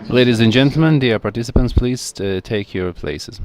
Ladies and gentlemen, dear participants, please take your places.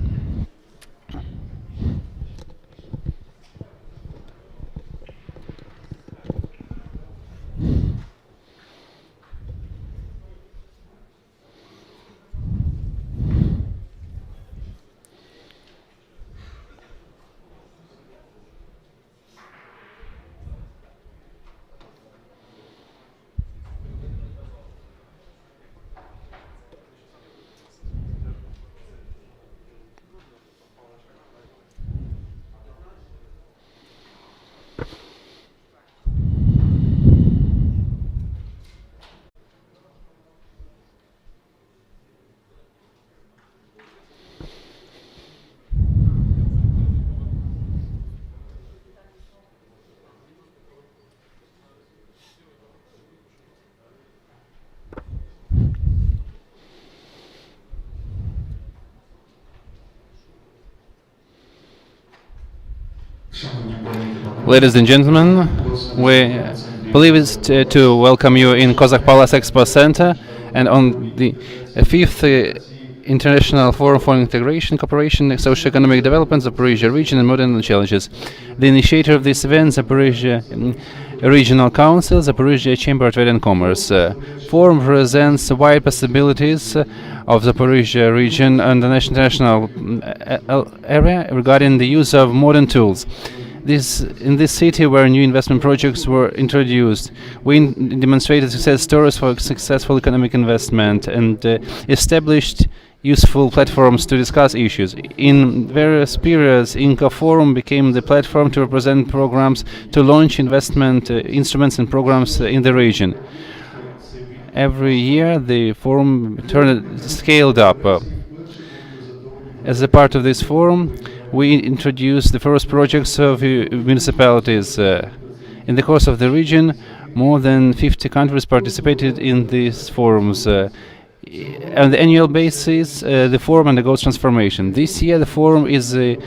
Ladies and gentlemen, we believe it's to welcome you in Kazakh Palace Expo Center and on the fifth International Forum for Integration, Cooperation, and Socio-Economic Development, Zaporizhia Region and Modern Challenges. The initiator of this event, Zaporizhia Regional Council, Zaporizhia Chamber of Trade and Commerce. Forum presents wide possibilities of Zaporizhia region and the international area regarding the use of modern tools. In this city where new investment projects were introduced, we demonstrated success stories for successful economic investment and established useful platforms to discuss issues. In various periods, InCoForum became the platform to represent programs to launch investment instruments and programs in the region. Every year, the forum scaled up. As a part of this forum, we introduced the first projects of municipalities. In the course of the region, more than 50 countries participated in these forums. On the annual basis, the forum undergoes transformation. This year, the forum is an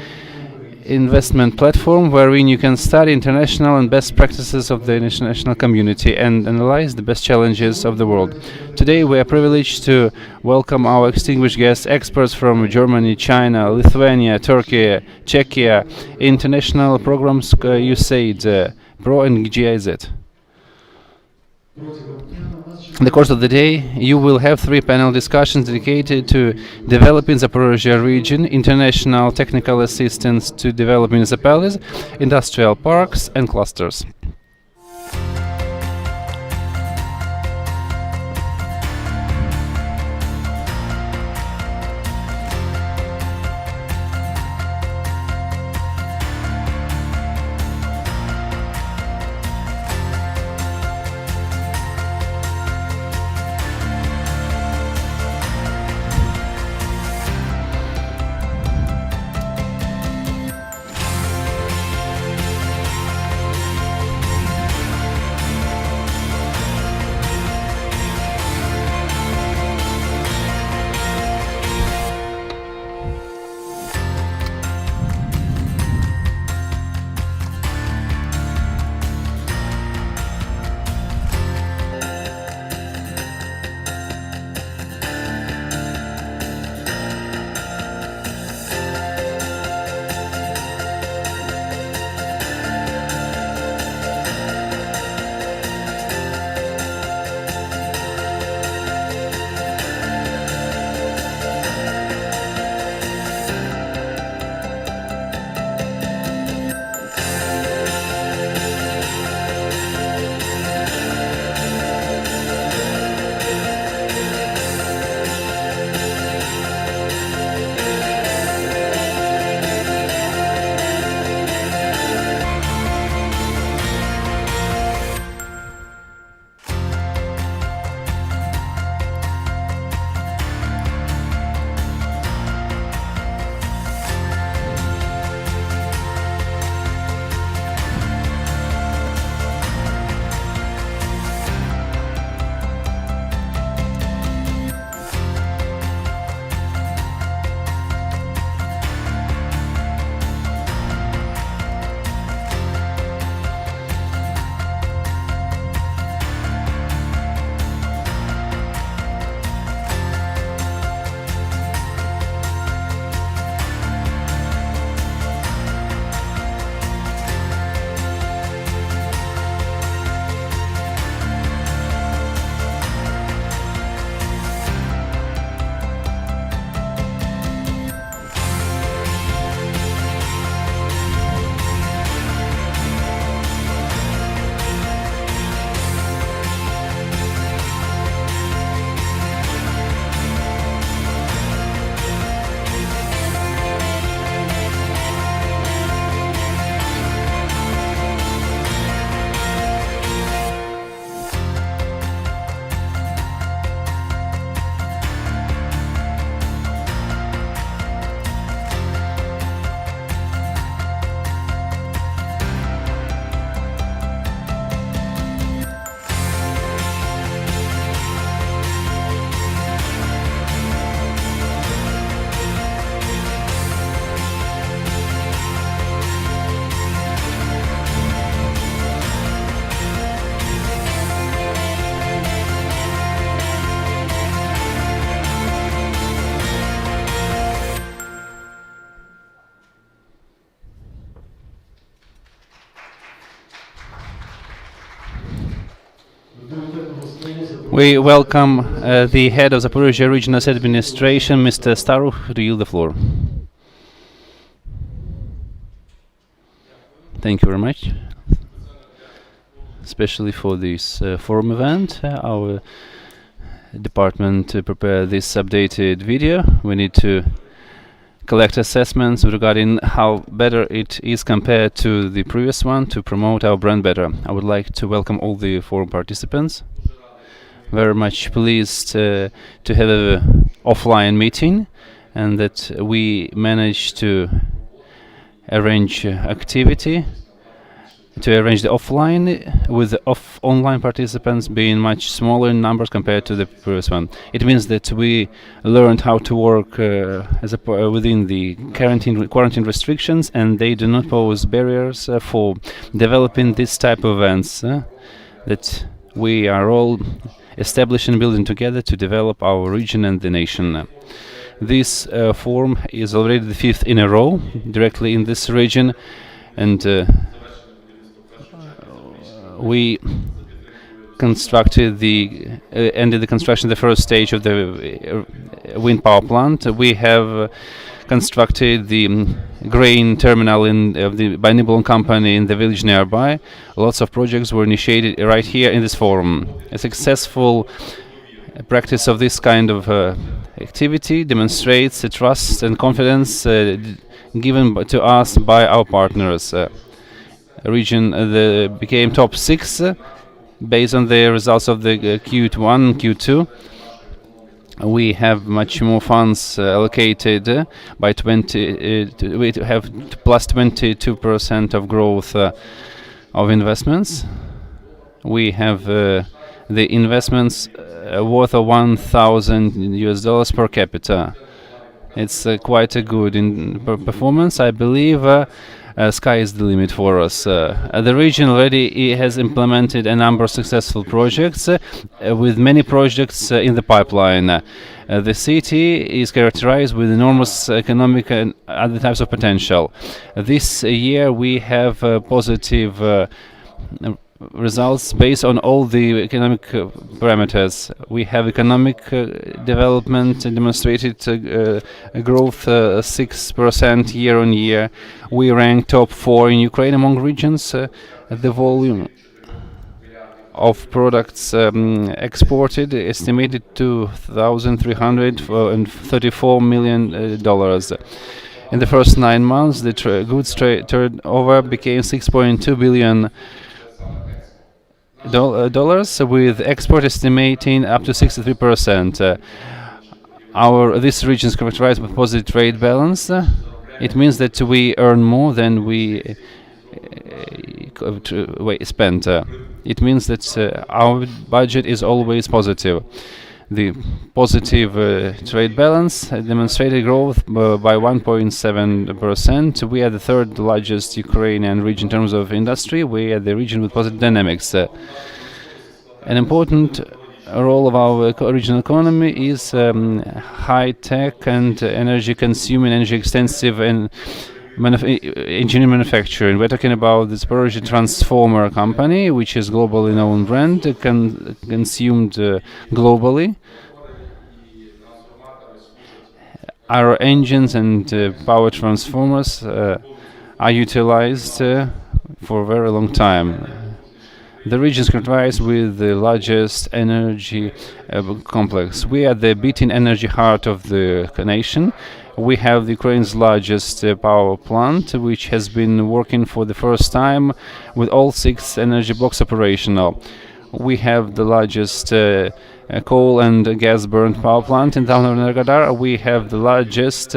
investment platform wherein you can study international and best practices of the international community and analyze the best challenges of the world. Today, we are privileged to welcome our distinguished guests, experts from Germany, China, Lithuania, Turkey, Czechia, international programs USAID, PRO and GIZ. In the course of the day, you will have 3 panel discussions dedicated to developing the Zaporizhia region, international technical assistance to develop municipalities, industrial parks and clusters. We welcome the head of Zaporizhia Regional State Administration, Mr. Staruk, to yield the floor. Thank you very much, especially for this forum event. Our department prepared this updated video. We need to collect assessments regarding how better it is compared to the previous one to promote our brand better. I would like to welcome all the forum participants. Very much pleased to have an offline meeting, and that we managed to arrange activity, to arrange the offline, with the online participants being much smaller in numbers compared to the previous one. It means that we learned how to work within the quarantine restrictions, and they do not pose barriers for developing this type of events that we are all establishing and building together to develop our region and the nation. This forum is already the 5th in a row directly in this region, and we constructed ended the construction of the first stage of the wind power plant. We have constructed the grain terminal by Nibelung company in the village nearby. Lots of projects were initiated right here in this forum. A successful practice of this kind of activity demonstrates the trust and confidence given to us by our partners. Region became top 6 based on the results of the Q1 and Q2. We have much more funds allocated by 20. We have plus 22% of growth of investments. We have the investments worth of $1,000 per capita. It's quite a good performance. I believe sky is the limit for us. The region already has implemented a number of successful projects, with many projects in the pipeline. The city is characterized with enormous economic and other types of potential. This year we have positive results based on all the economic parameters. We have economic development demonstrated growth 6% year on year. We rank top 4 in Ukraine among regions. The volume of products exported estimated to $1,334 million. In the first 9 months, the goods turnover became $6.2 billion, with export estimating up to 63%. This region is characterized by positive trade balance. It means that we earn more than we spent. It means that our budget is always positive. The positive trade balance demonstrated growth by 1.7%. We are the 3rd largest Ukrainian region in terms of industry. We are the region with positive dynamics. An important role of our regional economy is high tech and energy consuming, energy extensive and engineering manufacturing. We're talking about the Zaporizhia Transformer company, which is globally known brand, consumed globally. Our engines and power transformers are utilized for a very long time. The region is characterized with the largest energy complex. We are the beating energy heart of the nation. We have Ukraine's largest power plant, which has been working for the first time with all 6 energy blocks operational. We have the largest coal and gas burned power plant in town of Energodar. We have the largest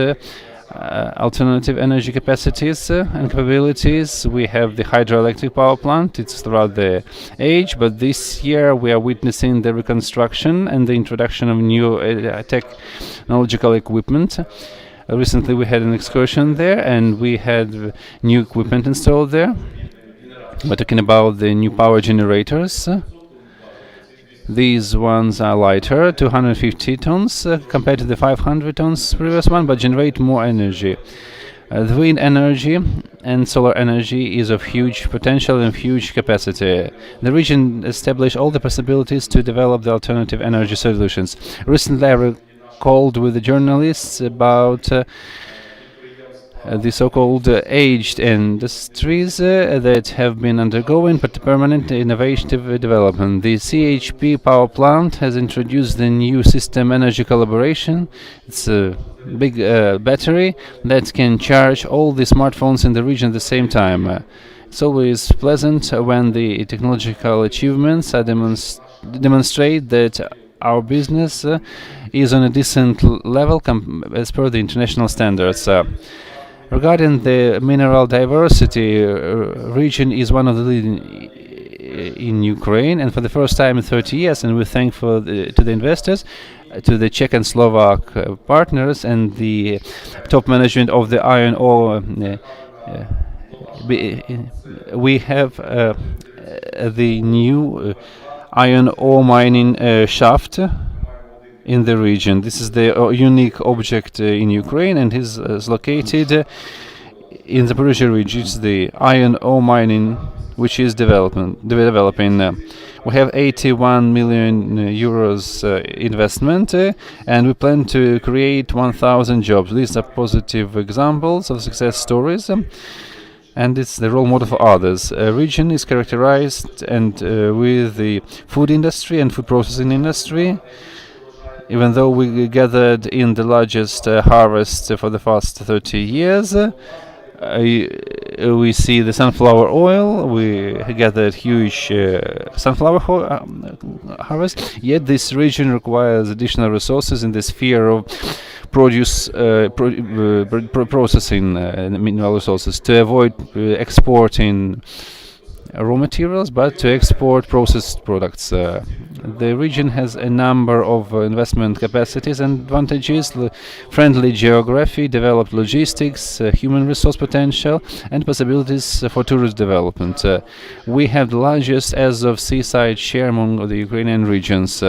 alternative energy capacities and capabilities. We have the hydroelectric power plant. It's throughout the age, but this year we are witnessing the reconstruction and the introduction of new technological equipment. Recently we had an excursion there, and we had new equipment installed there. We're talking about the new power generators. These ones are lighter, 250 tons compared to the 500 tons previous one, but generate more energy. The wind energy and solar energy is of huge potential and huge capacity. The region established all the possibilities to develop the alternative energy solutions. Recently, I recalled with the journalists about the so-called aged industries that have been undergoing permanent innovative development. The CHP power plant has introduced the new system energy collaboration. It's a big battery that can charge all the smartphones in the region at the same time. It's always pleasant when the technological achievements demonstrate that our business is on a decent level as per the international standards. Regarding the mineral diversity, region is one of the leading in Ukraine, and for the first time in 30 years, and we thank to the investors, to the Czech and Slovak partners, and the top management of the iron ore. We have the new iron ore mining shaft in the region. This is the unique object in Ukraine, and is located in the Zaporizhia region. It's the iron ore mining which is developing. We have 81 million euros investment, and we plan to create 1,000 jobs. These are positive examples of success stories. And it's the role model for others. A region is characterized with the food industry and food processing industry. Even though we gathered in the largest harvest for the past 30 years, we see the sunflower oil. We gathered huge sunflower harvest. Yet this region requires additional resources in the sphere of processing mineral resources to avoid exporting raw materials, but to export processed products. The region has a number of investment capacities and advantages: friendly geography, developed logistics, human resource potential, and possibilities for tourist development. We have the largest as of seaside share among the Ukrainian regions.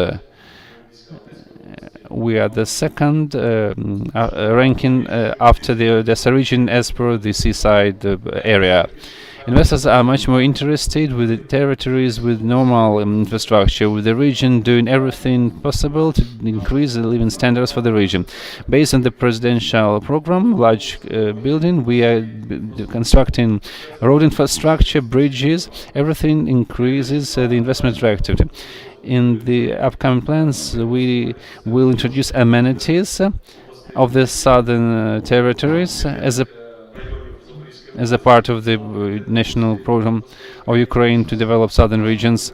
We are the second ranking after the Odessa region as per the seaside area. Investors are much more interested with the territories with normal infrastructure, with the region doing everything possible to increase the living standards for the region. Based on the presidential program, large building, we are constructing road infrastructure, bridges, everything increases the investment activity. In the upcoming plans, we will introduce amenities of the southern territories as a part of the national program of Ukraine to develop southern regions.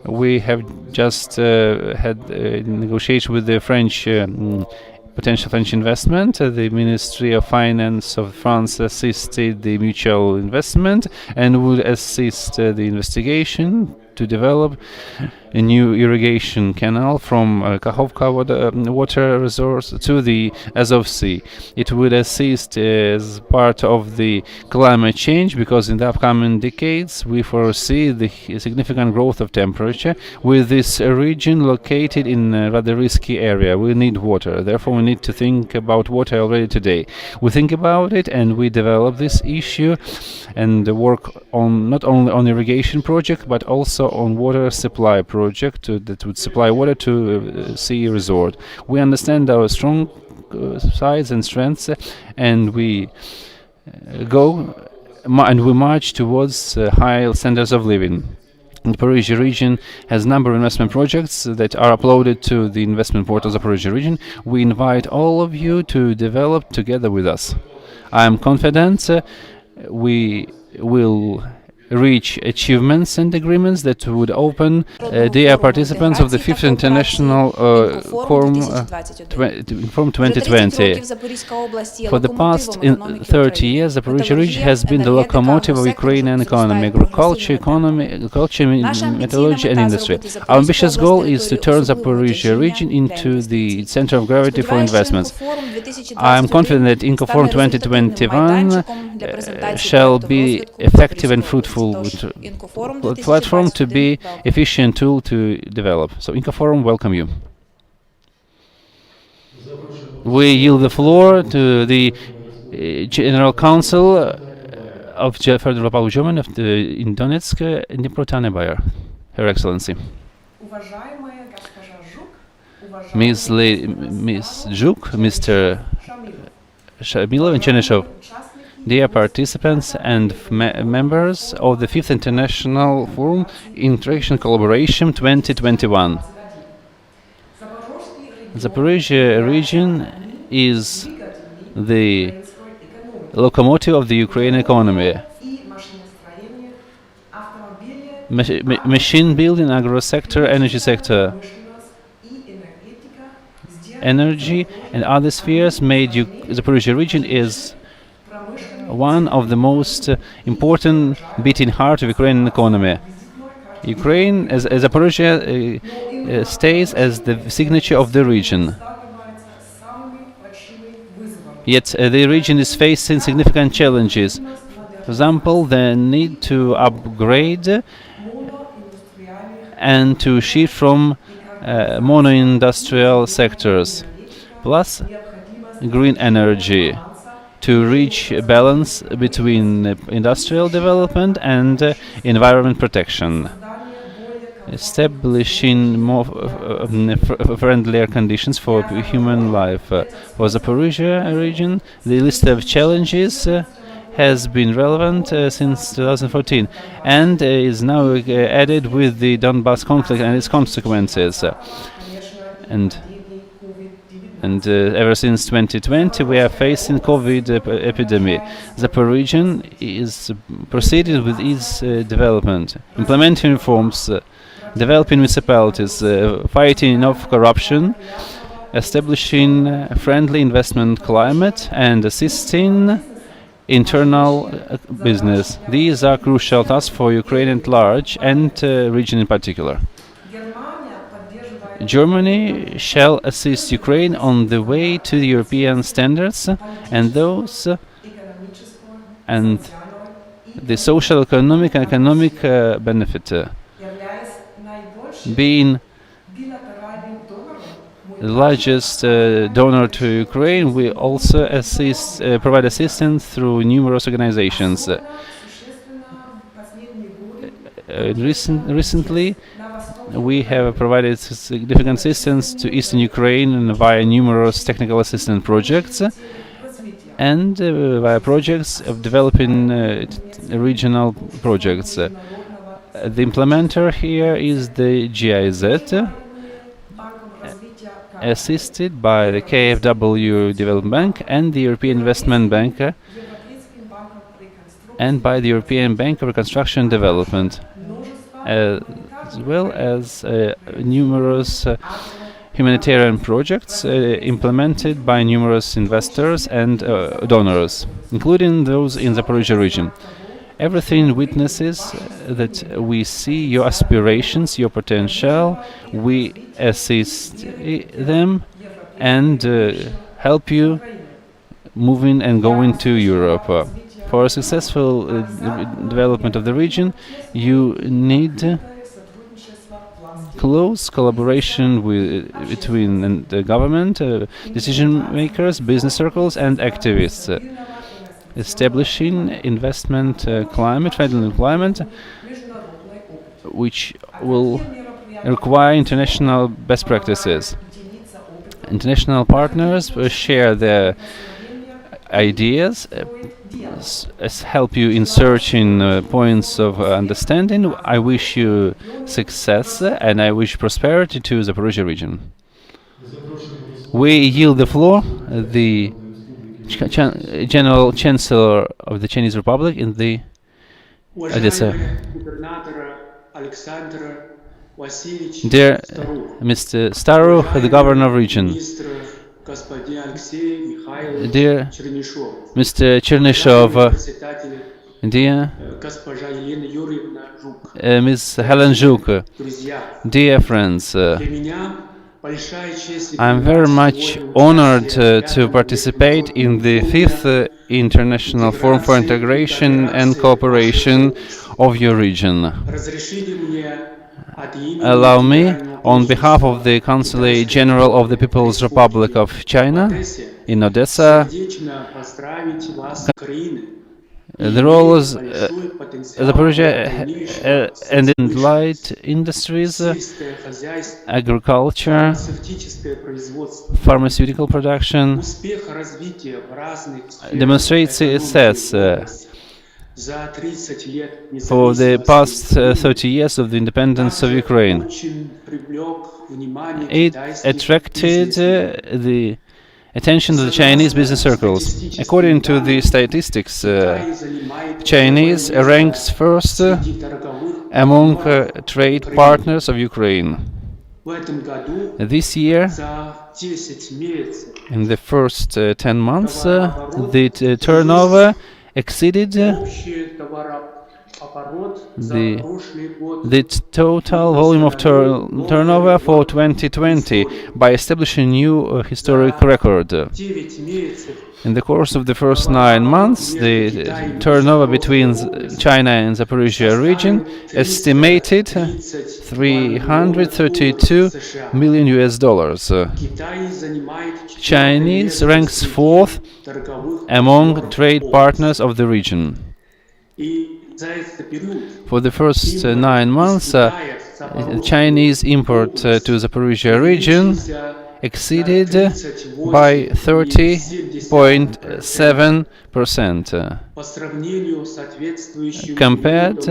We have just had negotiation with the French potential French investment. The Ministry of Finance of France assisted the mutual investment and would assist the investigation to develop a new irrigation canal from Kakhovka water resource to the Azov Sea. It would assist as part of the climate change, because in the upcoming decades we foresee the significant growth of temperature. With this region located in a rather risky area, we need water. Therefore, we need to think about water already today. We think about it and we develop this issue and work on not only on irrigation project but also on water supply project that would supply water to sea resort. We understand our strong sides and strengths, and we march towards high standards of living. The Zaporizhia region has a number of investment projects that are uploaded to the investment portal of Zaporizhia region. We invite all of you to develop together with us. I am confident we will reach achievements and agreements that would open dear participants of the 5th International Forum 2020. For the past 30 years, the Zaporizhia region has been the locomotive of Ukrainian economy, agriculture, metallurgy and industry. Our ambitious goal is to turn the Zaporizhia region into the center of gravity for investments. I am confident that InCoForum 2021 shall be effective and fruitful platform to be efficient tool to develop. So InCoForum welcome you. We yield the floor to the General Council of Federal Republic of Germany in Donetsk, Dnipro Bayer, Her Excellency. Ms. Zhuk, Mr. Shamilov and Chernyshov, dear participants and members of the 5th International Forum Integration Collaboration 2021. Zaporizhia region is the locomotive of the Ukrainian economy. Machine building, agro sector, energy sector, energy and other spheres made the Zaporizhia region is one of the most important beating heart of Ukrainian economy. Ukraine, as Zaporizhia, stays as the signature of the region. Yet the region is facing significant challenges. For example, the need to upgrade and to shift from mono-industrial sectors, plus green energy, to reach a balance between industrial development and environment protection, establishing more friendlier conditions for human life. For the Zaporizhia region, the list of challenges has been relevant since 2014 and is now added with the Donbas conflict and its consequences. And ever since 2020, we are facing COVID epidemic. Zaporizhia is proceeding with its development, implementing reforms, developing municipalities, fighting off corruption, establishing a friendly investment climate, and assisting internal business. These are crucial tasks for Ukraine at large and region in particular. Germany shall assist Ukraine on the way to the European standards and those and the social, economic and economic benefit. Being the largest donor to Ukraine, we also provide assistance through numerous organizations. Recently, we have provided significant assistance to Eastern Ukraine via numerous technical assistance projects and via projects of developing regional projects. The implementer here is the GIZ, assisted by the KfW Development Bank and the European Investment Bank and by the European Bank of Reconstruction and Development, as well as numerous humanitarian projects implemented by numerous investors and donors, including those in the Zaporizhia region. Everything witnesses that we see your aspirations, your potential, we assist them and help you moving and going to Europe. For a successful development of the region, you need close collaboration between the government, decision makers, business circles, and activists. Establishing investment climate, friendly climate, which will require international best practices. International partners will share their ideas, help you in searching points of understanding. I wish you success and I wish prosperity to the Zaporizhia region. We yield the floor the General Chancellor of the Chinese Republic in the Odessa. Dear Mr. Staru, the Governor of Region, dear Mr. Chernyshov, dear Ms. Helen Zhuk, dear friends, I'm very much honored to participate in the 5th International Forum for Integration and Cooperation of your region. Allow me, on behalf of the Consulate General of the People's Republic of China in Odessa. The role is Zaporizhia and in light industries, agriculture, pharmaceutical production demonstrates success for the past 30 years of the independence of Ukraine. It attracted the attention of the Chinese business circles. According to the statistics, Chinese ranks first among trade partners of Ukraine. This year, in the first 10 months, the turnover exceeded the total volume of turnover for 2020 by establishing a new historic record. In the course of the first 9 months, the turnover between China and Zaporizhia region estimated $332 million US. Chinese ranks fourth among trade partners of the region. For the first 9 months, Chinese import to Zaporizhia region exceeded by 30.7% compared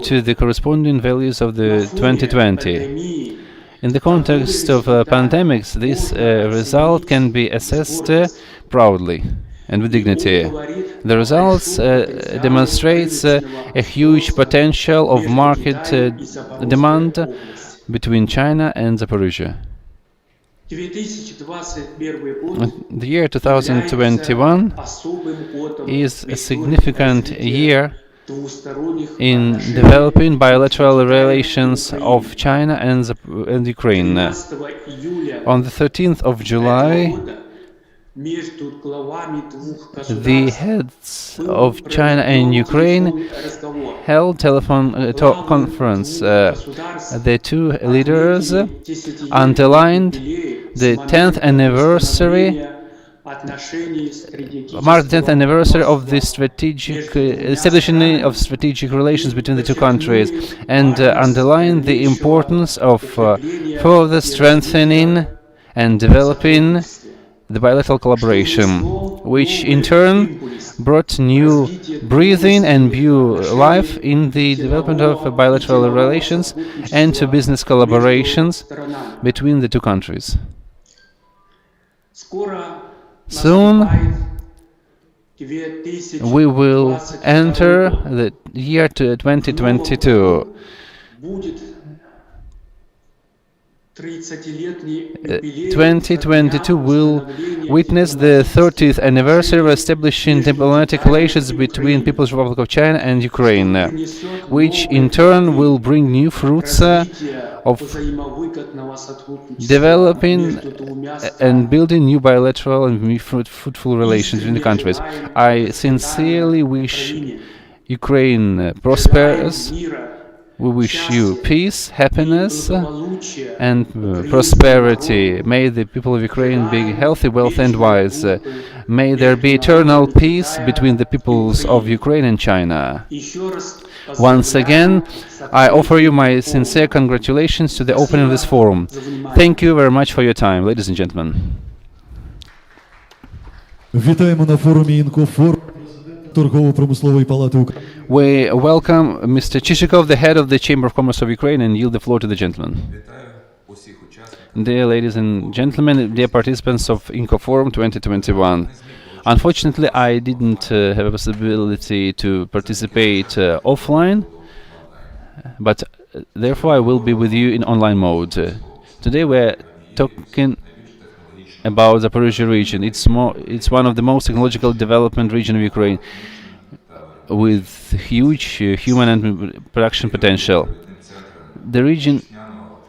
to the corresponding values of the 2020. In the context of pandemics, this result can be assessed proudly and with dignity. The results demonstrates a huge potential of market demand between China and Zaporizhia. The year 2021 is a significant year in developing bilateral relations of China and Ukraine. On the 13th of July, the heads of China and Ukraine held telephone conference. The two leaders underlined the 10th anniversary marked the 10th anniversary of the strategic establishment of strategic relations between the two countries and underlined the importance of further strengthening and developing the bilateral collaboration, which in turn brought new breathing and new life in the development of bilateral relations and to business collaborations between the two countries. Soon we will enter the year 2022. 2022 will witness the 30th anniversary of establishing diplomatic relations between People's Republic of China and Ukraine, which in turn will bring new fruits of developing and building new bilateral and fruitful relations between the countries. I sincerely wish Ukraine prospers. We wish you peace, happiness, and prosperity. May the people of Ukraine be healthy, wealthy, and wise. May there be eternal peace between the peoples of Ukraine and China. Once again, I offer you my sincere congratulations to the opening of this forum. Thank you very much for your time, ladies and gentlemen. Вітаємо на форумі InCoForum торгово-промислової палати України. We welcome Mr. Chishikov, the head of the Chamber of Commerce of Ukraine, and yield the floor to the gentleman. Dear ladies and gentlemen, dear participants of InCoForum 2021. Unfortunately, I didn't have a possibility to participate offline, but therefore I will be with you in online mode. Today we're talking about the Zaporizhia region. It's one of the most technological development region of Ukraine, with huge human and production potential. The region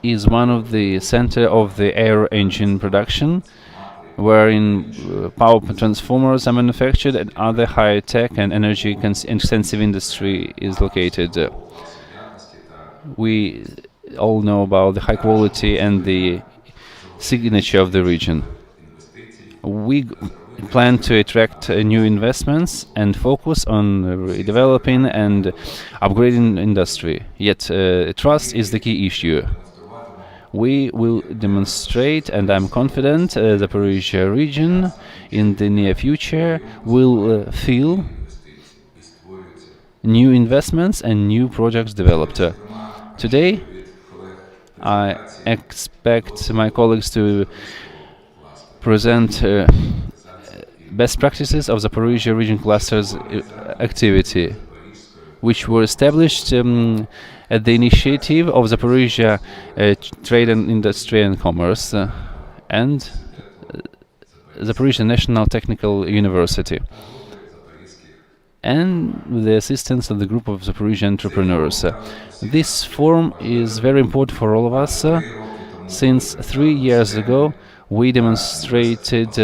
is one of the center of the air engine production, wherein power transformers are manufactured and other high-tech and energy-intensive industry is located. We all know about the high quality and the signature of the region. We plan to attract new investments and focus on redeveloping and upgrading industry. Yet trust is the key issue. We will demonstrate, and I'm confident the Zaporizhia region in the near future will feel new investments and new projects developed. Today, I expect my colleagues to present best practices of the Zaporizhia region cluster's activity, which were established at the initiative of Zaporizhia Trade and Industry and Commerce and Zaporizhia National Technical University, and with the assistance of the group of Zaporizhia entrepreneurs. This forum is very important for all of us. Since 3 years ago, we demonstrated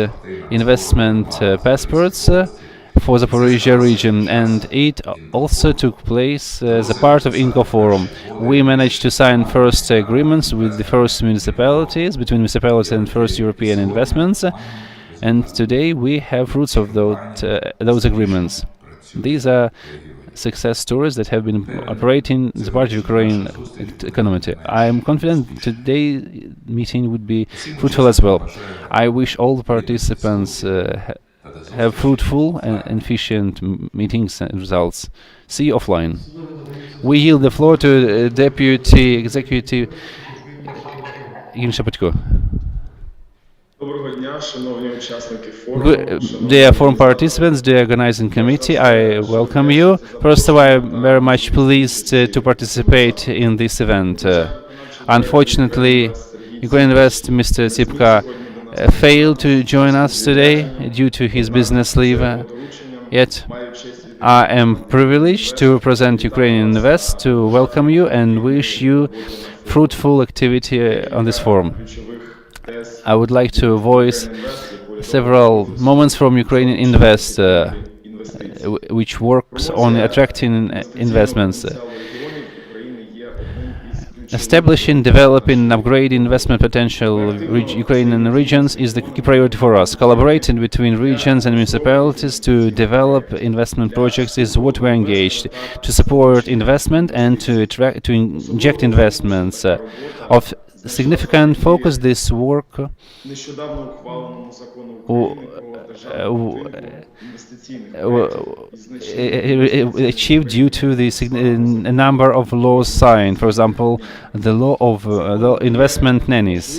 investment passports for the Zaporizhia region, and it also took place as a part of InCoForum. We managed to sign first agreements with the first municipalities, between municipalities and first European investments, and today we have fruits of those agreements. These are success stories that have been operating as part of Ukraine economy. I am confident today's meeting would be fruitful as well. I wish all the participants have fruitful and efficient meetings and results. See you offline. We yield the floor to Deputy Executive Ігор Шепетько. Dear forum participants, dear organizing committee, I welcome you. First of all, I'm very much pleased to participate in this event. Unfortunately, Ukraine Invest Mr. Tsipka failed to join us today due to his business leave. Yet, I am privileged to represent Ukrainian Invest to welcome you and wish you fruitful activity on this forum. I would like to voice several moments from Ukrainian Invest, which works on attracting investments. Establishing, developing, and upgrading investment potential Ukrainian regions is the key priority for us. Collaborating between regions and municipalities to develop investment projects is what we're engaged to support investment and to inject investments. Of significant focus, this work achieved due to the number of laws signed. For example, the law of the investment nannies.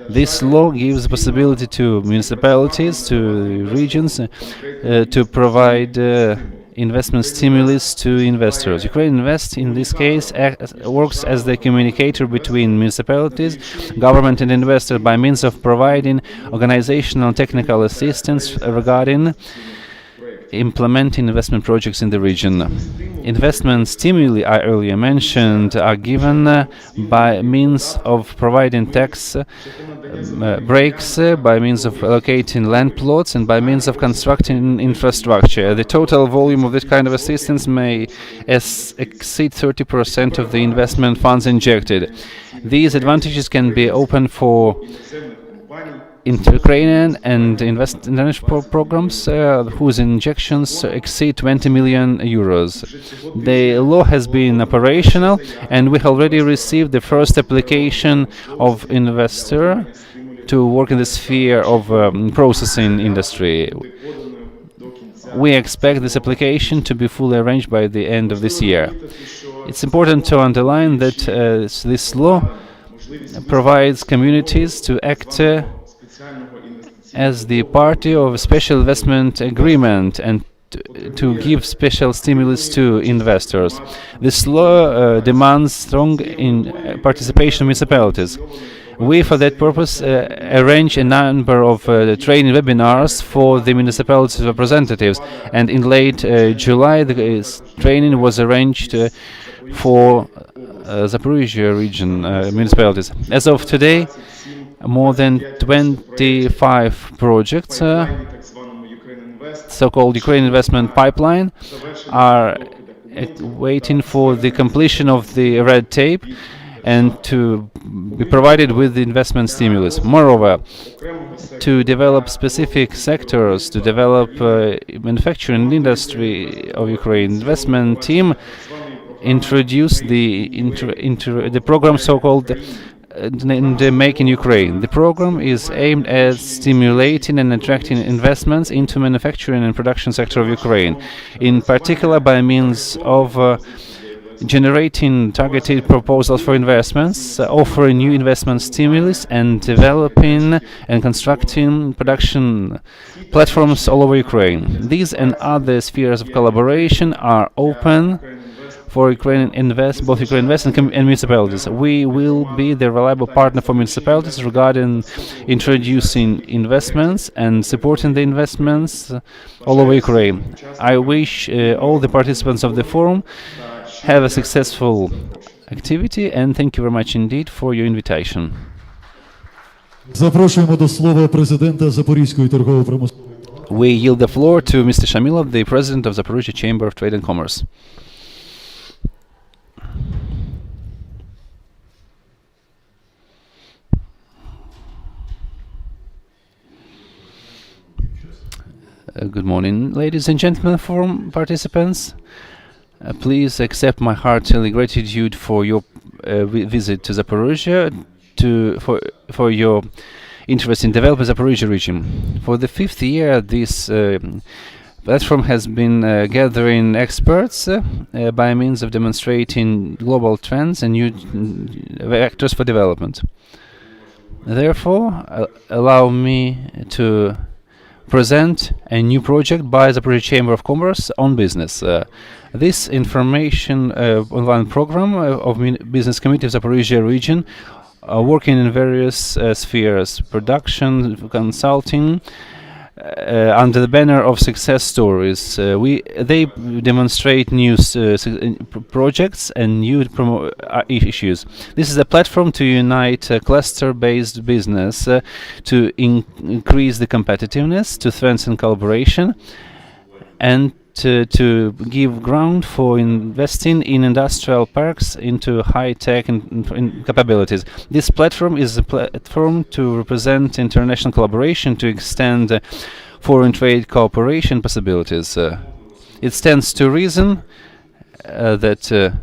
This law gives possibility to municipalities, to regions, to provide investment stimulus to investors. Ukraine Invest, in this case, works as the communicator between municipalities, government and investor by means of providing organizational and technical assistance regarding implementing investment projects in the region. Investment stimuli I earlier mentioned are given by means of providing tax breaks, by means of allocating land plots, and by means of constructing infrastructure. The total volume of this kind of assistance may exceed 30% of the investment funds injected. These advantages can be open for inter-Ukrainian and international programs whose injections exceed 20 million euros. The law has been operational, and we already received the first application of investor to work in the sphere of processing industry. We expect this application to be fully arranged by the end of this year. It's important to underline that this law provides communities to act as the party of a special investment agreement and to give special stimulus to investors. This law demands strong participation of municipalities. We, for that purpose, arrange a number of training webinars for the municipalities representatives, and in late July, the training was arranged for Zaporizhia region municipalities. As of today, more than 25 projects, so-called Ukraine investment pipeline, are waiting for the completion of the red tape and to be provided with the investment stimulus. Moreover, to develop specific sectors, to develop manufacturing industry of Ukraine, investment team introduced the program so-called the Make in Ukraine. The program is aimed at stimulating and attracting investments into manufacturing and production sector of Ukraine, in particular by means of generating targeted proposals for investments, offering new investment stimulus, and developing and constructing production platforms all over Ukraine. These and other spheres of collaboration are open for Ukrainian both Ukrainian invest and municipalities. We will be the reliable partner for municipalities regarding introducing investments and supporting the investments all over Ukraine. I wish all the participants of the forum have a successful activity, and thank you very much indeed for your invitation. Запрошуємо до слова президента Запорізької торгово-промислової. We yield the floor to Mr. Shamilov, the president of Zaporizhzhia Chamber of Trade and Commerce. Good morning, ladies and gentlemen, forum participants. Please accept my hearty gratitude for your visit to Zaporizhzhia, for your interest in developing Zaporizhzhia region. For the fifth year, this platform has been gathering experts by means of demonstrating global trends and new vectors for development. Therefore, allow me to present a new project by the Zaporizhzhia Chamber of Commerce on business. This information online program of Business Committee of Zaporizhzhia region working in various spheres, production, consulting, under the banner of success stories. They demonstrate new projects and new issues. This is a platform to unite cluster-based business to increase the competitiveness, to strengthen collaboration, and to give ground for investing in industrial parks into high-tech and capabilities. This platform is a platform to represent international collaboration, to extend foreign trade cooperation possibilities. It stands to reason that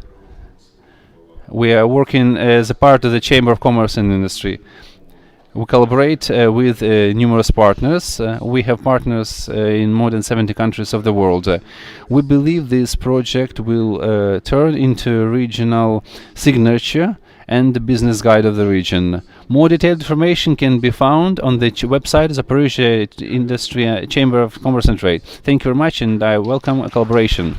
we are working as a part of the Chamber of Commerce and Industry. We collaborate with numerous partners. We have partners in more than 70 countries of the world. We believe this project will turn into regional signature and the business guide of the region. More detailed information can be found on the website Zaporizhzhia Industry Chamber of Commerce and Trade. Thank you very much, and I welcome a collaboration.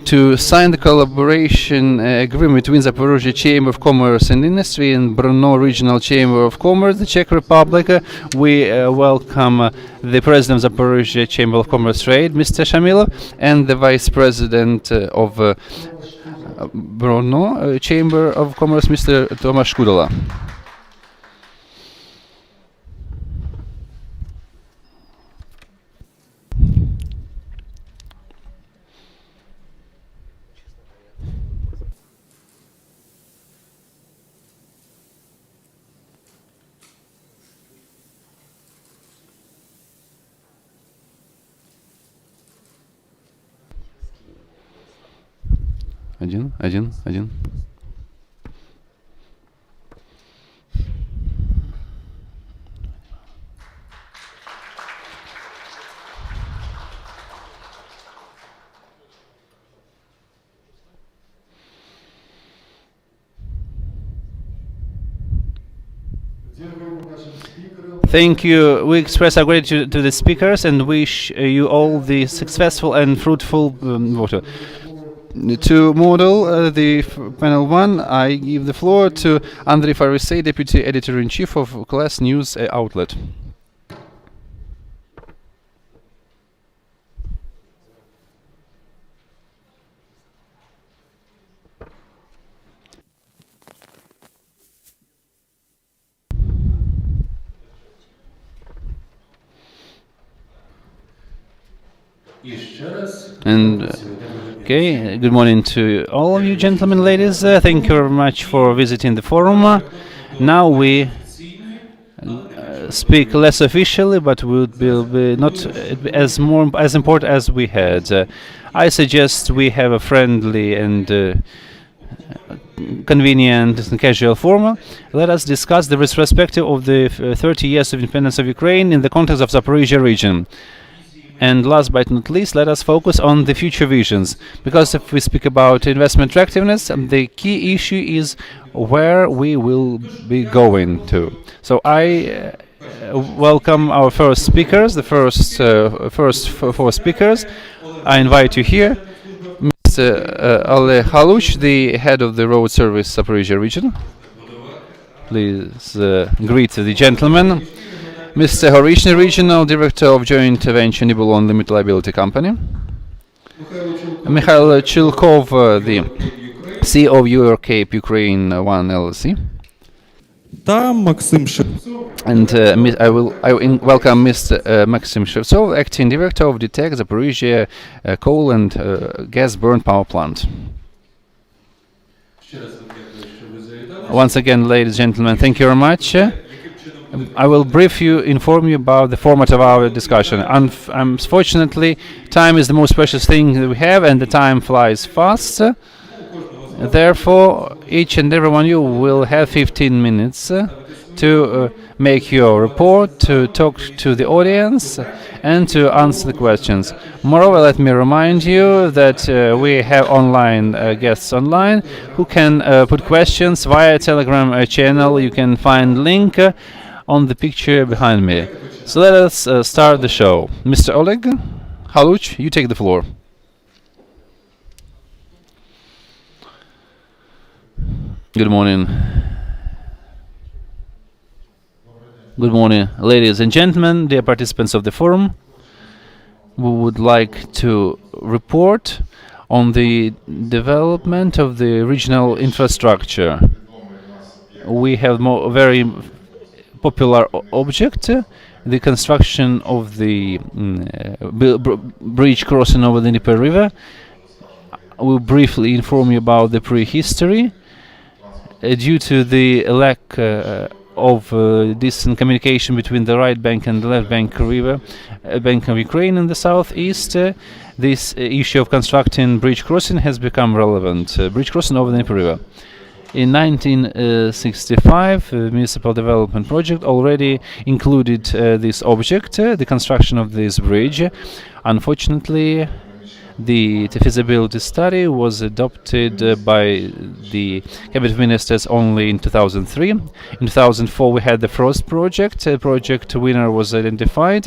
To sign the collaboration agreement between Zaporizhzhia Chamber of Commerce and Industry and Brno Regional Chamber of Commerce, the Czech Republic, we welcome the President of Zaporizhzhia Chamber of Commerce Trade, Mr. Shamilov, and the Vice President of Brno Chamber of Commerce, Mr. Tomasz Kudala. Один. Thank you. We express our gratitude to the speakers and wish you all the successful and fruitful vote. To model the panel one, I give the floor to Andrei Farisey, Deputy Editor-in-Chief of Class News Outlet. And Okay, good morning to all of you gentlemen, ladies. Thank you very much for visiting the forum. Now we speak less officially, but would be not as important as we had. I suggest we have a friendly and convenient and casual forum. Let us discuss the retrospective of the 30 years of independence of Ukraine in the context of Zaporizhia region. And last but not least, let us focus on the future visions. Because if we speak about investment attractiveness, the key issue is where we will be going to. So I welcome our first speakers, the first four speakers. I invite you here. Mr. Ale Haluch, the head of the road service Zaporizhia region. Please greet the gentleman. Mr. Horishny, regional director of joint venture Nibelon Limited Liability Company. Mikhail Chilkov, the CEO of Eurocape Ukraine 1 LLC. And I will welcome Mr. Maxim Shevtsov, acting director of DTEC Zaporizhia coal and gas burn power plant. Once again, ladies and gentlemen, thank you very much. I will inform you about the format of our discussion. Unfortunately, time is the most precious thing that we have, and the time flies fast. Therefore, each and every one of you will have 15 minutes to make your report, to talk to the audience, and to answer the questions. Moreover, let me remind you that we have online guests online who can put questions via Telegram channel. You can find link on the picture behind me. So let us start the show. Mr. Oleg Haluch, you take the floor. Good morning. Good morning, ladies and gentlemen, dear participants of the forum. We would like to report on the development of the regional infrastructure. We have very popular object, the construction of the bridge crossing over the Dnieper River. I will briefly inform you about the prehistory. Due to the lack of distant communication between the right bank and the left bank river, bank of Ukraine in the southeast, this issue of constructing bridge crossing has become relevant. Bridge crossing over the Dnieper River. In 1965, municipal development project already included this object, the construction of this bridge. Unfortunately, the feasibility study was adopted by the cabinet ministers only in 2003. In 2004, we had the first project. Project winner was identified.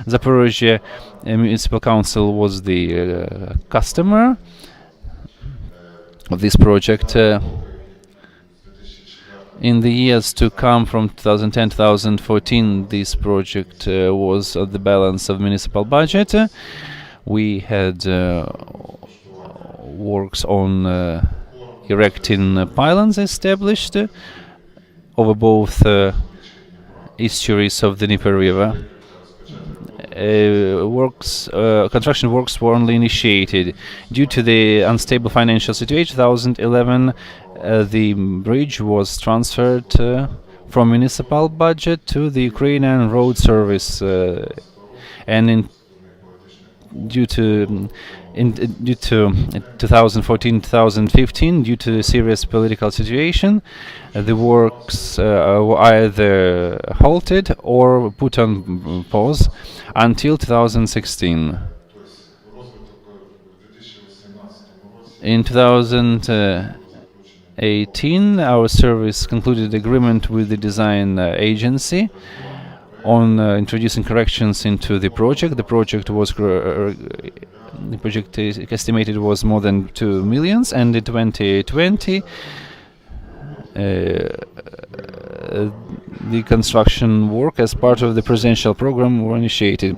Zaporizhia Municipal Council was the customer of this project. In the years to come, from 2010 to 2014, this project was at the balance of municipal budget. We had works on erecting pylons established over both estuaries of the Dnieper River. Construction works were only initiated due to the unstable financial situation. 2011, the bridge was transferred from municipal budget to the Ukrainian road service, and due to 2014-2015, due to a serious political situation, the works were either halted or put on pause until 2016. In 2018, our service concluded agreement with the design agency on introducing corrections into the project. The project was estimated was more than 2 million, and in 2020 the construction work as part of the presidential program were initiated.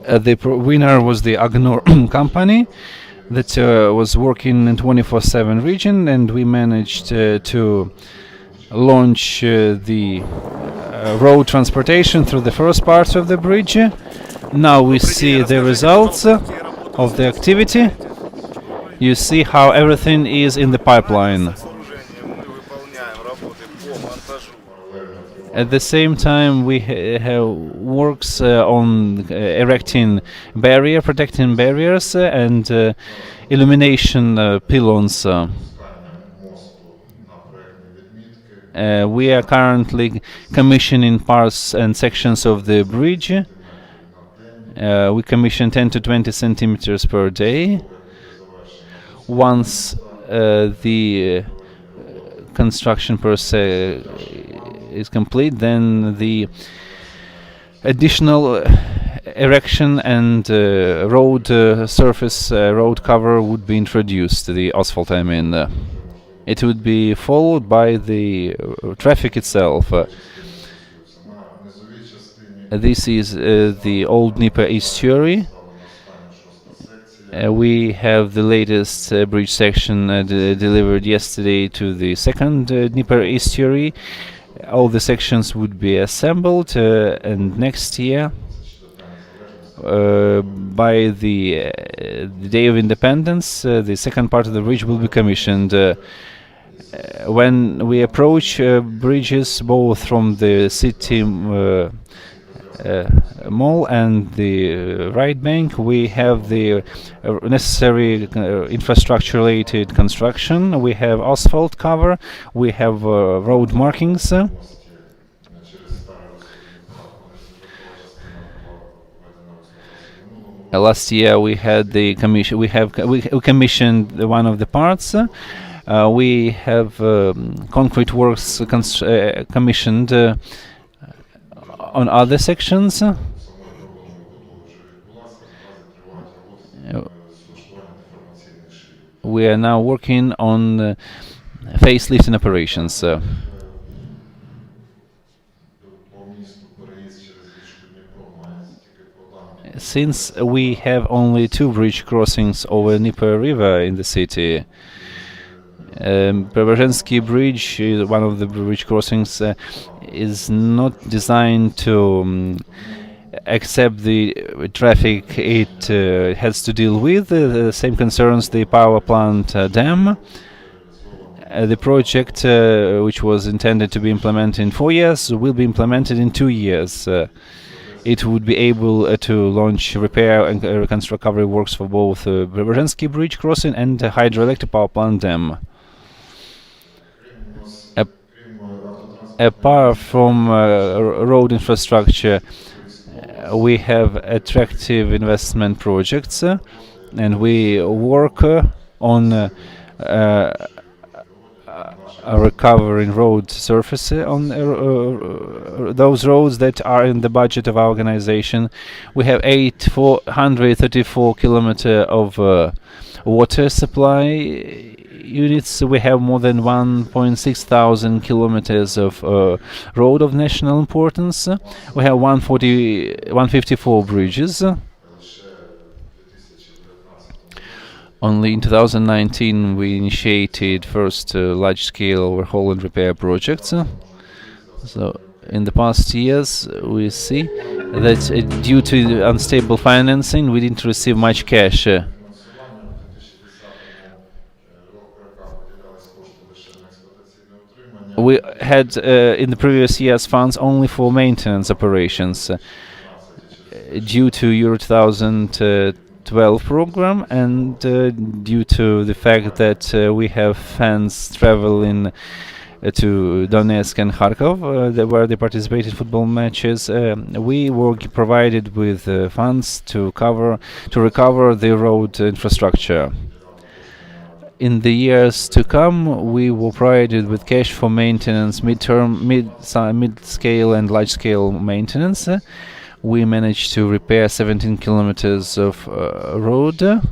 The winner was the Agnor company that was working in 24/7 region, and we managed to launch the road transportation through the first part of the bridge. Now we see the results of the activity. You see how everything is in the pipeline. At the same time, we have works on erecting protecting barriers, and illumination pylons. We are currently commissioning parts and sections of the bridge. We commission 10 to 20 centimeters per day. Once the construction per se is complete, then the additional erection and road surface road cover would be introduced, the asphalt, I mean. It would be followed by the traffic itself. This is the old Dnieper estuary. We have the latest bridge section delivered yesterday to the second Dnieper estuary. All the sections would be assembled, and next year, by the Day of Independence, the second part of the bridge will be commissioned. When we approach bridges both from the city mall and the right bank, we have the necessary infrastructure-related construction. We have asphalt cover, we have road markings. Last year we had the commission. We commissioned one of the parts. We have concrete works commissioned on other sections. We are now working on facelifting operations. Since we have only 2 bridge crossings over Dnieper River in the city, Preobrazhensky Bridge, one of the bridge crossings, is not designed to accept the traffic it has to deal with. The same concerns the power plant dam. The project, which was intended to be implemented in 4 years, will be implemented in 2 years. It would be able to launch repair and recovery works for both Preobrazhensky Bridge crossing and the hydroelectric power plant dam. Apart from road infrastructure, we have attractive investment projects, and we work on recovering road surface on those roads that are in the budget of our organization. We have 834 kilometers of water supply units. We have more than 1.6 thousand kilometers of road of national importance. We have 154 bridges. Only in 2019 we initiated first large-scale overhaul and repair projects. So in the past years we see that due to unstable financing we didn't receive much cash. We had in the previous years funds only for maintenance operations due to Euro 2012 program, and due to the fact that we have fans traveling to Donetsk and Kharkov, where they participated in football matches. We were provided with funds to recover the road infrastructure. In the years to come, we were provided with cash for maintenance, mid-scale and large-scale maintenance. We managed to repair 17 kilometers of road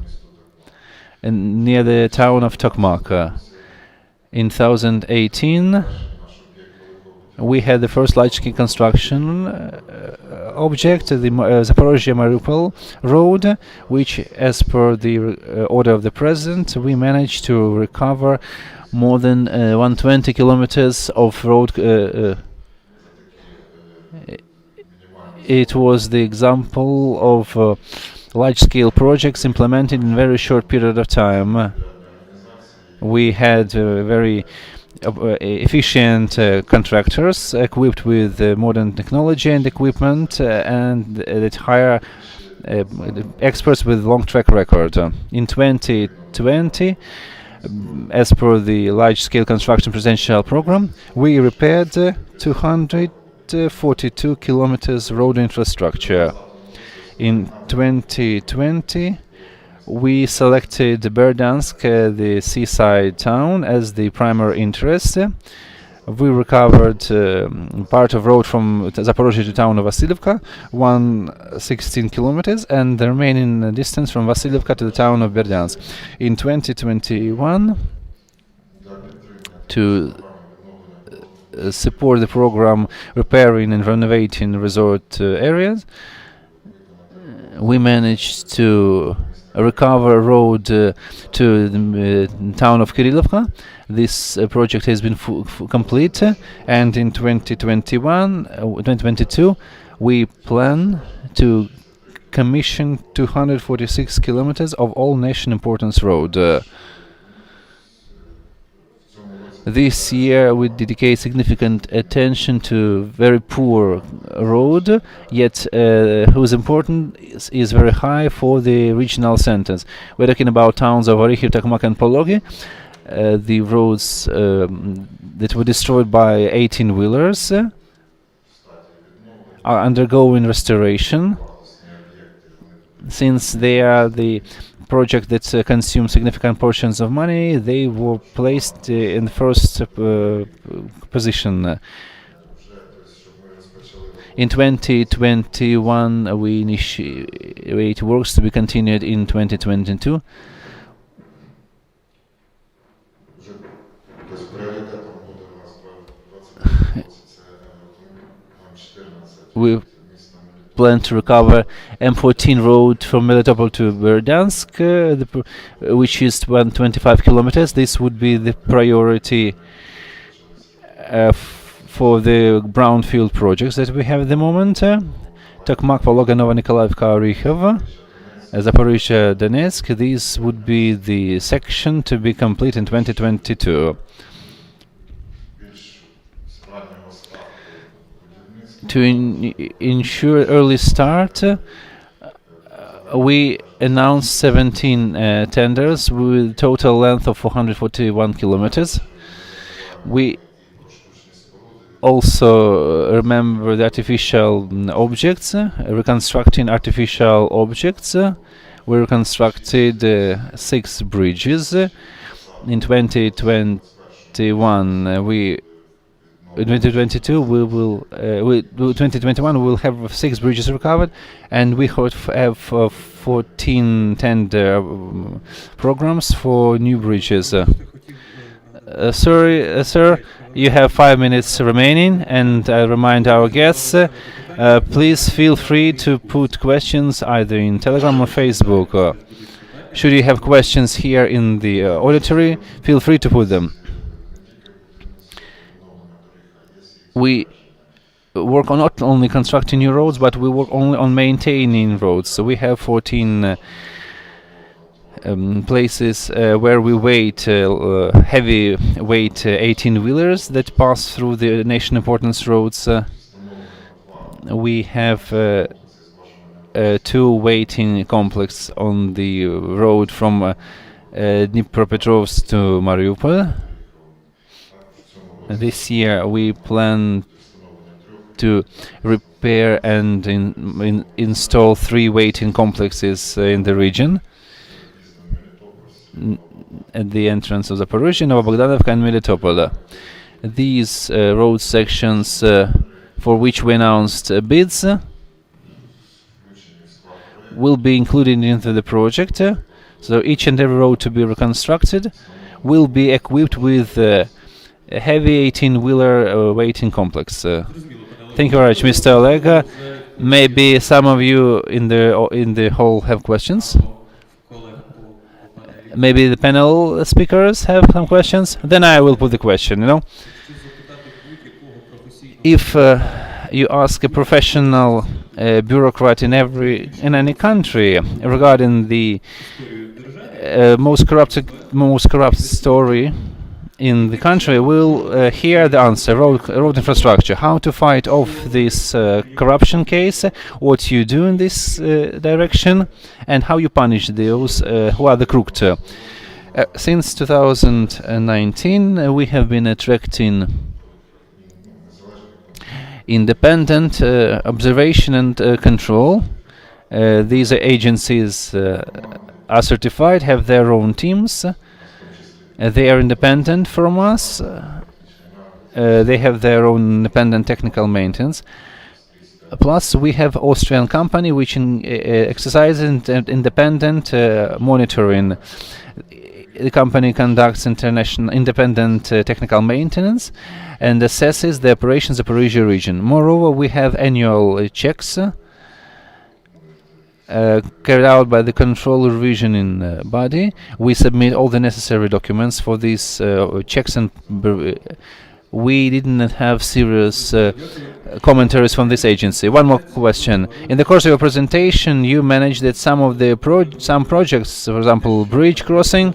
near the town of Tokmak. In 2018, we had the first large-scale construction object, the Zaporozhye-Mariupol road, which, as per the order of the president, we managed to recover more than 120 kilometers of road. It was the example of large-scale projects implemented in a very short period of time. We had very efficient contractors equipped with modern technology and equipment and that hire experts with long track record. In 2020, as per the large-scale construction presidential program, we repaired 242 kilometers road infrastructure. In 2020, we selected Berdansk, the seaside town, as the primary interest. We recovered part of road from Zaporozhye to town of Vasilivka, 116 kilometers, and the remaining distance from Vasilivka to the town of Berdansk. In 2021, to support the program repairing and renovating resort areas, we managed to recover road to the town of Kirillovka. This project has been complete, and in 2022 we plan to commission 246 kilometers of all national importance road. This year we dedicate significant attention to very poor road, yet whose importance is very high for the regional centers. We're talking about towns of Orikhiv, Tokmak and Pologi. The roads that were destroyed by 18-wheelers are undergoing restoration. Since they are the project that consume significant portions of money, they were placed in the first position. In 2021, we initiate works to be continued in 2022. We plan to recover M14 road from Melitopol to Berdansk, which is 125 kilometers. This would be the priority for the brownfield projects that we have at the moment. Tokmak, Pologa, Nova Nikolaevka, Orikhiv, Zaporizhzhia, Donetsk. This would be the section to be complete in 2022. To ensure early start, we announced 17 tenders with total length of 441 kilometers. We also remember the artificial objects, reconstructing artificial objects. We reconstructed 6 bridges. In 2021, in 2022 2021 we will have 6 bridges recovered, and we have 14 tender programs for new bridges. Sir, you have 5 minutes remaining, and I remind our guests, please feel free to put questions either in Telegram or Facebook. Should you have questions here in the auditory, feel free to put them. We work on not only constructing new roads, but we work only on maintaining roads. So we have 14 places where we wait heavy weight 18-wheelers that pass through the nation importance roads. We have 2 waiting complexes on the road from Dnipropetrovsk to Mariupol. This year we plan to repair and install 3 waiting complexes in the region at the entrance of Zaporizhzhia, Novobogdanovka and Melitopol. These road sections for which we announced bids will be included into the project. So each and every road to be reconstructed will be equipped with a heavy 18-wheeler waiting complex. Thank you very much, Mr. Oleg. Maybe some of you in the hall have questions. Maybe the panel speakers have some questions. Then I will put the question. If you ask a professional bureaucrat in any country regarding the most corrupt story in the country will hear the answer: road infrastructure. How to fight off this corruption case? What you do in this direction, and how you punish those who are the crooked. Since 2019, we have been attracting independent observation and control. These agencies are certified, have their own teams. They are independent from us. They have their own independent technical maintenance. Plus, we have Austrian company which exercises independent monitoring. The company conducts international independent technical maintenance and assesses the operations of Zaporizhia region. Moreover, we have annual checks carried out by the control revisioning body. We submit all the necessary documents for these checks, and we didn't have serious commentaries from this agency. One more question. In the course of your presentation, you managed that some of the some projects, for example, bridge crossing,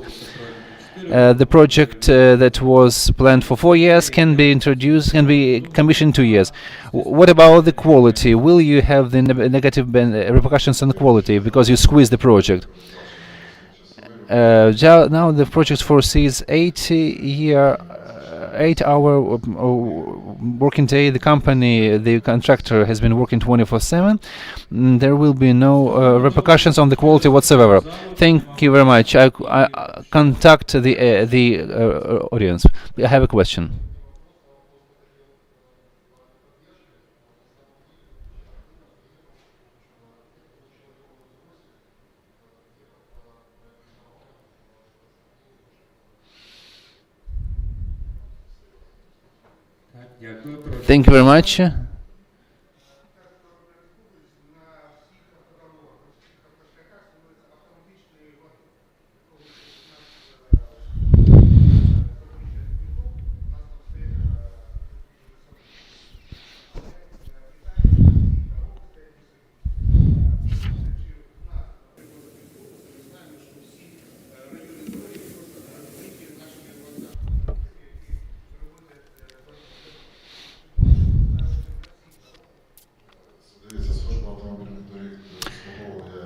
the project that was planned for 4 years can be commissioned 2 years. What about the quality? Will you have the negative repercussions on the quality because you squeeze the project? Now the project foresees 8-hour working day. The company, the contractor, has been working 24/7. There will be no repercussions on the quality whatsoever. Thank you very much. I contact the audience. I have a question. Thank you very much.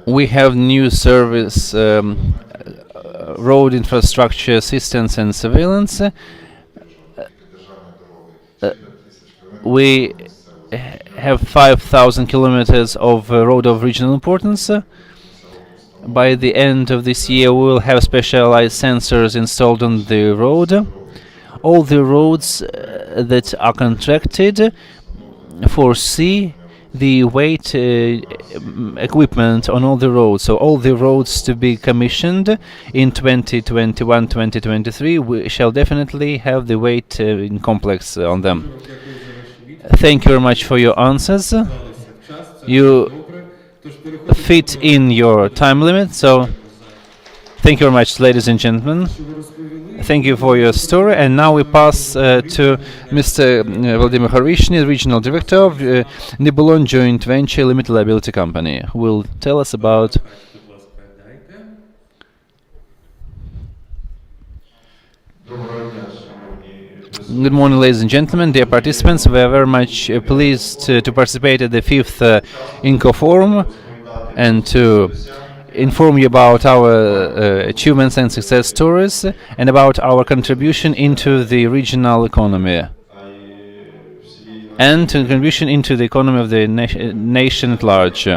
We have new service, road infrastructure assistance and surveillance. We have 5,000 kilometers of road of regional importance. By the end of this year, we will have specialized sensors installed on the road. All the roads that are contracted foresee the weight equipment on all the roads. So all the roads to be commissioned in 2021-2023 we shall definitely have the weight in complex on them. Thank you very much for your answers. You fit in your time limit, so thank you very much, ladies and gentlemen. Thank you for your story, and now we pass to Mr. Vladimir Horvishny, Regional Director of Nibelon Joint Venture Limited Liability Company, who will tell us about Good morning, ladies and gentlemen, dear participants. We are very much pleased to participate at the 5th InCoForum and to inform you about our achievements and success stories and about our contribution into the regional economy and contribution into the economy of the nation at large.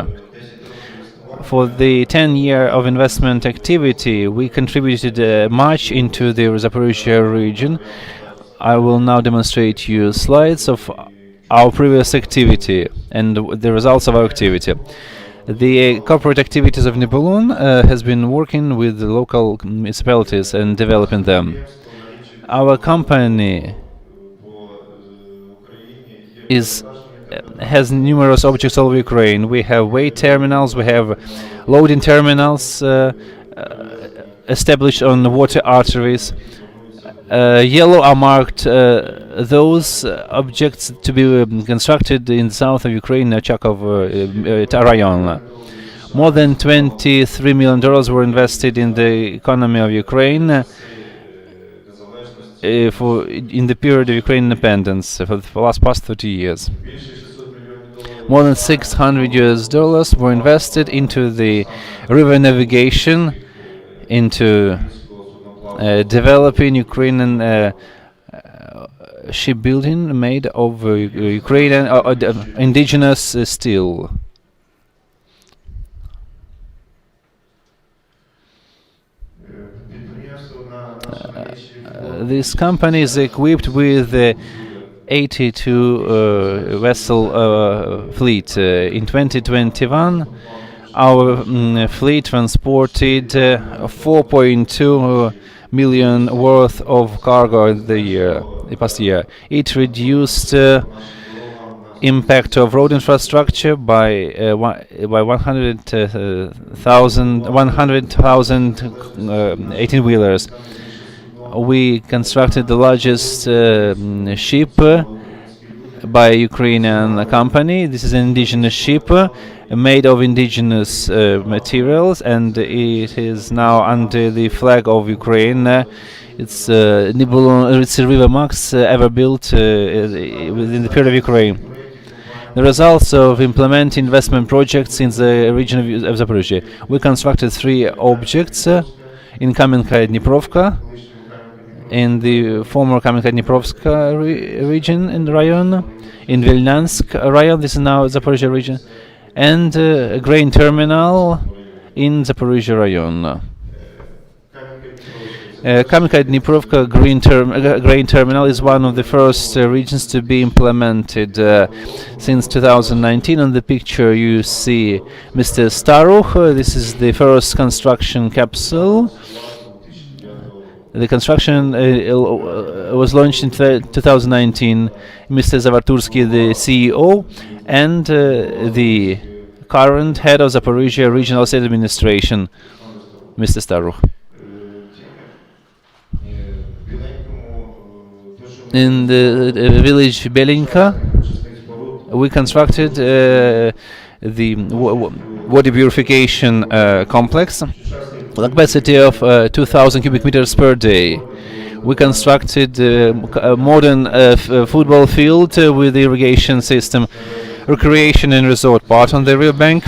For the 10 year of investment activity, we contributed much into the Zaporizhia region. I will now demonstrate you slides of our previous activity and the results of our activity. The corporate activities of Nibelon has been working with the local municipalities and developing them. Our company has numerous objects all over Ukraine. We have weight terminals, we have loading terminals established on water arteries. Yellow are marked those objects to be constructed in the south of Ukraine, Chakov Rayon. More than $23 million were invested in the economy of Ukraine in the period of Ukraine independence for the past 30 years. More than $600 were invested into the river navigation, into developing Ukrainian shipbuilding made of Ukrainian indigenous steel. This company is equipped with 82 vessel fleet. In 2021, our fleet transported 4.2 million worth of cargo the past year. It reduced impact of road infrastructure by 100,000 18-wheelers. We constructed the largest ship by a Ukrainian company. This is an indigenous ship made of indigenous materials, and it is now under the flag of Ukraine. It's it's the river max ever built within the period of Ukraine. The results of implementing investment projects in the region of Zaporizhzhia. We constructed 3 objects in Kamenka-Dniprovka, in the former Kamenka-Dniprovska region in the Rayon, in Vilnyansk Rayon, this is now Zaporizhzhia region, and a grain terminal in Zaporizhzhia Rayon. Kamenka-Dniprovka grain terminal is one of the first regions to be implemented since 2019. On the picture you see Mr. Staruch. This is the first construction capsule. The construction was launched in 2019. Mr. Zavartursky, the CEO, and the current head of Zaporizhzhia Regional State Administration, Mr. Staruch. In the village Belinka, we constructed the water purification complex, with a capacity of 2,000 cubic meters per day. We constructed a modern football field with irrigation system, recreation and resort part on the riverbank.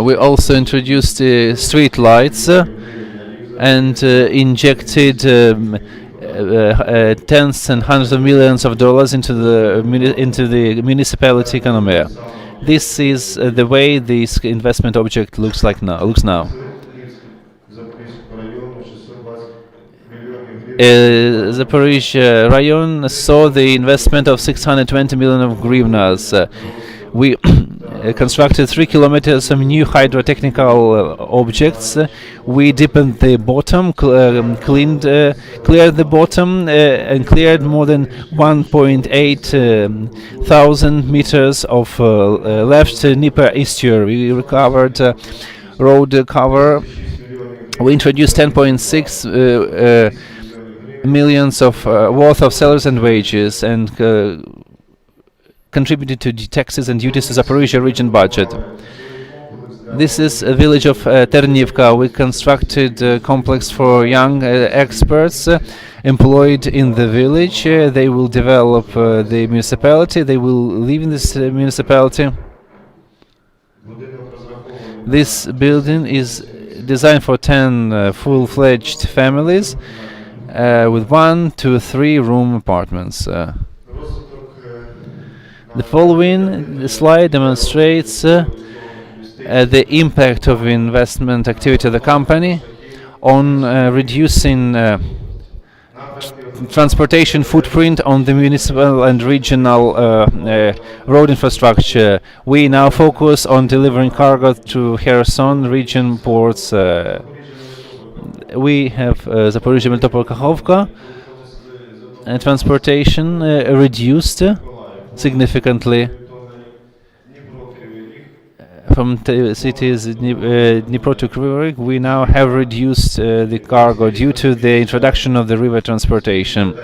We also introduced street lights and injected tens and hundreds of millions of dollars into the municipality economy. This is the way this investment object looks now. Zaporizhzhia Rayon saw the investment of 620 million of hryvnias. We constructed 3 kilometers of new hydrotechnical objects. We deepened the bottom, cleared the bottom, and cleared more than 1.8 thousand meters of left Dnieper estuary. We recovered road cover. We introduced 10.6 millions of worth of salaries and wages, and contributed to the taxes and duties to Zaporizhzhia region budget. This is a village of Ternivka. We constructed a complex for young experts employed in the village. They will develop the municipality. They will live in this municipality. This building is designed for 10 full-fledged families with 1 to 3 room apartments. The following slide demonstrates the impact of investment activity of the company on reducing transportation footprint on the municipal and regional road infrastructure. We now focus on delivering cargo to Kherson region ports. We have Zaporizhzhia, Melitopol, Kakhovka. Transportation reduced significantly from cities Dnipro to Kryvyi Rih, we now have reduced the cargo due to the introduction of the river transportation.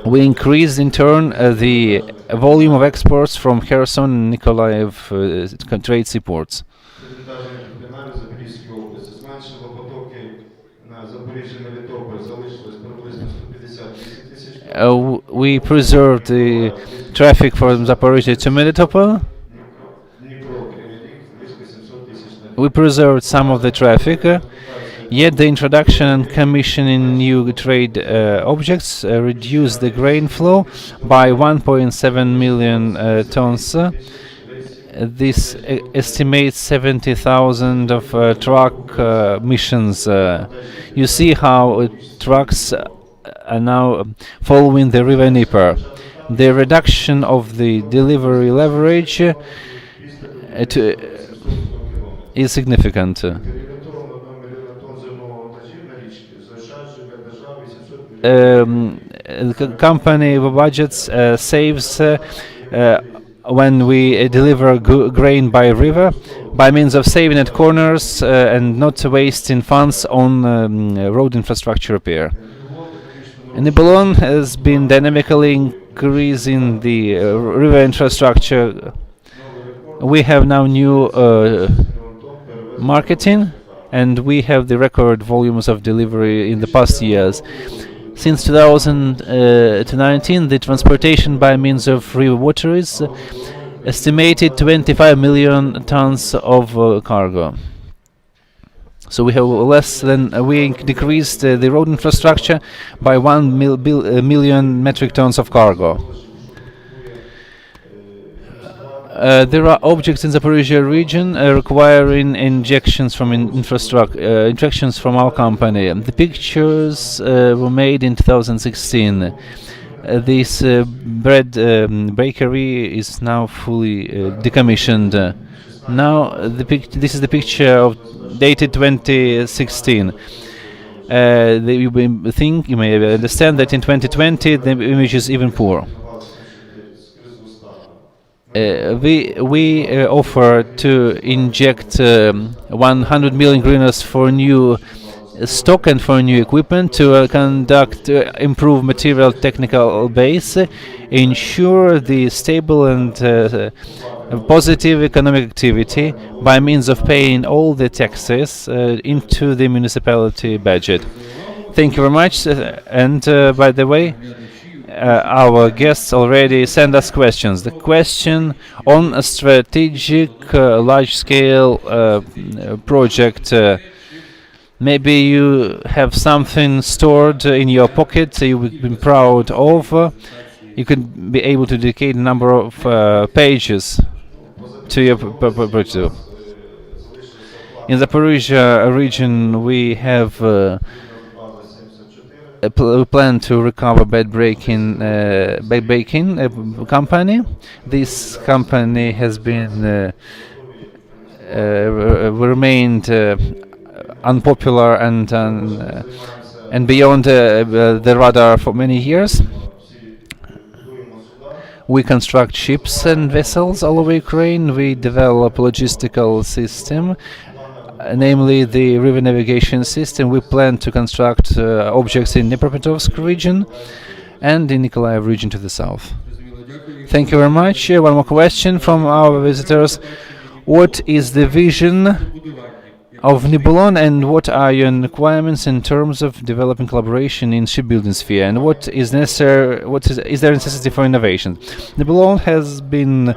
We increased in turn the volume of exports from Kherson and Nikolaev trade seaports. We preserved the traffic from Zaporizhzhia to Melitopol. We preserved some of the traffic, yet the introduction and commissioning new trade objects reduced the grain flow by 1.7 million tons. This estimates 70,000 of truck missions. You see how trucks are now following the river Dnieper. The reduction of the delivery leverage is significant. The company budgets saves when we deliver grain by river by means of saving at corners and not wasting funds on road infrastructure repair. Nibelon has been dynamically increasing the river infrastructure. We have now new marketing, and we have the record volumes of delivery in the past years. Since 2019, the transportation by means of river water is estimated 25 million tons of cargo. So we have we decreased the road infrastructure by 1 million metric tons of cargo. There are objects in the Zaporizhzhia region requiring injections from injections from our company. The pictures were made in 2016. This bread bakery is now fully decommissioned. Now this is the picture of dated 2016. You may understand that in 2020 the image is even poor. We offer to inject 100 million hryvnias for new stock and for new equipment to conduct improve material technical base, ensure the stable and positive economic activity by means of paying all the taxes into the municipality budget. Thank you very much. By the way, our guests already send us questions. The question on a strategic large-scale project. Maybe you have something stored in your pocket you would be proud of. You could be able to dedicate a number of pages to your project. In the Zaporizhzhia region, we have we plan to recover bad baking company. This company has been remained unpopular and beyond the radar for many years. We construct ships and vessels all over Ukraine. We develop logistical system, namely the river navigation system. We plan to construct objects in Dnipropetrovsk region and in Nikolaev region to the south. Thank you very much. One more question from our visitors. What is the vision of Nibelon, and what are your requirements in terms of developing collaboration in shipbuilding sphere, and what is necessary? Is there necessity for innovation? Nibelon has been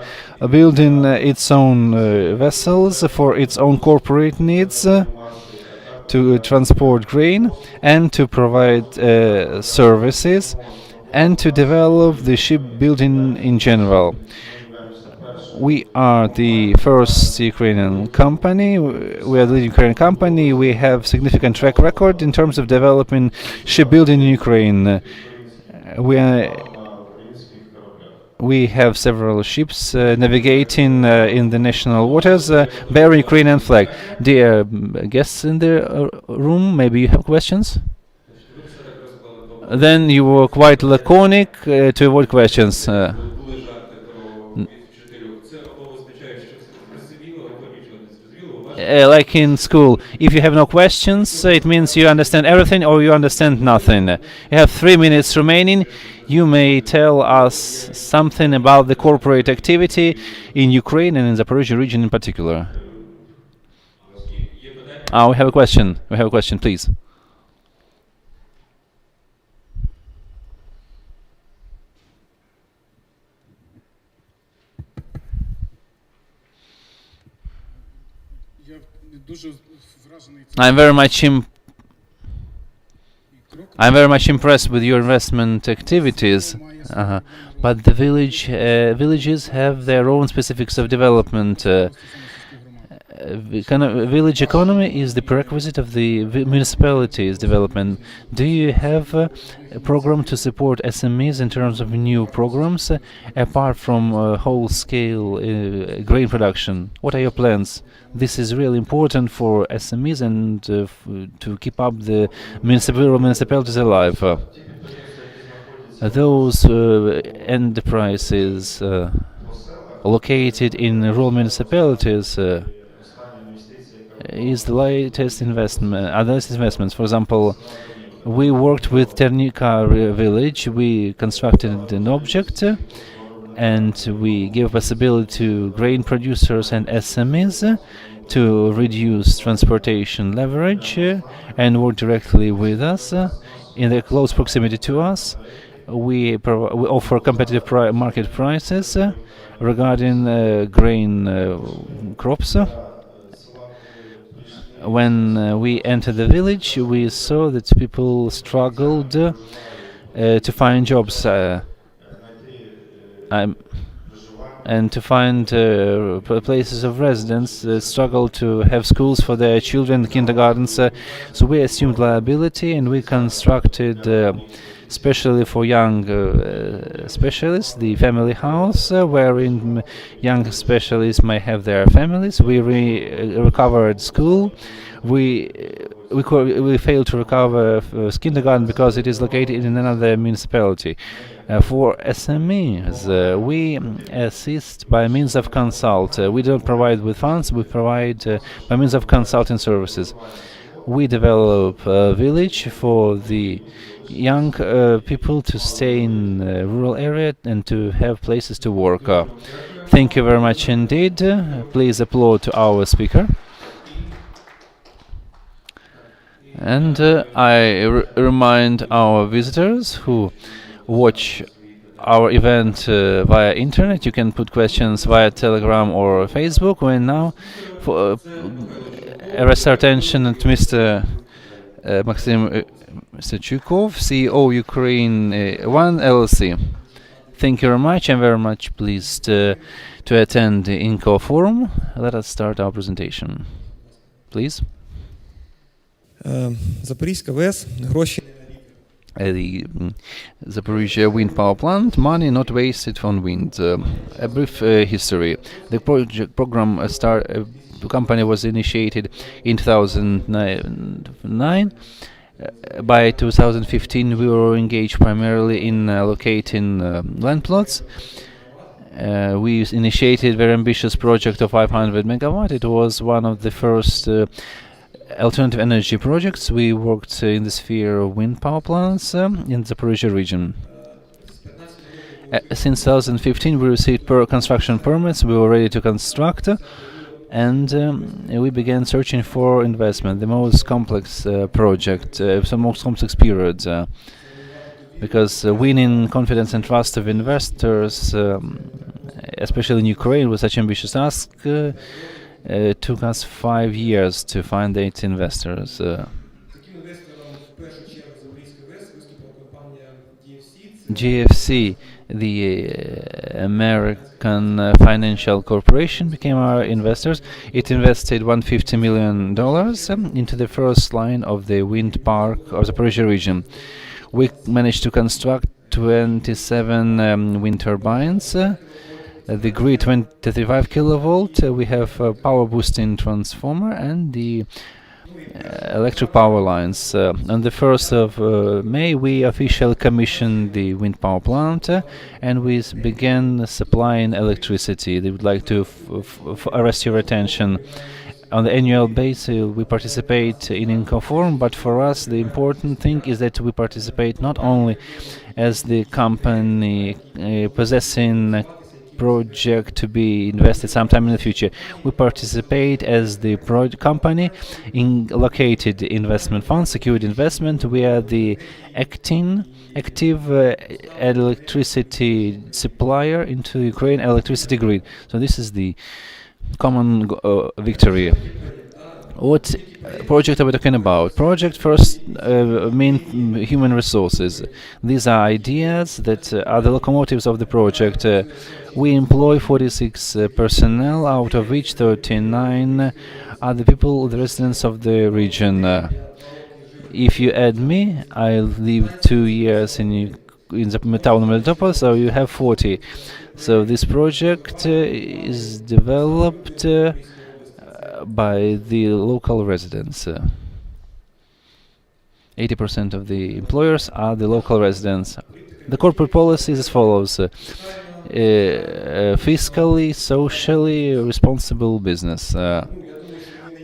building its own vessels for its own corporate needs to transport grain and to provide services and to develop the shipbuilding in general. We are the first Ukrainian company. We are the leading Ukrainian company. We have significant track record in terms of developing shipbuilding in Ukraine. We have several ships navigating in the national waters, bearing Ukrainian flag. Dear guests in the room, maybe you have questions? Then you were quite laconic to avoid questions. like in school. If you have no questions, it means you understand everything or you understand nothing. You have 3 minutes remaining. You may tell us something about the corporate activity in Ukraine and in the Zaporizhia region in particular. We have a question. We have a question, please. I'm very much I'm very much impressed with your investment activities, but the villages have their own specifics of development. Village economy is the prerequisite of the municipality's development. Do you have a program to support SMEs in terms of new programs, apart from whole-scale grain production? What are your plans? This is really important for SMEs and to keep up the municipalities alive. Those enterprises located in rural municipalities is the latest investment. Others investments, for example, we worked with Ternika village. We constructed an object, and we give possibility to grain producers and SMEs to reduce transportation leverage and work directly with us in the close proximity to us. We offer competitive market prices regarding grain crops. When we entered the village, we saw that people struggled to find jobs and to find places of residence, struggled to have schools for their children, kindergartens. So we assumed liability and we constructed, especially for young specialists, the family house, wherein young specialists may have their families. We recovered school. We failed to recover kindergarten because it is located in another municipality. For SMEs, we assist by means of consult. We don't provide with funds. We provide by means of consulting services. We develop a village for the young people to stay in rural area and to have places to work. Thank you very much indeed. Please applaud to our speaker. And I remind our visitors who watch our event via internet. You can put questions via Telegram or Facebook. We now arrest our attention at Mr. Maxim Sechukov, CEO Ukraine One LLC. Thank you very much. I'm very much pleased to attend the InCoForum. Let us start our presentation. Please. Запорізька ВЕС, гроші. The Zaporizhia wind power plant, money not wasted on wind. A brief history. The company was initiated in 2009. By 2015, we were engaged primarily in allocating land plots. We initiated a very ambitious project of 500 megawatt. It was one of the first alternative energy projects. We worked in the sphere of wind power plants in the Zaporizhia region. Since 2015, we received construction permits. We were ready to construct, and we began searching for investment. The most complex project, the most complex period, because winning confidence and trust of investors, especially in Ukraine, was such an ambitious task. Took us 5 years to find 8 investors. GFC, the American Financial Corporation, became our investors. It invested $150 million into the first line of the wind park of the Zaporizhia region. We managed to construct 27 wind turbines. The grid 35 kilovolt. We have a power boosting transformer and the electric power lines. On the 1st of May, we officially commissioned the wind power plant and we began supplying electricity. They would like to arrest your attention. On the annual basis, we participate in InCoForum, but for us, the important thing is that we participate not only as the company possessing a project to be invested sometime in the future. We participate as the company in located investment fund, secured investment. We are the active electricity supplier into Ukraine electricity grid. So this is the common victory. What project are we talking about? Project first mean human resources. These are ideas that are the locomotives of the project. We employ 46 personnel, out of which 39 are the people, the residents of the region. If you add me, I live 2 years in the town of Melitopol, so you have 40. So this project is developed by the local residents. 80% of the employers are the local residents. The corporate policy is as follows. Fiscally, socially responsible business.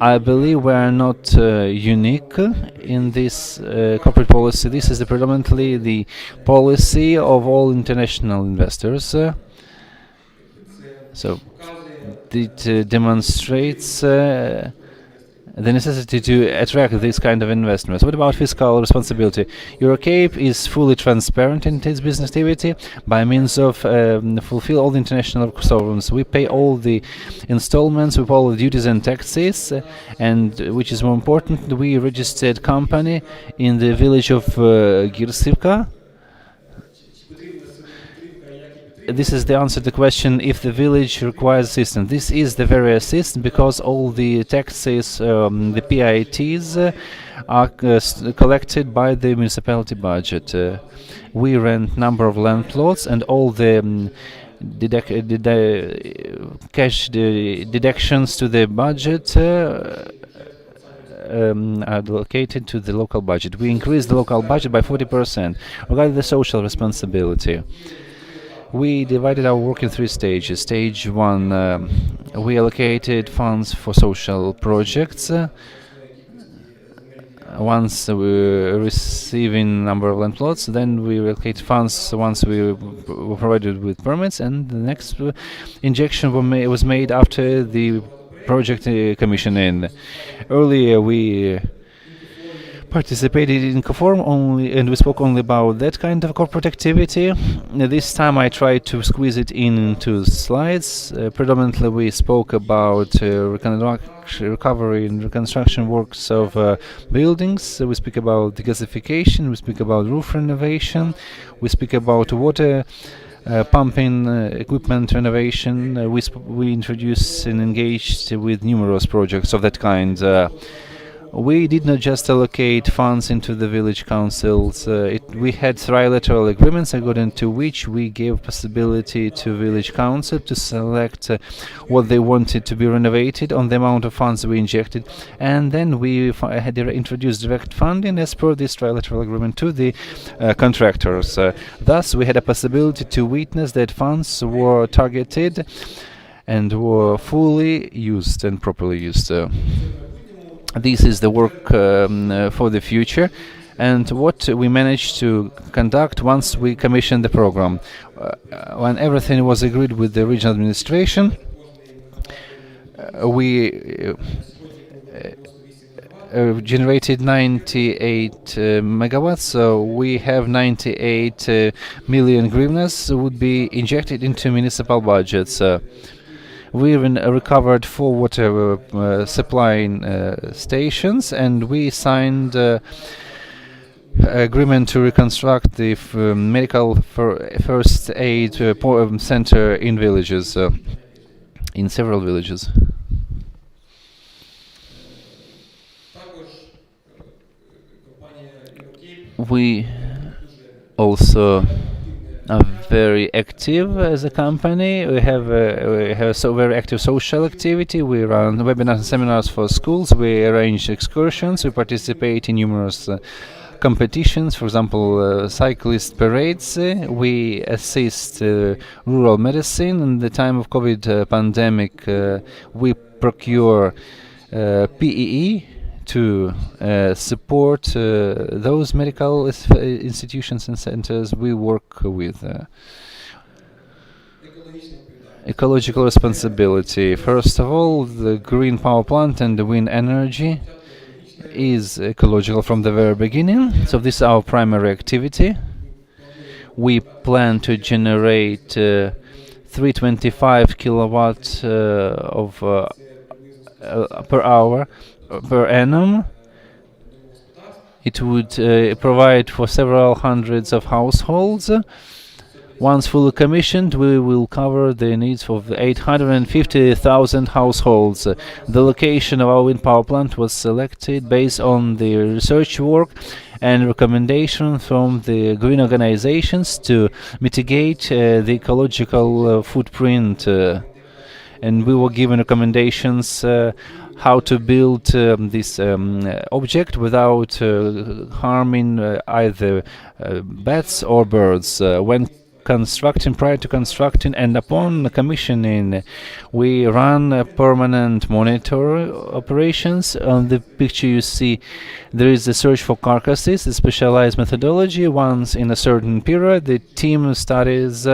I believe we are not unique in this corporate policy. This is predominantly the policy of all international investors. So it demonstrates the necessity to attract this kind of investments. What about fiscal responsibility? Eurocape is fully transparent in its business activity by means of fulfill all the international requirements. We pay all the installments, we pay all the duties and taxes, and which is more important, we registered company in the village of Girsivka. This is the answer to the question if the village requires assistance. This is the very assistance because all the taxes, the PITs are collected by the municipality budget. We rent number of land plots and all the cash deductions to the budget are allocated to the local budget. We increased the local budget by 40%. Regarding the social responsibility, we divided our work in 3 stages. Stage 1, we allocated funds for social projects. Once we receiving number of land plots, then we allocate funds once we were provided with permits, and the next injection was made after the project commissioning. Earlier we participated in InCoForum only, and we spoke only about that kind of corporate activity. This time I tried to squeeze it into slides. Predominantly we spoke about recovery and reconstruction works of buildings. We speak about gasification, we speak about roof renovation, we speak about water pumping equipment renovation. We introduced and engaged with numerous projects of that kind. We did not just allocate funds into the village councils. We had trilateral agreements according to which we gave possibility to village council to select what they wanted to be renovated on the amount of funds we injected, and then we had introduced direct funding as per this trilateral agreement to the contractors. Thus, we had a possibility to witness that funds were targeted and were fully used and properly used. This is the work for the future, and what we managed to conduct once we commissioned the program. When everything was agreed with the regional administration, we generated 98 megawatts, so we have 98 million hryvnias would be injected into municipal budgets. We even recovered 4 water supplying stations, and we signed agreement to reconstruct the medical first aid center in villages, in several villages. We also are very active as a company. We have so very active social activity. We run webinars and seminars for schools. We arrange excursions. We participate in numerous competitions. For example, cyclist parades. We assist rural medicine. In the time of COVID pandemic, we procure PEE to support those medical institutions and centers we work with. Ecological responsibility. First of all, the green power plant and the wind energy is ecological from the very beginning, so this is our primary activity. We plan to generate 325 kilowatts per hour per annum. It would provide for several hundreds of households. Once fully commissioned, we will cover the needs of 850,000 households. The location of our wind power plant was selected based on the research work and recommendation from the green organizations to mitigate the ecological footprint. And we were given recommendations how to build this object without harming either bats or birds. When prior to constructing and upon commissioning, we run permanent monitor operations. On the picture you see there is a search for carcasses, a specialized methodology. Once in a certain period, the team studies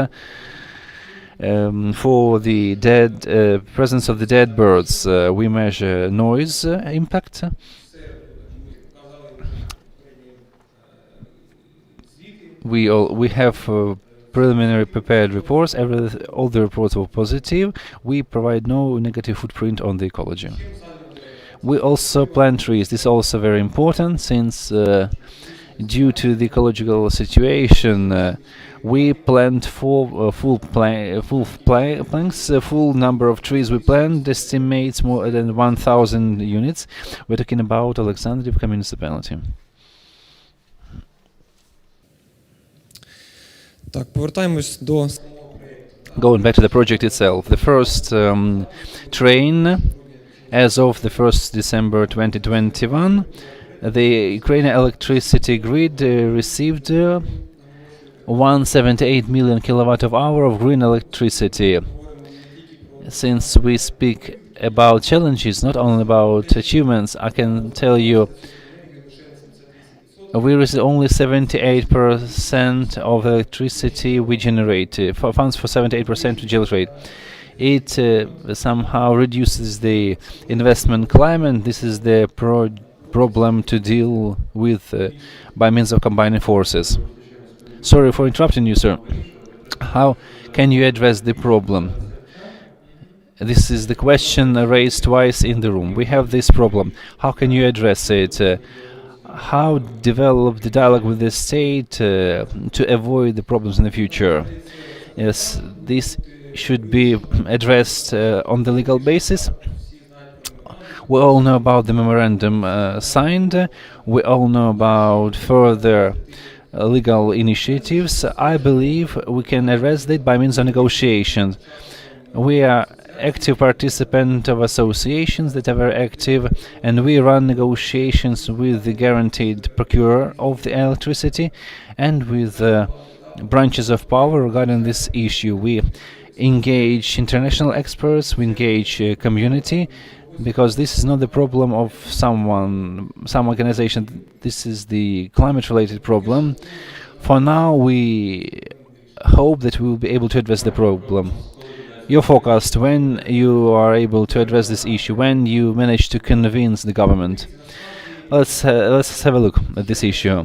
for the presence of the dead birds. We measure noise impact. We have preliminary prepared reports. All the reports were positive. We provide no negative footprint on the ecology. We also plant trees. This is also very important since due to the ecological situation, we plant full planks. Full number of trees we plant estimates more than 1,000 units. We're talking about Alexandrivka municipality. Так, повертаємось до Going back to the project itself, the first train, as of the 1st December 2021, the Ukrainian electricity grid received 178 million kilowatt of hour of green electricity. Since we speak about challenges, not only about achievements, I can tell you we receive only 78% of electricity we generate. Funds for 78% to generate. It somehow reduces the investment climate. This is the problem to deal with by means of combining forces. Sorry for interrupting you, sir. How can you address the problem? This is the question raised twice in the room. We have this problem. How can you address it? How develop the dialogue with the state to avoid the problems in the future? Yes, this should be addressed on the legal basis. We all know about the memorandum signed. We all know about further legal initiatives. I believe we can address that by means of negotiations. We are active participant of associations that are very active, and we run negotiations with the guaranteed procurer of the electricity and with branches of power regarding this issue. We engage international experts, we engage community, because this is not the problem of some organization. This is the climate-related problem. For now, we hope that we will be able to address the problem. Your forecast, when you are able to address this issue, when you manage to convince the government. Let's have a look at this issue.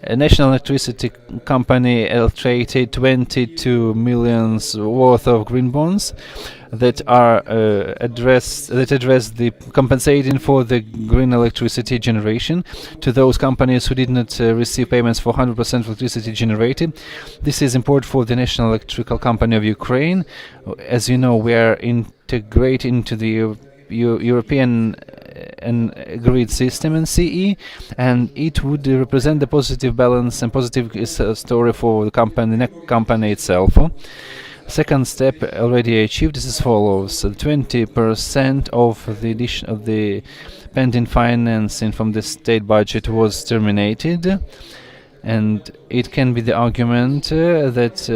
A national electricity company traded 22 million worth of green bonds that are address the compensating for the green electricity generation to those companies who did not receive payments for 100% electricity generated. This is important for the National Electrical Company of Ukraine. As you know, we are integrated into the European grid system in CE, and it would represent the positive balance and positive story for the company itself. Second step already achieved is as follows: 20% of the addition of the pending financing from the state budget was terminated, and it can be the argument that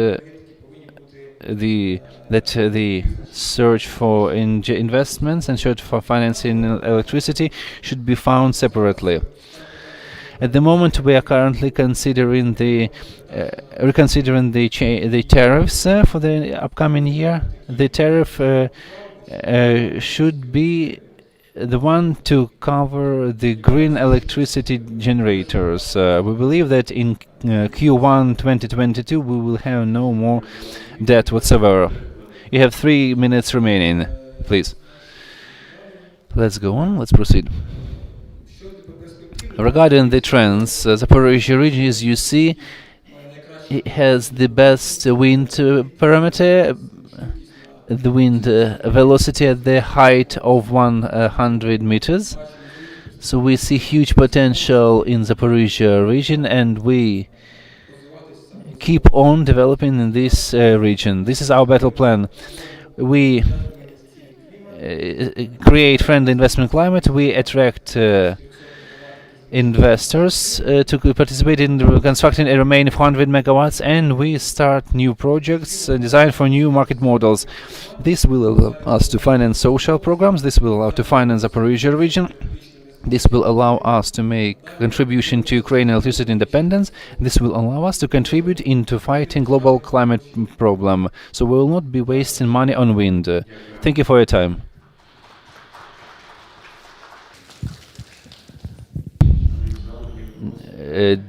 the search for investments and search for financing electricity should be found separately. At the moment, we are currently considering reconsidering the tariffs for the upcoming year. The tariff should be the one to cover the green electricity generators. We believe that in Q1 2022 we will have no more debt whatsoever. You have 3 minutes remaining, please. Let's go on. Let's proceed. Regarding the trends, Zaporizhzhia region, as you see, it has the best wind parameter, the wind velocity at the height of 100 meters. So we see huge potential in Zaporizhzhia region, and we keep on developing in this region. This is our battle plan. We create friendly investment climate. We attract investors to participate in constructing a remaining 400 megawatts, and we start new projects designed for new market models. This will allow us to finance social programs. This will allow to finance Zaporizhzhia region. This will allow us to make contribution to Ukraine electricity independence. This will allow us to contribute into fighting global climate problem. So we will not be wasting money on wind. Thank you for your time.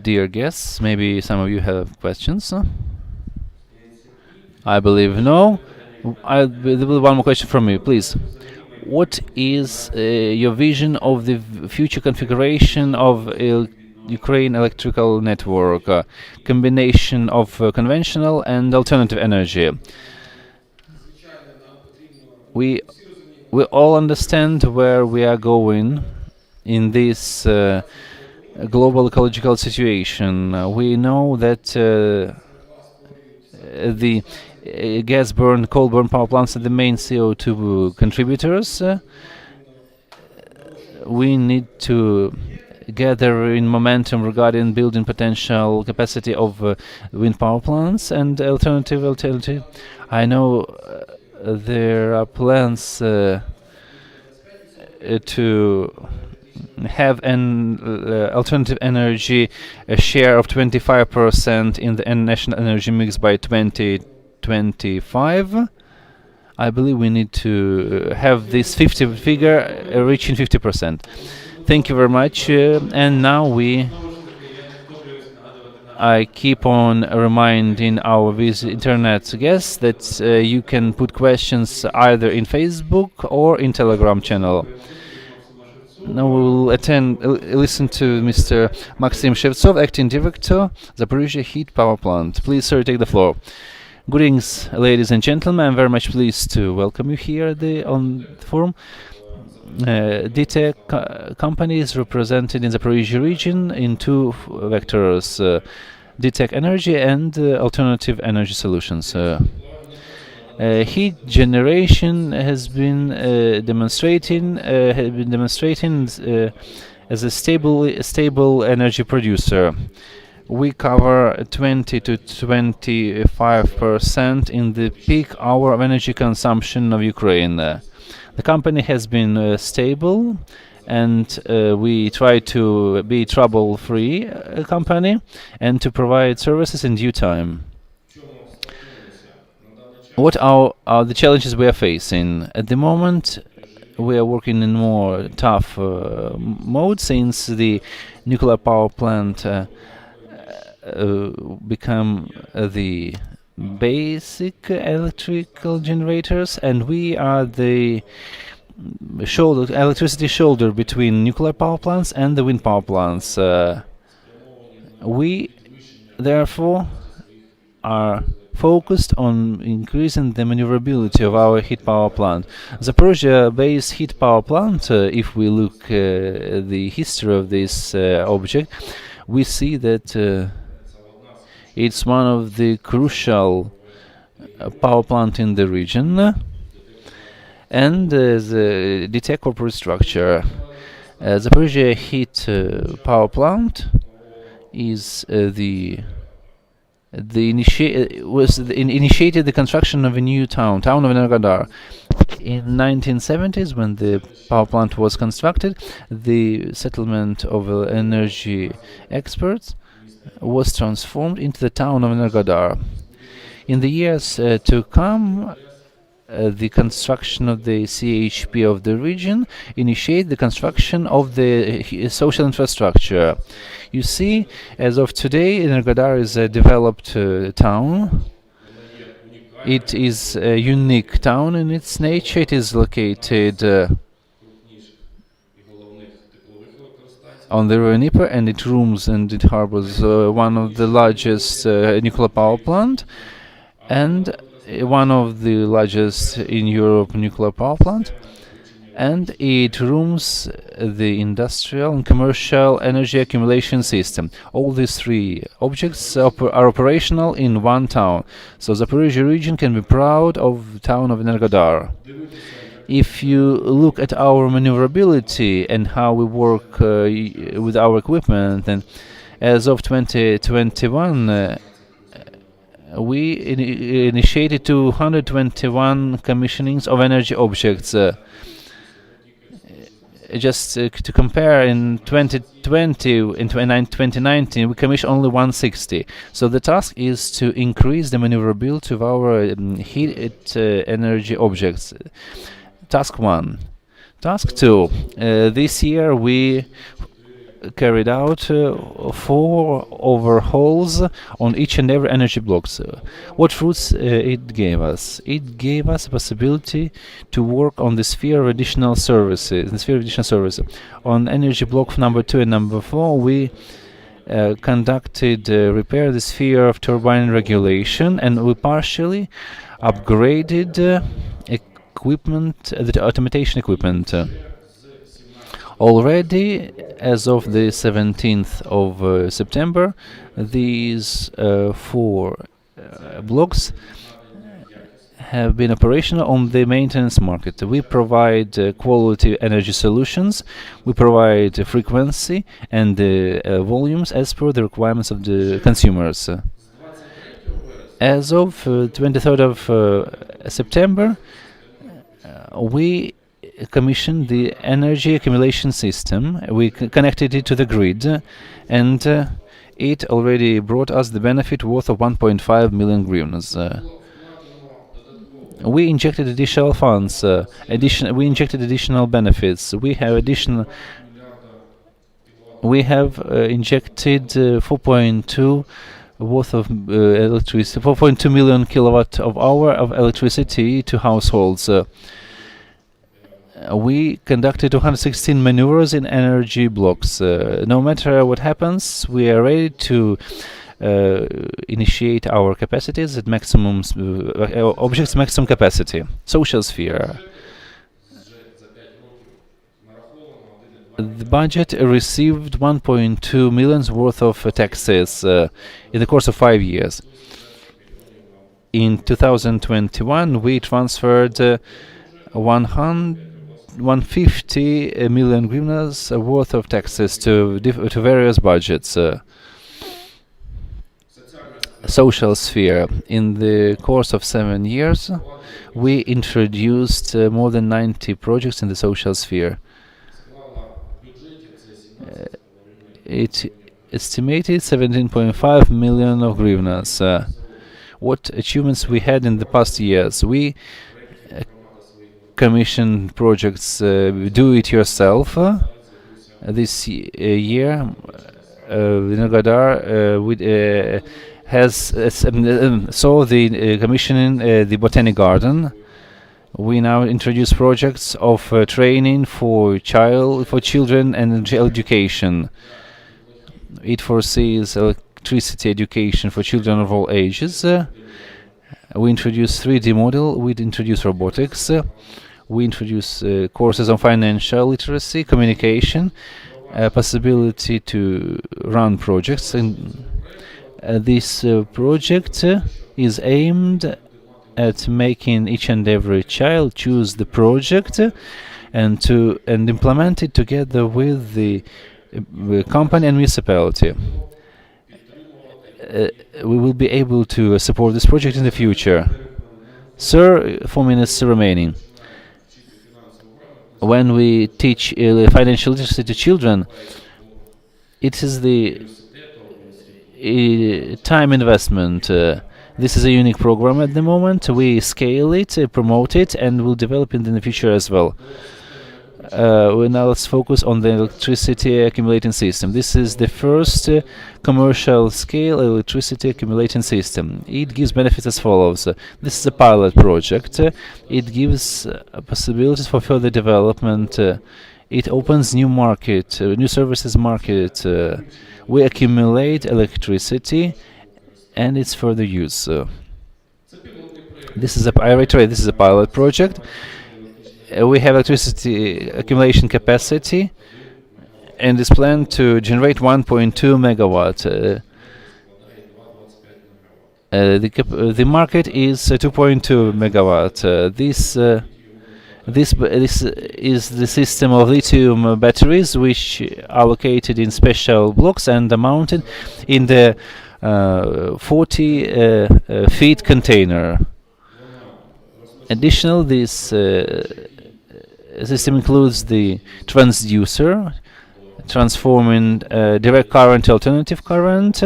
Dear guests, maybe some of you have questions. I believe no. There will be one more question from me, please. What is your vision of the future configuration of Ukraine electrical network, combination of conventional and alternative energy? We all understand where we are going in this global ecological situation. We know that the gas burn, coal burn power plants are the main CO2 contributors. We need to gather in momentum regarding building potential capacity of wind power plants and alternative. I know there are plans to have an alternative energy a share of 25% in the national energy mix by 2025. I believe we need to have this 50 figure reaching 50%. Thank you very much. And now I keep on reminding our internet guests that you can put questions either in Facebook or in Telegram channel. Now we will listen to Mr. Maxim Shevtsov, Acting Director, Zaporizhzhia Heat Power Plant. Please, sir, take the floor. Greetings, ladies and gentlemen. I'm very much pleased to welcome you here on the forum. DTEC company is represented in the Zaporizhzhia region in two vectors, DTEC Energy and Alternative Energy Solutions. Heat generation has been demonstrating as a stable energy producer. We cover 20 to 25% in the peak hour of energy consumption of Ukraine. The company has been stable, and we try to be trouble-free company and to provide services in due time. What are the challenges we are facing? At the moment, we are working in more tough mode since the nuclear power plant become the basic electrical generators, and we are the electricity shoulder between nuclear power plants and the wind power plants. We therefore are focused on increasing the maneuverability of our heat power plant. Zaporizhzhia-based heat power plant, if we look at the history of this object, we see that it's one of the crucial power plant in the region, and the DTEC corporate structure. Zaporizhzhia heat power plant is the initiated the construction of a new town of Energodar. In 1970s, when the power plant was constructed, the settlement of energy experts was transformed into the town of Energodar. In the years to come, the construction of the CHP of the region initiate the construction of the social infrastructure. You see, as of today, Energodar is a developed town. It is a unique town in its nature. It is located on the river Dnieper, and it rooms and it harbors one of the largest nuclear power plant and one of the largest in Europe nuclear power plant, and it rooms the industrial and commercial energy accumulation system. All these three objects are operational in one town. So Zaporizhia region can be proud of the town of Energodar. If you look at our maneuverability and how we work with our equipment, and as of 2021, we initiated 221 commissionings of energy objects. Just to compare, in 2020, in 2019, we commissioned only 160. So the task is to increase the maneuverability of our heat energy objects. Task 1. Task 2. This year we carried out 4 overhauls on each and every energy blocks. What fruits it gave us? It gave us a possibility to work on the sphere of additional services. On energy block number 2 and number 4, we conducted repair the sphere of turbine regulation, and we partially upgraded equipment, the automation equipment. Already, as of the 17th of September, these 4 blocks have been operational on the maintenance market. We provide quality energy solutions, we provide frequency and volumes as per the requirements of the consumers. As of 23rd of September, we commissioned the energy accumulation system. We connected it to the grid, and it already brought us the benefit worth of 1.5 million hryvnias. We injected additional funds. We injected additional benefits. We have injected 4.2 worth of electricity, 4.2 million kilowatt of hour of electricity to households. We conducted 216 maneuvers in energy blocks. No matter what happens, we are ready to initiate our capacities at maximum objects maximum capacity. Social sphere. The budget received 1.2 million worth of taxes in the course of 5 years. In 2021, we transferred 150 million hryvnias worth of taxes to various budgets. Social sphere. In the course of 7 years, we introduced more than 90 projects in the social sphere. It estimated 17.5 million of hryvnias. What achievements we had in the past years? We commission projects do it yourself. This year Energodar saw the commissioning the botanic garden. We now introduce projects of training for children and education. It foresees electricity education for children of all ages. We introduce 3D model, we introduce robotics, we introduce courses on financial literacy, communication, possibility to run projects. And this project is aimed at making each and every child choose the project and implement it together with the company and municipality. we will be able to support this project in the future. Sir, 4 minutes remaining. When we teach financial literacy to children, it is the time investment. This is a unique program at the moment. We scale it, promote it, and will develop it in the future as well. Now let's focus on the electricity accumulating system. This is the first commercial scale electricity accumulating system. It gives benefits as follows. This is a pilot project. It gives possibilities for further development. It opens new market, new services market. We accumulate electricity and its further use. I reiterate, this is a pilot project. We have electricity accumulation capacity and is planned to generate 1.2 megawatt. The market is 2.2 megawatt. This is the system of lithium batteries, which are located in special blocks and are mounted in the 40 feet container. Additional, this system includes the transducer, transforming direct current to alternative current,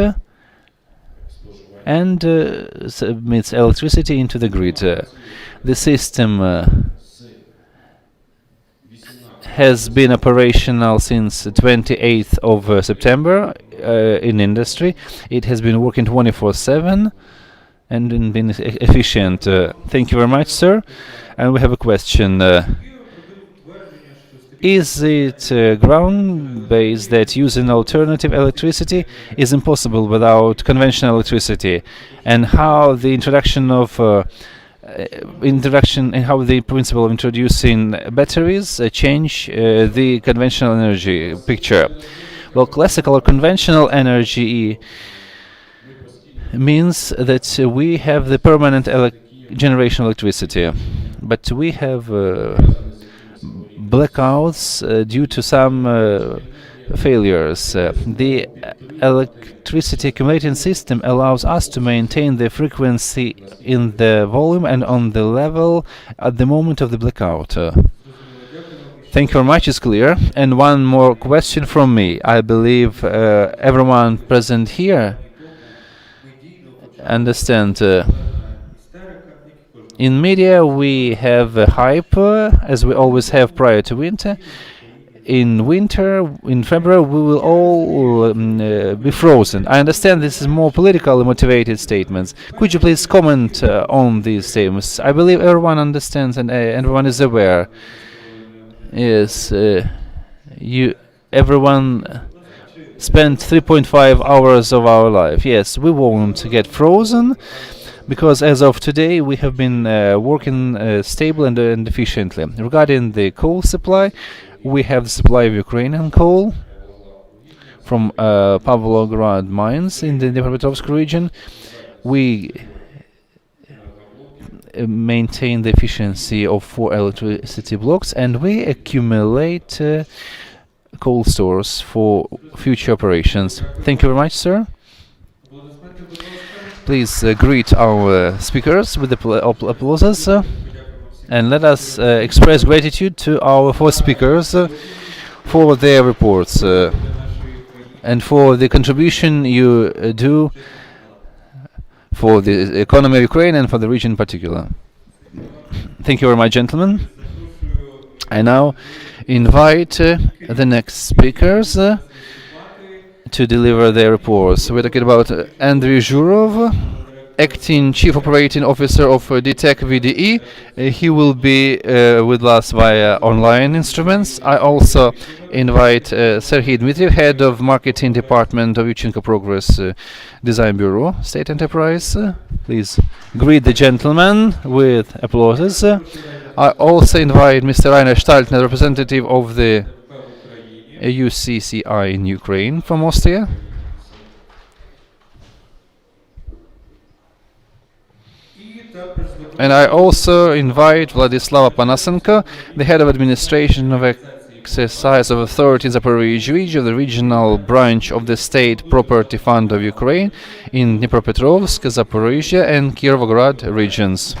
and submits electricity into the grid. The system has been operational since 28th of September in industry. It has been working 24/7 and been efficient. Thank you very much, sir. And we have a question. Is it ground-based that using alternative electricity is impossible without conventional electricity? And how the introduction of how the principle of introducing batteries change the conventional energy picture? Well, classical or conventional energy means that we have the permanent generation of electricity, but we have blackouts due to some failures. The electricity accumulating system allows us to maintain the frequency in the volume and on the level at the moment of the blackout. Thank you very much, it's clear. And one more question from me. I believe everyone present here understand. In media we have a hype, as we always have prior to winter. In winter, in February, we will all be frozen. I understand this is more politically motivated statements. Could you please comment on these statements? I believe everyone understands and everyone is aware. Yes, everyone spent 3.5 hours of our life. Yes, we won't get frozen, because as of today we have been working stable and efficiently. Regarding the coal supply, we have the supply of Ukrainian coal from Pavlograd mines in the Dnipropetrovsk region. We maintain the efficiency of 4 electricity blocks, and we accumulate coal stores for future operations. Thank you very much, sir. Please greet our speakers with the applauses, and let us express gratitude to our 4 speakers for their reports and for the contribution you do for the economy of Ukraine and for the region in particular. Thank you very much, gentlemen. I now invite the next speakers to deliver their reports. We're talking about Andriy Zhurov, Acting Chief Operating Officer of DTEC VDE. He will be with us via online instruments. I also invite Serhiy Dmitriev, Head of Marketing Department of Yushchenko Progress Design Bureau, State Enterprise. Please greet the gentleman with applauses. I also invite Mr. Rainer Staltner, representative of the UCCI in Ukraine from Austria. And I also invite Vladislava Panasenko, the Head of Administration of exercise of authority in Zaporizhzhia region, the regional branch of the State Property Fund of Ukraine in Dnipropetrovsk, Zaporizhzhia, and Kirovograd regions.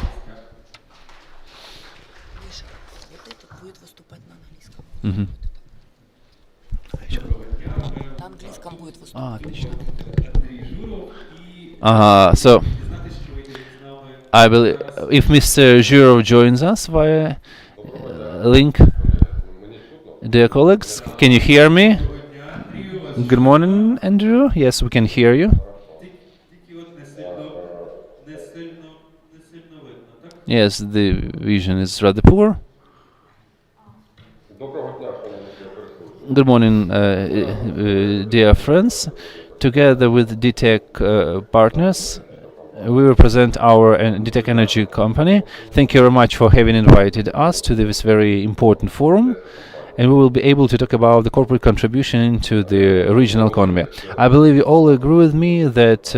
So, I believe if Mr. Zhurov joins us via link. Dear colleagues, can you hear me? Good morning, Andrew. Yes, we can hear you. Yes, the vision is rather poor. Good morning, dear friends. Together with DTEC partners, we represent our DTEC Energy company. Thank you very much for having invited us to this very important forum, and we will be able to talk about the corporate contribution to the regional economy. I believe you all agree with me that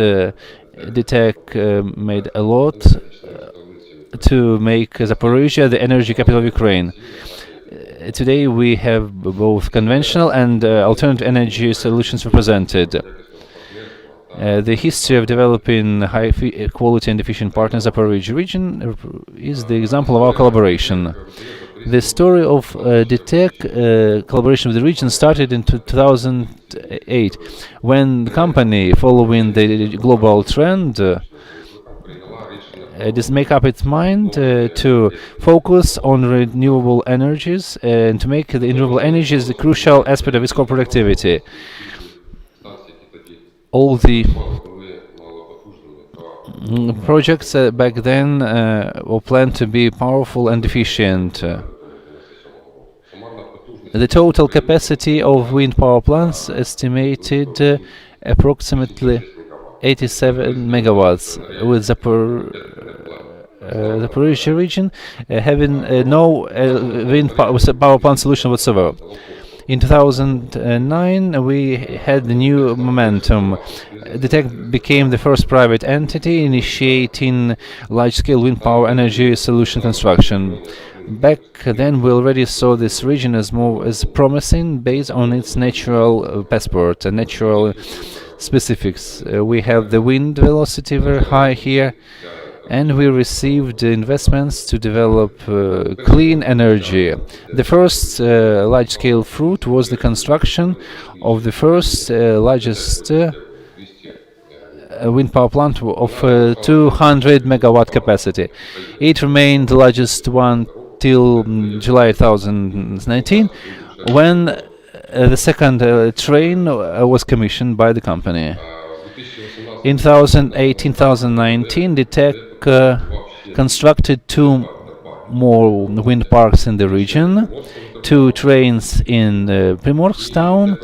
DTEC made a lot to make Zaporizhzhia the energy capital of Ukraine. Today we have both conventional and alternative energy solutions represented. The history of developing high quality and efficient partners in the Zaporizhzhia region is the example of our collaboration. The story of DTEC collaboration with the region started in 2008, when the company, following the global trend, just make up its mind to focus on renewable energies and to make the renewable energies the crucial aspect of its corporate activity. All the projects back then were planned to be powerful and efficient. The total capacity of wind power plants estimated approximately 87 megawatts, with Zaporizhzhia region having no wind power plant solution whatsoever. In 2009, we had the new momentum. DTEC became the first private entity initiating large-scale wind power energy solution construction. Back then, we already saw this region as promising based on its natural passport and natural specifics. We have the wind velocity very high here, and we received investments to develop clean energy. The first large-scale fruit was the construction of the first largest wind power plant of 200 megawatt capacity. It remained the largest one till July 2019, when the second train was commissioned by the company. In 2018-2019, DTEC constructed 2 more wind parks in the region, 2 trains in Primorsk town,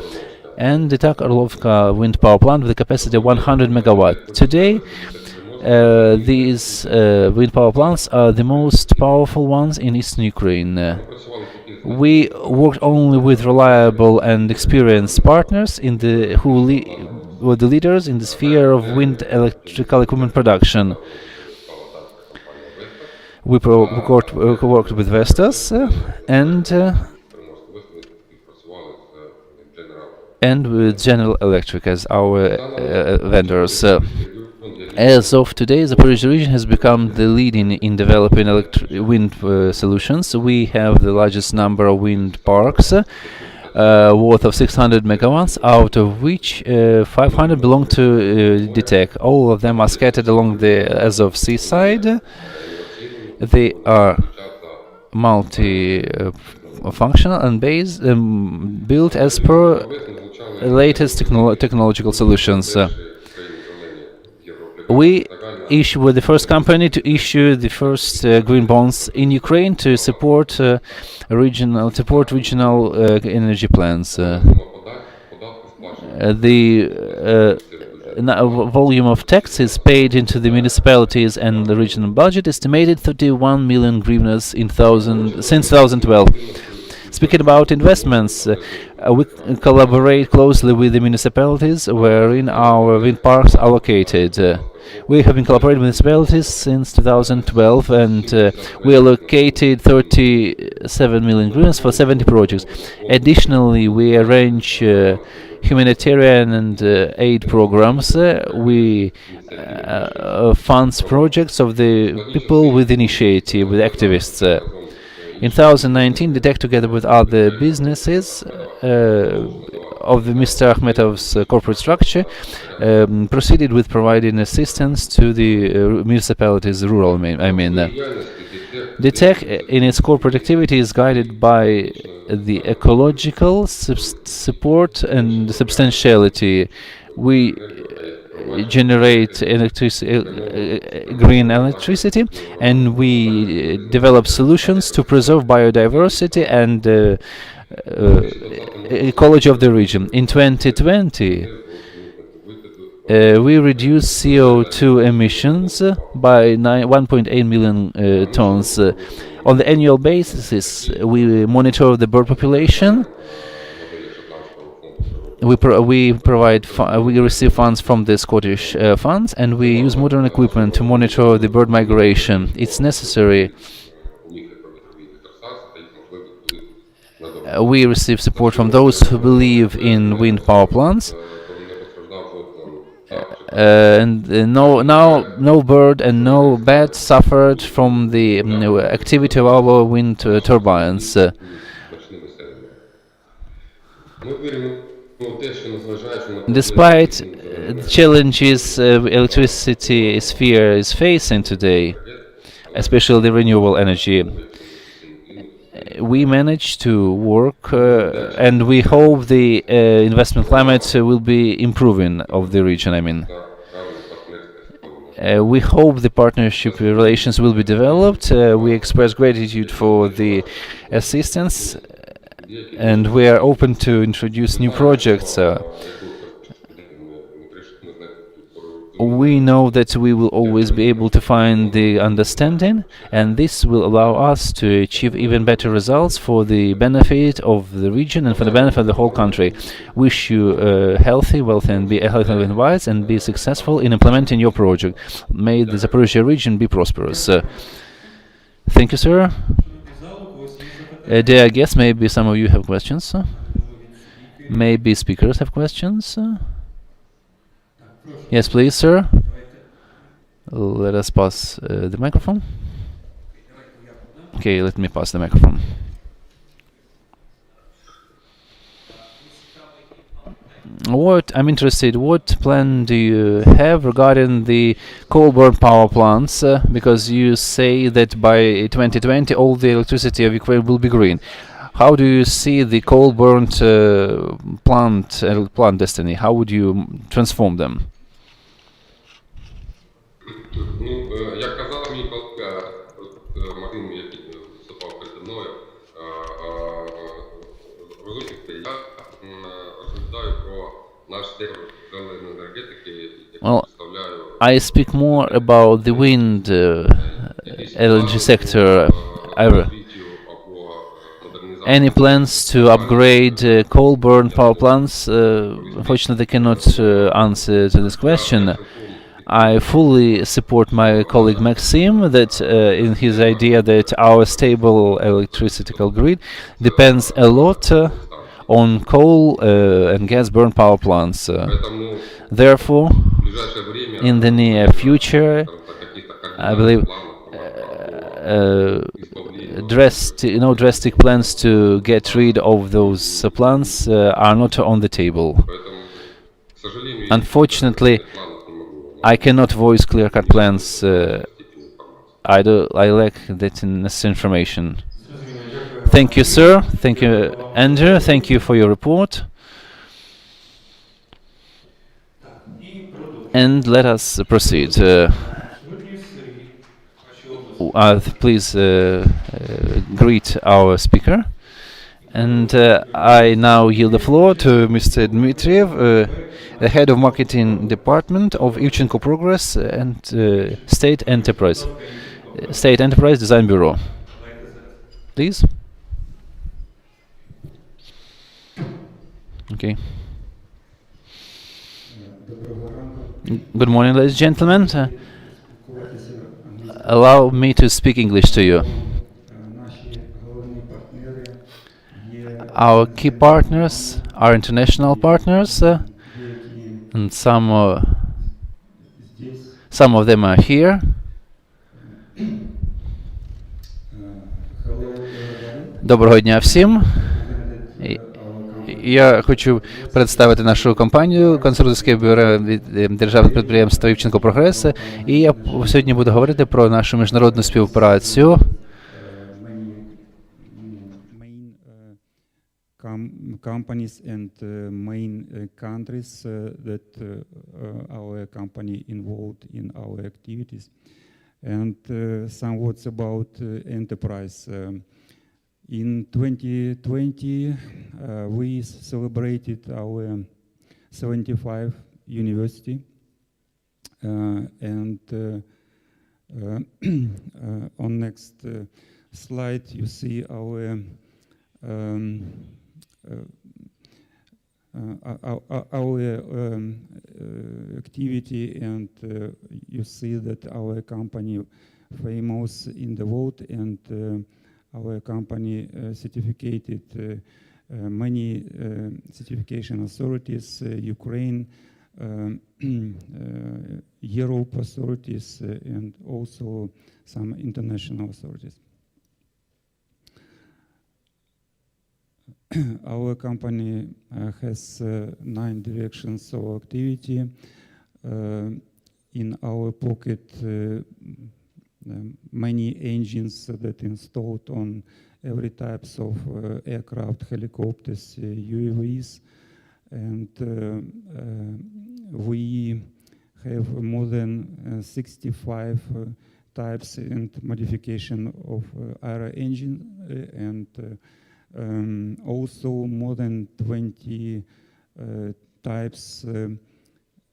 and the Tak-Orlovka wind power plant with a capacity of 100 megawatt. Today, these wind power plants are the most powerful ones in eastern Ukraine. We worked only with reliable and experienced partners who were the leaders in the sphere of wind electrical equipment production. We worked with Vestas and with General Electric as our vendors. As of today, the Zaporizhzhia region has become the leading in developing wind solutions. We have the largest number of wind parks, worth of 600 megawatts, out of which 500 belong to DTEC. All of them are scattered along the Azov seaside. They are multi-functional and built as per latest technological solutions. We were the first company to issue the first green bonds in Ukraine to support regional energy plans. The volume of taxes paid into the municipalities and the regional budget estimated 31 million hryvnias since 2012. Speaking about investments, we collaborate closely with the municipalities wherein our wind parks are located. We have been collaborating with municipalities since 2012, and we allocated 37 million hryvnias for 70 projects. Additionally, we arrange humanitarian and aid programs. We funds projects of the people with initiative, with activists. In 2019, the DEC, together with other businesses of the Mr. Akhmetov's corporate structure, proceeded with providing assistance to the municipalities, rural, I mean. The tech in its corporate activity is guided by the ecological support and substantiality. We generate green electricity, and we develop solutions to preserve biodiversity and ecology of the region. In 2020, we reduced CO2 emissions by 1.8 million tons. On the annual basis, we monitor the bird population. We receive funds from the Scottish funds, and we use modern equipment to monitor the bird migration. It's necessary. We receive support from those who believe in wind power plants. And no bird and no bat suffered from the activity of our wind turbines. Despite the challenges electricity sphere is facing today, especially the renewable energy, we managed to work, and we hope the investment climate will be improving of the region. I mean, we hope the partnership relations will be developed. We express gratitude for the assistance, and we are open to introduce new projects. We know that we will always be able to find the understanding, and this will allow us to achieve even better results for the benefit of the region and for the benefit of the whole country. Wish you healthy, wealthy, and be healthy and wise, and be successful in implementing your project. May the Zaporizhzhia region be prosperous. Thank you, sir. Dear guests, maybe some of you have questions. Maybe speakers have questions. Yes, please, sir. Let us pass the microphone. Okay, let me pass the microphone. I'm interested, what plan do you have regarding the coal-burn power plants? Because you say that by 2020 all the electricity of Ukraine will be green. How do you see the coal-burnt plant destiny? How would you transform them? Як казав мій колега Максим, який виступав перед мною, розумієте, я розповідаю про наш сектор зеленої енергетики, який представляю. I speak more about the wind energy sector. Any plans to upgrade coal-burn power plants? Unfortunately, I cannot answer to this question. I fully support my colleague Maxim that in his idea that our stable electrical grid depends a lot on coal and gas burn power plants. Therefore, in the near future, I believe drastic plans to get rid of those plants are not on the table. Unfortunately, I cannot voice clear-cut plans. I lack that necessary information. Thank you, sir. Thank you, Andrew. Thank you for your report. And let us proceed. Please greet our speaker. And I now yield the floor to Mr. Dmitriev, the head of marketing department of Ivchenko Progress and State Enterprise Design Bureau. Please. Okay. Good morning, ladies and gentlemen. Allow me to speak English to you. Our key partners are international partners, and some of them are here. Доброго дня всім. Я хочу представити нашу компанію, конструкторське бюро державних підприємств Івченко Прогрес. І я сьогодні буду говорити про нашу міжнародну співпрацю. Companies and main countries that our company involved in our activities, and some words about enterprise. In 2020, we celebrated our 75th university, and on next slide you see our activity, and you see that our company famous in the world, and our company certificated many certification authorities, Ukraine, Europe authorities, and also some international authorities. Our company has 9 directions of activity. In our pocket, many engines that installed on every types of aircraft, helicopters, UAVs, and we have more than 65 types and modification of aero engine, and also more than 20 types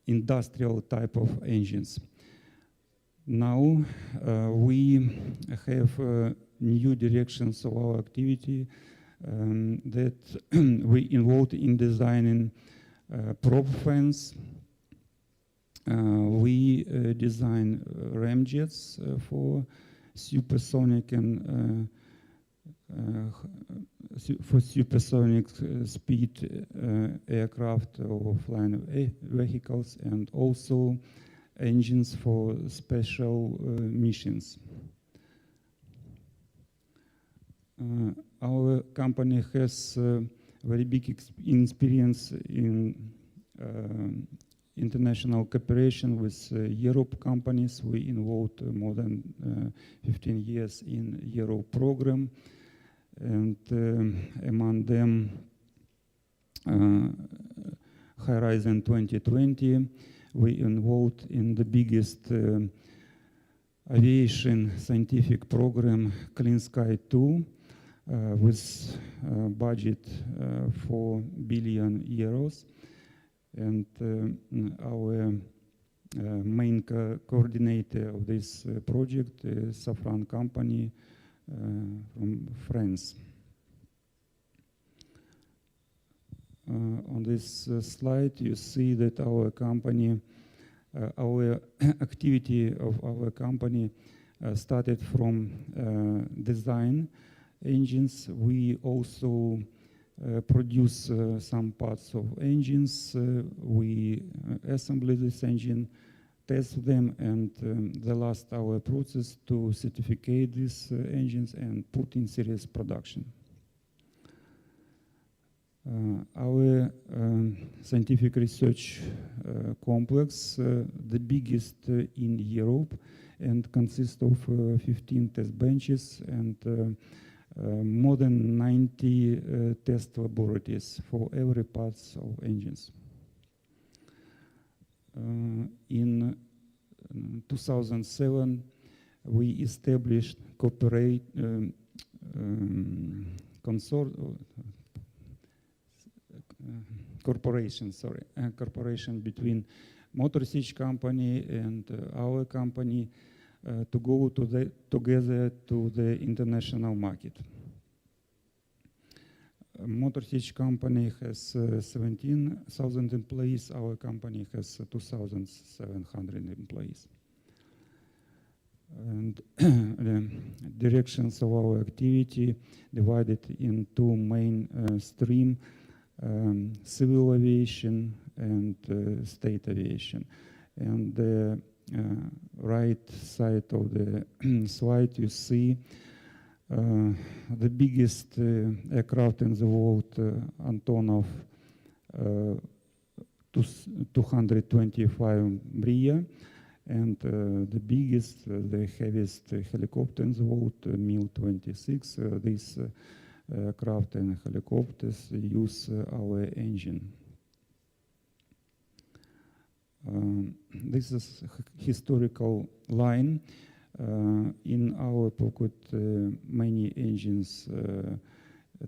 industrial type of engines. Now we have new directions of our activity that we involved in designing prop fans. We design ramjets for supersonic and for supersonic speed aircraft or flying vehicles, and also engines for special missions. Our company has very big experience in international cooperation with Europe companies. We involved more than 15 years in Europe program, and among them Horizon 2020. We involved in the biggest aviation scientific program, Clean Sky 2, with budget 4 billion euros. And our main coordinator of this project is Safran company from France. On this slide, you see that our company, our activity of our company started from design engines. We also produce some parts of engines. We assemble this engine, test them, and the last our process to certificate these engines and put in serious production. Our scientific research complex, the biggest in Europe, and consists of 15 test benches and more than 90 test laboratories for every parts of engines. In 2007, we established corporation between Motor Sich company and our company to go together to the international market. Motorsic company has 17,000 employees. Our company has 2,700 employees. And the directions of our activity divided in two main streams, civil aviation and state aviation. And the right side of the slide, you see the biggest aircraft in the world, Antonov 225 Mriya, and the biggest, the heaviest helicopter in the world, Mil-26. These aircraft and helicopters use our engine. This is historical line. In our pocket, many engines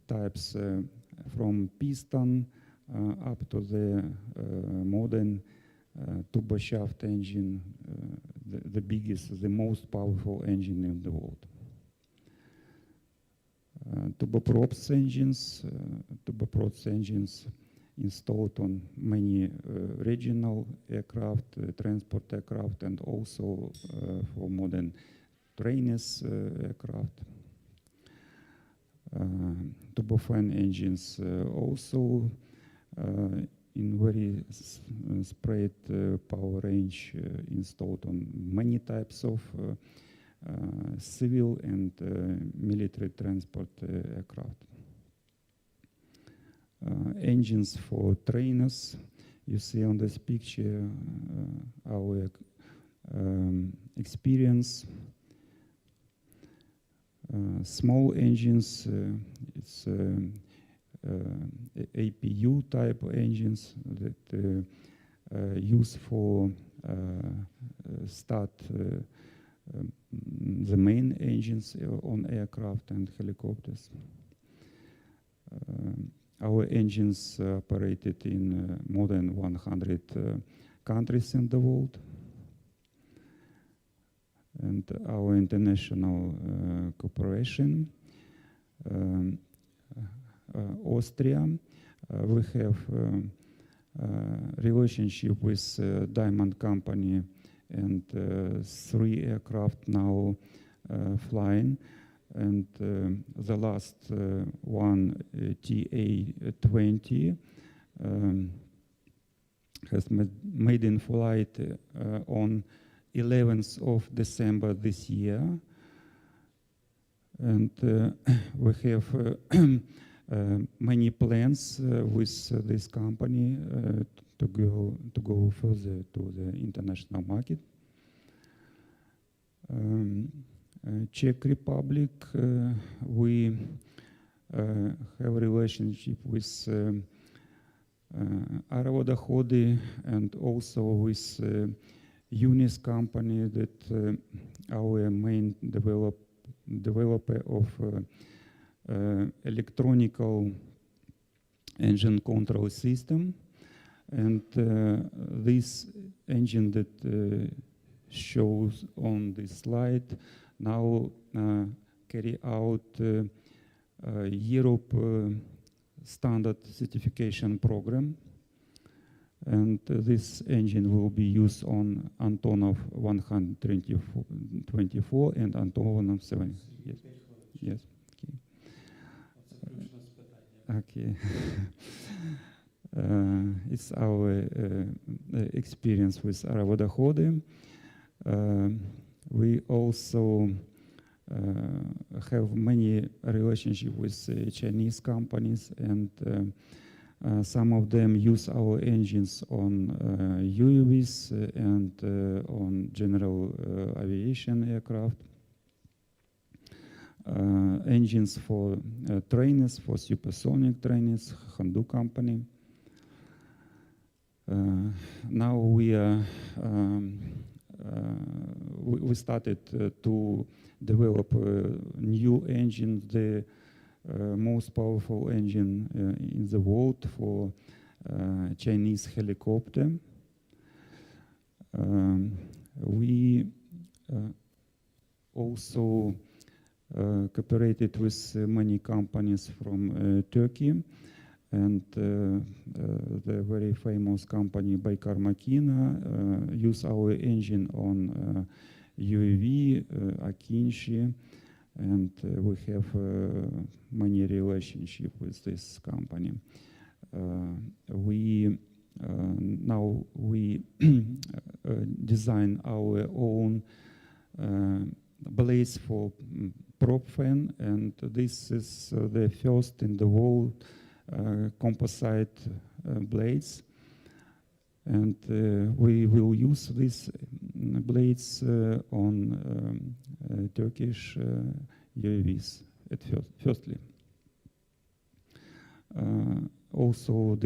types from piston up to the modern turboshaft engine, the biggest, the most powerful engine in the world. Turboprops engines installed on many regional aircraft, transport aircraft, and also for modern trainers aircraft. Turbofan engines also in very spread power range installed on many types of civil and military transport aircraft. Engines for trainers. You see on this picture our experience. Small engines, it's APU type engines that use for start the main engines on aircraft and helicopters. Our engines operated in more than 100 countries in the world. And our international cooperation, Austria, we have relationship with Diamond Company, and 3 aircraft now flying. And the last one, TA-20, has made in flight on 11th of December this year. And we have many plans with this company to go further to the international market. Czech Republic, we have a relationship with Aerovodahody and also with Unis company, that our main developer of electronical engine control system. And this engine that shows on this slide now carry out Europe standard certification program. And this engine will be used on Antonov 124 and Antonov 7. Yes. Yes. Okay. It's our experience with Aerovodahody. We also have many relationships with Chinese companies, and some of them use our engines on UAVs and on general aviation aircraft. Engines for trainers, for supersonic trainers, Handu company. Now we are we started to develop a new engine, the most powerful engine in the world for Chinese helicopter. We also cooperated with many companies from Turkey, and the very famous company Baykar Makina use our engine on UAV, Akinci, and we have many relationship with this company. Now we design our own blades for prop fan, and this is the first in the world composite blades, and we will use these blades on Turkish UAVs at firstly. Also,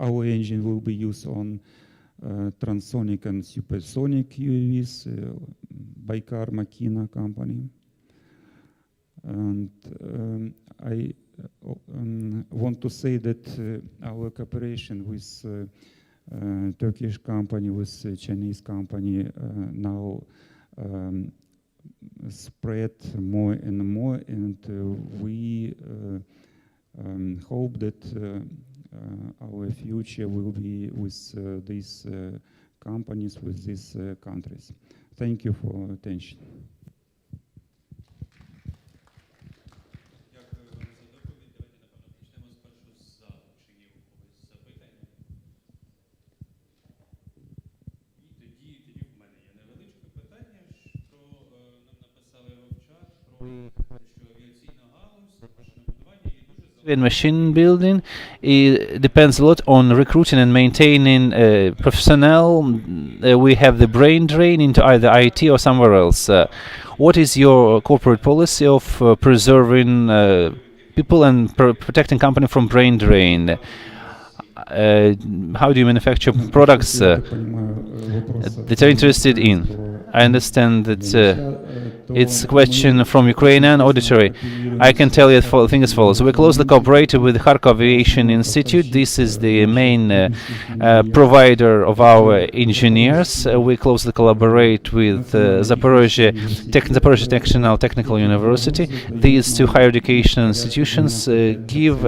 our engine will be used on transonic and supersonic UAVs, Baykar Makina company. And I want to say that our cooperation with Turkish company, with Chinese company now spread more and more, and we hope that our future will be with these companies, with these countries. Thank you for attention. In machine building, it depends a lot on recruiting and maintaining personnel. We have the brain drain into either IT or somewhere else. What is your corporate policy of preserving people and protecting company from brain drain? How do you manufacture products that are interested in? I understand that it's a question from Ukrainian auditory. I can tell you the thing as follows. We closely cooperated with the Kharkov Aviation Institute. This is the main provider of our engineers. We closely collaborate with Zaporozhye Technical University. These two higher education institutions give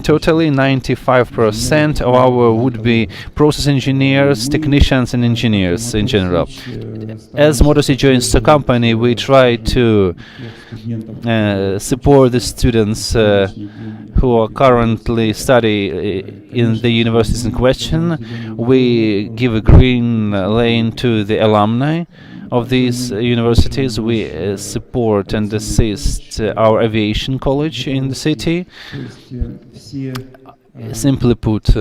totally 95% of our would-be process engineers, technicians, and engineers in general. As Modosy joins the company, we try to support the students who are currently study in the universities in question. We give a green lane to the alumni of these universities. We support and assist our aviation college in the city. Simply put,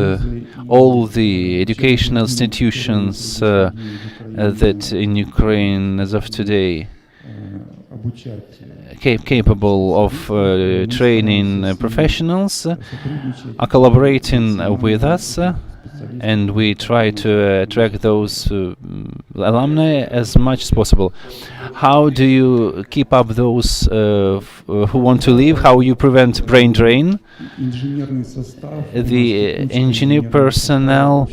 all the educational institutions that in Ukraine as of today capable of training professionals are collaborating with us, and we try to attract those alumni as much as possible. How do you keep up those who want to leave? How you prevent brain drain? The engineer personnel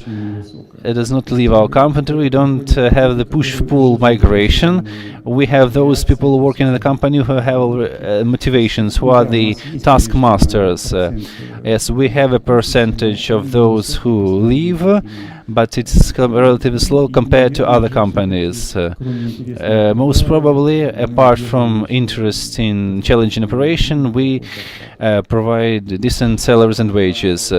does not leave our company. We don't have the push-pull migration. We have those people working in the company who have motivations, who are the taskmasters. Yes, we have a percentage of those who leave, but it's relatively slow compared to other companies. Most probably, apart from interest in challenging operation, we provide decent salaries and wages.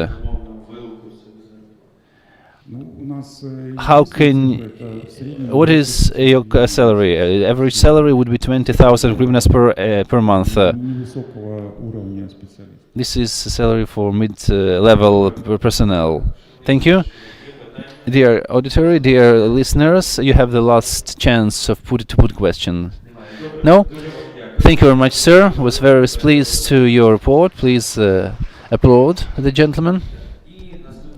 What is your salary? Average salary would be 20,000 hryvnias per month. This is salary for mid-level personnel. Thank you. Dear auditory, dear listeners, you have the last chance of to put question. No? Thank you very much, sir. Was very pleased to your report. Please applaud the gentleman.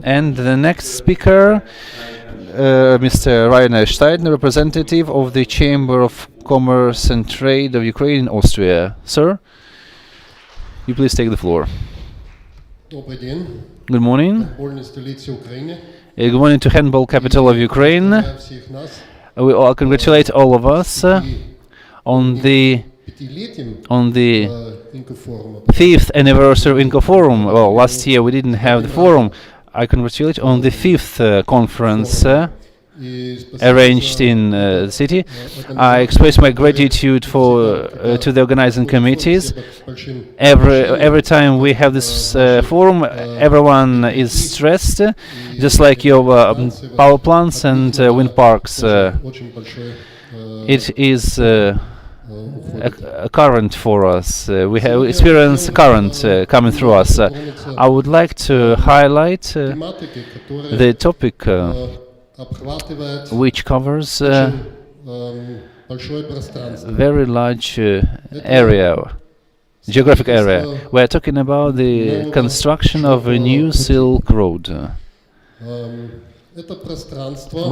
And the next speaker, Mr. Rainer Steidner, representative of the Chamber of Commerce and Trade of Ukraine in Austria. Sir, you please take the floor. Good morning. Good morning to handball capital of Ukraine. We all congratulate all of us on the on the 5th anniversary of InCoForum. Well, last year we didn't have the forum. I congratulate on the 5th conference arranged in the city. I express my gratitude to the organizing committees. Every time we have this forum, everyone is stressed, just like your power plants and wind parks. It is a current for us. We have experienced current coming through us. I would like to highlight the topic which covers a very large geographic area. We are talking about the construction of a new Silk Road. We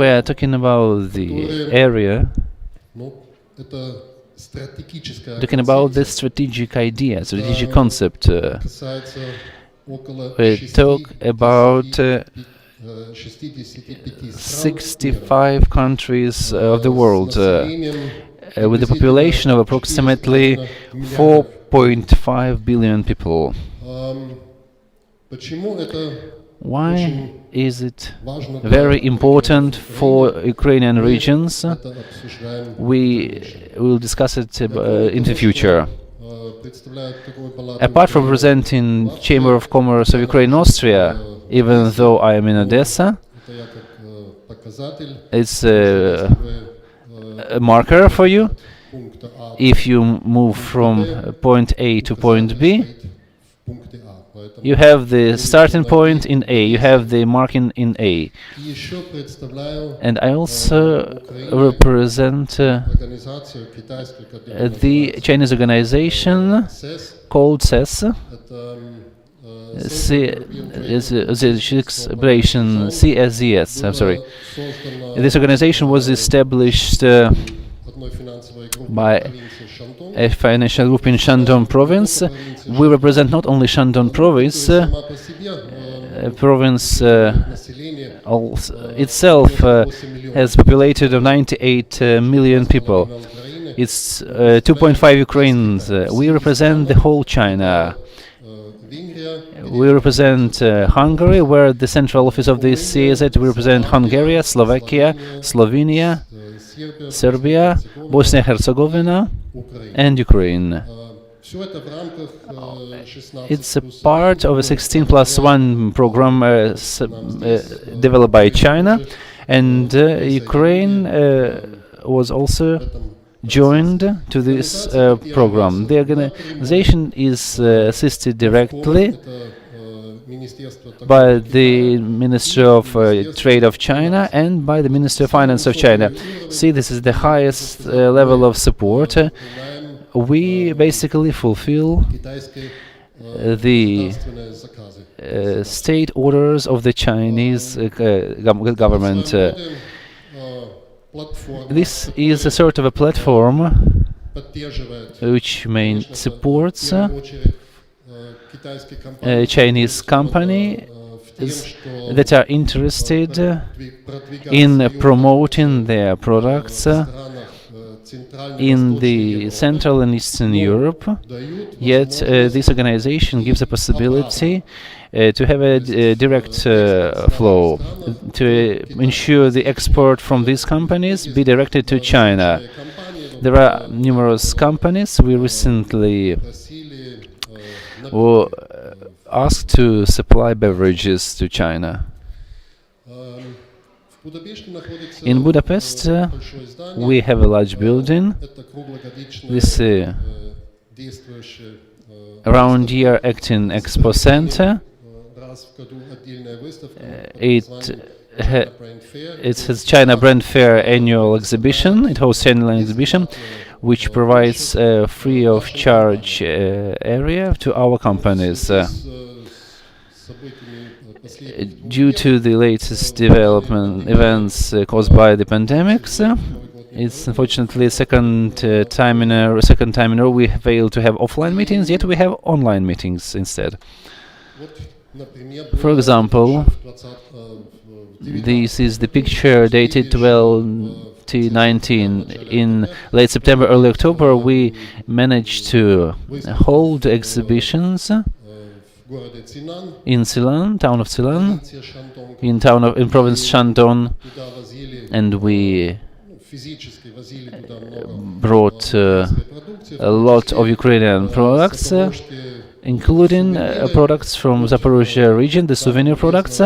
are talking about the area, talking about the strategic idea, strategic concept. We talk about 65 countries of the world with a population of approximately 4.5 billion people. Why is it very important for Ukrainian regions? We will discuss it in the future. Apart from representing Chamber of Commerce of Ukraine and Austria, even though I am in Odessa, it's a marker for you. If you move from point A to point B, you have the starting point in A, you have the marking in A. And I also represent the Chinese organization called CES. CSZS, I'm sorry. This organization was established by a financial group in Shandong province. We represent not only Shandong province, province itself has populated of 98 million people. It's 2.5 Ukrainians. We represent the whole China. We represent Hungary, where the central office of the CSZ. We represent Hungary, Slovakia, Slovenia, Serbia, Bosnia-Herzegovina, and Ukraine. It's a part of a 16+1 program developed by China, and Ukraine was also joined to this program. The organization is assisted directly by the Ministry of Trade of China and by the Ministry of Finance of China. See, this is the highest level of support. We basically fulfill the state orders of the Chinese government. This is a sort of a platform which supports Chinese companies that are interested in promoting their products in the Central and Eastern Europe. Yet this organization gives a possibility to have a direct flow, to ensure the export from these companies be directed to China. There are numerous companies. We recently were asked to supply beverages to China. In Budapest, we have a large building. This round-year acting expo center. It has China Brand Fair annual exhibition. It hosts annual exhibition, which provides a free of charge area to our companies. Due to the latest development events caused by the pandemics, it's unfortunately second time in a row we failed to have offline meetings. Yet we have online meetings instead. For example, this is the picture dated 2019. In late September, early October, we managed to hold exhibitions in Ceylon, town of Ceylon, in province Shandong, and we brought a lot of Ukrainian products, including products from Zaporozhye region, the souvenir products.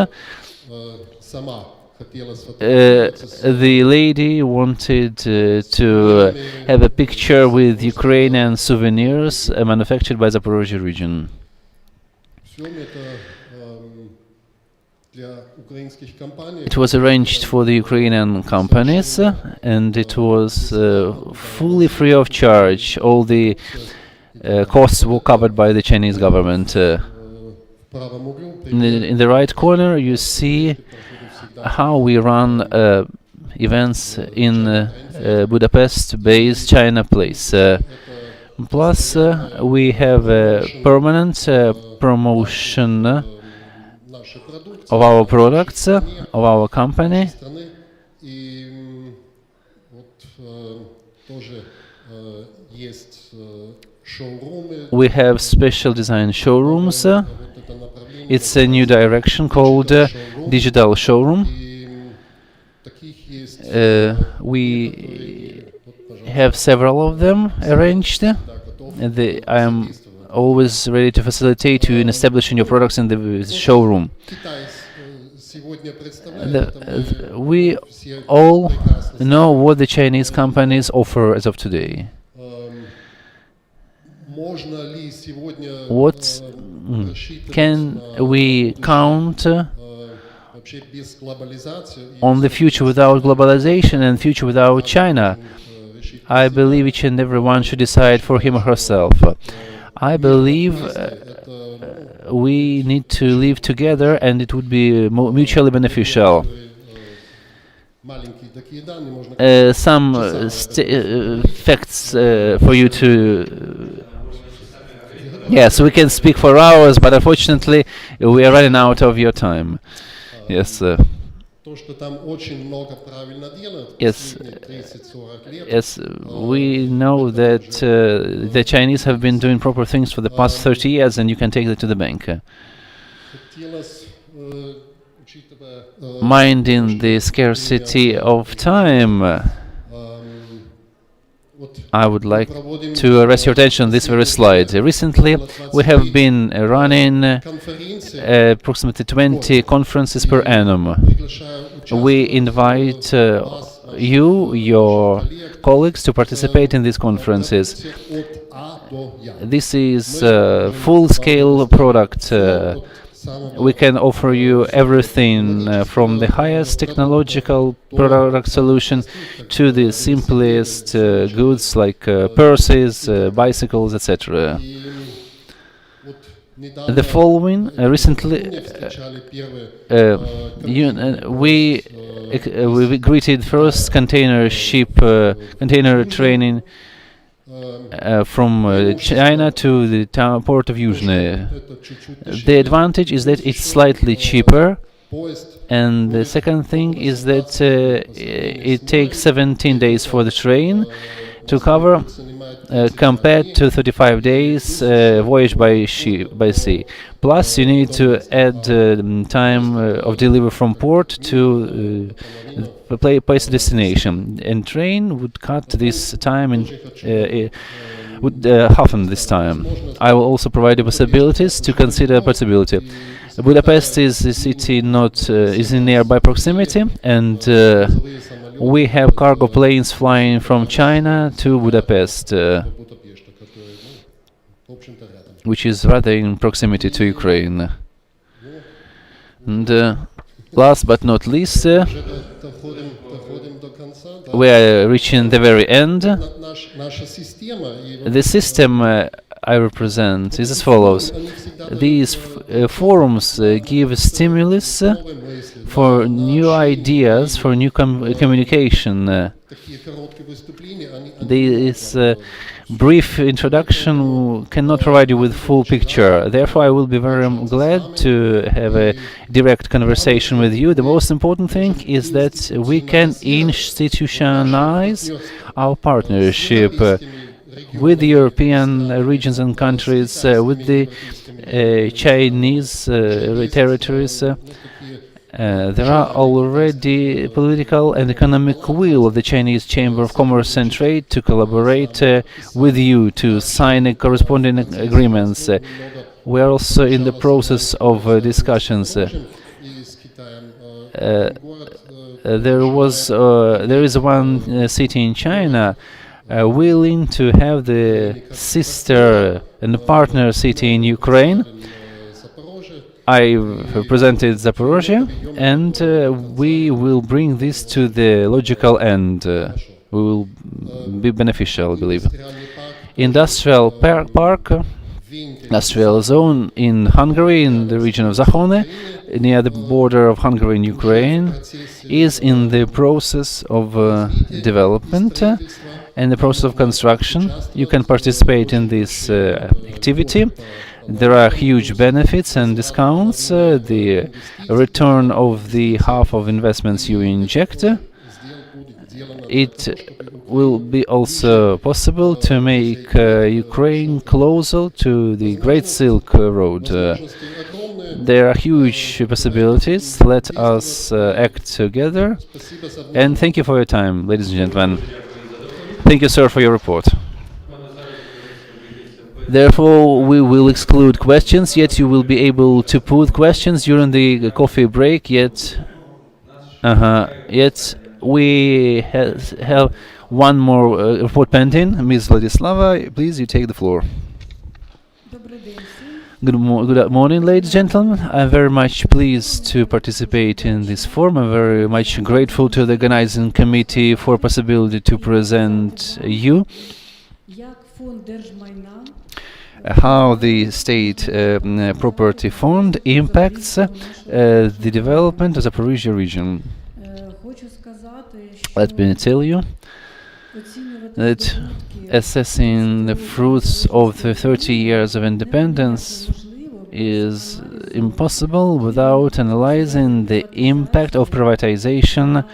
The lady wanted to have a picture with Ukrainian souvenirs manufactured by Zaporozhye region. It was arranged for the Ukrainian companies, and it was fully free of charge. All the costs were covered by the Chinese government. In the right corner, you see how we run events in Budapest-based China Place. Plus, we have a permanent promotion of our products, of our company. We have special design showrooms. It's a new direction called digital showroom. We have several of them arranged. I am always ready to facilitate you in establishing your products in the showroom. We all know what the Chinese companies offer as of today. What can we count on the future without globalization and future without China? I believe each and everyone should decide for him or herself. I believe we need to live together, and it would be mutually beneficial. Some facts for you to... Yes, we can speak for hours, but unfortunately we are running out of your time. Yes. Yes, we know that the Chinese have been doing proper things for the past 30 years, and you can take that to the bank. Minding the scarcity of time, I would like to arrest your attention on this very slide. Recently, we have been running approximately 20 conferences per annum. We invite you, your colleagues, to participate in these conferences. This is a full-scale product. We can offer you everything from the highest technological product solution to the simplest goods like purses, bicycles, etc. The following, recently, we greeted first container training from China to the port of Yuzhny. The advantage is that it's slightly cheaper, and the second thing is that it takes 17 days for the train to cover, compared to 35 days voyage by sea. Plus, you need to add time of delivery from port to place destination. And train would cut this time would hasten this time. I will also provide you possibilities to consider possibility. Budapest is a city is in nearby proximity, and we have cargo planes flying from China to Budapest, which is rather in proximity to Ukraine. And last but not least, we are reaching the very end. The system I represent is as follows. These forums give stimulus for new ideas, for new communication. This brief introduction cannot provide you with full picture. Therefore, I will be very glad to have a direct conversation with you. The most important thing is that we can institutionalize our partnership with the European regions and countries, with the Chinese territories. There are already political and economic will of the Chinese Chamber of Commerce and Trade to collaborate with you to sign corresponding agreements. We are also in the process of discussions. There is one city in China willing to have the sister and partner city in Ukraine. I represented Zaporozhye, and we will bring this to the logical end. We will be beneficial, I believe. Industrial park, industrial zone in Hungary, in the region of Zahone, near the border of Hungary and Ukraine, is in the process of development and the process of construction. You can participate in this activity. There are huge benefits and discounts. The return of the half of investments you inject. It will be also possible to make Ukraine closer to the Great Silk Road. There are huge possibilities. Let us act together. And thank you for your time, ladies and gentlemen. Thank you, sir, for your report. Therefore, we will exclude questions, yet you will be able to put questions during the coffee break, yet we have one more report pending. Ms. Vladislava, please, you take the floor. Good morning, ladies and gentlemen. I'm very much pleased to participate in this forum. I'm very much grateful to the organizing committee for possibility to present you how the state property fund impacts the development of the Zaporizhzhia region. Let me tell you that assessing the fruits of the 30 years of independence is impossible without analyzing the impact of privatization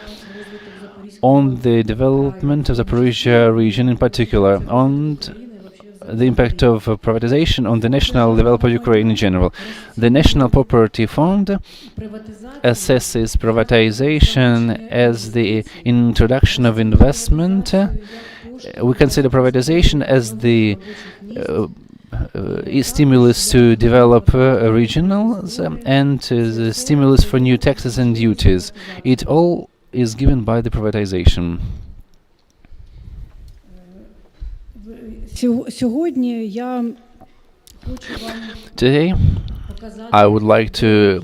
on the development of the Zaporizhzhia region in particular, on the impact of privatization on the national development of Ukraine in general. The National Property Fund assesses privatization as the introduction of investment. We consider privatization as the stimulus to develop regionals and the stimulus for new taxes and duties. It all is given by the privatization. Today, I would like to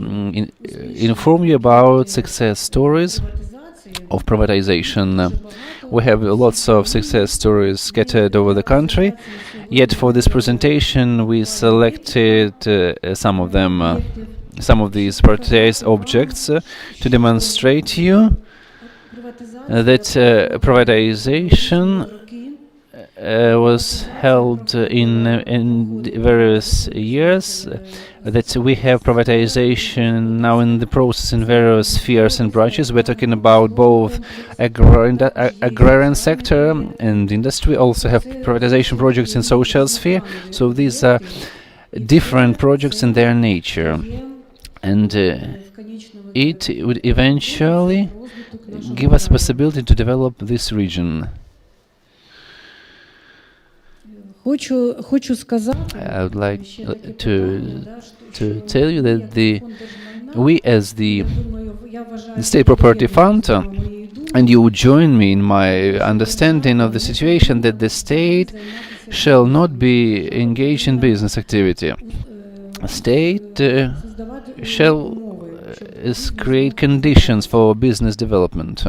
inform you about success stories of privatization. We have lots of success stories scattered over the country, yet for this presentation we selected some of them, some of these privatized objects to demonstrate to you that privatization was held in various years, that we have privatization now in the process in various spheres and branches. We're talking about both agrarian sector and industry, also have privatization projects in social sphere. So these are different projects in their nature. And it would eventually give us a possibility to develop this region. I would like to tell you that we as the State Property Fund, and you would join me in my understanding of the situation, that the state shall not be engaged in business activity. State shall create conditions for business development.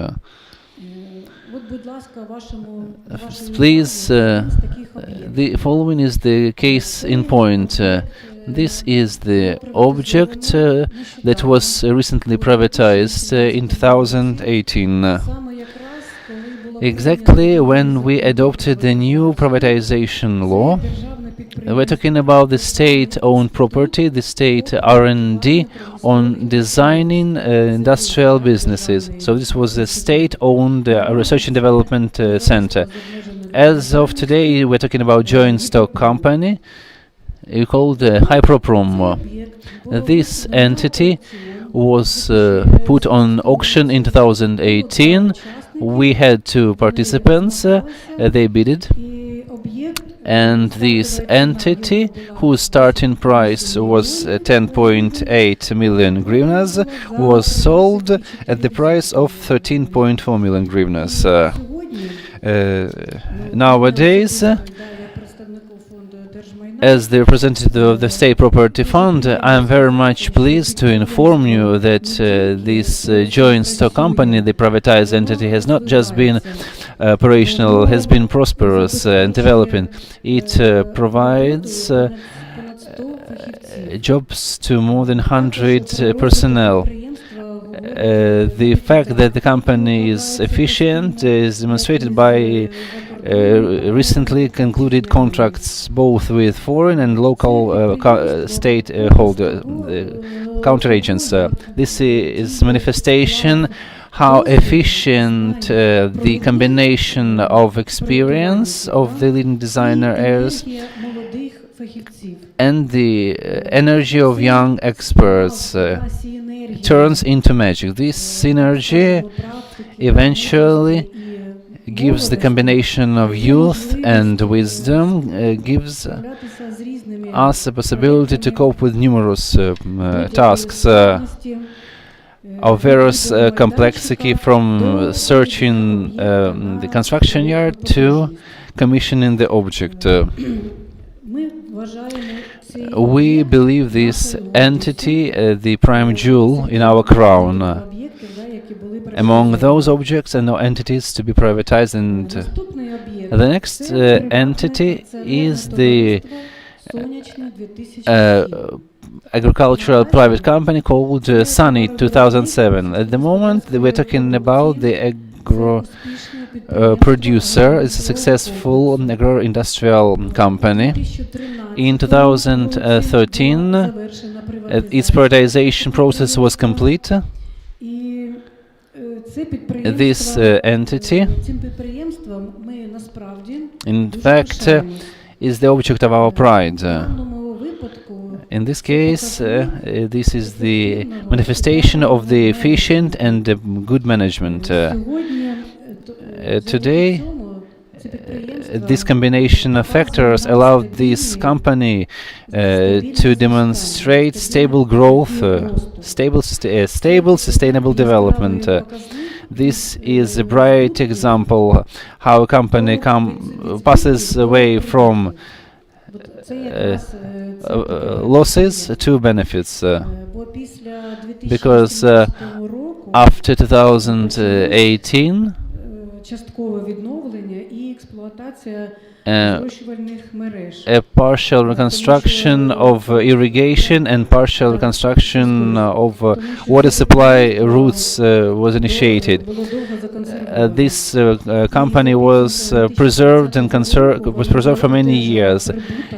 Please, the following is the case in point. This is the object that was recently privatized in 2018. Exactly when we adopted the new privatization law, we're talking about the state-owned property, the state R&D on designing industrial businesses. So this was a state-owned research and development center. As of today, we're talking about joint stock company called Hyperprom. This entity was put on auction in 2018. We had two participants, they bidded, and this entity, whose starting price was 10.8 million hryvnias, was sold at the price of 13.4 million hryvnias. Nowadays, as the representative of the State Property Fund, I am very much pleased to inform you that this joint stock company, the privatized entity, has not just been operational, has been prosperous and developing. It provides jobs to more than 100 personnel. The fact that the company is efficient is demonstrated by recently concluded contracts both with foreign and local state counter agents. This is manifestation how efficient the combination of experience of the leading designer is and the energy of young experts turns into magic. This synergy eventually gives the combination of youth and wisdom, gives us a possibility to cope with numerous tasks of various complexity, from searching the construction yard to commissioning the object. We believe this entity the prime jewel in our crown among those objects and entities to be privatized. And the next entity is the agricultural private company called Sunny 2007. At the moment, we're talking about the agro producer. It's a successful agro-industrial company. In 2013, its privatization process was complete. This entity, in fact, is the object of our pride. In this case, this is the manifestation of the efficient and good management. Today, this combination of factors allowed this company to demonstrate stable growth, stable, sustainable development. This is a bright example how a company passes away from losses to benefits, because after 2018 a partial reconstruction of irrigation and partial reconstruction of water supply routes was initiated. This company was preserved and was preserved for many years,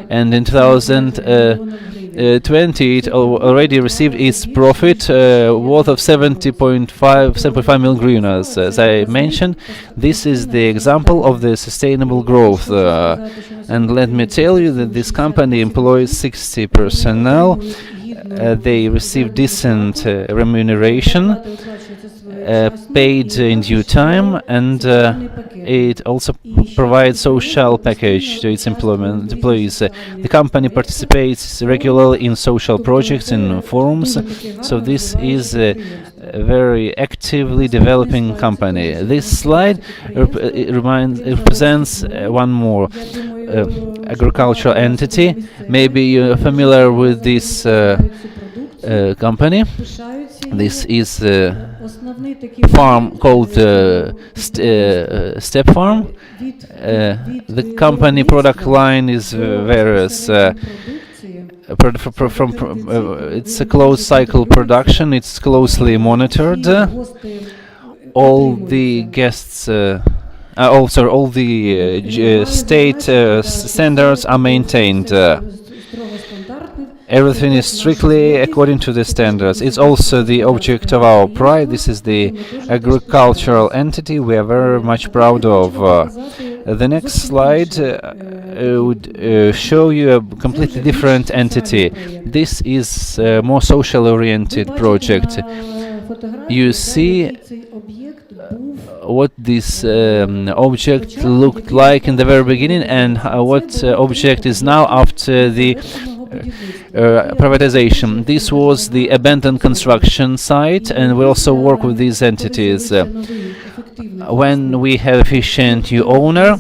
and in 2020 it already received its profit worth of 7.5 million hryvnias. As I mentioned, this is the example of the sustainable growth. And let me tell you that this company employs 60 personnel. They receive decent remuneration, paid in due time, and it also provides social package to its employees. The company participates regularly in social projects and forums, so this is a very actively developing company. This slide represents one more agricultural entity. Maybe you're familiar with this company. This is a farm called Step Farm. The company product line is various. It's a closed cycle production. It's closely monitored. All the guests also all the state standards are maintained. Everything is strictly according to the standards. It's also the object of our pride. This is the agricultural entity we are very much proud of. The next slide would show you a completely different entity. This is a more social-oriented project. You see what this object looked like in the very beginning and what object is now after the privatization. This was the abandoned construction site, and we also work with these entities. When we have efficient new owner,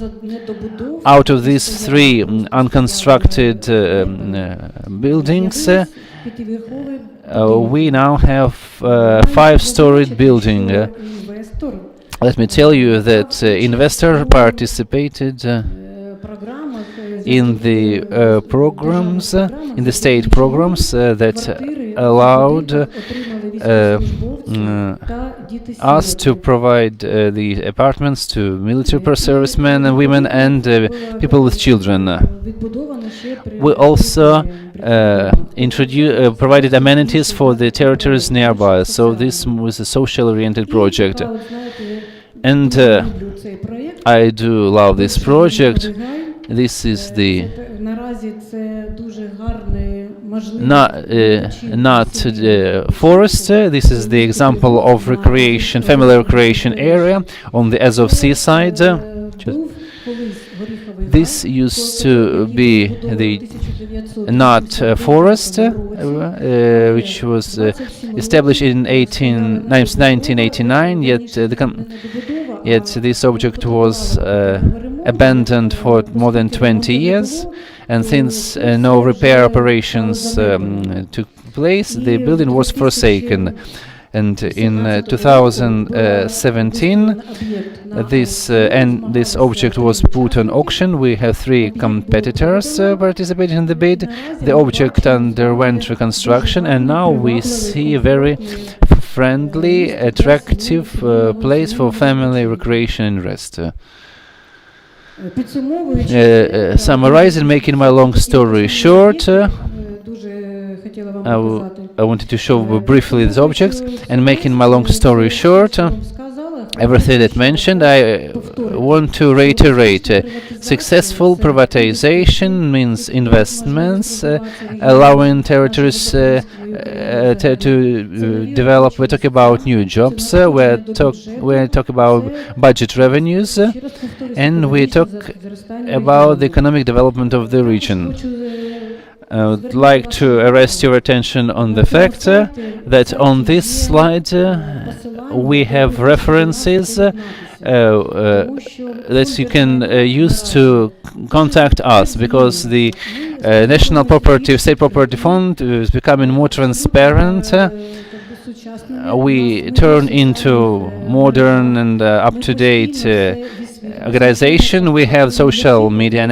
out of these three unconstructed buildings, we now have a 5-storied building. Let me tell you that investor participated in the programs, in the state programs that allowed us to provide the apartments to military servicemen and women and people with children. We also provided amenities for the territories nearby, so this was a social-oriented project. And I do love this project. This is the not forest. This is the example of recreation, family recreation area on the Azov Sea side. This used to be the not forest, which was established in 1989. Yet this object was abandoned for more than 20 years, and since no repair operations took place, the building was forsaken. And in 2017, this object was put on auction. We have 3 competitors participating in the bid. The object underwent reconstruction, and now we see a very friendly, attractive place for family recreation and rest. Summarizing, making my long story short, I wanted to show briefly these objects, and making my long story short, everything that mentioned, I want to reiterate. Successful privatization means investments, allowing territories to develop. We talk about new jobs, we talk about budget revenues, and we talk about the economic development of the region. I would like to arrest your attention on the fact that on this slide we have references that you can use to contact us, because the National Property, State Property Fund is becoming more transparent. We turn into modern and up-to-date organization. We have social media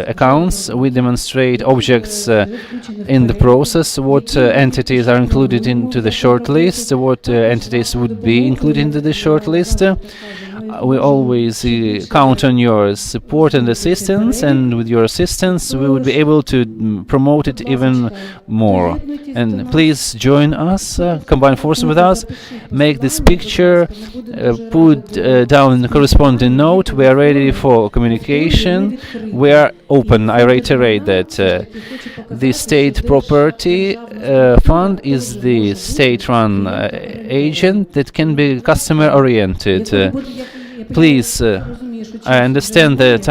accounts. We demonstrate objects in the process, what entities are included into the shortlist, what entities would be included into the shortlist. We always count on your support and assistance, and with your assistance we would be able to promote it even more. And please join us, combine forces with us, make this picture, put down the corresponding note. We are ready for communication. We are open. I reiterate that the State Property Fund is the state-run agent that can be customer-oriented. Please, I understand that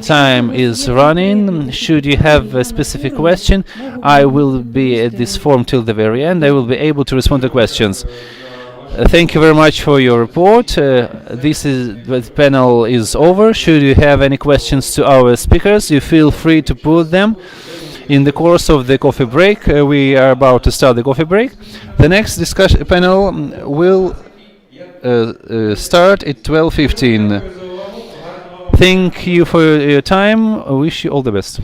time is running. Should you have a specific question, I will be at this forum till the very end. I will be able to respond to questions. Thank you very much for your report. The panel is over. Should you have any questions to our speakers, you feel free to put them in the course of the coffee break. We are about to start the coffee break. The next discussion panel will start at 12:15. Thank you for your time. I wish you all the best.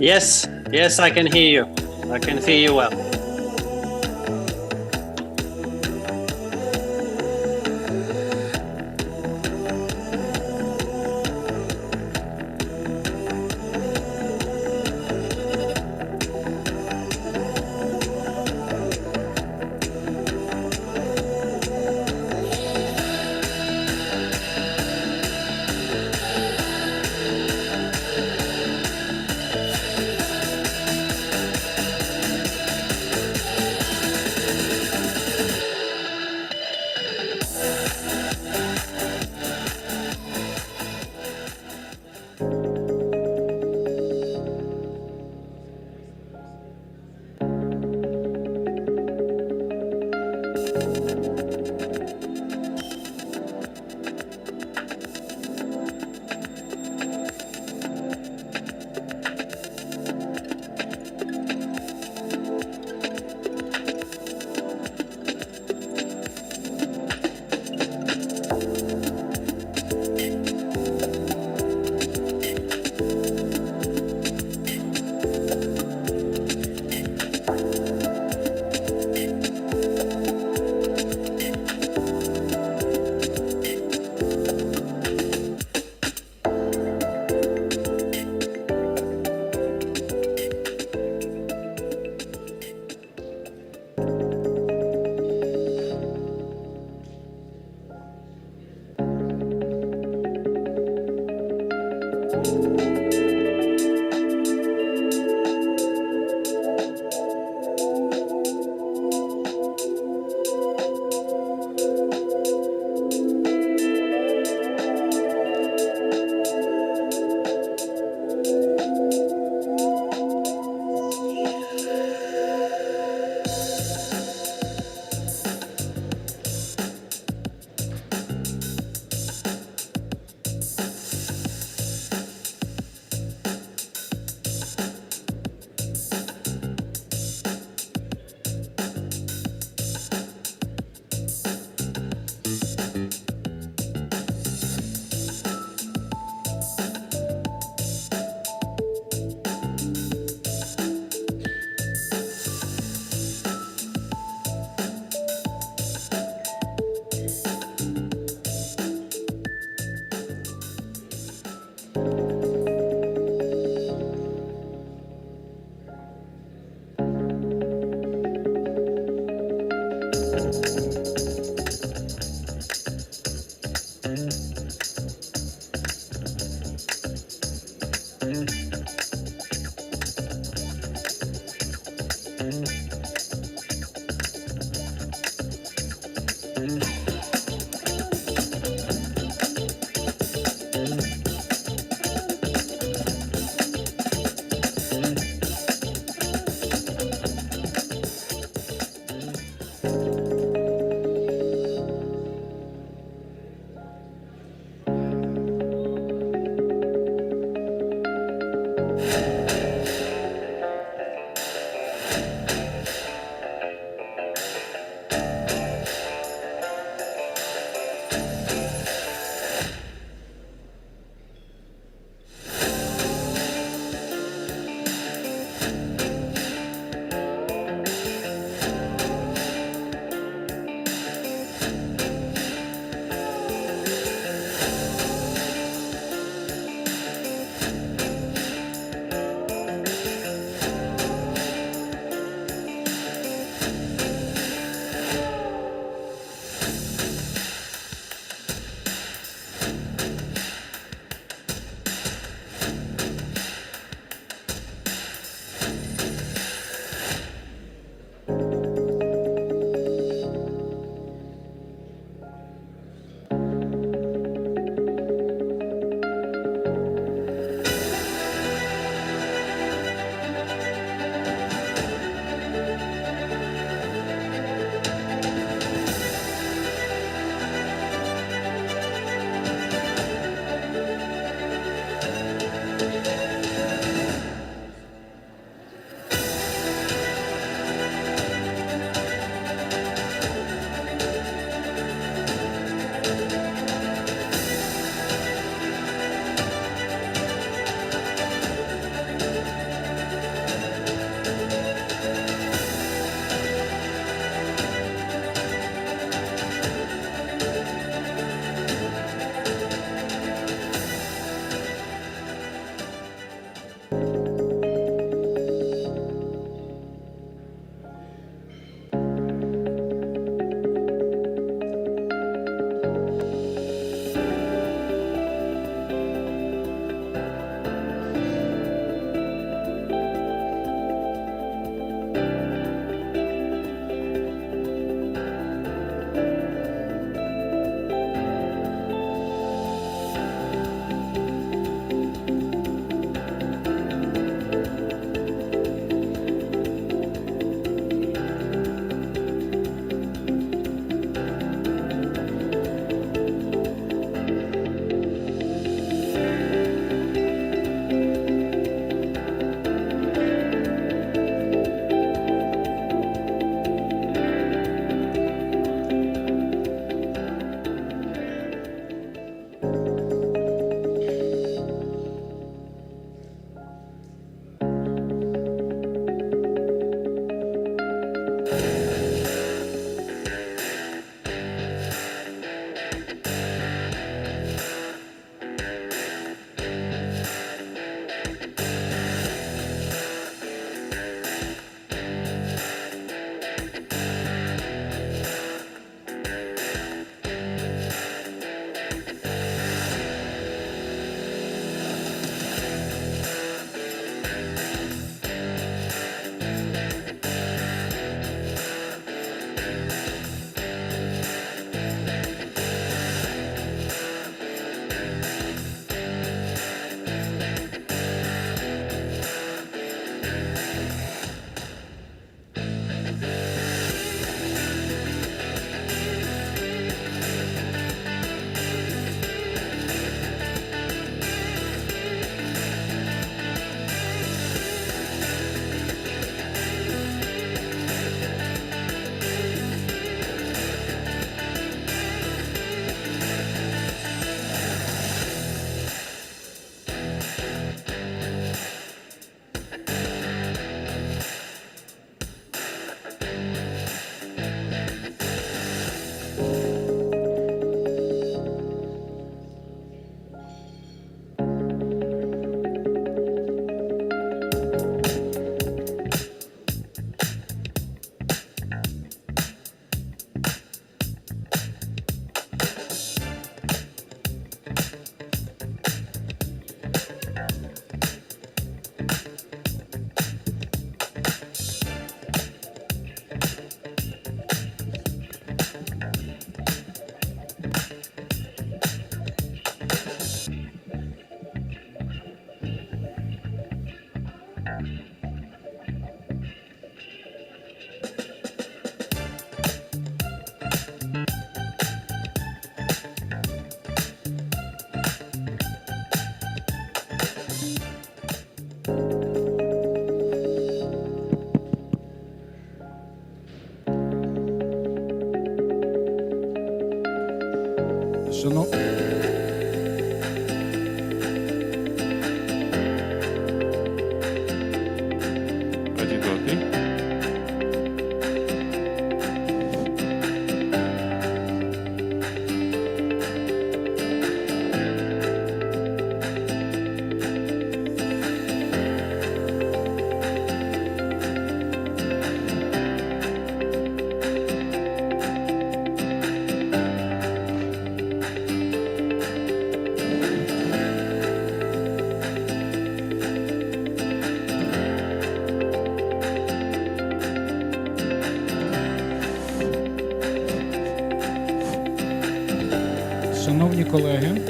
Yes, yes, I can hear you. I can hear you well. Шано- Один, два, три. Шановні колеги,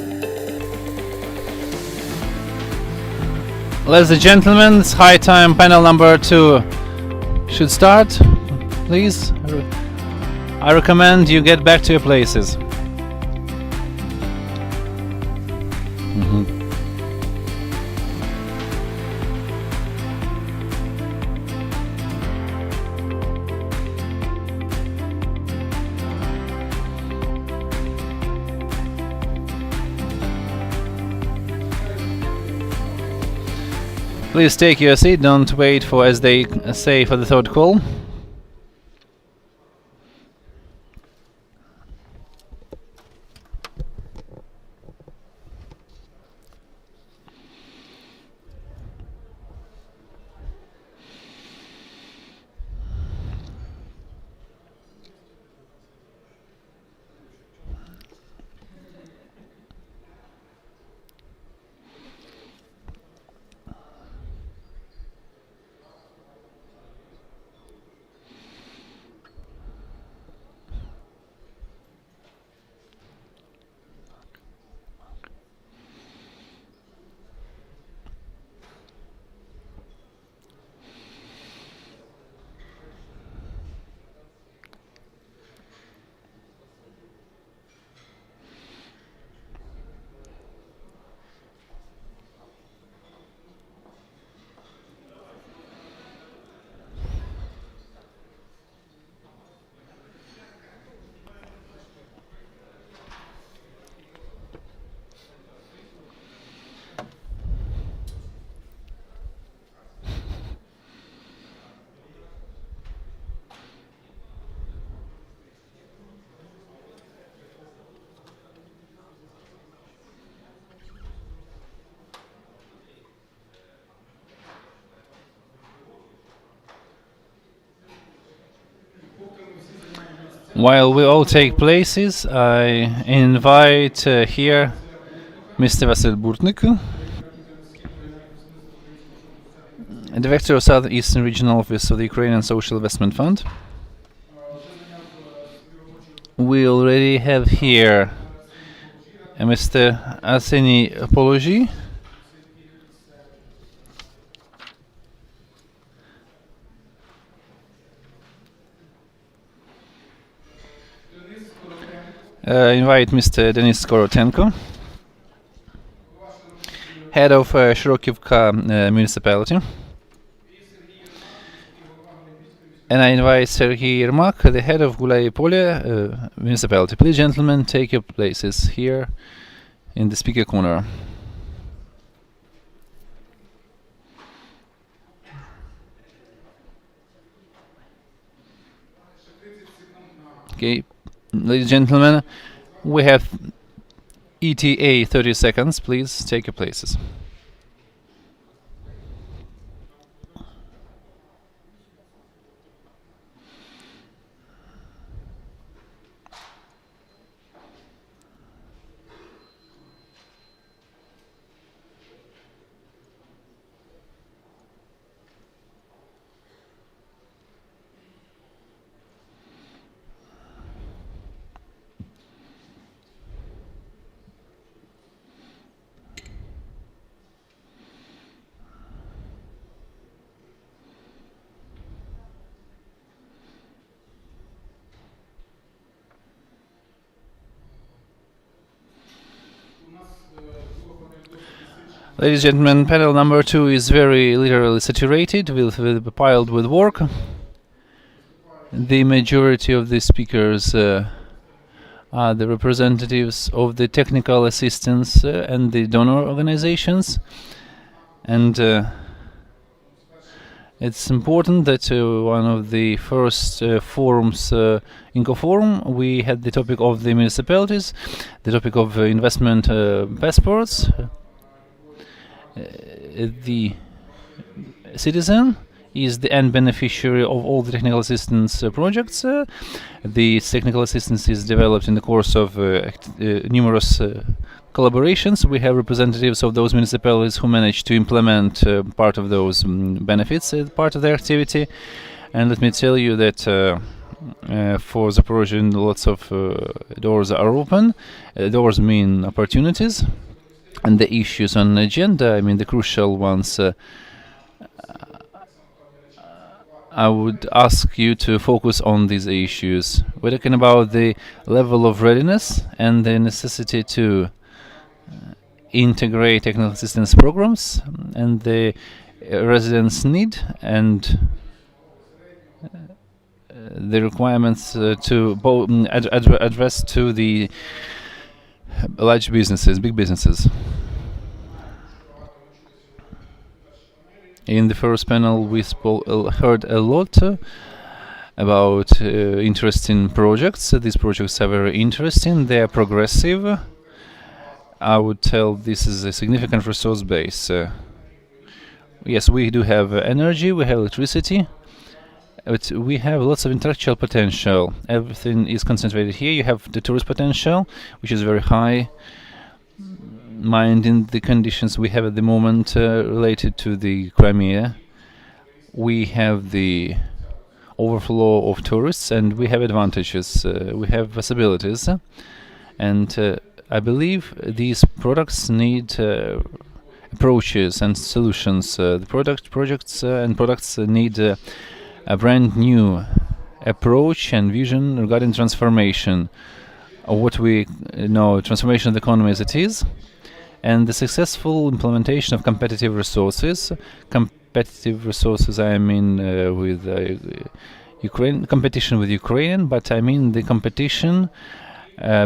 Ladies and gentlemen, it's high time panel number 2 should start. Please, I recommend you get back to your places. Please take your seat, don't wait for, as they say, for the third call. While we all take places, I invite here Mr. Vasil Burtnik, Director of Southeastern Regional Office of the Ukrainian Social Investment Fund. We already have here Mr. Arseny Pology, invite Mr. Denis Korotenko, head of Shirokivka municipality. And I invite Sergei Yermak, the head of Gulayi Pole municipality. Please, gentlemen, take your places here in the speaker corner. Okay, ladies and gentlemen, we have ETA 30 seconds. Please take your places. Ladies and gentlemen, panel number 2 is very literally saturated, piled with work. The majority of the speakers are the representatives of the technical assistance and the donor organizations. And it's important that one of the first forums, InCoForum, we had the topic of the municipalities, the topic of investment passports. The citizen is the end beneficiary of all the technical assistance projects. The technical assistance is developed in the course of numerous collaborations. We have representatives of those municipalities who manage to implement part of those benefits, part of their activity. And let me tell you that for Zaporozhye, lots of doors are open. Doors mean opportunities. And the issues on the agenda, I mean the crucial ones, I would ask you to focus on these issues. We're talking about the level of readiness and the necessity to integrate technical assistance programs and the residents' need and the requirements to address to the large businesses, big businesses. In the first panel, we heard a lot about interesting projects. These projects are very interesting. They are progressive. I would tell this is a significant resource base. Yes, we do have energy, we have electricity, but we have lots of intellectual potential. Everything is concentrated here. You have the tourist potential, which is very high, minding the conditions we have at the moment related to the Crimea. We have the overflow of tourists, and we have advantages. We have possibilities, and I believe these products need approaches and solutions. The projects and products need a brand new approach and vision regarding transformation of what we know, transformation of the economy as it is, and the successful implementation of competitive resources. Competitive resources, I mean with Ukraine, competition with Ukraine, but I mean the competition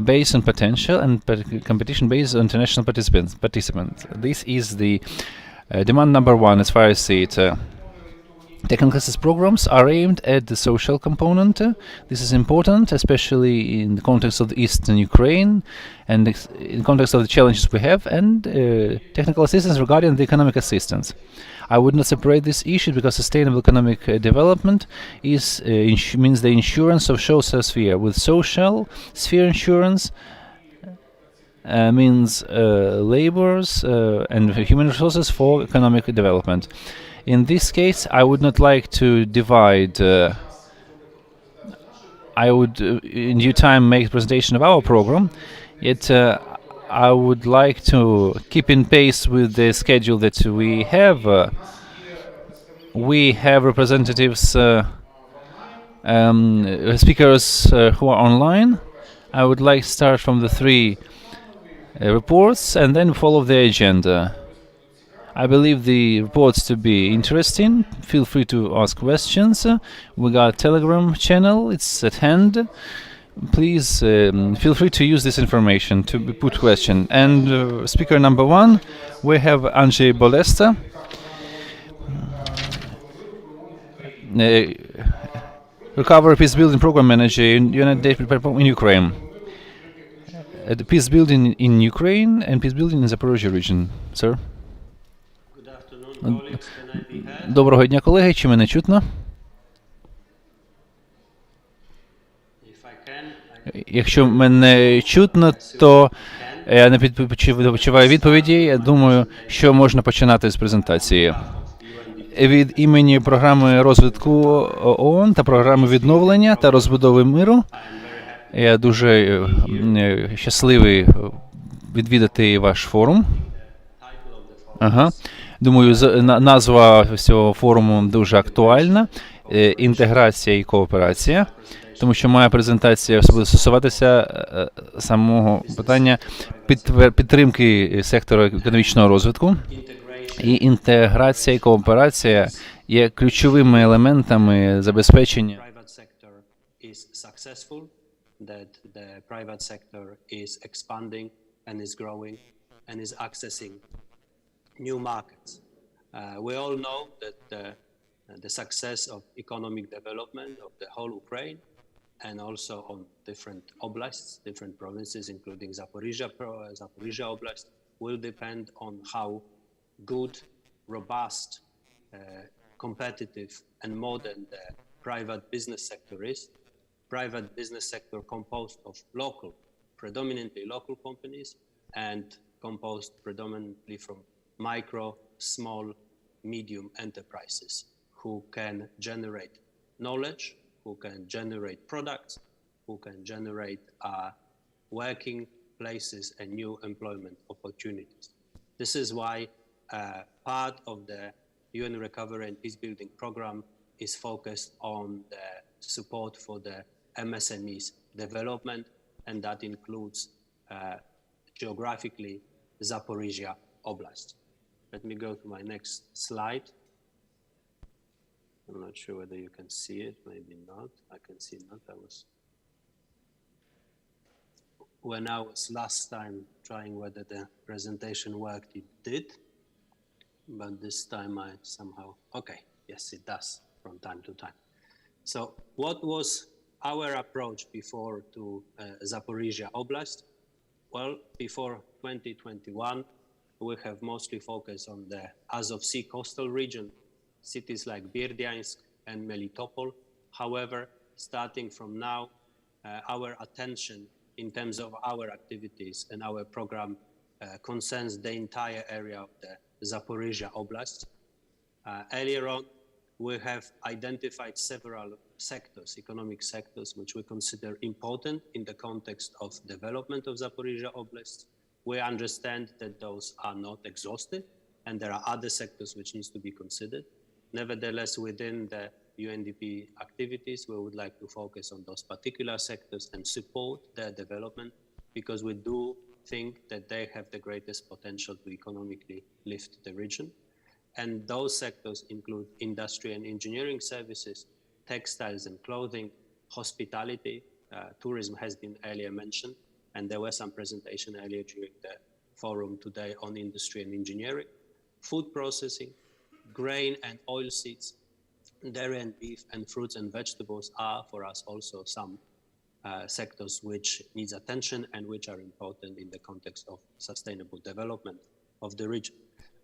based on potential and competition based on international participants. This is the demand number one as far as I see it. Technical assistance programs are aimed at the social component. This is important, especially in the context of the Eastern Ukraine and in the context of the challenges we have, and technical assistance regarding the economic assistance. I would not separate this issue because sustainable economic development is means the insurance of social sphere. With social sphere insurance means labors and human resources for economic development. In this case, I would not like to divide. I would, in due time, make a presentation of our program. Yet, I would like to keep in pace with the schedule that we have. We have representatives, speakers who are online. I would like to start from the three reports and then follow the agenda. I believe the reports to be interesting. Feel free to ask questions. We got a Telegram channel, it's at hand. Please feel free to use this information to put question. And speaker number one, we have Andrzej Bolesta, Recovery Peace Building Program Manager in United Nations in Ukraine. The peace building in Ukraine and peace building in Zaporozhye region. Sir? Доброго дня, колеги. Чи мене чутно? Якщо мене чутно, то я не почуваю відповіді. Я думаю, що можна починати з презентації. Від імені програми розвитку ООН та програми відновлення та розбудови миру я дуже щасливий відвідати ваш форум. Думаю, назва цього форуму дуже актуальна – інтеграція і кооперація, тому що моя презентація буде стосуватися самого питання підтримки сектору економічного розвитку. І інтеграція і кооперація є ключовими елементами забезпечення that the private sector is expanding and is growing and is accessing new markets. We all know that the success of economic development of the whole Ukraine and also on different oblasts, different provinces, including Zaporizhia Oblast, will depend on how good, robust, competitive and modern the private business sector is. Private business sector composed of predominantly local companies and composed predominantly from micro, small, medium enterprises who can generate knowledge, who can generate products, who can generate working places and new employment opportunities. This is why part of the UN Recovery and Peacebuilding Program is focused on the support for the MSMEs development, and that includes geographically Zaporizhia Oblast. Let me go to my next slide. I'm not sure whether you can see it, maybe not. I can see not. When I was last time trying whether the presentation worked, it did. But this time I somehow, okay, yes, it does from time to time. So what was our approach before to Zaporizhia Oblast? Well, before 2021, we have mostly focused on the Azov Sea coastal region, cities like Berdyansk and Melitopol. However, starting from now, our attention in terms of our activities and our program concerns the entire area of the Zaporizhia Oblast. Earlier on, we have identified several sectors, economic sectors, which we consider important in the context of development of Zaporizhia Oblast. We understand that those are not exhausted, and there are other sectors which needs to be considered. Nevertheless, within the UNDP activities, we would like to focus on those particular sectors and support their development, because we do think that they have the greatest potential to economically lift the region. And those sectors include industry and engineering services, textiles and clothing, hospitality, tourism has been earlier mentioned, and there were some presentation earlier during the forum today on industry and engineering, food processing, grain and oilseeds, dairy and beef, and fruits and vegetables are for us also some sectors which needs attention and which are important in the context of sustainable development of the region.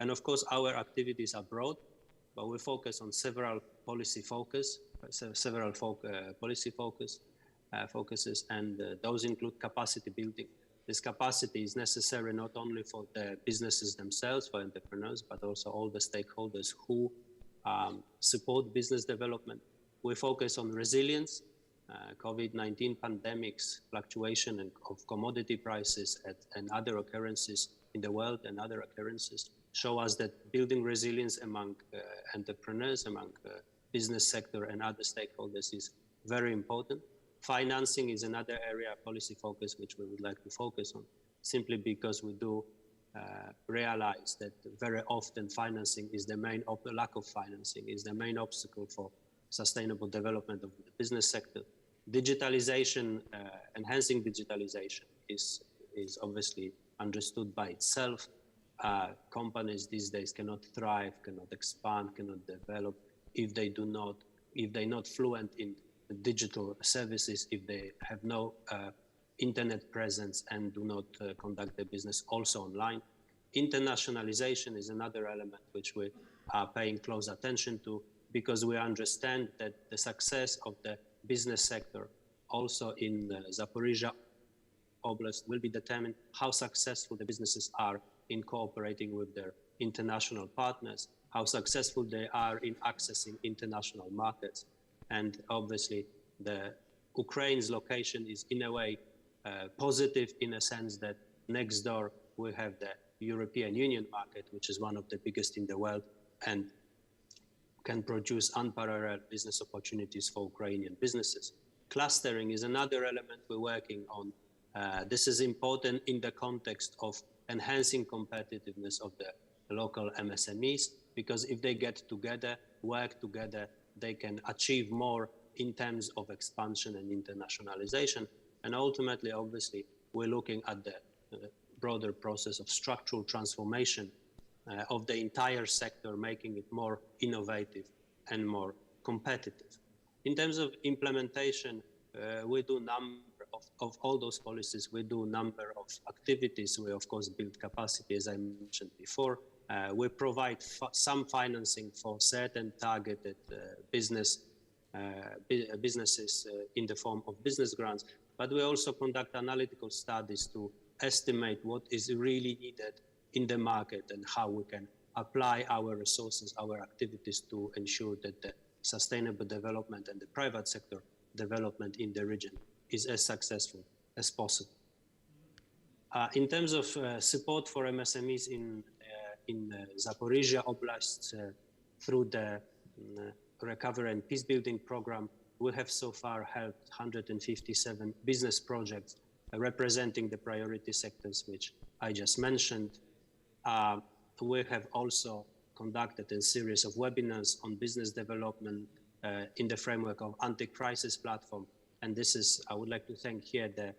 And of course, our activities are broad, but we focus on several policy focuses, and those include capacity building. This capacity is necessary not only for the businesses themselves, for entrepreneurs, but also all the stakeholders who support business development. We focus on resilience. COVID-19 pandemics, fluctuation of commodity prices and other occurrences in the world and other occurrences show us that building resilience among entrepreneurs, among business sector and other stakeholders is very important. Financing is another area of policy focus which we would like to focus on, simply because we do realize that very often financing is the main, lack of financing is the main obstacle for sustainable development of the business sector. Digitalization, enhancing digitalization is obviously understood by itself. Companies these days cannot thrive, cannot expand, cannot develop if they're not fluent in digital services, if they have no internet presence and do not conduct their business also online. Internationalization is another element which we are paying close attention to, because we understand that the success of the business sector also in Zaporizhia Oblast will be determined how successful the businesses are in cooperating with their international partners, how successful they are in accessing international markets. And obviously, the Ukraine's location is in a way positive, in a sense that next door we have the European Union market, which is one of the biggest in the world and can produce unparalleled business opportunities for Ukrainian businesses. Clustering is another element we're working on. This is important in the context of enhancing competitiveness of the local MSMEs, because if they get together, work together, they can achieve more in terms of expansion and internationalization. And ultimately, obviously, we're looking at the broader process of structural transformation of the entire sector, making it more innovative and more competitive. In terms of implementation, we do number of all those policies, we do number of activities. We, of course, build capacity, as I mentioned before. We provide some financing for certain targeted businesses in the form of business grants, but we also conduct analytical studies to estimate what is really needed in the market and how we can apply our resources, our activities to ensure that the sustainable development and the private sector development in the region is as successful as possible. In terms of support for MSMEs in Zaporizhia Oblast through the Recovery and Peacebuilding Program, we have so far helped 157 business projects representing the priority sectors which I just mentioned. We have also conducted a series of webinars on business development in the framework of anti-crisis platform. And this is, I would like to thank here the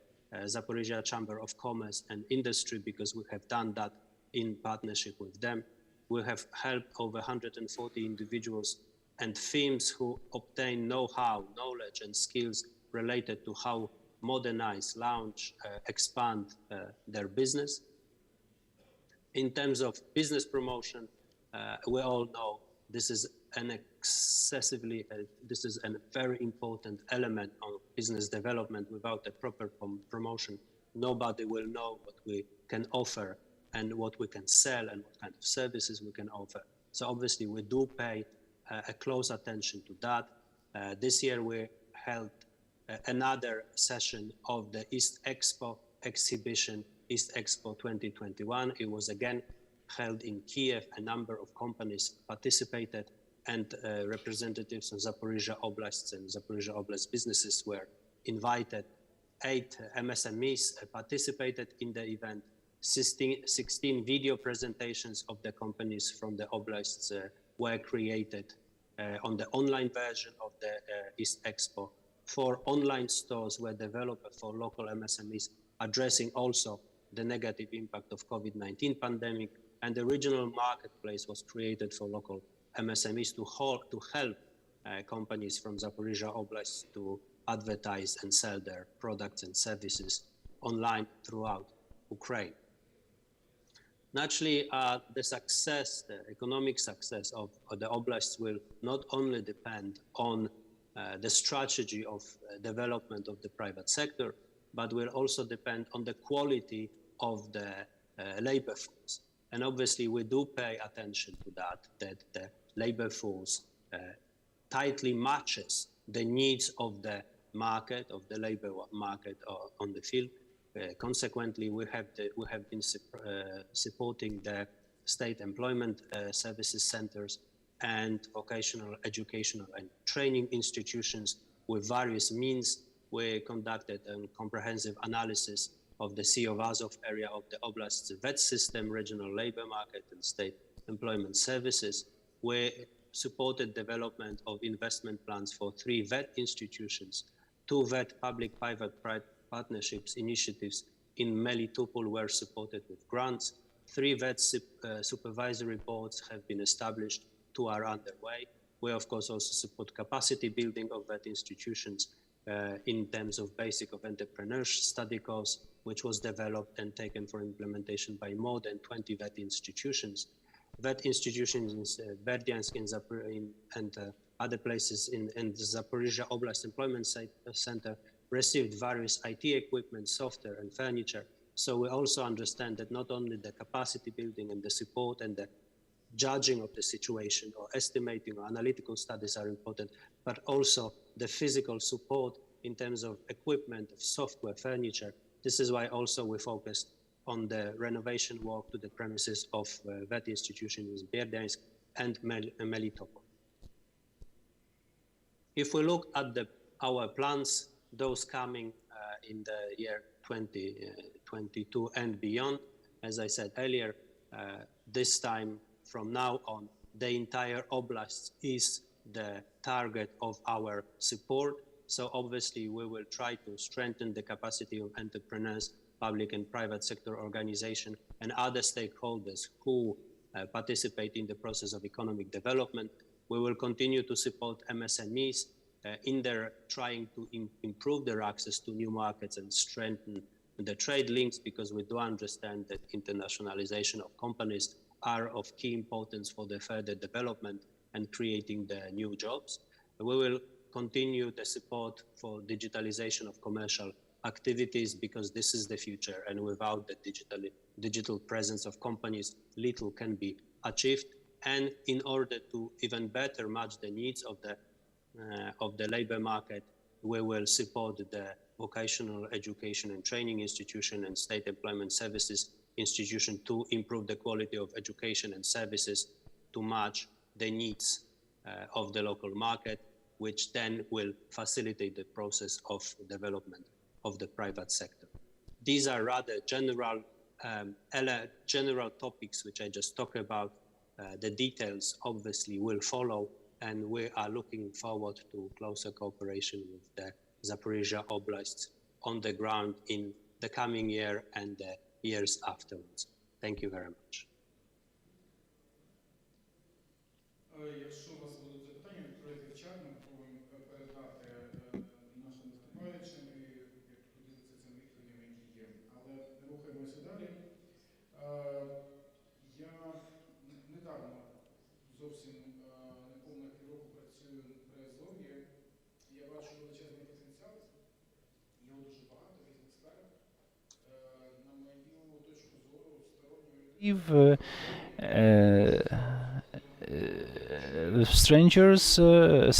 Zaporizhia Chamber of Commerce and Industry, because we have done that in partnership with them. We have helped over 140 individuals and firms who obtain know-how, knowledge and skills related to how modernize, launch, expand their business. In terms of business promotion, we all know this is a very important element of business development. Without a proper promotion, nobody will know what we can offer and what we can sell and what kind of services we can offer. So obviously we do pay a close attention to that. This year we held another session of the East Expo exhibition, East Expo 2021. It was again held in Kiev. A number of companies participated, and representatives of Zaporizhia Oblast and Zaporizhia Oblast businesses were invited. 8 MSMEs participated in the event. 16 video presentations of the companies from the oblasts were created on the online version of the East Expo. 4 online stores were developed for local MSMEs, addressing also the negative impact of COVID-19 pandemic, and the regional marketplace was created for local MSMEs to help companies from Zaporizhia Oblast to advertise and sell their products and services online throughout Ukraine. Naturally, the economic success of the oblasts will not only depend on the strategy of development of the private sector, but will also depend on the quality of the labor force. And obviously we do pay attention to that the labor force tightly matches the needs of the market, of the labor market on the field. Consequently, we have been supporting the state employment services centers and vocational educational and training institutions with various means. We conducted a comprehensive analysis of the Sea of Azov area of the Oblast's VET system, regional labor market and state employment services. We supported development of investment plans for 3 VET institutions, 2 VET public-private partnerships initiatives in Melitopol were supported with grants. 3 VET supervisory boards have been established, 2 are underway. We of course also support capacity building of VET institutions in terms of basic of entrepreneurship study course, which was developed and taken for implementation by more than 20 VET institutions. VET institutions in Berdiansk and other places in the Zaporizhia Oblast Employment Center received various IT equipment, software and furniture. So we also understand that not only the capacity building and the support and the judging of the situation or estimating or analytical studies are important, but also the physical support in terms of equipment, of software, furniture. This is why also we focused on the renovation work to the premises of VET institutions in Berdiansk and Melitopol. If we look at our plans, those coming in the year 2022 and beyond, as I said earlier, this time from now on, the entire oblast is the target of our support. So obviously we will try to strengthen the capacity of entrepreneurs, public and private sector organization and other stakeholders who participate in the process of economic development. We will continue to support MSMEs in their trying to improve their access to new markets and strengthen the trade links, because we do understand that internationalization of companies are of key importance for the further development and creating the new jobs. We will continue the support for digitalization of commercial activities, because this is the future, and without the digital presence of companies, little can be achieved. And in order to even better match the needs of the labor market, we will support the vocational education and training institution and state employment services institution to improve the quality of education and services to match the needs of the local market, which then will facilitate the process of development of the private sector. These are rather general topics which I just talked about. The details obviously will follow, and we are looking forward to closer cooperation with the Zaporizhia Oblast on the ground in the coming year and the years afterwards. Thank you very much. Якщо у вас будуть запитання, відкройте чат, ми попробуємо передати нашим виступаючим і поділитися цими відповідями, які є. Але рухаємося далі. Я недавно, зовсім неповних півроку працюю при Азові. Я бачу величезний потенціал, його дуже багато в різних сферах. На мою точку зору, сторонньої strangers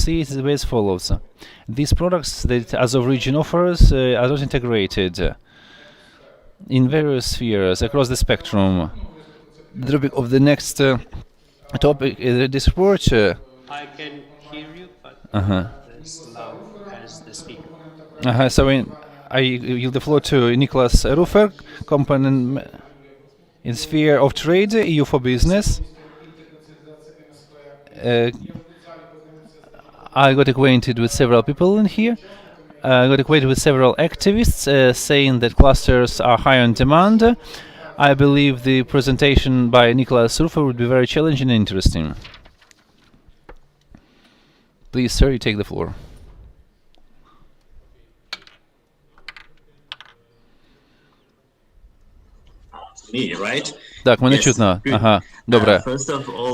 see it the way as follows. These products that Azov region offers are not integrated in various spheres across the spectrum. The topic of the next topic is this report. I can hear you, but as loud as the speaker. So I yield the floor to Nicholas Rufer, component in sphere of trade, EU for business. I got acquainted with several people in here. I got acquainted with several activists saying that clusters are high on demand. I believe the presentation by Nicholas Rufer would be very challenging and interesting. Please, sir, you take the floor. Me, right? Так, мене чутно. Ага, добре.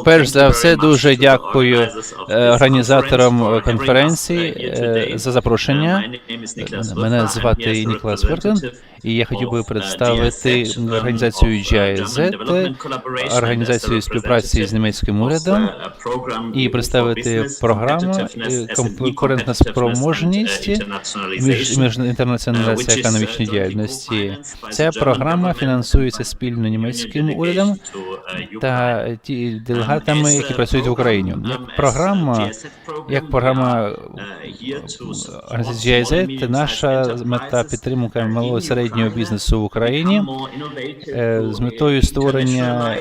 Перш за все, дуже дякую організаторам конференції за запрошення. Мене звати Ніколас Фертен, і я хотів би представити організацію GIZ, організацію співпраці з німецьким урядом, і представити програму «Конкурентна спроможність, інтернаціоналізація економічної діяльності». Ця програма фінансується спільно німецьким урядом та делегатами, які працюють в Україні. Як програма організації GIZ, наша мета підтримка малого і середнього бізнесу в Україні з метою створення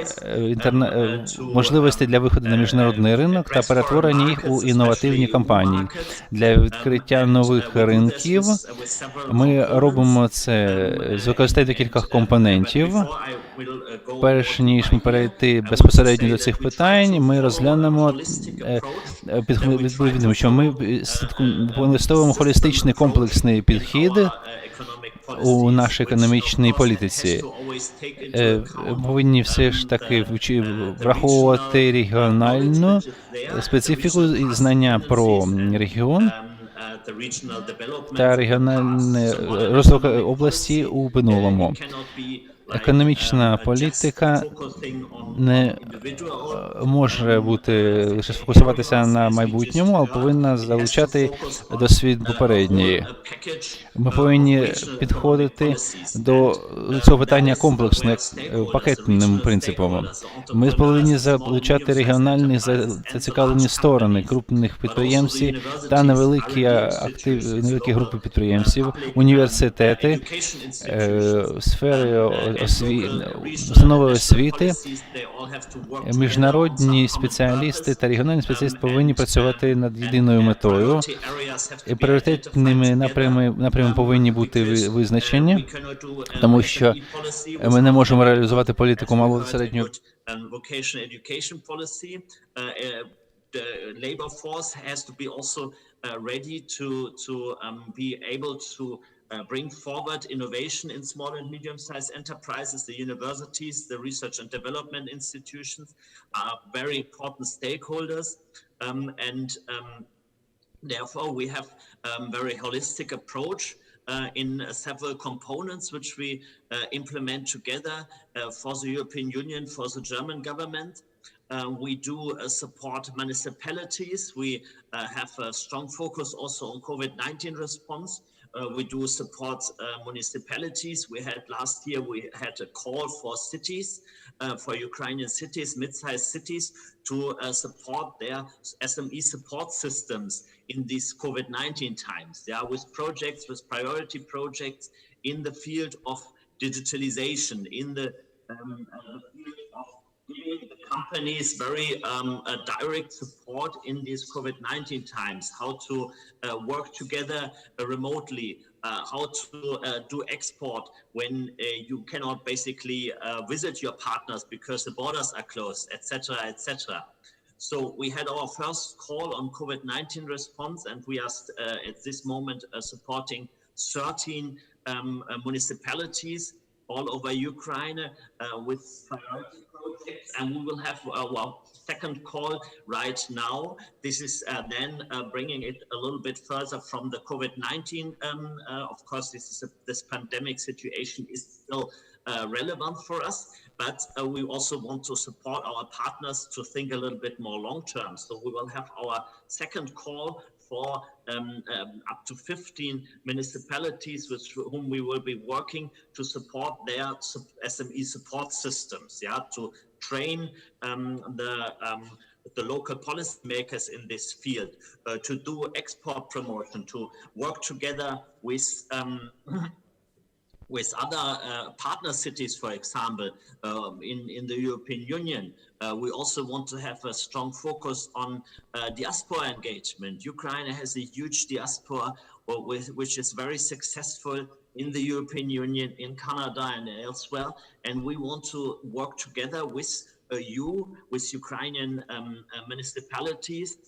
можливостей для виходу на міжнародний ринок та перетворення їх у інновативні компанії. Для відкриття нових ринків ми робимо це з використанням декількох компонентів. Перш ніж ми перейти безпосередньо до цих питань, ми розглянемо відповідно, що ми використовуємо холістичний комплексний підхід у нашій економічній політиці. Повинні все ж таки враховувати регіональну специфіку і знання про регіон та регіональний розвиток області у минулому. Економічна політика не може бути лише сфокусуватися на майбутньому, але повинна залучати досвід попередньої. Ми повинні підходити до цього питання комплексно, пакетним принципом. Ми повинні залучати регіональні зацікавлені сторони, крупних підприємців та невеликі групи підприємців, університети, сфери установи освіти, міжнародні спеціалісти та регіональні спеціалісти повинні працювати над єдиною метою. І пріоритетними напрямами повинні бути визначені, тому що ми не можемо реалізувати політику малого та середнього. The labor force has to be also ready to be able to bring forward innovation in small and medium-sized enterprises. The universities, the research and development institutions are very important stakeholders, and therefore we have a very holistic approach in several components which we implement together for the European Union, for the German government. We do support municipalities. We have a strong focus also on COVID-19 response. We do support municipalities. Last year we had a call for cities, for Ukrainian cities, mid-sized cities, to support their SME support systems in these COVID-19 times. With projects, with priority projects in the field of digitalization, in the field of giving the companies very direct support in these COVID-19 times, how to work together remotely, how to do export when you cannot basically visit your partners because the borders are closed, etc., etc. So we had our first call on COVID-19 response, and we are at this moment supporting 13 municipalities all over Ukraine with priority projects, and we will have our second call right now. This is then bringing it a little bit further from the COVID-19. Of course, this pandemic situation is still relevant for us, but we also want to support our partners to think a little bit more long-term. So we will have our second call for up to 15 municipalities with whom we will be working to support their SME support systems, to train the local policymakers in this field, to do export promotion, to work together with other partner cities, for example, in the European Union. We also want to have a strong focus on diaspora engagement. Ukraine has a huge diaspora, which is very successful in the European Union, in Canada and elsewhere. And we want to work together with with Ukrainian municipalities,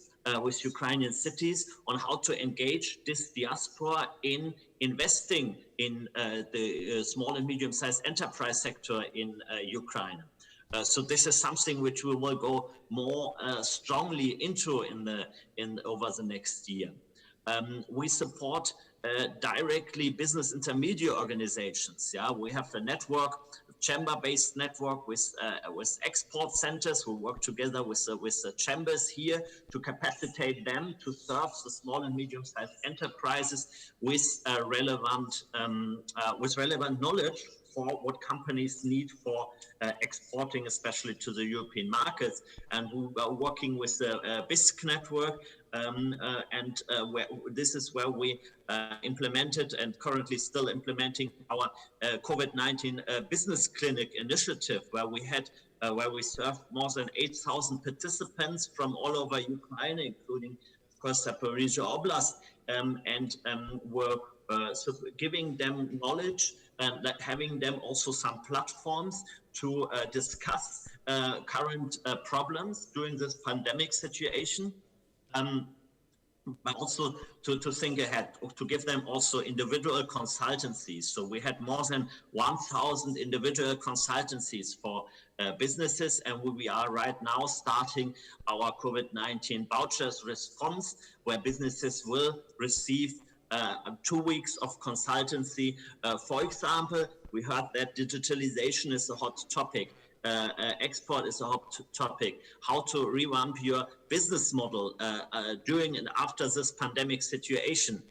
with Ukrainian cities on how to engage this diaspora in investing in the small and medium-sized enterprise sector in Ukraine. So this is something which we will go more strongly into over the next year. We support directly business intermediate organizations. We have a network, chamber-based network with export centers who work together with the chambers here to capacitate them to serve the small and medium-sized enterprises with relevant knowledge for what companies need for exporting, especially to the European markets. And we are working with the BISC network, and this is where we implemented and currently still implementing our COVID-19 business clinic initiative, where we served more than 8,000 participants from all over Ukraine, including, of course, Zaporizhzhia Oblast, and were giving them knowledge and having them also some platforms to discuss current problems during this pandemic situation. But also to think ahead, to give them also individual consultancies. So we had more than 1,000 individual consultancies for businesses, and we are right now starting our COVID-19 vouchers response, where businesses will receive 2 weeks of consultancy. For example, we heard that digitalization is a hot topic. Export is a hot topic. How to revamp your business model during and after this pandemic situation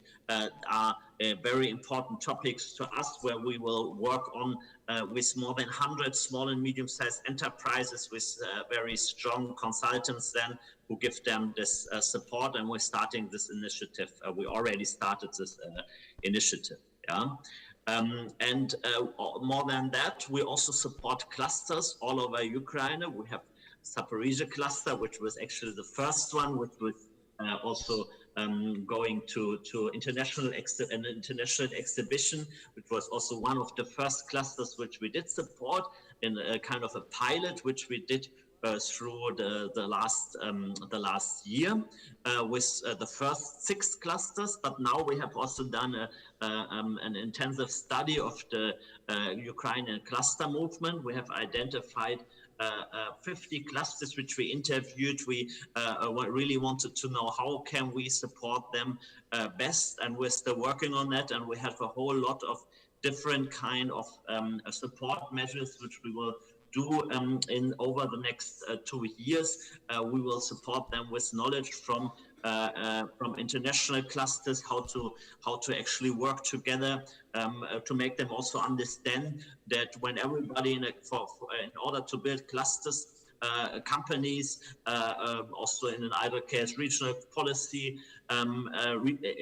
are very important topics to us, where we will work on with more than 100 small and medium-sized enterprises with very strong consultants then who give them this support, and we're starting this initiative. We already started this initiative. More than that, we also support clusters all over Ukraine. We have Zaporizhia cluster, which was actually the first one, which was also going to an international exhibition, which was also one of the first clusters which we did support in a kind of a pilot, which we did through the last year with the first 6 clusters. But now we have also done an intensive study of the Ukrainian cluster movement. We have identified 50 clusters which we interviewed. We really wanted to know how can we support them best, and we're still working on that. And we have a whole lot of different kind of support measures which we will do in over the next 2 years. We will support them with knowledge from international clusters, how to actually work together, to make them also understand that when everybody in order to build clusters, companies, also in either case regional policy,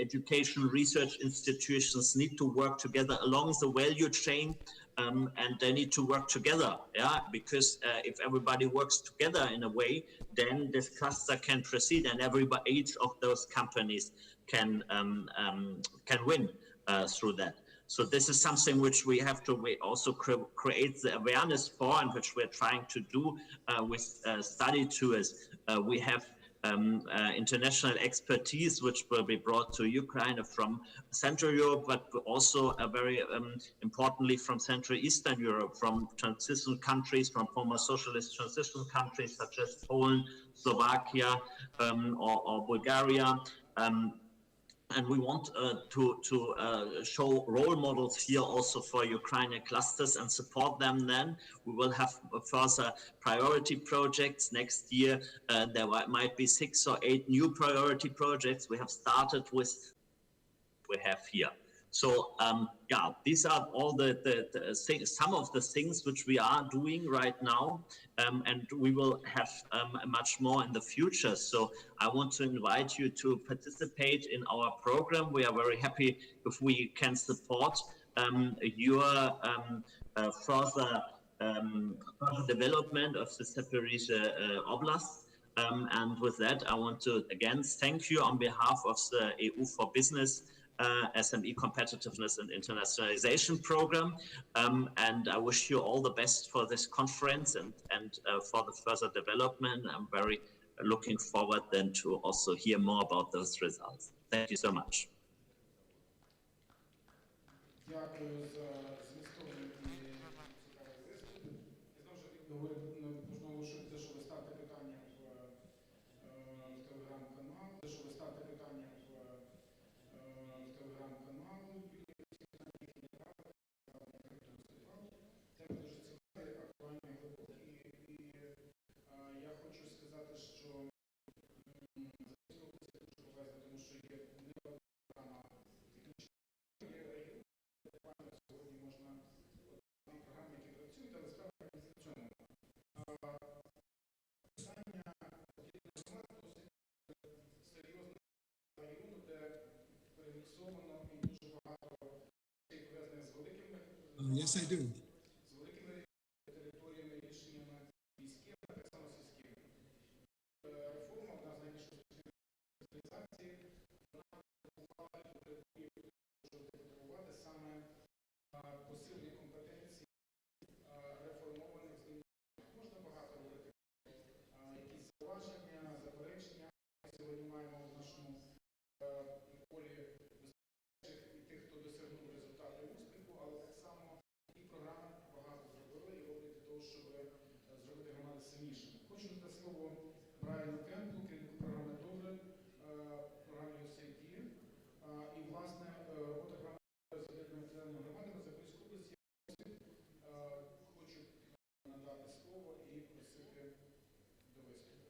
education, research institutions need to work together along the value chain. And they need to work together, because if everybody works together in a way, then this cluster can proceed, and each of those companies can win through that. So this is something which we have to also create the awareness for, and which we're trying to do with study tours. We have international expertise which will be brought to Ukraine from Central Europe, but also very importantly from Central Eastern Europe, from transition countries, from former socialist transition countries such as Poland, Slovakia, or Bulgaria. And we want to show role models here also for Ukrainian clusters and support them. Then we will have further priority projects next year. There might be 6 or 8 new priority projects we have started with. We have here. So these are all some of the things which we are doing right now, and we will have much more in the future. So I want to invite you to participate in our program. We are very happy if we can support your further development of the Zaporizhia Oblast. And with that, I want to again thank you on behalf of the EU for Business SME Competitiveness and Internationalization Program. And I wish you all the best for this conference and for the further development. I'm very looking forward then to also hear more about those results. Thank you so much. Дякую за змістовний і цікавий виступ. І знову ж таки можна наголошувати, що ви ставте питання в телеграм-канал, що ви ставте питання в телеграм-канал. Тема дуже цікаві, актуальні і глибокі. І я хочу сказати, що тому що є не одна програма технічна, сьогодні можна одні програми, які працюють, але справа не в цьому. Питання досить серйозного району, де переміксовано і дуже багато пов'язаних з великими Yes, I do. з великими територіями, рішеннями міськими, а так само сільськими. Реформа, одна з найбільших спеціалізацій, вона потребує потребувати саме посилення компетенцій реформованих змін. Можна багато говорити. Якісь зауваження, заперечення. Сьогодні маємо в нашому полі і тих, хто досягнув результату і успіху, але так само і програми багато зробили і роблять для того, щоб зробити громади сильнішими. Хочу дати слово Брайану Кемпу, керівнику програми «Добре», програми USAID. І, власне, робота програми з об'єднаними територіальними громадами Запорізької області. Хочу надати слово і просити до виступу.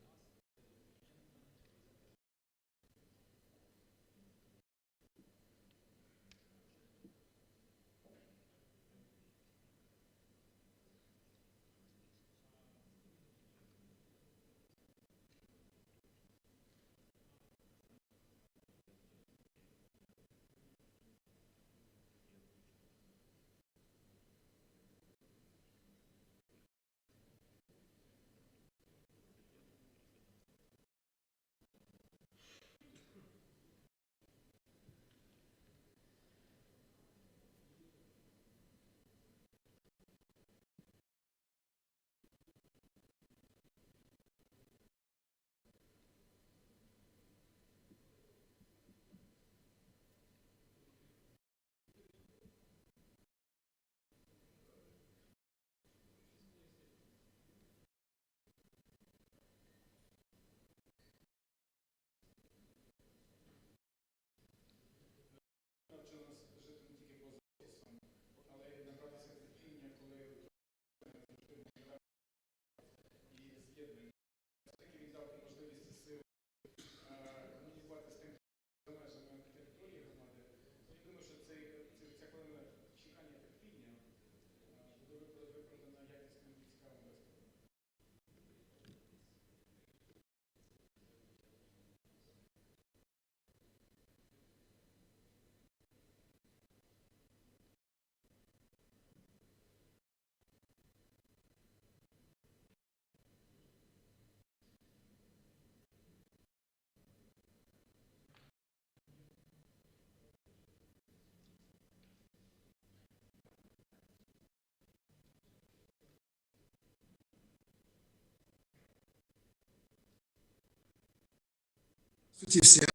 Здравствуйте все.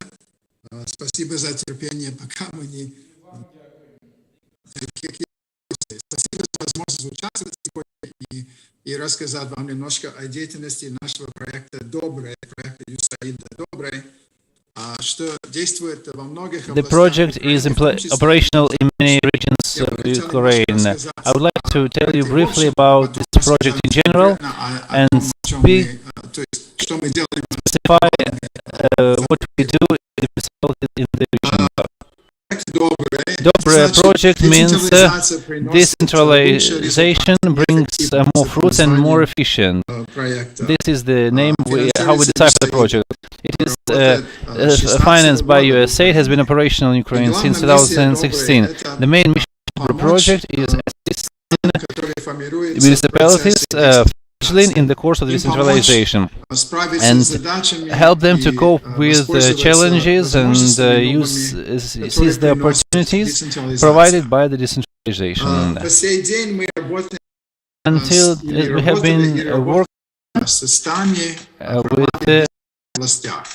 Спасибо за терпение, пока мы не... Спасибо за возможность участвовать сегодня и рассказать вам немножко о деятельности нашего проекта «Доброе», проекта ЮСАИДа «Доброе», что действует во многих The project is operational in many regions of Ukraine. I would like to tell you briefly about this project in general and specify what we do in the region. Доброе project means decentralization brings more fruits and more efficient. This is the name how we decipher the project. It is financed by USA. It has been operational in Ukraine since 2016. The main mission of the project is assisting municipalities in the course of decentralization and help them to cope with challenges and seize the opportunities provided by the decentralization. Until we have been working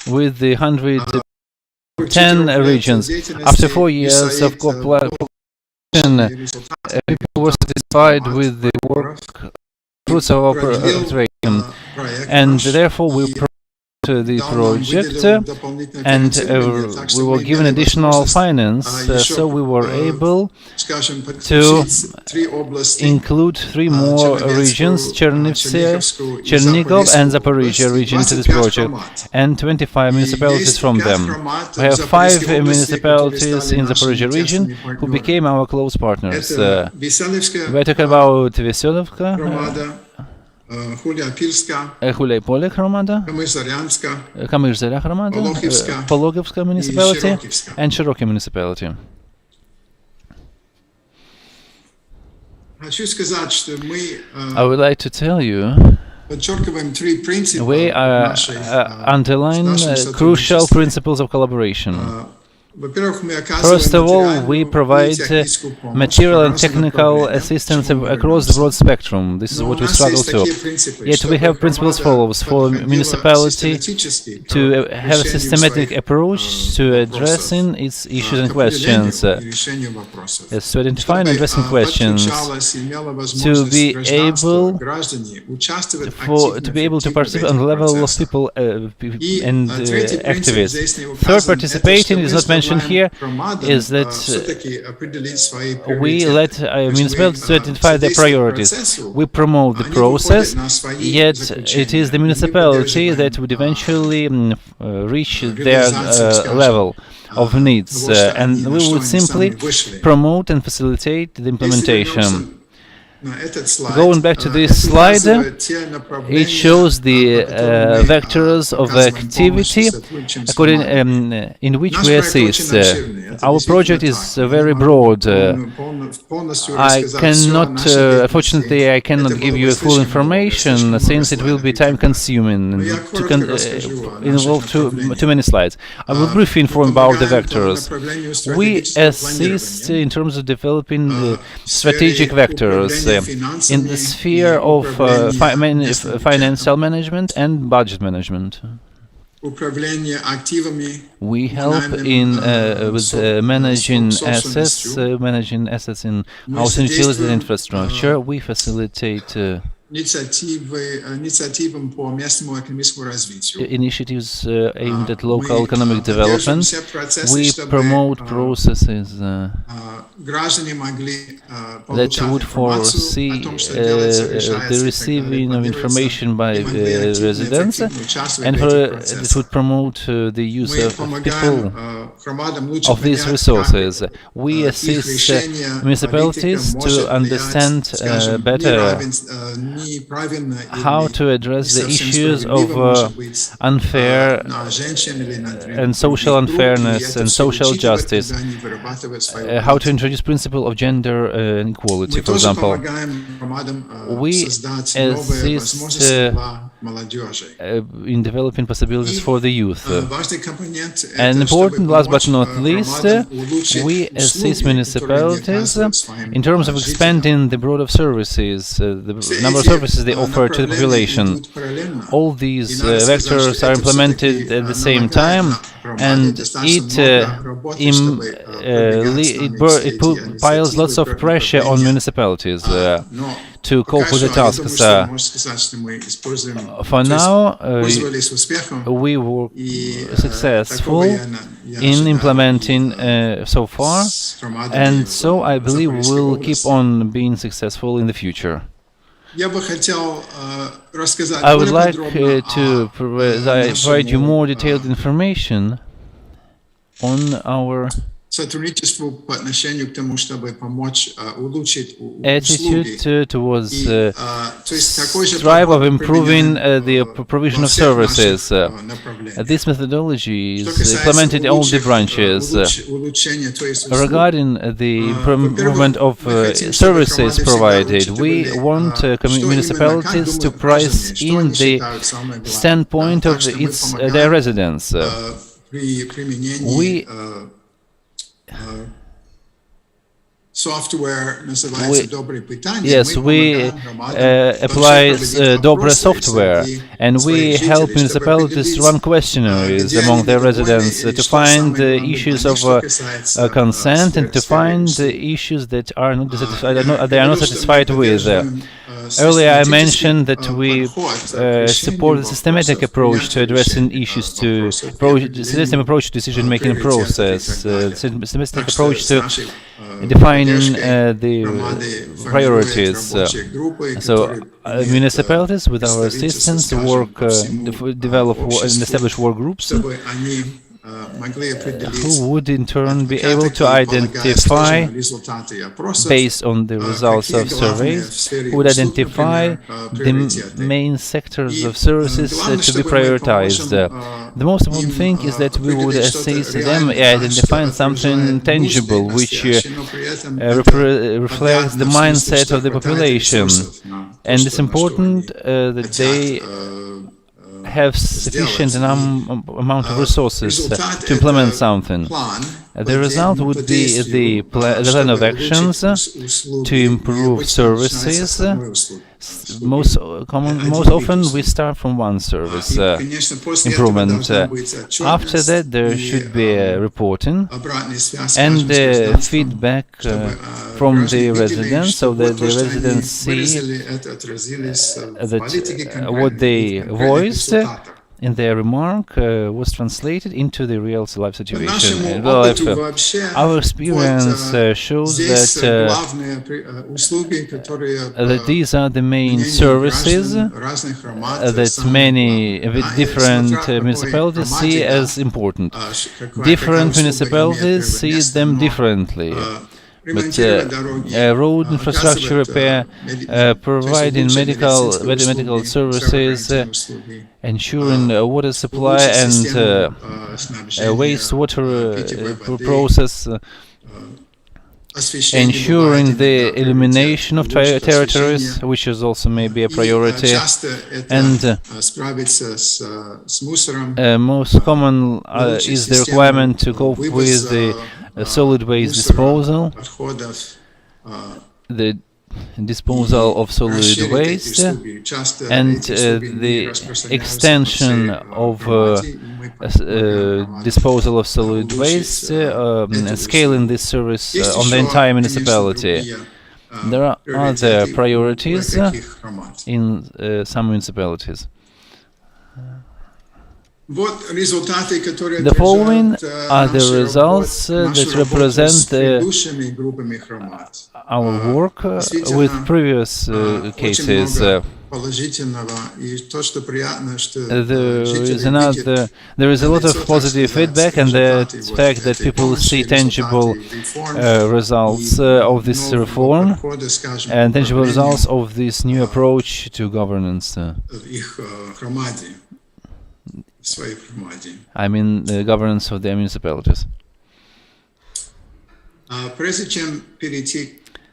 with the 110 regions. After 4 years of cooperation, people were satisfied with the work fruits of our operation, and therefore we promote the project and we were given additional finance, so we were able to include 3 more regions, Chernigov and Zaporizhia region, to this project, and 25 municipalities from them. We have 5 municipalities in the Zaporizhia region who became our close partners. We're talking about Veselovka, Huliai-Polek Hromada, Kamyr-Zarya Hromada, Pologivska municipality, and Cherokee municipality. I would like to tell you we underline crucial principles of collaboration. First of all, we provide material and technical assistance across the broad spectrum. This is what we struggle to. Yet we have principles follows for municipality to have a systematic approach to addressing its issues and questions, to identify and addressing questions, to be able to participate on the level of people and activists. Third, participating is not mentioned here is that we let municipalities to identify their priorities. We promote the process, yet it is the municipality that would eventually reach their level of needs, and we would simply promote and facilitate the implementation. Going back to this slide, it shows the vectors of activity in which we assist. Our project is very broad. Unfortunately, I cannot give you full information since it will be time-consuming and involve too many slides. I will briefly inform about the vectors. We assist in terms of developing the strategic vectors in the sphere of financial management and budget management. We help in with managing assets in house and utility infrastructure. We facilitate initiatives aimed at local economic development. We promote processes that would foresee the receiving of information by residents, and it would promote the use of people of these resources. We assist municipalities to understand better how to address the issues of unfair and social unfairness and social justice, how to introduce principle of gender equality, for example. We assist in developing possibilities for the youth. And important, last but not least, we assist municipalities in terms of expanding the breadth of services, the number of services they offer to the population. All these vectors are implemented at the same time, and it piles lots of pressure on municipalities to cope with the tasks. For now, we were successful in implementing so far, and so I believe we will keep on being successful in the future. I would like to provide you more detailed information on our attitude towards strive of improving the provision of services. This methodology is implemented in all the branches. Regarding the improvement of services provided, we want municipalities to price in the standpoint of their residents. We apply Dobre software, and we help municipalities run questionnaires among their residents to find the issues of consent and to find the issues that are not satisfied with. Earlier I mentioned that we support the systematic approach to addressing issues, systematic approach to decision-making process, systematic approach to defining the priorities. So municipalities, with our assistance, develop and establish work groups who would in turn be able to identify, based on the results of surveys, would identify the main sectors of services to be prioritized. The most important thing is that we would assist them identifying something tangible which reflects the mindset of the population. And it's important that they have sufficient amount of resources to implement something. The result would be the plan of actions to improve services. Most often we start from one service improvement. After that there should be reporting and feedback from the residents, so that the residents see that what they voiced in their remark was translated into the real life situation. Our experience shows that these are the main services that many different municipalities see as important. Different municipalities see them differently. But road infrastructure repair, providing medical services, ensuring water supply and wastewater process, ensuring the elimination of territories, which is also maybe a priority, and most common is the requirement to cope with the solid waste disposal, the disposal of solid waste, and the extension of disposal of solid waste, and scaling this service on the entire municipality. There are other priorities in some municipalities. The following are the results that represent our work with previous cases. There is a lot of positive feedback, and the fact that people see tangible results of this reform and tangible results of this new approach to governance. I mean the governance of the municipalities.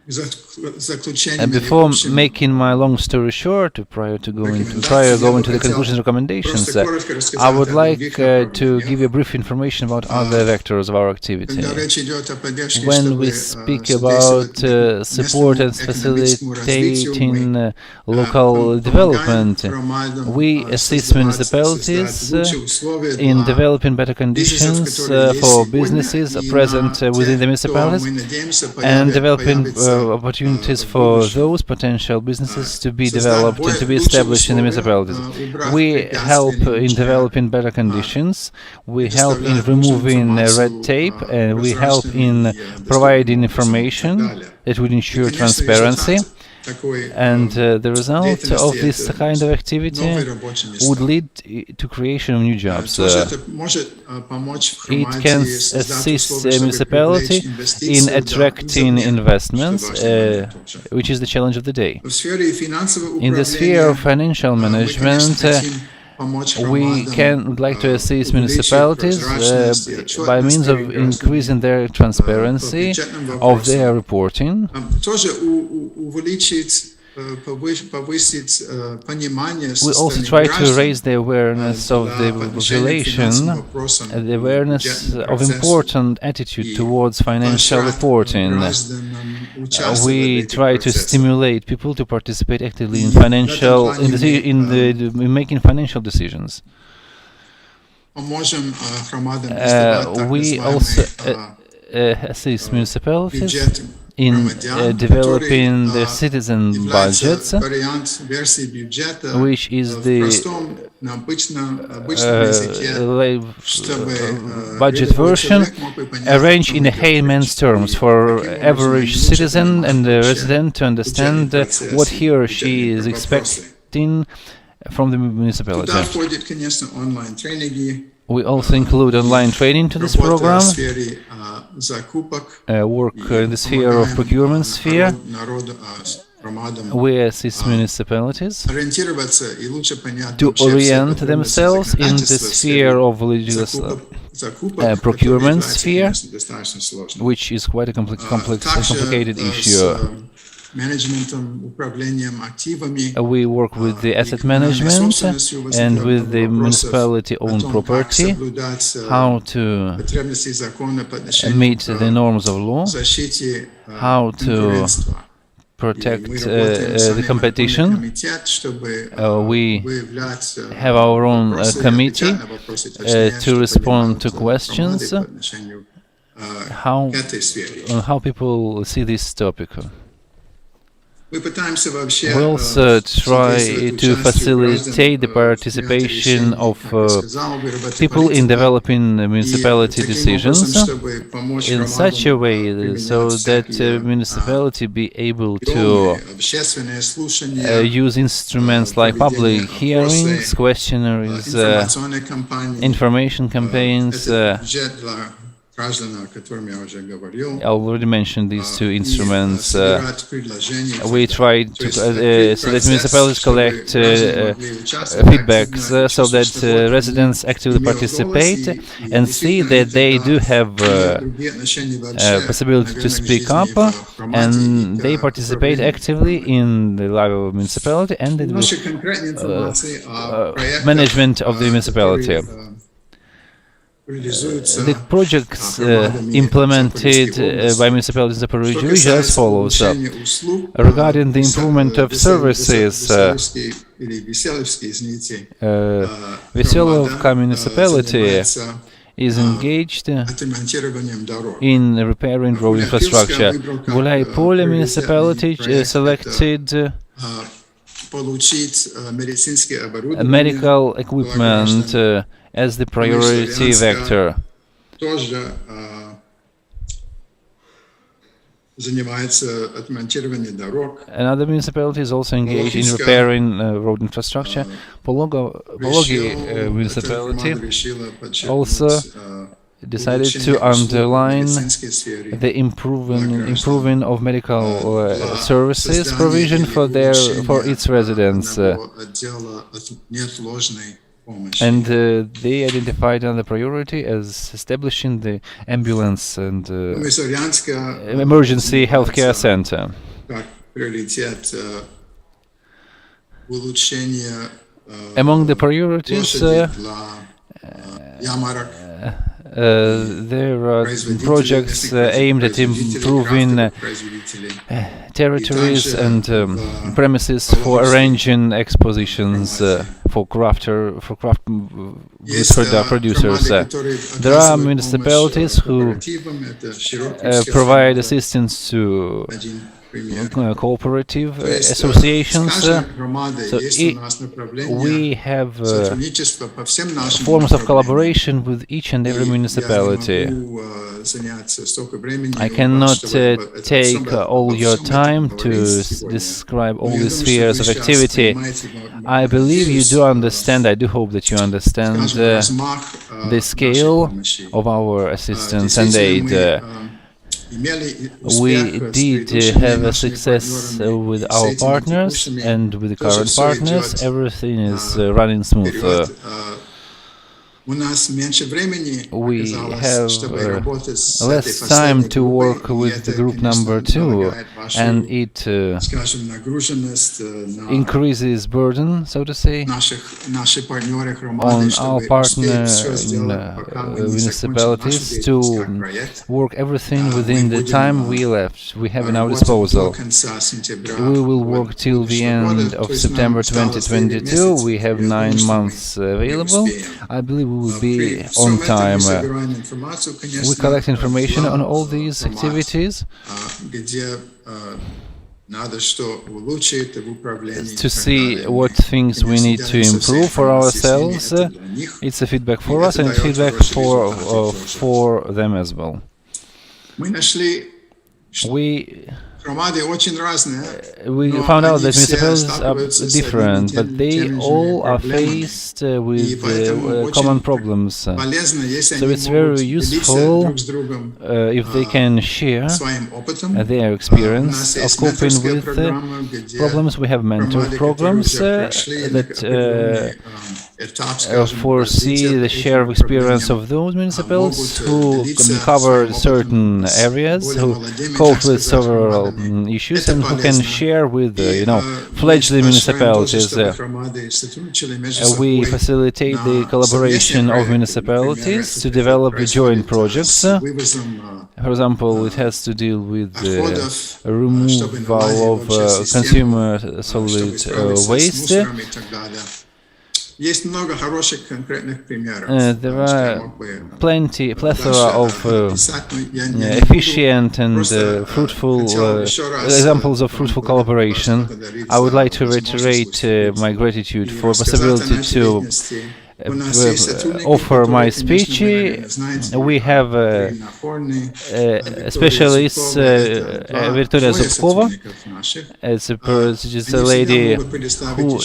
заключениями Before общими. making my long story short, prior going to the conclusions and recommendations, Просто коротко I рассказать would о like других to give you направлениях. brief information about other vectors of our activity. Когда речь идет о поддержке, When чтобы we speak содействовать about support and местному экономическому развитию, facilitating мы local помогаем development, громадам we assist создать municipalities лучшие условия in для developing better бизнесов, conditions которые есть for сегодня, businesses и present на within the тех, кто, municipalities, мы надеемся, and developing появится opportunities в for будущем. those potential businesses to be Создать developed and to be лучшие established in the условия, municipalities. убрать We help препятствия, in наличие, developing better conditions, we help in предоставлять нужную removing red информацию tape, and we help прозрачными in и доступными providing образом и так information далее. that would И, ensure конечно, transparency. результат такой And the result of деятельности this это kind of activity новые рабочие места. would lead to creation of new jobs. Тоже это может помочь в It Хорватии can создать assist условия, a чтобы municipality привлечь in инвестиции, да, attracting извне. investments, Что важный момент тоже. which is the challenge of the day. В сфере финансового In the sphere of управления financial мы, management, конечно, хотим помочь we would like to assist увеличить municipalities прозрачность и by means of отчетность increasing their transparency бюджетным of вопросам. their reporting. Тоже увеличить, повысить понимание со We also стороны try to граждан raise the awareness of the по отношению к population, финансовым вопросам, the awareness бюджетному of процессу. important attitude towards financial Поощрять reporting. гражданам участвовать в We этих try to процессах. stimulate people to participate actively in И в этом financial плане in making financial decisions. Поможем громадам издавать так We also называемый assist municipalities бюджет in громадян, developing который their citizen является budgets, вариант версии бюджета which is в the простом, на обычном языке, чтобы budget рядовой version человек мог бы понять, arranged о in чем a идет layman's речь. terms И for таким образом average лучше citizen and the понимать resident to understand бюджетный процесс, what he or she бюджетные is вопросы. expecting from the municipality. Туда входит, конечно, онлайн-тренинги, We also include online training to this работа program, в сфере закупок, work in the sphere of procurement sphere. народу, громадам We assist municipalities ориентироваться и лучше понять to вообще все orient подробности themselves in the законодательства в sphere сфере of закупок, procurement которое sphere, является, конечно, достаточно сложным. which is quite a complex and Также complicated с issue. менеджментом, управлением активами, We work with the asset коммунальной management собственностью and возникает with the много вопросов municipality-owned о том, как property, соблюдать how to потребности закона по отношению meet к the norms of law, защите how to конкуренции. protect Мы работаем с the вами competition. комитет, чтобы We выявлять have our own вопросы, committee отвечать на вопросы, точнее, to чтобы respond to понимать questions команды по отношению how к этой сфере. on how people see this topic. Мы пытаемся вообще We also try содействовать to участию facilitate the граждан в принятии participation решений, of как я сказал, выработать people in политику. developing И municipality таким decisions образом, чтобы помочь in such a way so применять that всякие, municipality be able to приемы, общественные слушания, use instruments like public hearings, questionnaires, информационные кампании. information campaigns. Это бюджет для граждан, о котором я уже говорил. I already mentioned these two И instruments. собирать предложения. We try to so that municipalities collect feedbacks so that residents actively participate and see that they do have possibility to speak up and they participate actively in the life of municipality and the management of the municipality. The projects implemented by municipalities in Zaporizhzhia is as follows. Regarding the improvement of services, Veselovka municipality is engaged in repairing road infrastructure. Gulai Pole municipality selected medical equipment as the priority vector. Another municipality is also engaged in repairing road infrastructure. Pologi municipality also decided to underline the improving of medical services provision for its residents. and they identified another priority as establishing the ambulance and emergency healthcare center. Among the priorities, there are projects aimed at improving territories and premises for arranging expositions for craft producers. There are municipalities who provide assistance to cooperative associations. We have forms of collaboration with each and every municipality. I cannot take all your time to describe all the spheres of activity. I believe you do understand, I do hope that you understand the scale of our assistance and aid. We did have a success with our partners, and with the current partners everything is running smooth. We have less time to work with the group number 2, and it increases burden, so to say, on our partner municipalities to work everything within the time we have in our disposal. We will work till the end of September 2022. We have 9 months available. I believe we will be on time. We collect information on all these activities to see what things we need to improve for ourselves. It's a feedback for us and feedback for them as well. We found out that municipalities are different, but they all are faced with common problems. So it's very useful if they can share their experience of coping with problems. We have mentor programs that foresee the share of experience of those municipalities who can cover certain areas, who cope with several issues, and who can share with fledgling municipalities. We facilitate the collaboration of municipalities to develop joint projects. For example, it has to deal with the removal of consumer solid waste. There are plethora of efficient and fruitful examples of fruitful collaboration. I would like to reiterate my gratitude for the possibility to offer my speech. We have specialists, Victoria Zubkova, it's a lady who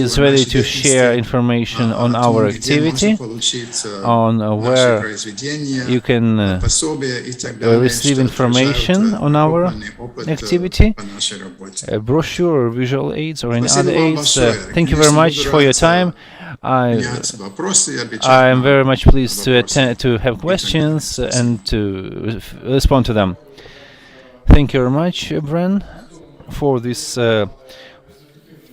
is ready to share information on our activity, on where you can receive information on our activity, a brochure, visual aids, or any other aids. Thank you very much for your time. I am very much pleased to have questions and to respond to them. Thank you very much, Bren, for this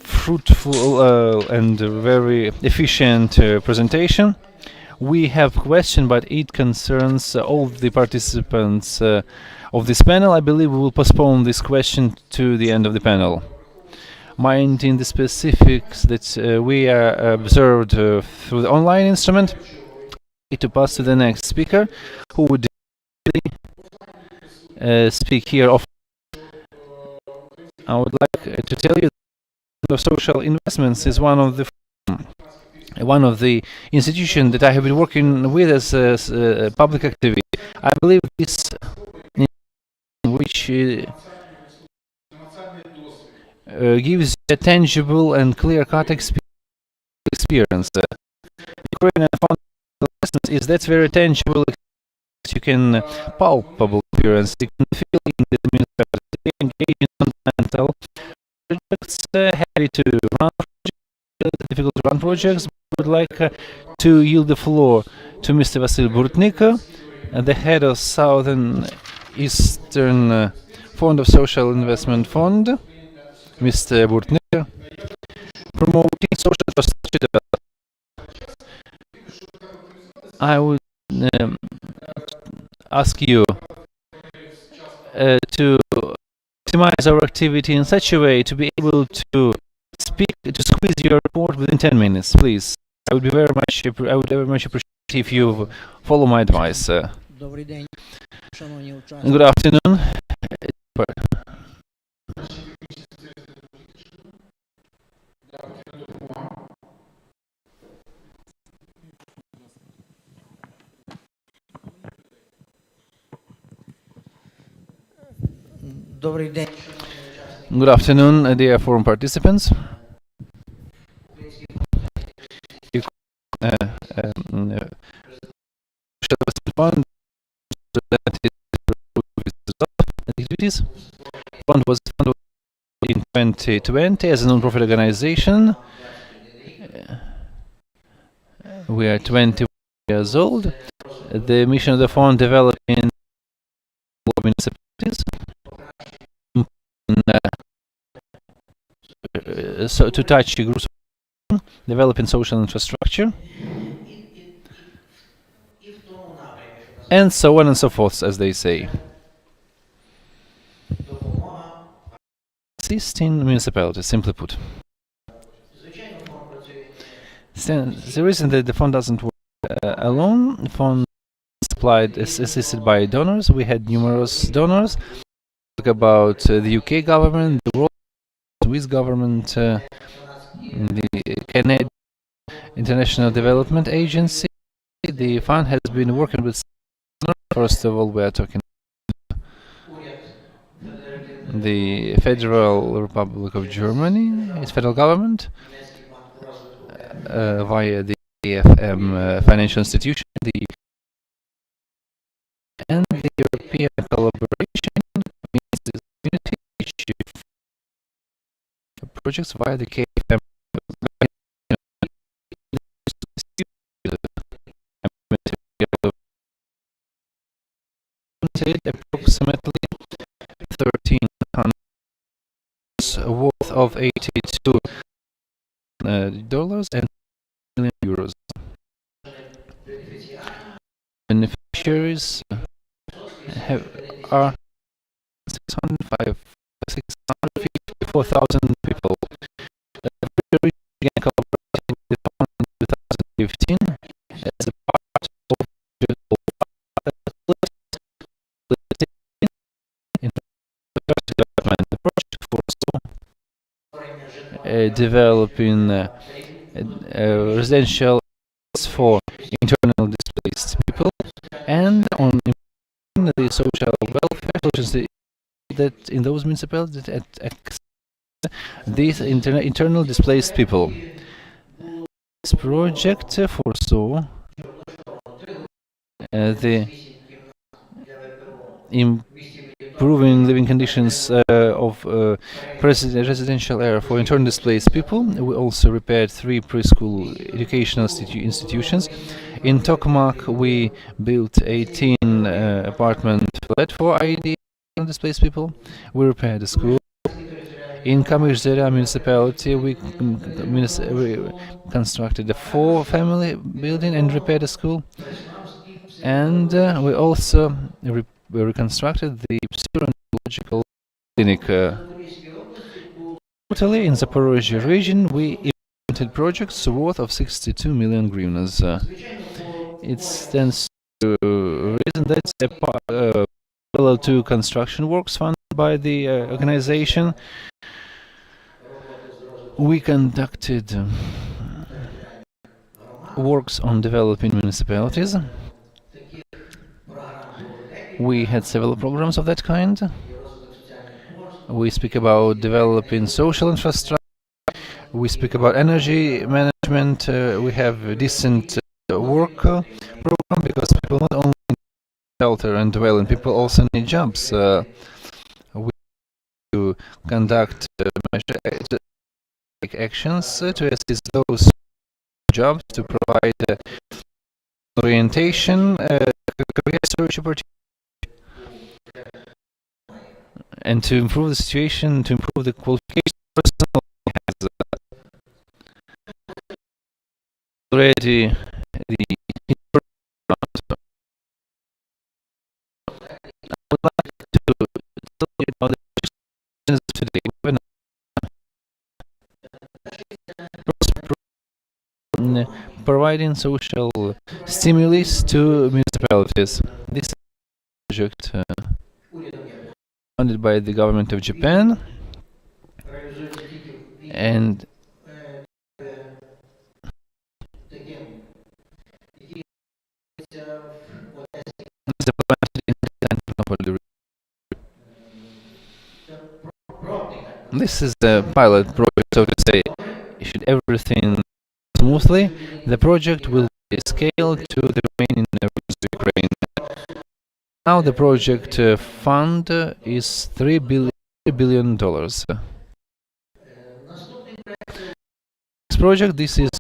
fruitful and very efficient presentation. We have a question, but it concerns all the participants of this panel. I believe we will postpone this question to the end of the panel. Minding the specifics that we are observed through the online instrument, to pass to the next speaker, who would speak here. I would like to tell you that social investments is one of the institutions that I have been working with as a public activity. I believe this, which gives a tangible and clear-cut experience. Ukrainian fundamental lessons is that's very tangible. You can palpable experience. You can feel in the municipality, engage in fundamental projects, happy to run projects, difficult to run projects, would like to yield the floor to Mr. Vasil Burtnik, the head of Southern Eastern Fund of Social Investment Fund. Mr. Burtnik, promoting social infrastructure development. I would ask you to optimize our activity in such a way to be able to squeeze your report within 10 minutes, please. I would very much appreciate if you follow my advice. Good afternoon. Good afternoon, dear forum participants. Activities. Fund was founded in 2020 as a non-profit organization. We are 21 years old. The mission of the fund developing municipalities. So to touch groups, developing social infrastructure, and so on and so forth, as they say. 16 municipalities, simply put. The reason that the fund doesn't work alone, the fund is assisted by donors. We had numerous donors. Talk about the UK government, the world Swiss government, the Canadian International Development Agency. The fund has been working with. First of all, we are talking the Federal Republic of Germany, its federal government, via the AFM financial institution, and the European collaboration means the community projects via the KFM. Approximately 1,300 worth of $82 and €1 million. Beneficiaries are 654,000 people. The began collaborating with the fund in 2015 as a part of the project for developing residential for internal displaced people and on the social welfare that in those municipalities that these internal displaced people. This project foresaw the improving living conditions of residential area for internally displaced people. We also repaired 3 preschool educational institutions. In Tokmak, we built 18 apartment flat for IED displaced people. We repaired a school. In Kamirzdera municipality, we constructed a 4-family building and repaired a school. And we also reconstructed the pseudological clinic. Totally, in Zaporozhye region, we implemented projects worth of 62 million hryvnias. It stands to reason that's parallel to construction works funded by the organization. We conducted works on developing municipalities. We had several programs of that kind. We speak about developing social infrastructure. We speak about energy management. We have a decent work program because people not only need shelter and dwelling, people also need jobs. We to conduct actions to assist those jobs, to provide orientation, career search opportunities, and to improve the situation, to improve the qualification personnel has already the I would like to tell you about the questions of today. Providing social stimulus to municipalities. This is a project funded by the government of Japan, and is implemented in the This is the pilot project, so to say. Should everything smoothly, the project will be scaled to the remaining areas of Ukraine. Now the project fund is $3 billion. This project, this is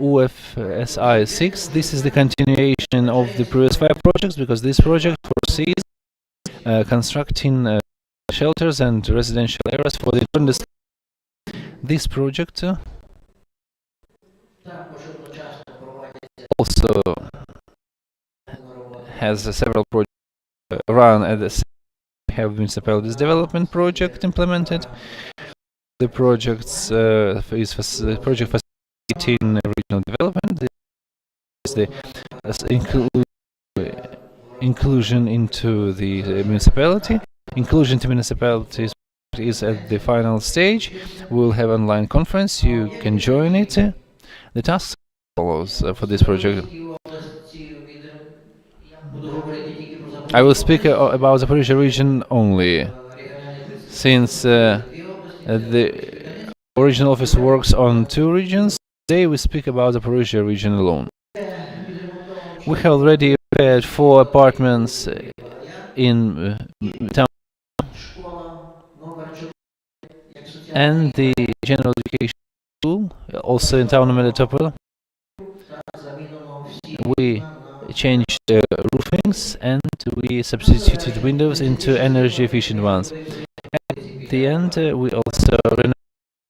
UFSI 6. This is the continuation of the previous 5 projects, because this project foresees constructing shelters and residential areas for the internally. This project also has several projects run at the same time. Have municipalities development project implemented. The projects the project facilitating regional development. This is the inclusion into the municipality. Inclusion to municipalities is at the final stage. We'll have online conference. You can join it. The task follows for this project. I will speak about the Zaporizhzhia region only, since the original office works on 2 regions. Today we speak about the Zaporizhzhia region alone. We have already repaired 4 apartments in town and the general education school, also in town of Melitopol. We changed the roofings and we substituted windows into energy efficient ones. At the end, we also renovated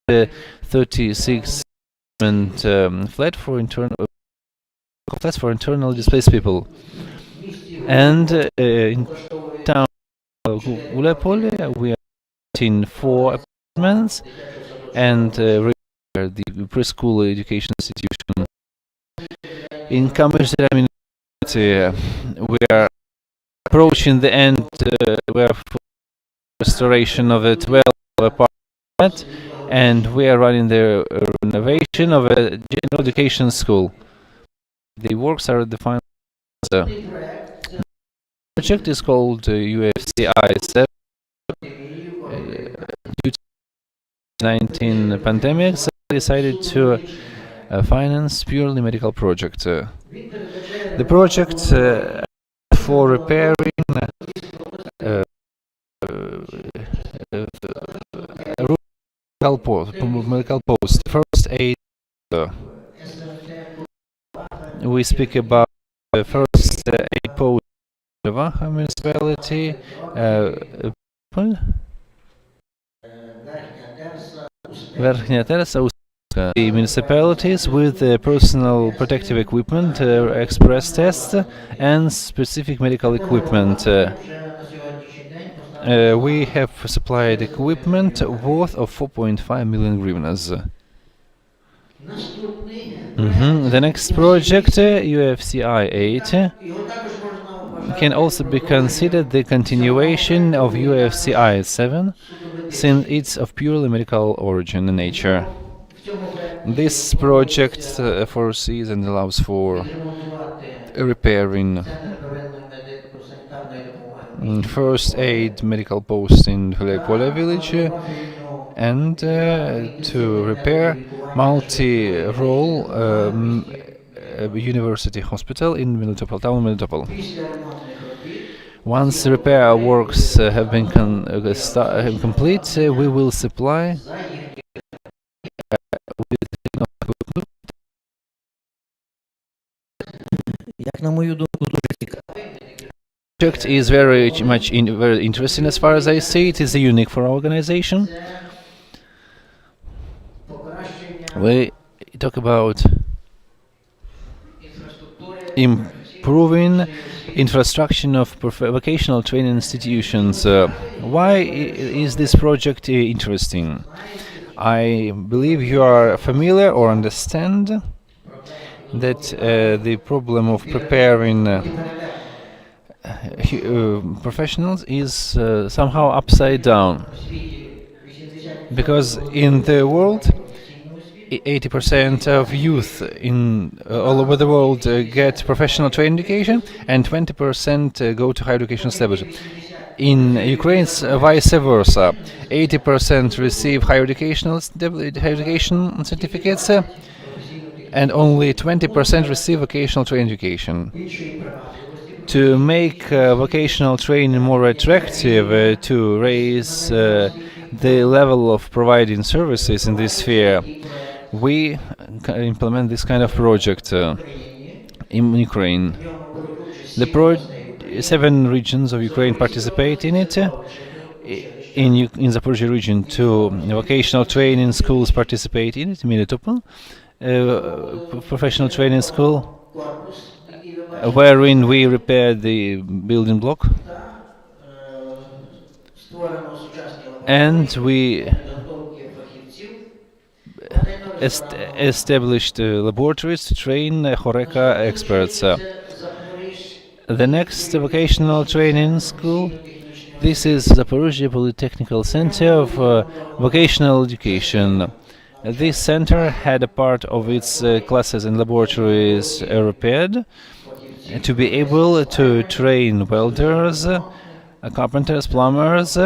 the 36 flats for internal displaced people. And in town of Gulepole, we are in 4 apartments and the preschool education institution. In Kamezhera, we are approaching the end. We are for restoration of a 12 apartment, and we are running the renovation of a general education school. The works are at the final. The project is called UFCI 7. Due to COVID-19 pandemic, so we decided to finance purely medical project. The project for repairing medical post, first aid. We speak about the first aid post in the municipality. Верхняя Teresa, the municipalities with personal protective equipment, express tests, and specific medical equipment. We have supplied equipment worth of 4.5 million hryvnias. The next project, UFCI 8, can also be considered the continuation of UFCI 7, since it's of purely medical origin and nature. This project foresees and allows for repairing first aid medical post in Gulepole village and to repair multi-role university hospital in Melitopol, town Melitopol. Once repair works have been complete, we will supply Project is very very interesting as far as I see. It is unique for our organization. We talk about improving infrastructure of vocational training institutions. Why is this project interesting? I believe you are familiar or understand that the problem of preparing professionals is somehow upside down, because in the world 80% of youth in all over the world get professional training education, and 20% go to higher education establishment. In Ukraine, it's vice versa. 80% receive higher education certificates, and only 20% receive vocational training education. To make vocational training more attractive, to raise the level of providing services in this sphere, we implement this kind of project in Ukraine. The 7 regions of Ukraine participate in it. In Zaporizhia region, 2 vocational training schools participate in it. Melitopol, professional training school, wherein we repair the building block, and we established laboratories to train HoReCa experts. The next vocational training school, this is Zaporizhia Polytechnical Center of Vocational Education. This center had a part of its classes and laboratories repaired to be able to train welders, carpenters, plumbers,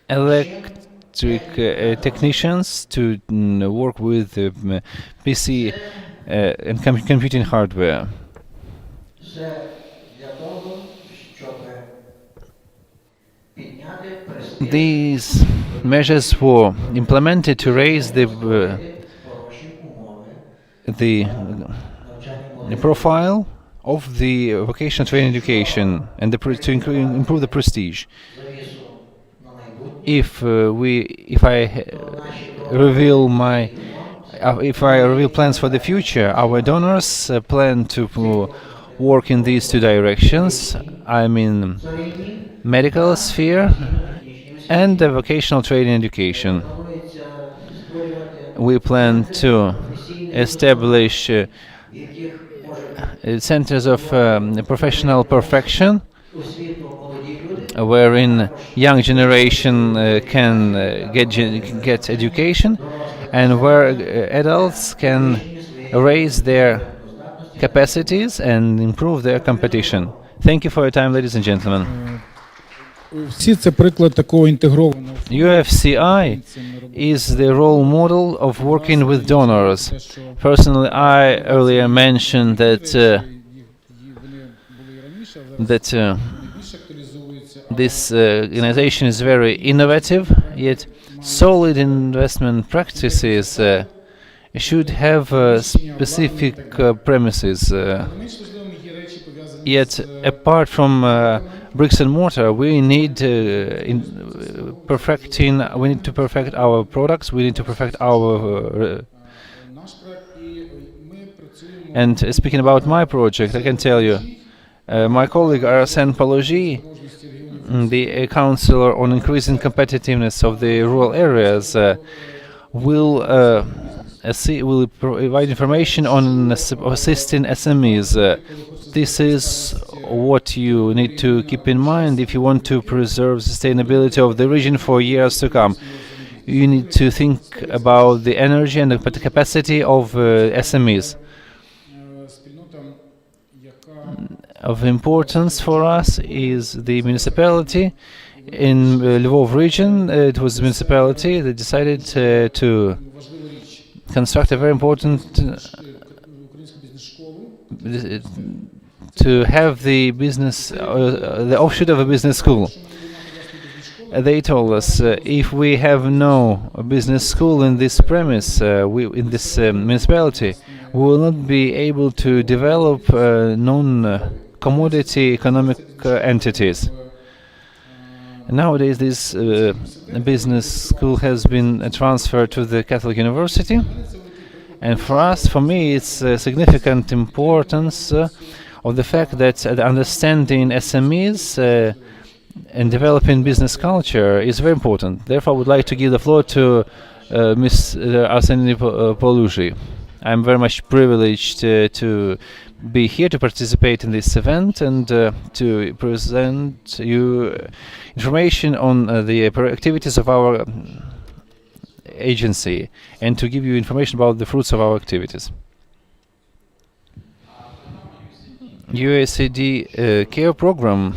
electric technicians to work with PC and computing hardware. These measures were implemented to raise the profile of the vocational training education and to improve the prestige. If I reveal plans for the future, our donors plan to work in these 2 directions. I mean, medical sphere and vocational training education. We plan to establish centers of professional perfection, wherein young generation can get education, and where adults can raise their capacities and improve their competition. Thank you for your time, ladies and gentlemen. Це приклад такого інтегрованого. UFCI is the role model of working with donors. Personally, I earlier mentioned that this organization is very innovative, yet solid investment practices should have specific premises. Yet, apart from bricks and mortar, we need to perfect our products. We need to perfect our. And speaking about my project, I can tell you, my colleague Arsène Palogi, the counselor on increasing competitiveness of the rural areas, will provide information on assisting SMEs. This is what you need to keep in mind if you want to preserve sustainability of the region for years to come. You need to think about the energy and the capacity of SMEs. Of importance for us is the municipality in Lvov region. It was the municipality that decided to construct a very important to have the business, the offshoot of a business school. They told us if we have no business school in this premise, in this municipality, we will not be able to develop non-commodity economic entities. Nowadays, this business school has been transferred to the Catholic University, and for me, it's a significant importance of the fact that understanding SMEs and developing business culture is very important. Therefore, I would like to give the floor to Ms. Arseny Polushi. I'm very much privileged to be here to participate in this event and to present you information on the activities of our agency and to give you information about the fruits of our activities. USAID CARE program,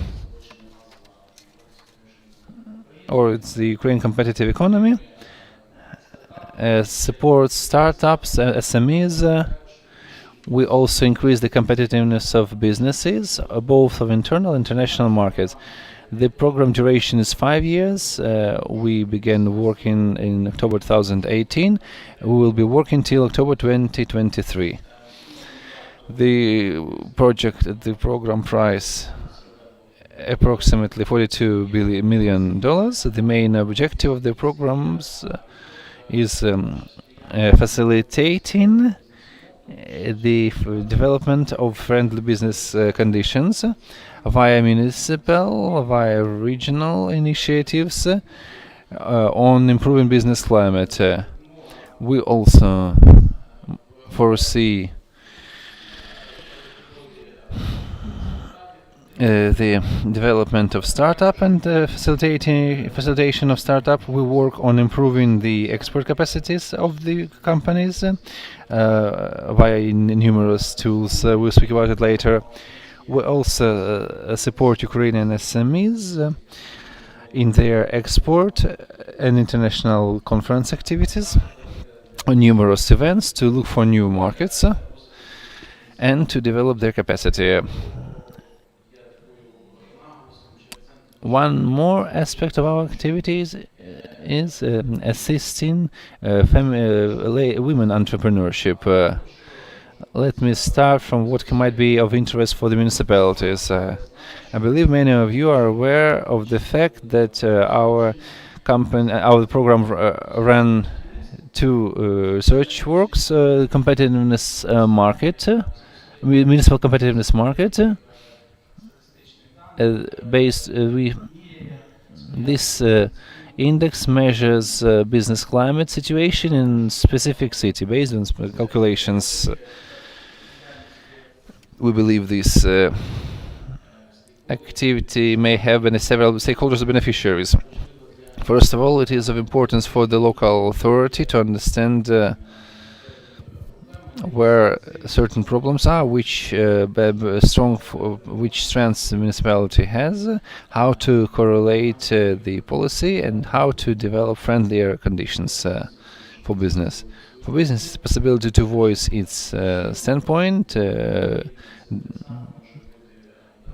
or it's the Ukraine Competitive Economy, supports startups, SMEs. We also increase the competitiveness of businesses, both of internal and international markets. The program duration is 5 years. We began working in October 2018. We will be working till October 2023. The program price approximately $42 million. The main objective of the programs is facilitating the development of friendly business conditions via municipal, via regional initiatives on improving business climate. We also foresee the development of startup and facilitation of startup. We work on improving the export capacities of the companies via numerous tools. We'll speak about it later. We also support Ukrainian SMEs in their export and international conference activities, on numerous events to look for new markets and to develop their capacity. One more aspect of our activities is assisting women entrepreneurship. Let me start from what might be of interest for the municipalities. I believe many of you are aware of the fact that our program ran two research works: competitiveness market, municipal competitiveness market. This index measures business climate situation in specific city based on calculations. We believe this activity may have several stakeholders and beneficiaries. First of all, it is of importance for the local authority to understand where certain problems are, which strengths the municipality has, how to correlate the policy, and how to develop friendlier conditions for business. For business, it's the possibility to voice its standpoint.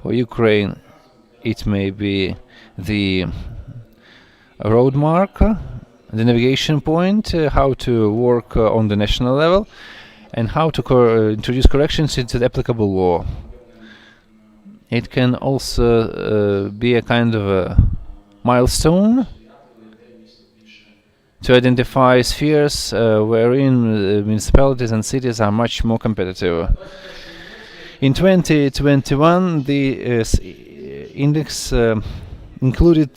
For Ukraine, it may be the road mark, the navigation point, how to work on the national level, and how to introduce corrections into the applicable law. It can also be a kind of a milestone to identify spheres wherein municipalities and cities are much more competitive. In 2021, the index included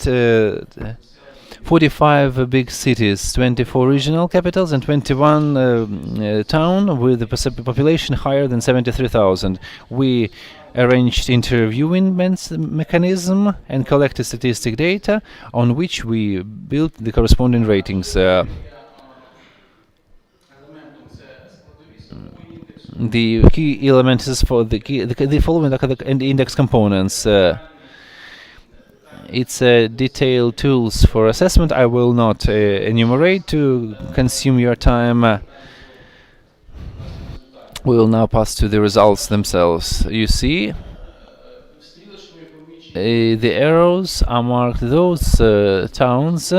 45 big cities, 24 regional capitals, and 21 town with a population higher than 73,000. We arranged interviewing mechanism and collected statistic data on which we built the corresponding ratings. The key elements is for the following index components. It's detailed tools for assessment. I will not enumerate to consume your time. We will now pass to the results themselves. You see, the arrows are marked those towns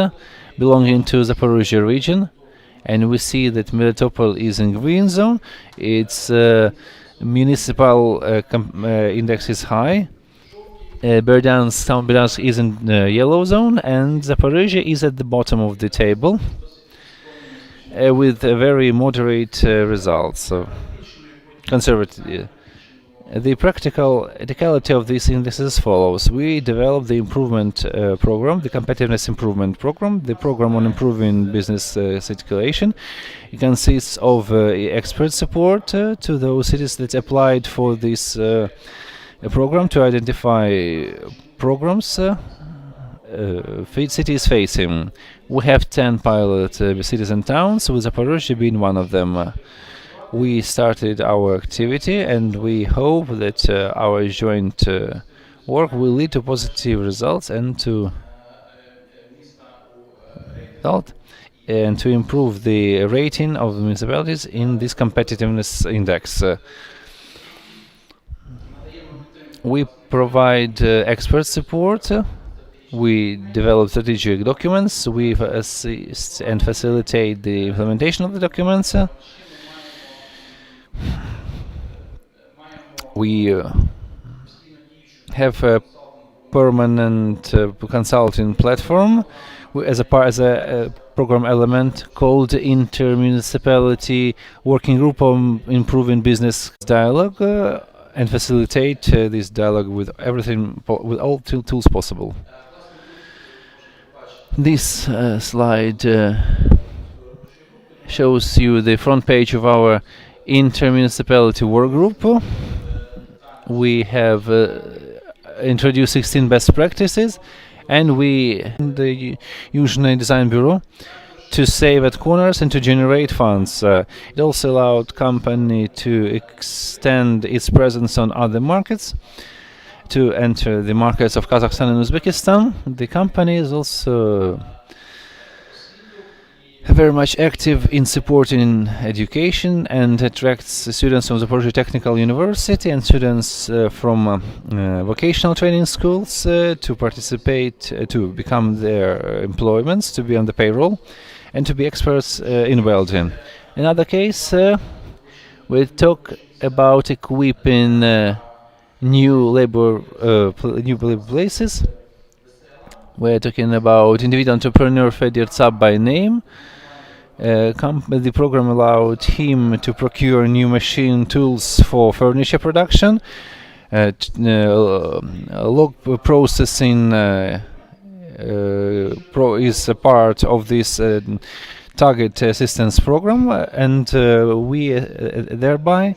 belonging to the Zaporozhye region, and we see that Melitopol is in green zone. Its municipal index is high. Berdansk is in yellow zone, and Zaporizhia is at the bottom of the table with very moderate results. So conservative. The practicality of these indexes as follows. We developed the improvement program, the competitiveness improvement program, the program on improving business circulation. It consists of expert support to those cities that applied for this program to identify programs cities facing. We have 10 pilot cities and towns, with Zaporozhye being one of them. We started our activity, and we hope that our joint work will lead to positive results and to improve the rating of the municipalities in this competitiveness index. We provide expert support. We develop strategic documents. We assist and facilitate the implementation of the documents. We have a permanent consulting platform as a program element called Intermunicipality Working Group on Improving Business Dialogue, and facilitate this dialogue with with all tools possible. This slide shows you the front page of our Intermunicipality Work Group. We have introduced 16 best practices, and the Yuzhny Design Bureau, to save at corners and to generate funds. It also allowed company to extend its presence on other markets, to enter the markets of Kazakhstan and Uzbekistan. The company is also very much active in supporting education and attracts students from the Zaporizhzhia Technical University and students from vocational training schools to participate, to become their employments, to be on the payroll, and to be experts in welding. Another case, we talk about equipping new labor places. We're talking about individual entrepreneur Fedir Tsab by name. The program allowed him to procure new machine tools for furniture production. Log processing is a part of this target assistance program, and we thereby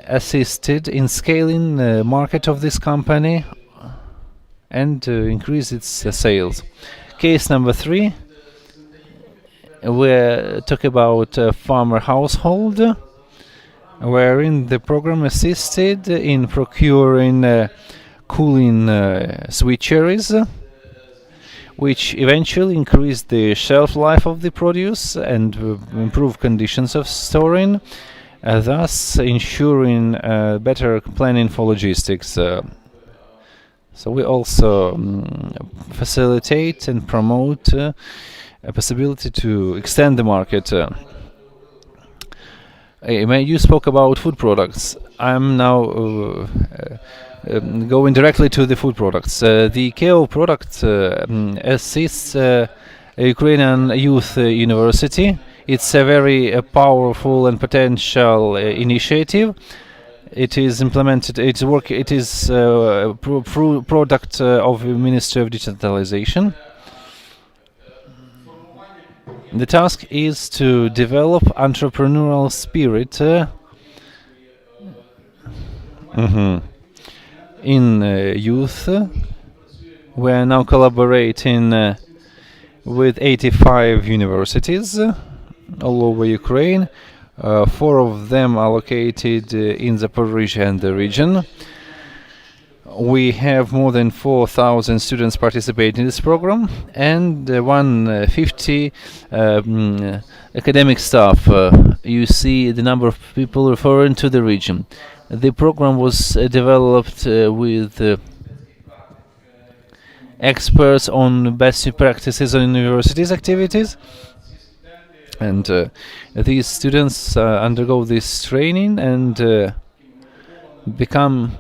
assisted in scaling the market of this company and increase its sales. Case number 3. We talk about farmer household, wherein the program assisted in procuring cooling switcheries, which eventually increased the shelf life of the produce and improved conditions of storing, thus ensuring better planning for logistics. So we also facilitate and promote a possibility to extend the market. You spoke about food products. I'm now going directly to the food products. The KO product assists a Ukrainian youth university. It's a very powerful and potential initiative. It is implemented. It is a product of the Ministry of Digitalization. The task is to develop entrepreneurial spirit in youth. We are now collaborating with 85 universities all over Ukraine. 4 of them are located in Zaporizhzhia and the region. We have more than 4,000 students participating in this program, and 150 academic staff. You see the number of people referring to the region. The program was developed with experts on best practices on universities' activities. And these students undergo this training and become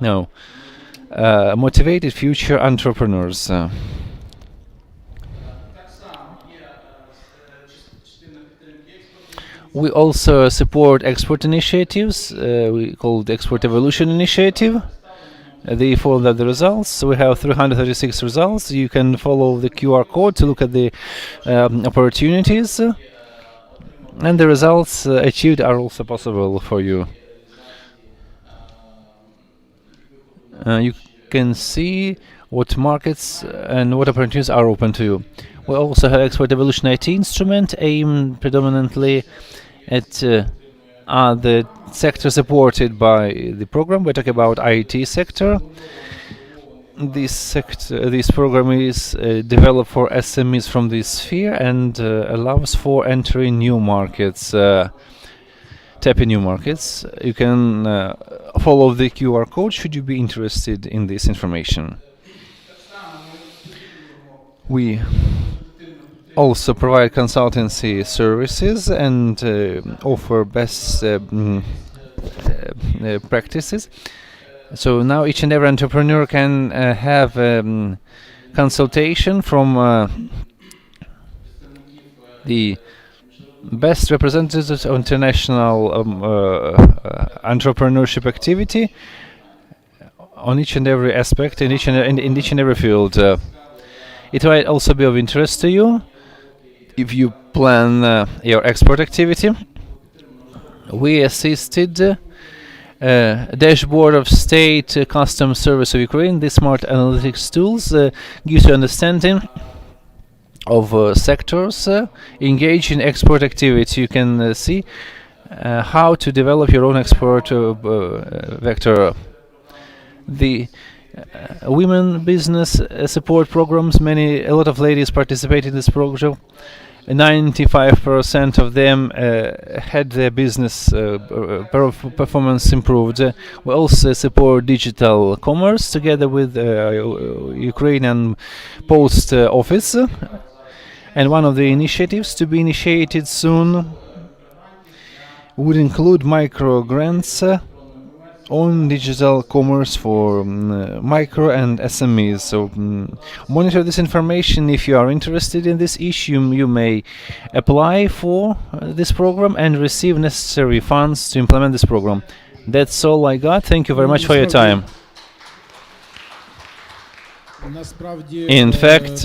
motivated future entrepreneurs. We also support export initiatives. We call it Export Evolution Initiative. They follow the results. We have 336 results. You can follow the QR code to look at the opportunities. And the results achieved are also possible for you. You can see what markets and what opportunities are open to you. We also have Export Evolution IT instrument aimed predominantly at the sector supported by the program. We're talking about IT sector. This program is developed for SMEs from this sphere and allows for entering new markets, tapping new markets. You can follow the QR code should you be interested in this information. We also provide consultancy services and offer best practices. So now each and every entrepreneur can have consultation from the best representatives of international entrepreneurship activity on each and every aspect in each and every field. It might also be of interest to you if you plan your export activity. We assisted Dashboard of State Customs Service of Ukraine. This smart analytics tools gives you understanding of sectors engaged in export activity. You can see how to develop your own export vector. The women business support programs. A lot of ladies participate in this program. 95% of them had their business performance improved. We also support digital commerce together with Ukrainian Post Office. And one of the initiatives to be initiated soon would include micro grants on digital commerce for micro and SMEs. So monitor this information. If you are interested in this issue, you may apply for this program and receive necessary funds to implement this program. That's all I got. Thank you very much for your time. In fact,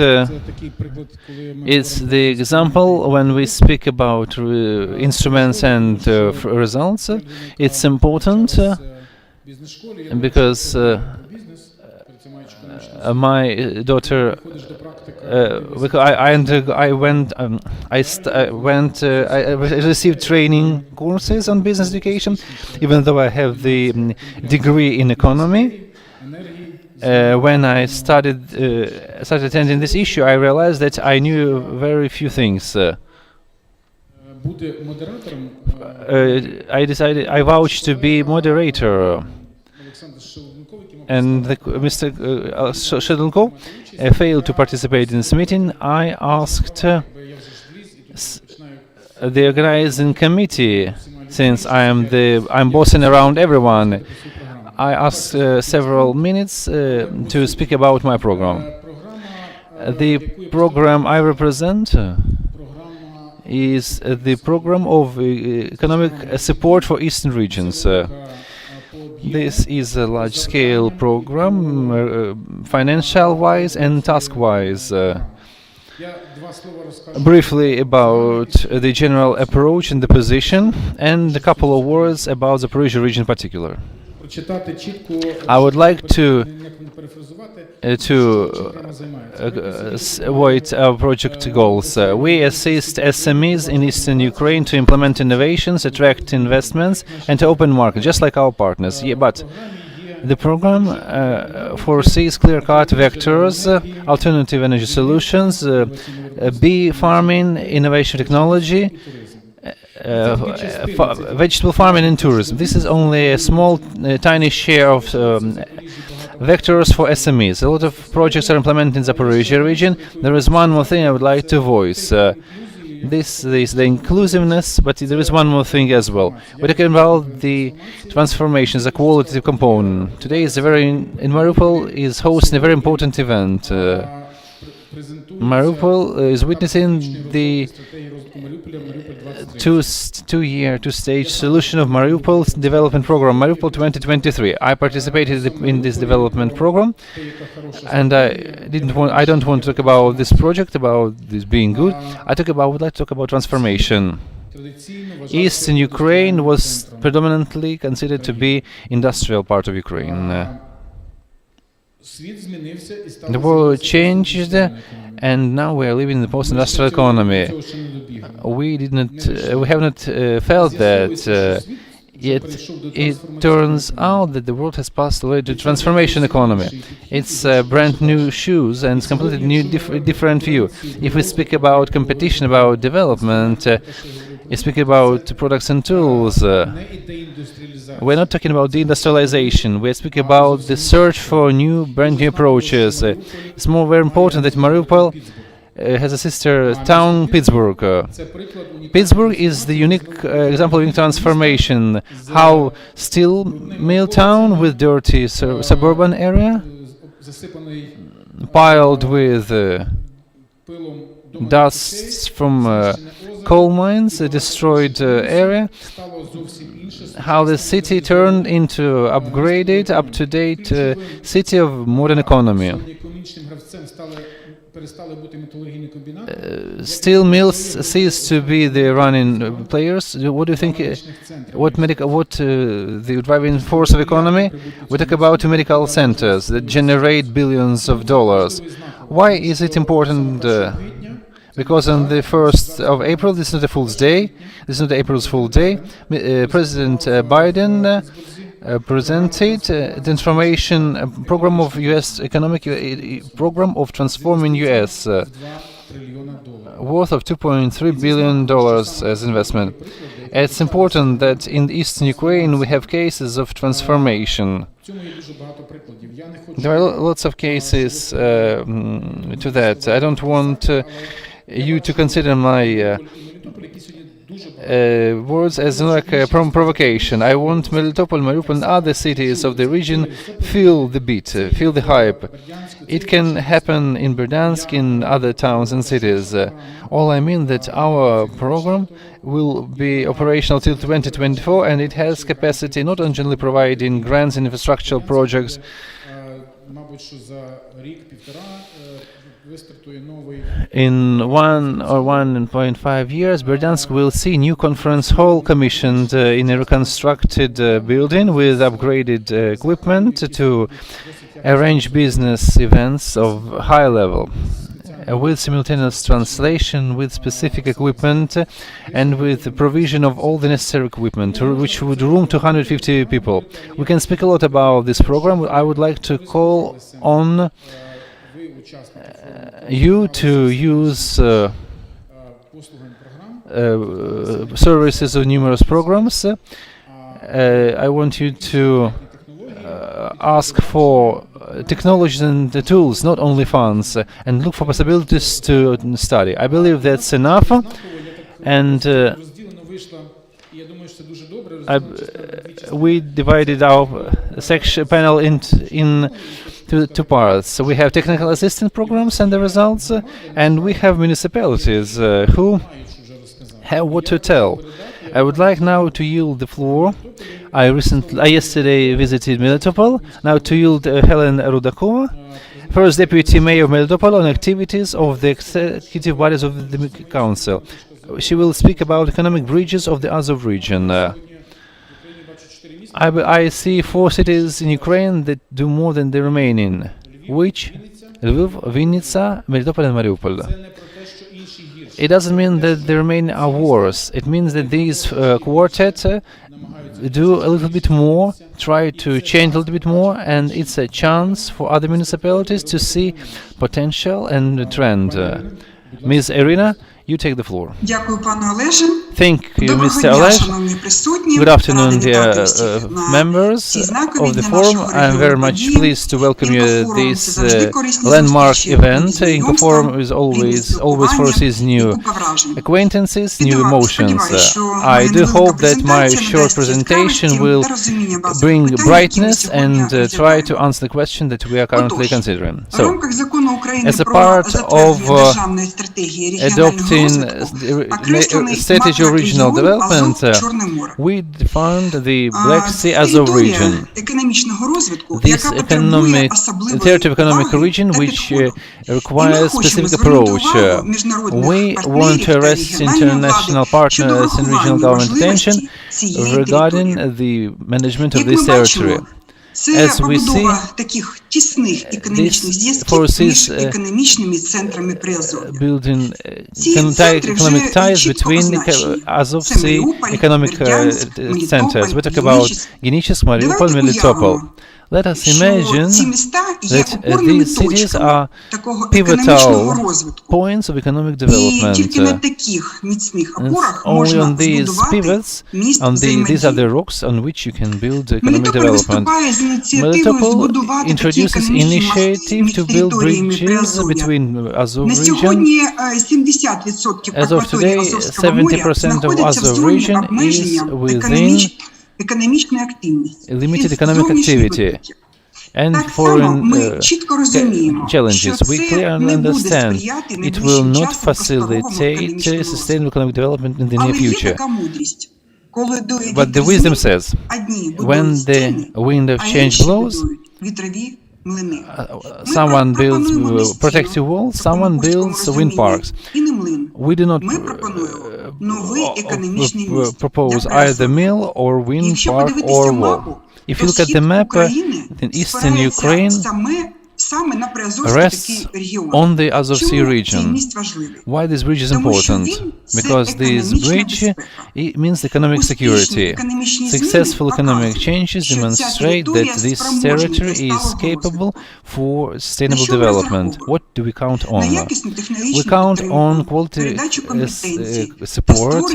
it's the example when we speak about instruments and results. It's important because my daughter, I received training courses on business education, even though I have the degree in economy. When I started attending this issue, I realized that I knew very few things. I vouched to be moderator, and Mr. Shedelko failed to participate in this meeting. I asked the organizing committee, since I'm bossing around everyone. I asked several minutes to speak about my program. The program I represent is the program of economic support for eastern regions. This is a large-scale program, financial-wise and task-wise. Briefly about the general approach and the position, and a couple of words about the Zaporizhia region in particular. I would like to avoid our project goals. We assist SMEs in Eastern Ukraine to implement innovations, attract investments, and to open markets, just like our partners. But the program foresees clear-cut vectors, alternative energy solutions, bee farming, innovation technology, vegetable farming and tourism. This is only a small, tiny share of vectors for SMEs. A lot of projects are implemented in the Zaporizhia region. There is one more thing I would like to voice. This is the inclusiveness, but there is one more thing as well. We're talking about the transformations, the qualitative component. Today is in Mariupol is hosting a very important event. Mariupol is witnessing the two-stage solution of Mariupol's development program, Mariupol 2023. I participated in this development program, and I don't want to talk about this project, about this being good. Would like to talk about transformation. Eastern Ukraine was predominantly considered to be industrial part of Ukraine. The world changed, and now we are living in the post-industrial economy. We have not felt that yet. It turns out that the world has passed away to transformation economy. It's brand new shoes and it's completely new, different view. If we speak about competition, about development, we speak about products and tools. We're not talking about deindustrialization. We're speaking about the search for brand new approaches. It's very important that Mariupol has a sister town, Pittsburgh. Pittsburgh is the unique example of transformation. How steel mill town with dirty suburban area, piled with dust from coal mines, a destroyed area. How the city turned into upgraded, up-to-date city of modern economy. Steel mills cease to be the running players. What do you think? The driving force of economy? We talk about medical centers that generate billions of dollars. Why is it important? Because on the 1st of April, this is not a Fool's Day. This is not April's Fool's Day. President Biden presented the transformation program of U.S. economic program of transforming U.S. Worth of $2.3 billion as investment. It's important that in Eastern Ukraine we have cases of transformation. There are lots of cases to that. I don't want you to consider my words as like provocation. I want Melitopol, Mariupol and other cities of the region feel the beat, feel the hype. It can happen in Berdansk, in other towns and cities. All I mean that our program will be operational till 2024 and it has capacity not only providing grants and infrastructural projects. In 1 or 1.5 years, Berdansk will see new conference hall commissioned in a reconstructed building with upgraded equipment to arrange business events of high level, with simultaneous translation, with specific equipment, and with the provision of all the necessary equipment, which would room 250 people. We can speak a lot about this program. I would like to call on you to use services of numerous programs. I want you to ask for technologies and the tools, not only funds, and look for possibilities to study. I believe that's enough, and we divided our panel into two parts. So we have technical assistance programs and the results, and we have municipalities who have what to tell. I would like now to yield the floor. I yesterday visited Melitopol. Now to yield Helen Rudakova, first deputy mayor of Melitopol, on activities of the executive bodies of the council. She will speak about economic bridges of the Azov region. I see 4 cities in Ukraine that do more than the remaining, which Lviv, Vinnytsia, Melitopol and Mariupol. It doesn't mean that the remaining are worse. It means that these quartet do a little bit more, try to change a little bit more, and it's a chance for other municipalities to see potential and trend. Ms. Irina, you take the floor. Thank you, Mr. Olej. Good afternoon, dear members of the forum. I am very much pleased to welcome you at this landmark event. InCoForum is always foresees new acquaintances, new emotions. I do hope that my short presentation will bring brightness and try to answer the question that we are currently considering. So, as a part of adopting strategy of regional development, we defined the Black Sea Azov region. This territory of economic region which requires specific approach. We want to arrest international partners and regional government attention regarding the management of this territory. As we see, this foresees building economic ties between Azov Sea economic centers. We talk about Genicisk, Mariupol, Melitopol. Let us imagine that these cities are pivotal points of economic development. And only on these pivots, these are the rocks on which you can build economic development. Melitopol introduces initiative to build bridges between Azov region. As of today, 70% of Azov region is within limited economic activity and foreign challenges. We clearly understand it will not facilitate sustainable economic development in the near future. But the wisdom says, when the wind of change blows, someone builds protective walls, someone builds wind parks. We do not propose either mill or wind park or wall. If you look at the map, then eastern Ukraine rests on the Azov Sea region. Why this bridge is important? Because this bridge means economic security. Successful economic changes demonstrate that this territory is capable for sustainable development. What do we count on? We count on quality support,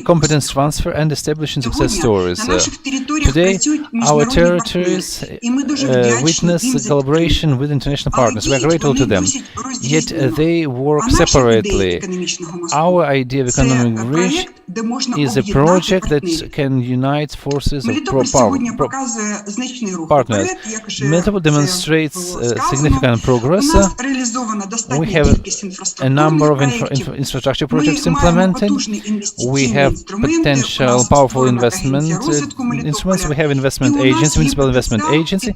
competence transfer, and establishing success stories. Today, our territories witness collaboration with international partners. We are grateful to them, yet they work separately. Our idea of economic bridge is a project that can unite forces of partners. Melitopol demonstrates significant progress. We have a number of infrastructure projects implemented. We have potential powerful investment instruments. We have investment agency, municipal investment agency,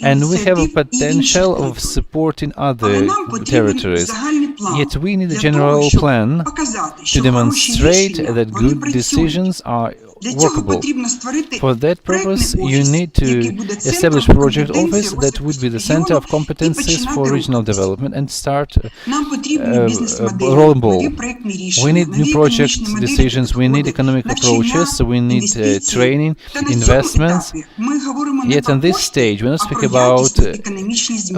and we have a potential of supporting other territories. Yet we need a general plan to demonstrate that good decisions are workable. For that purpose, you need to establish a project office that would be the center of competencies for regional development and start rolling ball. We need new project decisions, we need economic approaches, we need training, investments. Yet on this stage, when we speak about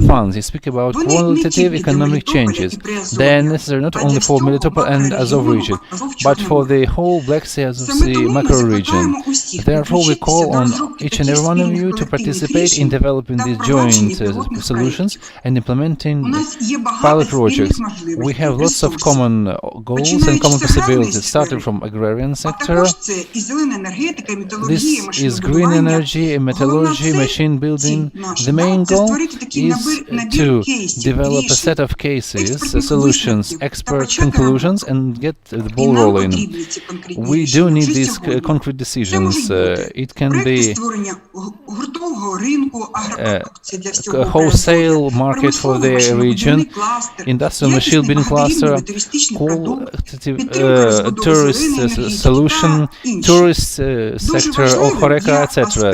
funds, we speak about qualitative economic changes. They are necessary not only for Melitopol and Azov region, but for the whole Black Sea Azov Sea macro region. Therefore, we call on each and every one of you to participate in developing these joint solutions and implementing pilot projects. We have lots of common goals and common possibilities, starting from agrarian sector. This is green energy, metallurgy, machine building. The main goal is to develop a set of cases, solutions, expert conclusions, and get the ball rolling. We do need these concrete decisions. It can be a wholesale market for the region, industrial machine building cluster, tourist solution, tourist sector, HoReCa, etc.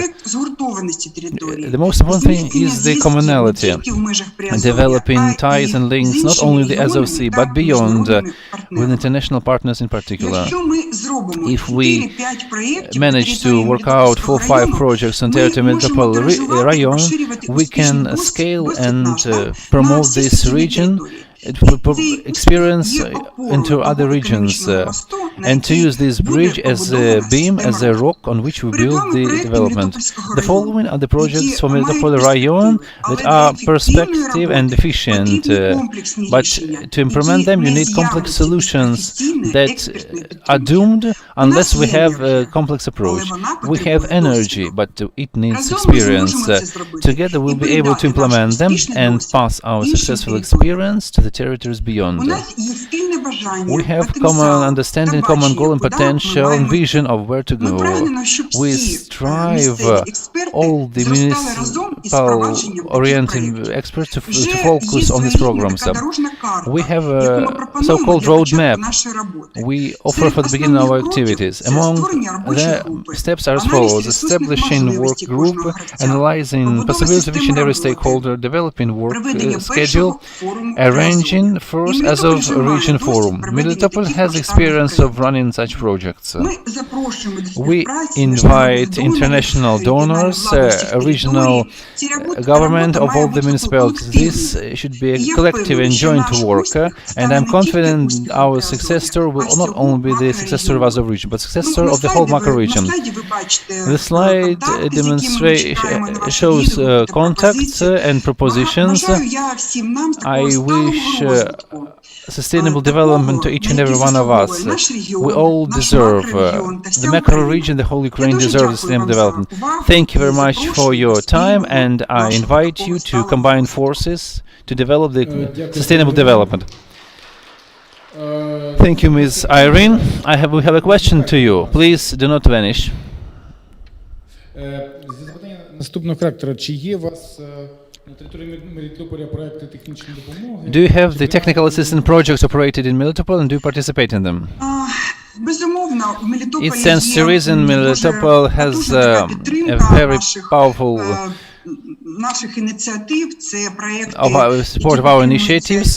The most important thing is the commonality, developing ties and links not only the Azov Sea but beyond, with international partners in particular. If we manage to work out 4 or 5 projects on territory Melitopol Rayon, we can scale and promote this region experience into other regions, and to use this bridge as a beam, as a rock on which we build the development. The following are the projects for Melitopol Rayon that are perspective and efficient, but to implement them you need complex solutions that are doomed unless we have a complex approach. We have energy, but it needs experience. Together we'll be able to implement them and pass our successful experience to the territories beyond. We have common understanding, common goal and potential and vision of where to go. We strive all the municipal-oriented experts to focus on these programs. We have a so-called roadmap we offer for the beginning of our activities. Among the steps are as follows: establishing work group, analyzing possibilities of each and every stakeholder, developing work schedule, arranging first as of region forum. Melitopol has experience of running such projects. We invite international donors, regional government of all the municipalities. This should be a collective and joint work, and I'm confident our success story will not only be the success story of Azov region, but success story of the whole macro region. The slide shows contacts and propositions. I wish sustainable development to each and every one of us. We all deserve, the macro region, the whole Ukraine deserves sustainable development. Thank you very much for your time, and I invite you to combine forces to develop the sustainable development. Thank you, Ms. Irene. We have a question to you. Please do not vanish. Запитання наступного характеру. Чи є у вас на території Мелітополя проекти технічної допомоги? Do you have the technical assistance projects operated in Melitopol, and do you participate in them? It stands to reason Melitopol has a very powerful support of our initiatives.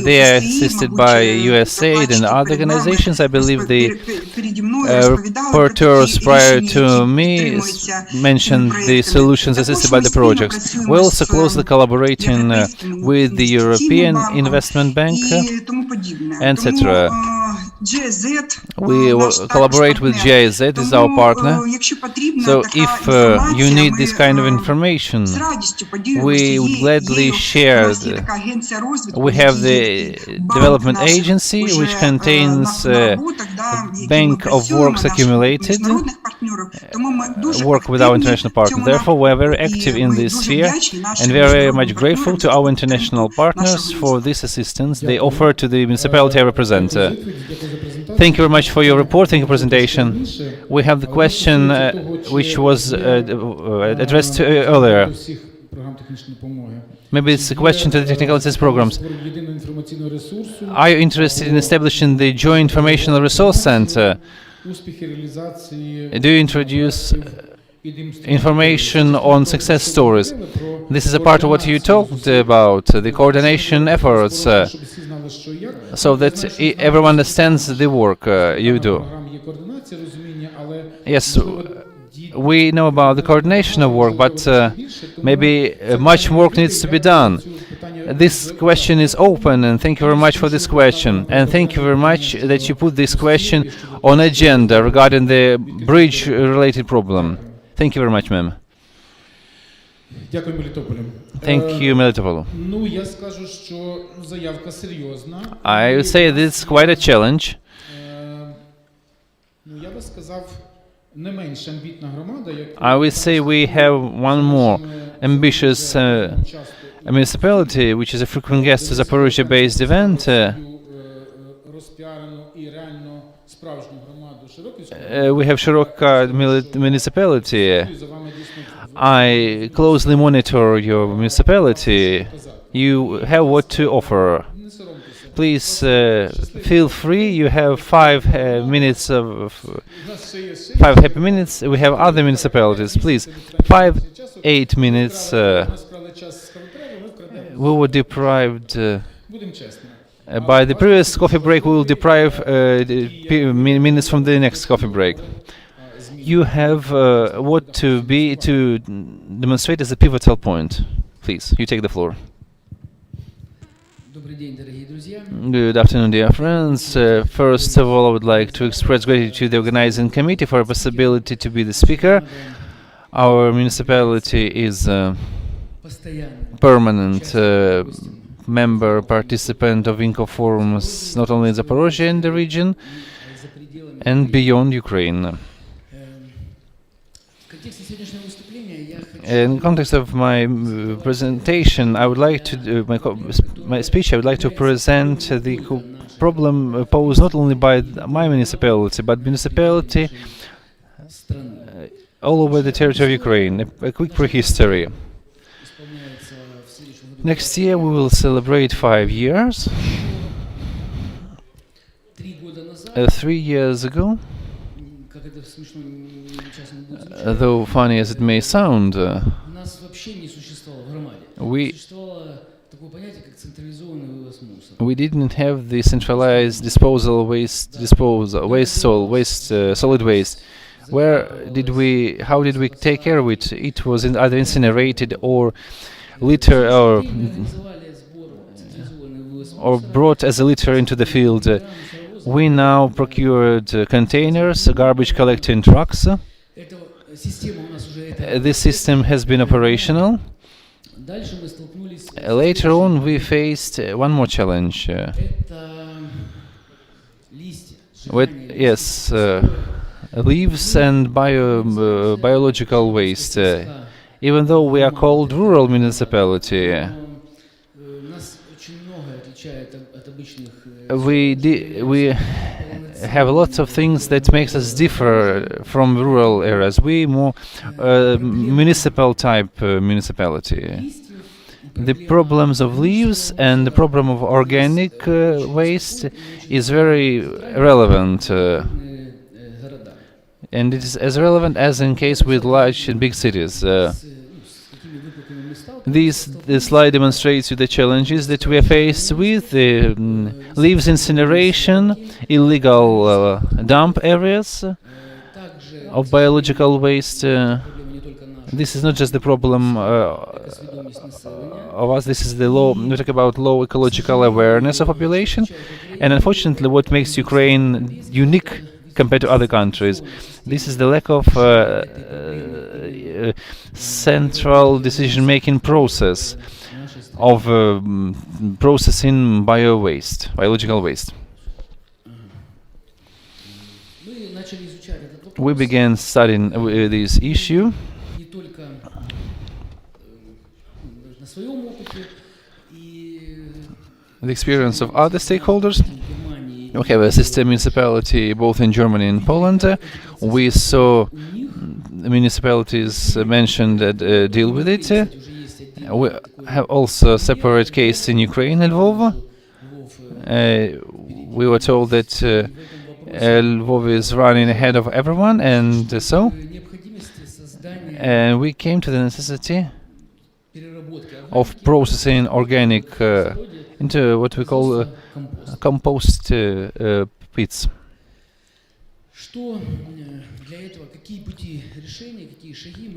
They are assisted by USAID and other organizations. I believe the reporters prior to me mentioned the solutions assisted by the projects. We're also closely collaborating with the European Investment Bank, etc. We collaborate with GIZ, is our partner. So if you need this kind of information, we would gladly share. We have the development agency, which contains bank of works accumulated, work with our international partners. Therefore, we are very active in this sphere, and we are very much grateful to our international partners for this assistance they offer to the municipality I represent. Thank you very much for your report. Thank you for presentation. We have the question which was addressed earlier. Maybe it's a question to the technical assistance programs. Are you interested in establishing the Joint Informational Resource Center? Do you introduce information on success stories? This is a part of what you talked about, the coordination efforts, so that everyone understands the work you do. Yes, we know about the coordination of work, but maybe much work needs to be done. This question is open, and thank you very much for this question. And thank you very much that you put this question on agenda regarding the bridge-related problem. Thank you very much, ma'am. Дякую, Мелітополю. Thank you, Melitopol. Ну, я скажу, що заявка серйозна. I would say this is quite a challenge. Ну, я би сказав, не менш амбітна громада, як I would say we have one more ambitious municipality, which is a frequent guest to Zaporizhia-based event. розпіарену і реально справжню громаду Широківську. We have Shiroka municipality. За вами дійсно I closely monitor your municipality. You have what to offer. не соромтеся. Please feel free. You have 5 minutes of У нас ще є 5 happy minutes. We have other municipalities. Please, 5-8 minutes. Ми скрали час з календаря, ми вкрадемо. We were deprived Будемо чесними. by the previous coffee break. We will deprive minutes from the next coffee break. You have what to demonstrate as a pivotal point. Please, you take the floor. Good afternoon, dear friends. First of all, I would like to express gratitude to the organizing committee for the possibility to be the speaker. Our municipality is a permanent member, participant of InCoForums, not only in Zaporozhye and the region, and beyond Ukraine. In context of my presentation, I would like to my speech. I would like to present the problem posed not only by my municipality, but municipality all over the territory of Ukraine. A quick prehistory. Next year we will celebrate 5 years. 3 years ago, though funny as it may sound, we didn't have the centralized disposal solid waste. How did we take care of it? It was either incinerated or litter or brought as a litter into the field. We now procured containers, garbage collecting trucks. This system has been operational. Later on, we faced one more challenge. Leaves and biological waste. Even though we are called rural municipality, we have lots of things that makes us differ from rural areas. We more municipal type municipality. The problems of leaves and the problem of organic waste is very relevant, and it is as relevant as in case with large and big cities. This slide demonstrates you the challenges that we are faced with: leaves incineration, illegal dump areas of biological waste. This is not just the problem of us. This is the low. We talk about low ecological awareness of population, and unfortunately, what makes Ukraine unique compared to other countries, this is the lack of central decision-making process of processing biological waste. We began studying this issue the experience of other stakeholders. We have a sister municipality both in Germany and Poland. We saw municipalities mentioned that deal with it. We have also a separate case in Ukraine, Lvov. We were told that Lvov is running ahead of everyone, and we came to the necessity of processing organic into what we call compost pits.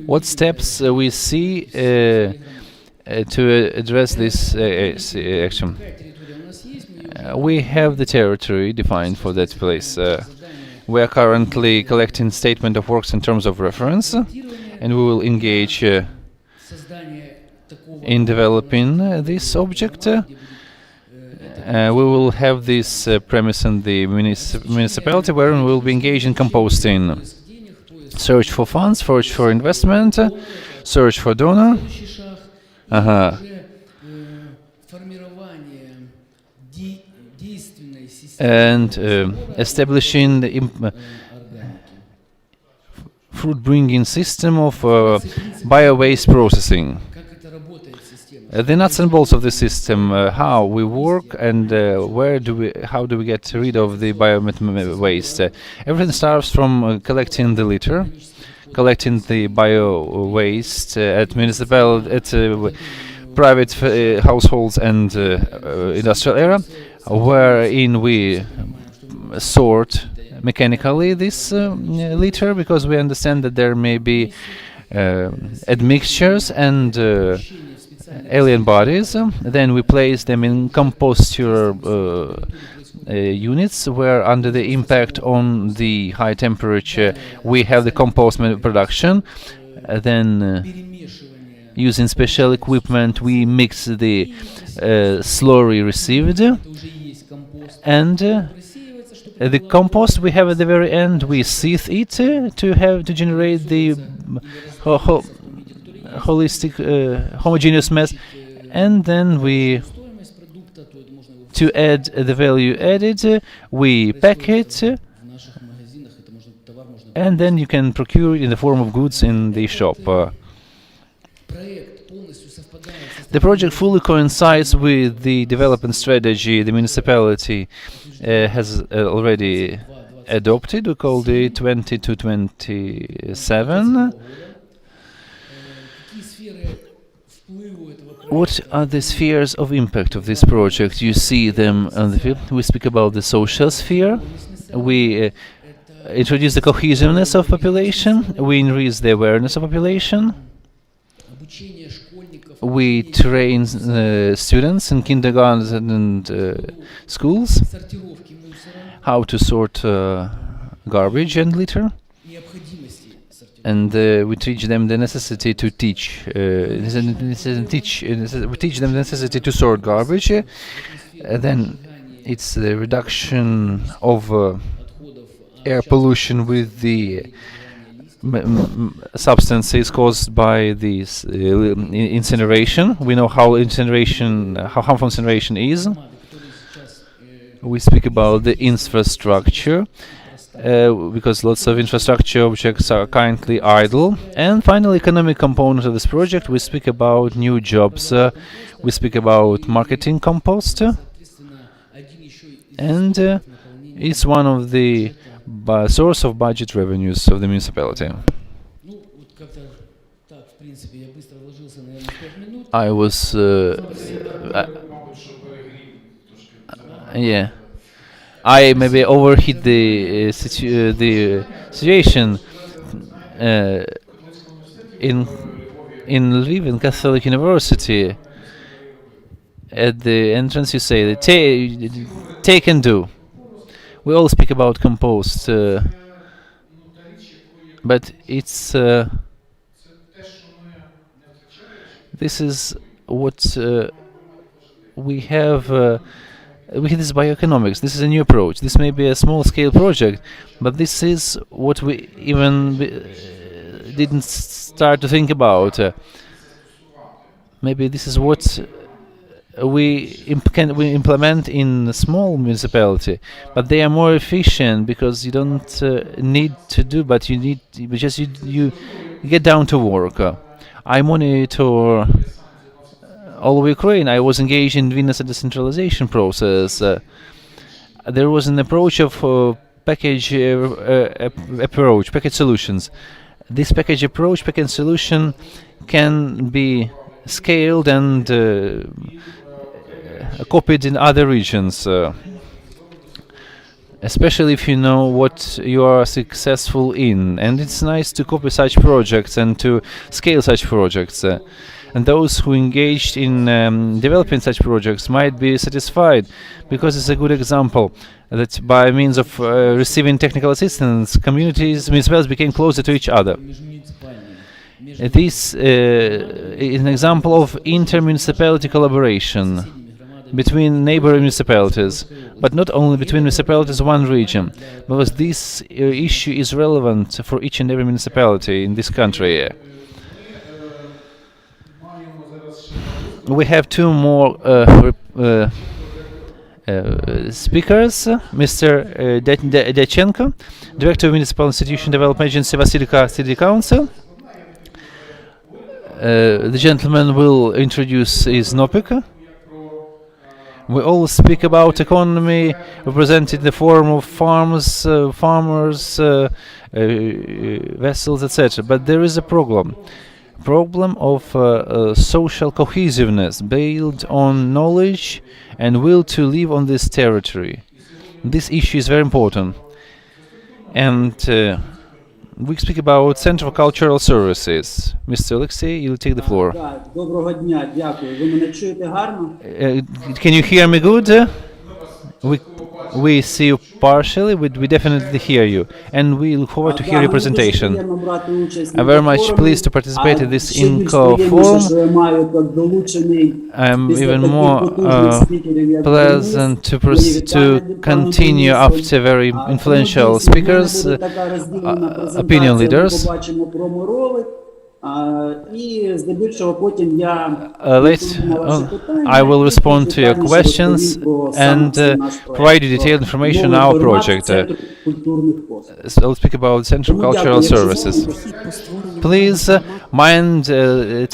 What steps we see to address this action? We have the territory defined for that place. We are currently collecting statement of works in terms of reference, and we will engage in developing this object. We will have this premise in the municipality where we will be engaged in composting. Search for funds, search for investment, search for donor. And establishing the fruit-bringing system of bio-waste processing. The nuts and bolts of the system, how we work and how do we get rid of the bio waste. Everything starts from collecting the litter, collecting the bio waste at private households and industrial area, wherein we sort mechanically this litter, because we understand that there may be admixtures and alien bodies. Then we place them in composture units, where under the impact on the high temperature we have the compost production. Then using special equipment we mix the slurry received, and the compost we have at the very end, we seethe it to generate the holistic homogeneous mass, and then to add the value added, we pack it, and then you can procure it in the form of goods in the shop. The project fully coincides with the development strategy the municipality has already adopted. We call it 20 to 27. What are the spheres of impact of this project? You see them on the field. We speak about the social sphere. We introduce the cohesiveness of population. We increase the awareness of population. We train students in kindergartens and schools how to sort garbage and litter. And we teach them the necessity to teach. We teach them the necessity to sort garbage. Then it's the reduction of air pollution with the substances caused by this incineration. We know how harmful incineration is. We speak about the infrastructure. Because lots of infrastructure objects are currently idle. And finally, economic component of this project, we speak about new jobs, we speak about marketing compost, and it's one of the source of budget revenues of the municipality. I was yeah. I maybe overheat the situation. In Lviv, in Catholic University, at the entrance you say, take and do. We all speak about compost, but it's this is what we have. This is bioeconomics. This is a new approach. This may be a small-scale project, but this is what we even didn't start to think about. Maybe this is what we implement in a small municipality, but they are more efficient because you don't need to do, but you get down to work. I monitor all of Ukraine. I was engaged in Vilnius decentralization process. There was an approach of package solutions. This package solution can be scaled and copied in other regions, especially if you know what you are successful in. And it's nice to copy such projects and to scale such projects. And those who engaged in developing such projects might be satisfied, because it's a good example that by means of receiving technical assistance, municipalities became closer to each other. This is an example of inter-municipality collaboration between neighboring municipalities, but not only between municipalities of one region, because this issue is relevant for each and every municipality in this country. We have two more speakers. Mr. Dyachenko, Director of Municipal Institution Development Agency, Vasilivka City Council. The gentleman will introduce his topic. We all speak about economy represented in the form of farms, farmers, vessels, etc. But there is a problem of social cohesiveness based on knowledge and will to live on this territory. This issue is very important, and we speak about Center for Cultural Services. Mr. Alexey, you'll take the floor. Так, доброго дня, дякую. Ви мене чуєте гарно? Can you hear me good? We see you partially, we definitely hear you, and we look forward to hear your presentation. I'm very much pleased to participate in this InCoForum. I'm even more pleasant to continue after very influential speakers, opinion leaders. Later on, I will respond to your questions and provide you detailed information on our project. So I'll speak about Central Cultural Services. Please mind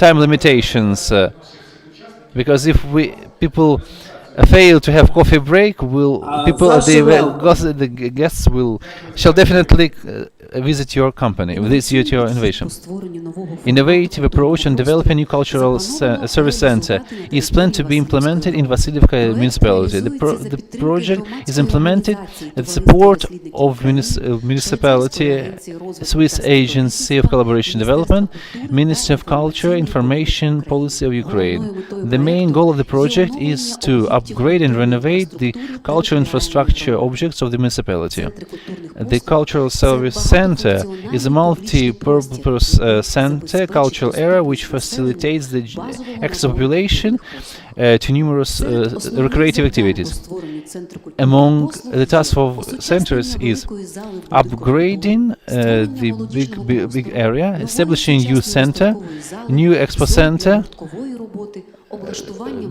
time limitations, because if people fail to have coffee break, the guests shall definitely visit your company, visit your innovation. Innovative approach and develop a new cultural service center is planned to be implemented in Vasilivka municipality. The project is implemented at the support of municipality, Swiss Agency of Collaboration Development, Ministry of Culture, Information Policy of Ukraine. The main goal of the project is to upgrade and renovate the cultural infrastructure objects of the municipality. The Cultural Service Center is a multi-purpose center, cultural area which facilitates the access of population to numerous recreative activities. Among the tasks of centers is upgrading the big area, establishing youth center, new expo center,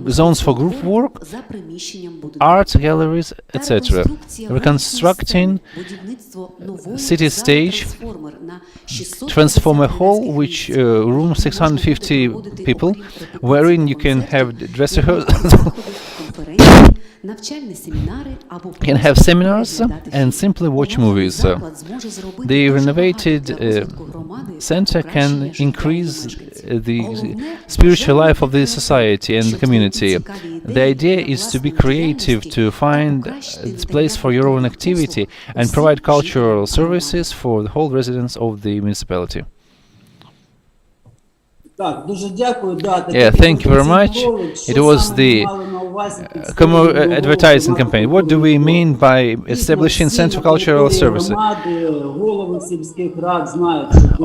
zones for group work, art galleries, etc. Reconstructing city stage, transform a hall which rooms 650 people, wherein you can have dress rehearsal, can have seminars and simply watch movies. The renovated center can increase the spiritual life of the society and the community. The idea is to be creative, to find a place for your own activity and provide cultural services for the whole residents of the municipality. Yeah, thank you very much. It was the advertising campaign. What do we mean by establishing Central Cultural Services?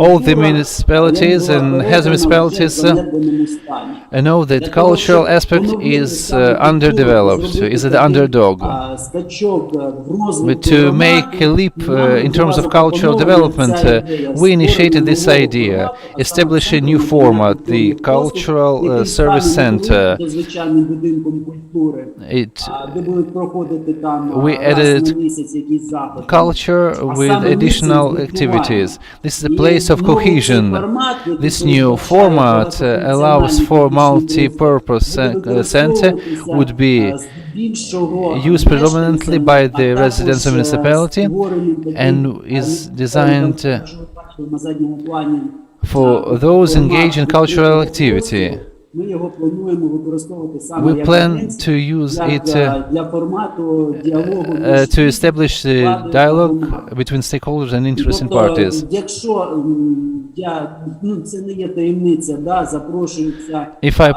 All the municipalities and heads of municipalities know that cultural aspect is underdeveloped, is the underdog. But to make a leap in terms of cultural development, we initiated this idea, establish a new format, the Cultural Service Center. We added culture with additional activities. This is a place of cohesion. This new format allows for multi-purpose center would be used predominantly by the residents of municipality and is designed for those engaged in cultural activity. We plan to use it to establish the dialogue between stakeholders and interested parties. If I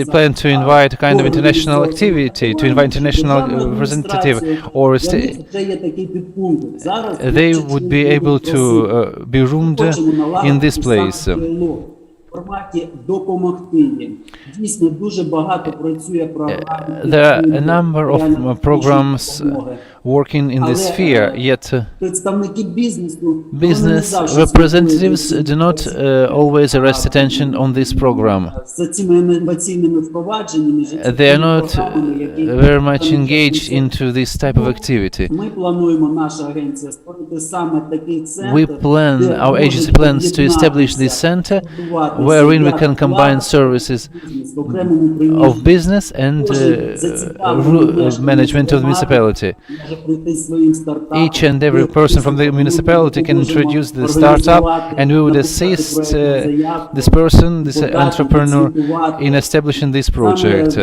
plan to invite a kind of international activity, to invite international representative, or they would be able to be roomed in this place. There are a number of programs working in this sphere, yet business representatives do not always arrest attention on this program. They are not very much engaged into this type of activity. Our agency plans to establish this center wherein we can combine services of business and management of the municipality. Each and every person from the municipality can introduce the startup, and we would assist this person, this entrepreneur, in establishing this project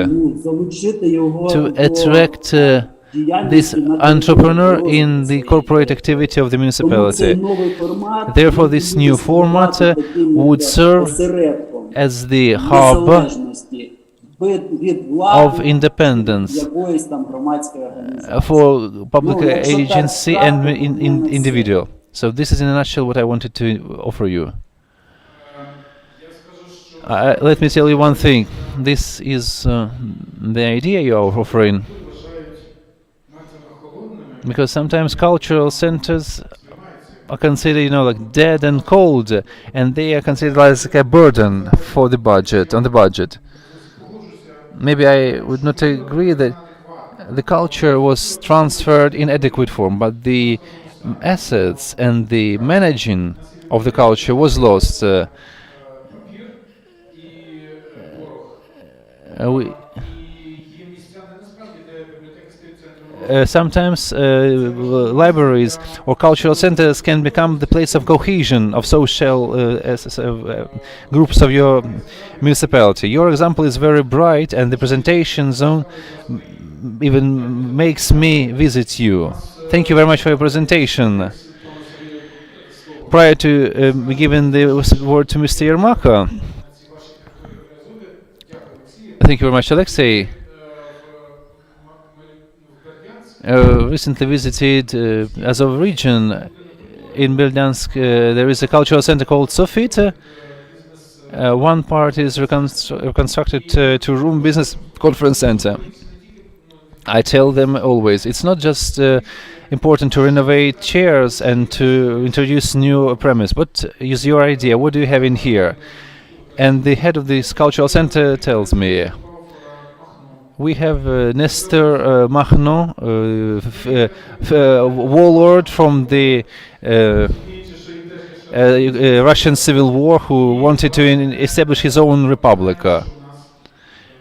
to attract this entrepreneur in the corporate activity of the municipality. Therefore, this new format would serve as the hub of independence for public agency and individual. So this is in a nutshell what I wanted to offer you. Let me tell you one thing. This is the idea you are offering. Because sometimes cultural centers are considered, like dead and cold, and they are considered as like a burden for the budget, on the budget. Maybe I would not agree that the culture was transferred in adequate form, but the assets and the managing of the culture was lost. Sometimes libraries or cultural centers can become the place of cohesion of social groups of your municipality. Your example is very bright, and the presentation zone even makes me visit you. Thank you very much for your presentation. Prior to giving the word to Mr. Yermaka, thank you very much, Alexei. Recently visited Azov region in Berdyansk. There is a cultural center called Sofit. One part is reconstructed to room business conference center. I tell them always, it's not just important to renovate chairs and to introduce new premise, but use your idea. What do you have in here? And the head of this cultural center tells me, we have Nestor Makhno, warlord from the Russian Civil War, who wanted to establish his own republic.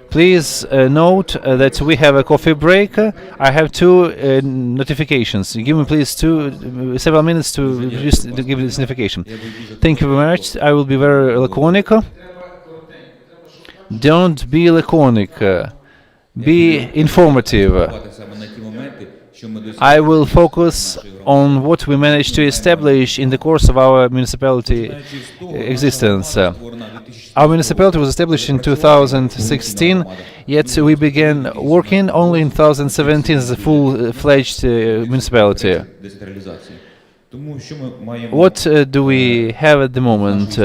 Please note that we have a coffee break. I have two notifications. Give me please several minutes to give this notification. Thank you very much. I will be very laconic. Don't be laconic. Be informative. I will focus on what we managed to establish in the course of our municipality existence. Our municipality was established in 2016, yet we began working only in 2017 as a full-fledged municipality. What do we have at the moment?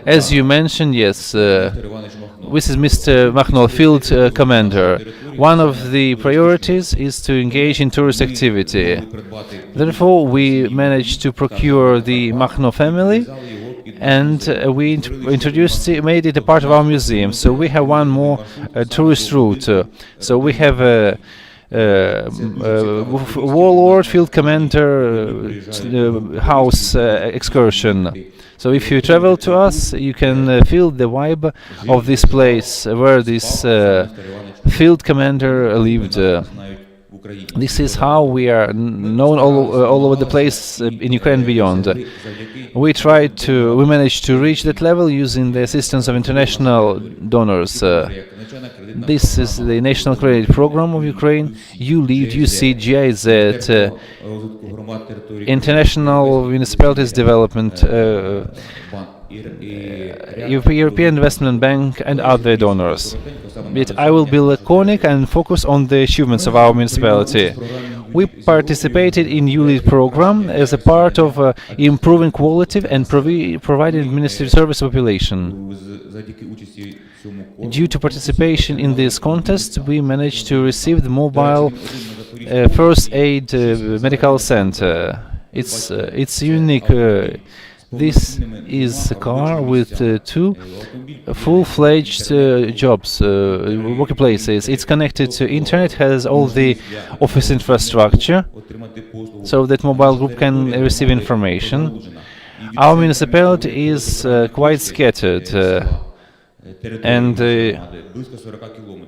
As you mentioned, yes, this is Mr. Makhno, field commander. One of the priorities is to engage in tourist activity. Therefore, we managed to procure the Makhno family, and we made it a part of our museum. So we have one more tourist route. So we have a warlord, field commander, house excursion. So if you travel to us, you can feel the vibe of this place where this field commander lived. This is how we are known all over the place in Ukraine and beyond. We managed to reach that level using the assistance of international donors. This is the National Credit Program of Ukraine. You lead, you see GIZ, International Municipalities Development, European Investment Bank, and other donors. But I will be laconic and focus on the achievements of our municipality. We participated in ULEAD program as a part of improving quality and providing administrative service population. Due to participation in this contest, we managed to receive the mobile first aid medical center. It's unique. This is a car with two full-fledged jobs, workplaces. It's connected to internet, has all the office infrastructure, so that mobile group can receive information. Our municipality is quite scattered, and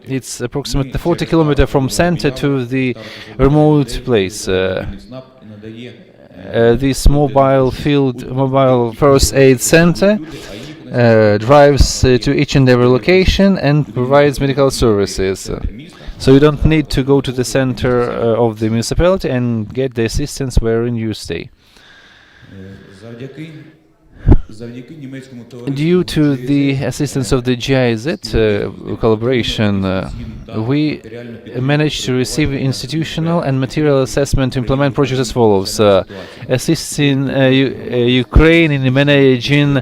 it's approximately 40 kilometers from center to the remote place. This mobile first aid center drives to each and every location and provides medical services. So you don't need to go to the center of the municipality and get the assistance wherein you stay. Due to the assistance of the GIZ collaboration, we managed to receive institutional and material assessment to implement projects as follows: assisting Ukraine in managing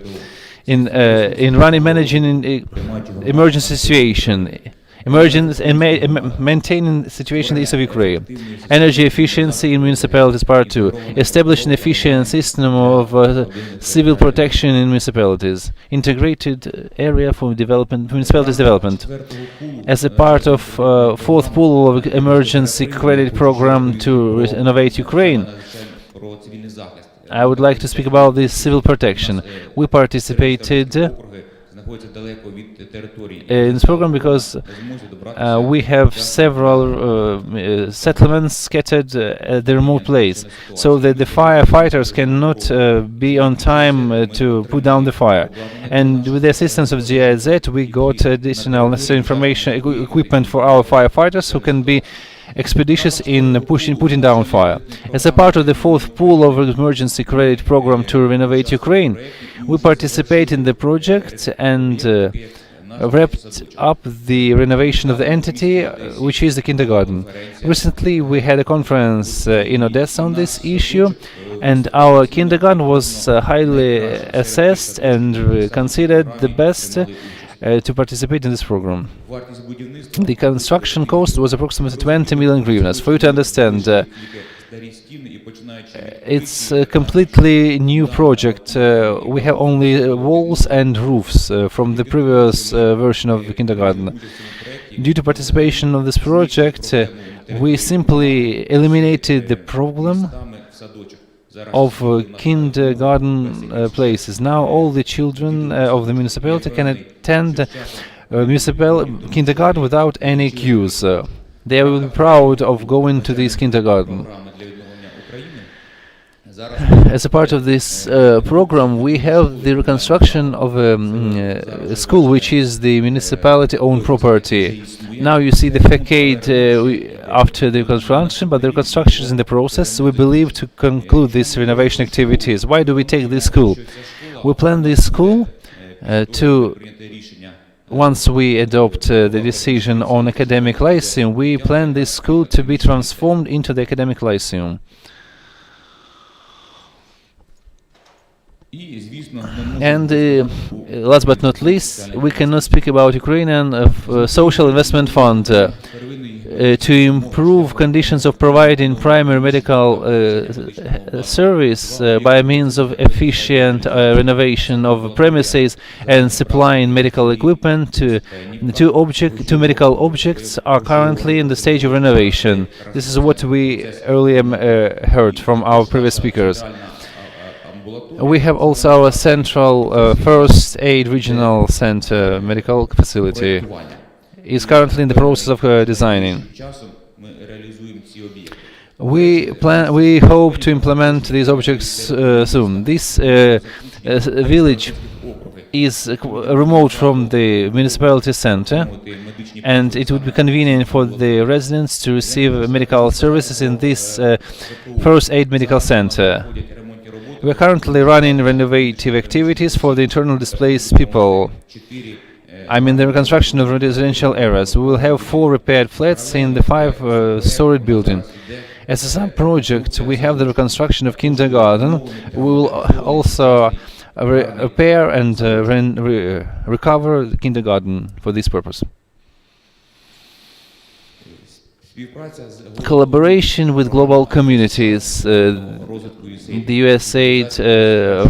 emergency situation. Emergence and maintaining the situation in the east of Ukraine. Energy efficiency in municipalities, part 2. Establishing efficient system of civil protection in municipalities. Integrated area for development, municipalities development. As a part of fourth pool of emergency credit program to renovate Ukraine, I would like to speak about this civil protection. We participated in this program because we have several settlements scattered at the remote place, so that the firefighters cannot be on time to put down the fire. And with the assistance of GIZ, we got additional necessary information, equipment for our firefighters who can be expeditious in putting down fire. As a part of the fourth pool of emergency credit program to renovate Ukraine, we participate in the project and wrapped up the renovation of the entity, which is the kindergarten. Recently, we had a conference in Odessa on this issue, and our kindergarten was highly assessed and considered the best to participate in this program. The construction cost was approximately 20 million hryvnias. For you to understand, it's a completely new project. We have only walls and roofs from the previous version of the kindergarten. Due to participation of this project, we simply eliminated the problem of kindergarten places. Now all the children of the municipality can attend municipal kindergarten without any queues. They will be proud of going to this kindergarten. As a part of this program, we have the reconstruction of a school which is the municipality-owned property. Now you see the facade after the reconstruction, but the reconstruction is in the process. We believe to conclude these renovation activities. Why do we take this school? We plan this school once we adopt the decision on academic lyceum, we plan this school to be transformed into the academic lyceum. And last but not least, we cannot speak about Ukrainian Social Investment Fund to improve conditions of providing primary medical service by means of efficient renovation of premises and supplying medical equipment to two medical objects are currently in the stage of renovation. This is what we earlier heard from our previous speakers. We have also our central first aid regional center medical facility. Is currently in the process of designing. We hope to implement these objects soon. This village is remote from the municipality center, and it would be convenient for the residents to receive medical services in this first aid medical center. We are currently running renovative activities for the internal displaced people. I mean the reconstruction of residential areas. We will have 4 repaired flats in the 5-storied building. As a sub-project, we have the reconstruction of kindergarten. We will also repair and recover the kindergarten for this purpose. Collaboration with global communities. The USAID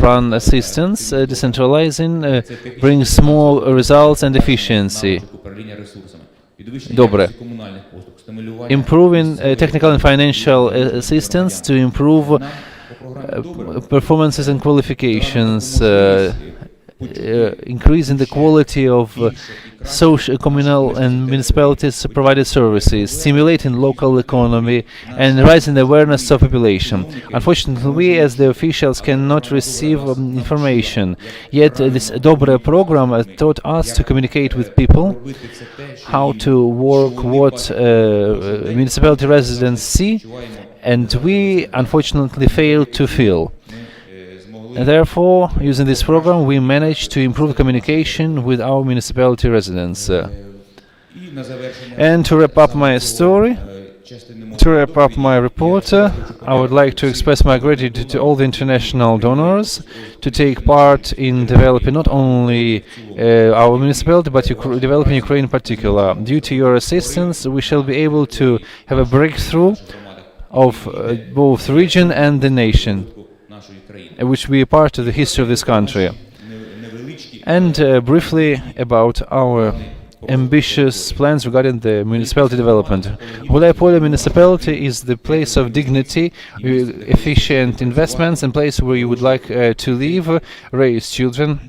run assistance, decentralizing, brings more results and efficiency. Dobre. Improving technical and financial assistance to improve performances and qualifications. increasing the quality of social, communal and municipalities provided services, stimulating local economy and raising the awareness of population. Unfortunately, we as the officials cannot receive information, yet this Dobre program taught us to communicate with people, how to work, what municipality residents see, and we unfortunately failed to feel. Therefore, using this program, we managed to improve communication with our municipality residents. And to wrap up my story, to wrap up my report, I would like to express my gratitude to all the international donors to take part in developing not only our municipality, but developing Ukraine in particular. Due to your assistance, we shall be able to have a breakthrough of both region and the nation, which will be a part of the history of this country. And briefly about our ambitious plans regarding the municipality development. Gulaipole municipality is the place of dignity, efficient investments, and place where you would like to live, raise children.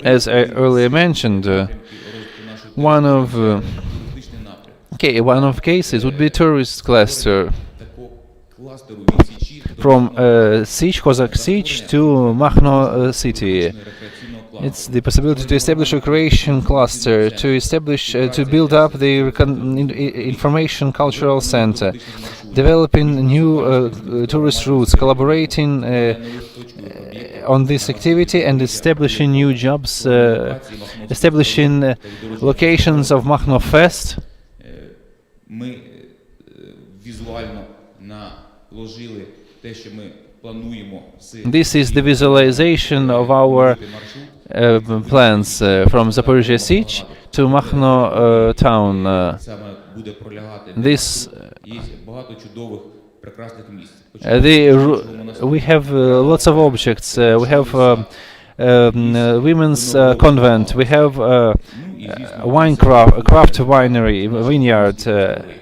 As I earlier mentioned, one of cases would be tourist cluster from Kozak Sich to Makhno city. It's the possibility to establish a recreation cluster, to build up the information cultural center, developing new tourist routes, collaborating on this activity and establishing new jobs, establishing locations of Makhno Fest. This is the visualization of our plans from Zaporizhzhia Sich to Makhno town. We have lots of objects. We have women's convent. We have craft winery, vineyard,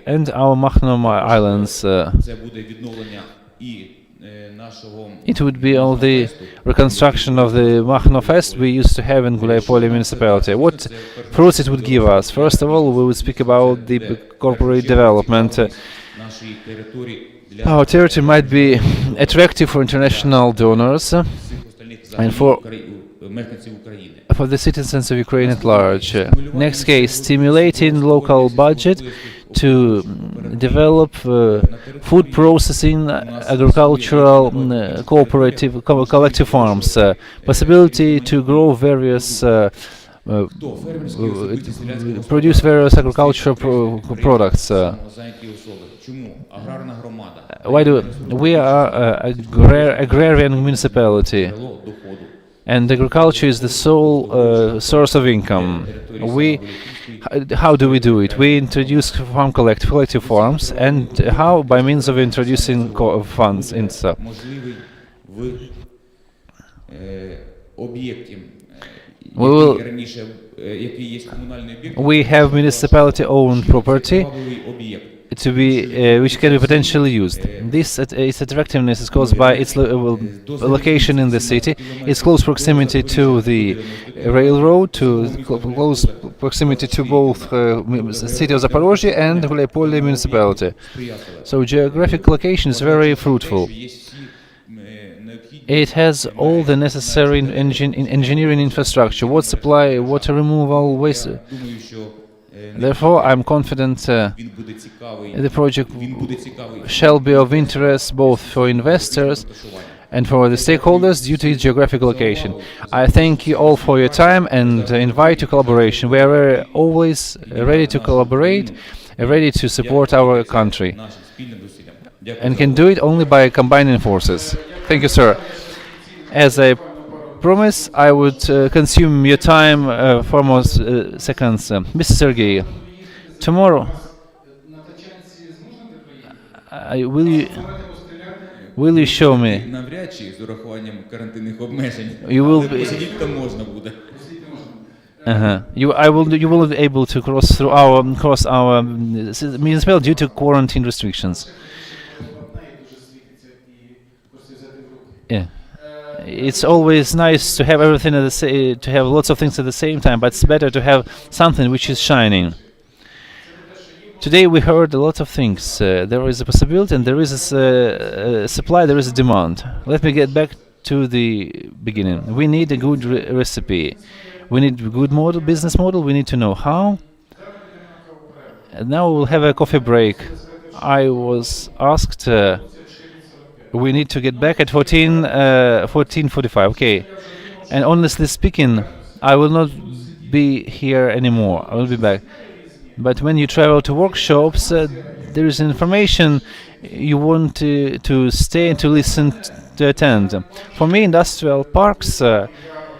and our Makhno Islands. It would be all the reconstruction of the Makhno Fest we used to have in Gulaipole municipality. What fruits it would give us? First of all, we would speak about the corporate development. Our territory might be attractive for international donors and for the citizens of Ukraine at large. Next case, stimulating local budget to develop food processing, agricultural, cooperative, collective farms, possibility to grow various, produce various agricultural products. We are agrarian municipality, and agriculture is the sole source of income. How do we do it? We introduce collective farms, and how? By means of introducing funds into. We have municipality-owned property to be which can be potentially used. Its attractiveness is caused by its location in the city, its close proximity to the railroad, close proximity to both city of Zaporozhye and Gulaipole municipality. So geographic location is very fruitful. It has all the necessary engineering infrastructure, water supply, water removal, waste. Therefore, I'm confident the project shall be of interest both for investors and for the stakeholders due to its geographic location. I thank you all for your time and invite to collaboration. We are always ready to collaborate, ready to support our country, and can do it only by combining forces. Thank you, sir. As I promise, I would consume your time for more seconds. Mr. Sergey, tomorrow, will you show me? You will be, You will not be able to cross our municipality due to quarantine restrictions. Yeah. It's always nice to have everything to have lots of things at the same time, but it's better to have something which is shining. Today we heard a lot of things. There is a possibility, and there is a supply, there is a demand. Let me get back to the beginning. We need a good recipe. We need a good business model. We need to know how. And now we'll have a coffee break. I was asked. We need to get back at 14:45. Okay. And honestly speaking, I will not be here anymore. I will be back. But when you travel to workshops, there is information you want to stay and to listen to attend. For me, industrial parks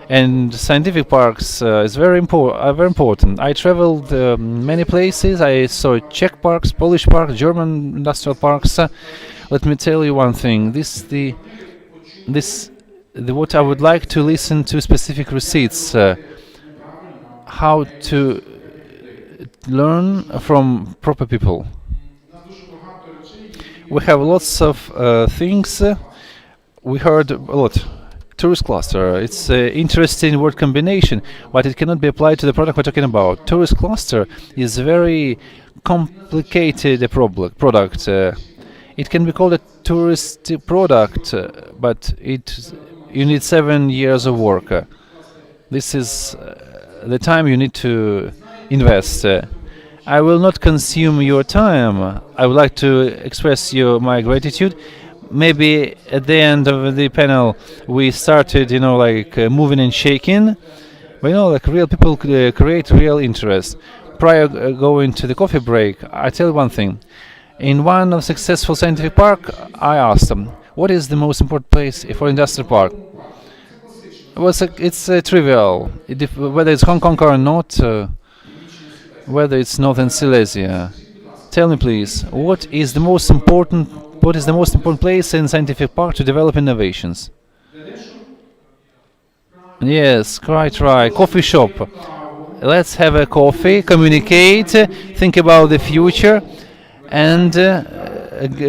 and scientific parks is very important. I traveled many places. I saw Czech parks, Polish parks, German industrial parks. Let me tell you one thing. What I would like to listen to specific receipts. How to learn from proper people. We have lots of things. We heard a lot. Tourist cluster. It's an interesting word combination, but it cannot be applied to the product we're talking about. Tourist cluster is a very complicated product. It can be called a tourist product, but you need 7 years of work. This is the time you need to invest. I will not consume your time. I would like to express my gratitude. Maybe at the end of the panel we started, moving and shaking. But real people create real interest. Prior going to the coffee break, I tell you one thing. In one of successful scientific park, I asked them, what is the most important place for industrial park? It's trivial. Whether it's Hong Kong or not, whether it's Northern Silesia. Tell me, please, what is the most important place in scientific park to develop innovations? Yes, quite right. Coffee shop. Let's have a coffee, communicate, think about the future, and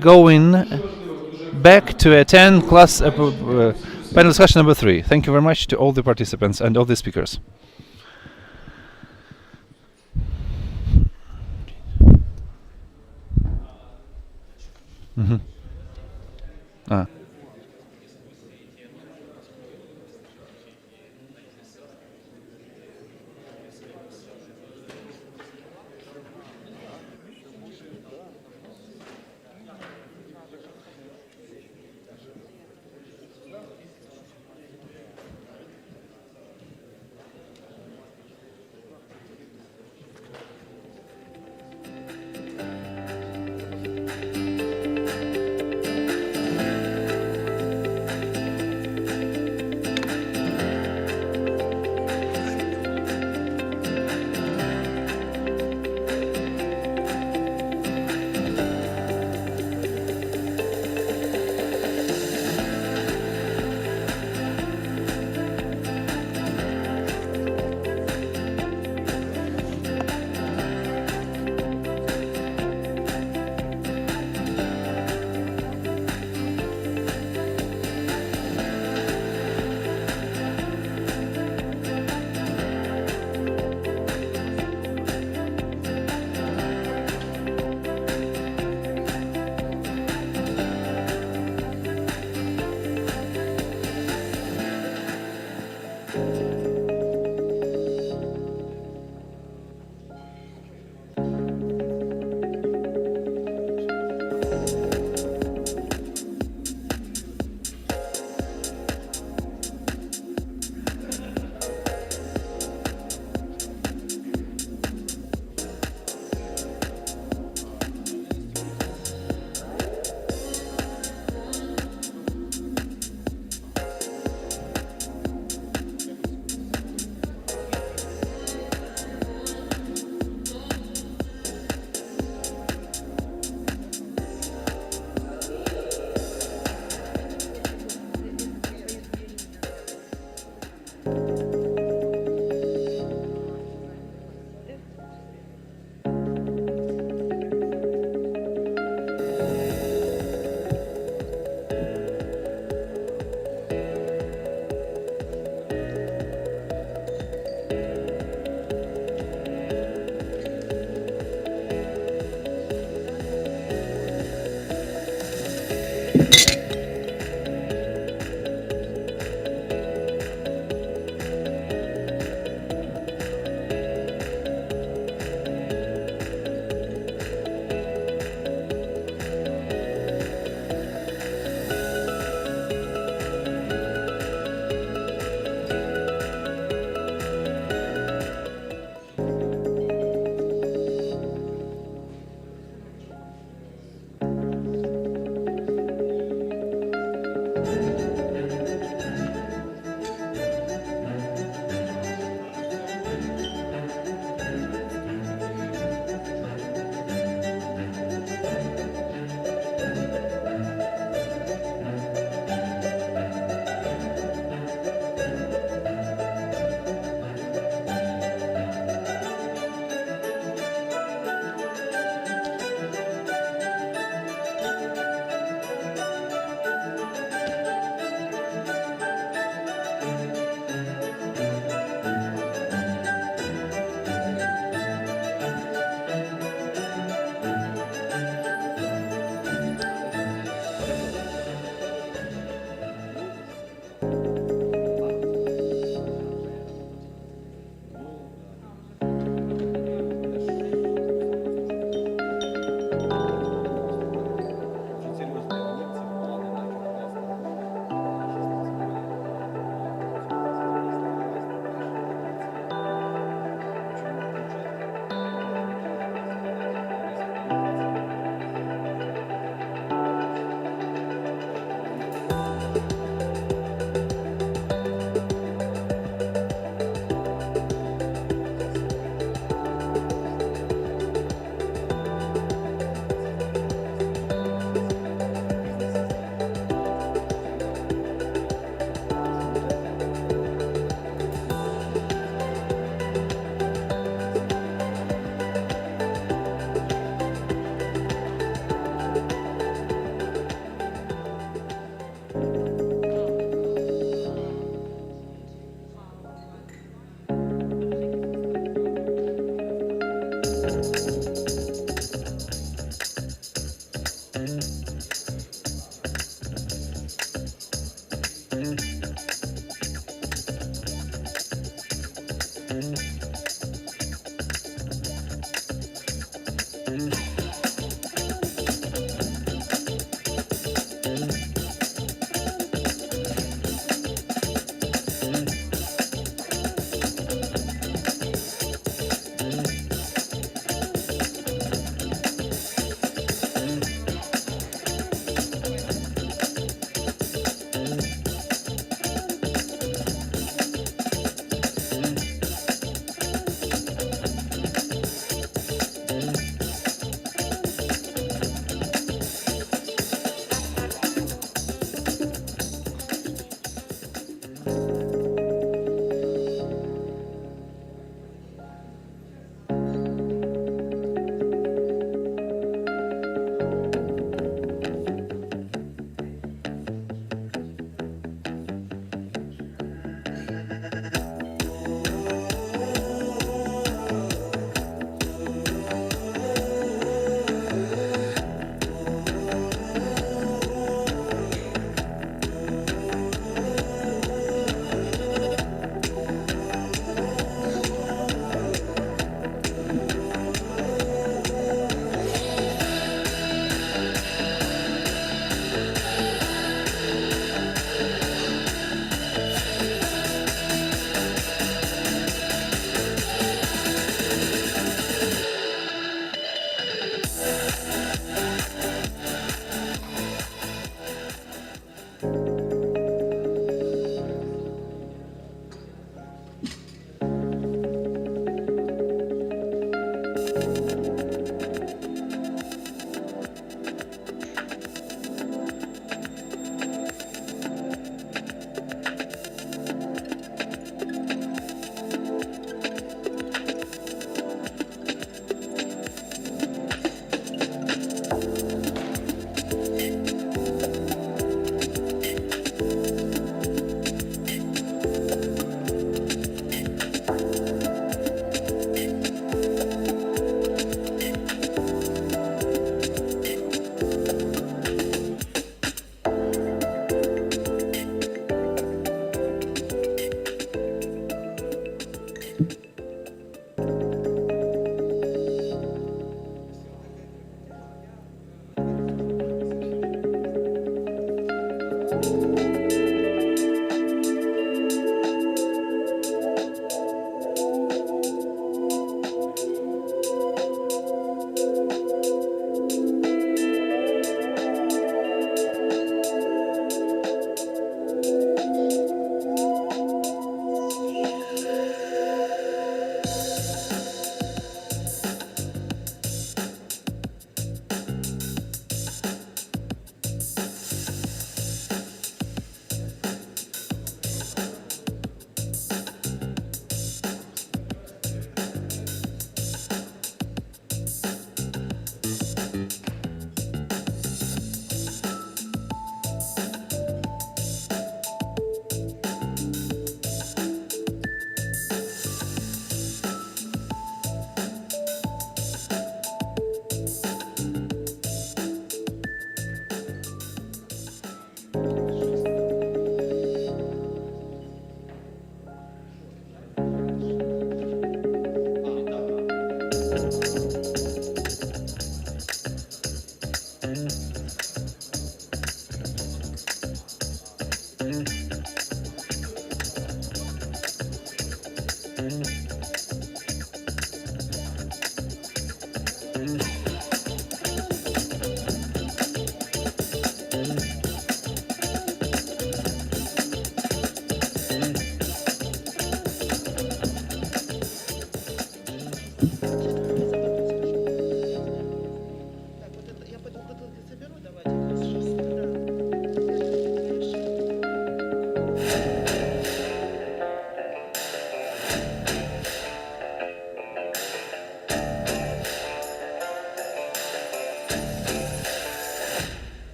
going back to attend panel discussion number 3. Thank you very much to all the participants and all the speakers.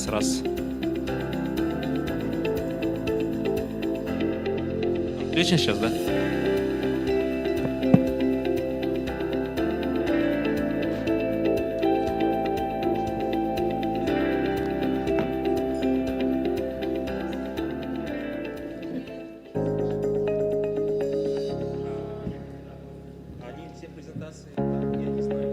Раз. Отлично сейчас, да? Они все презентации, я не знаю.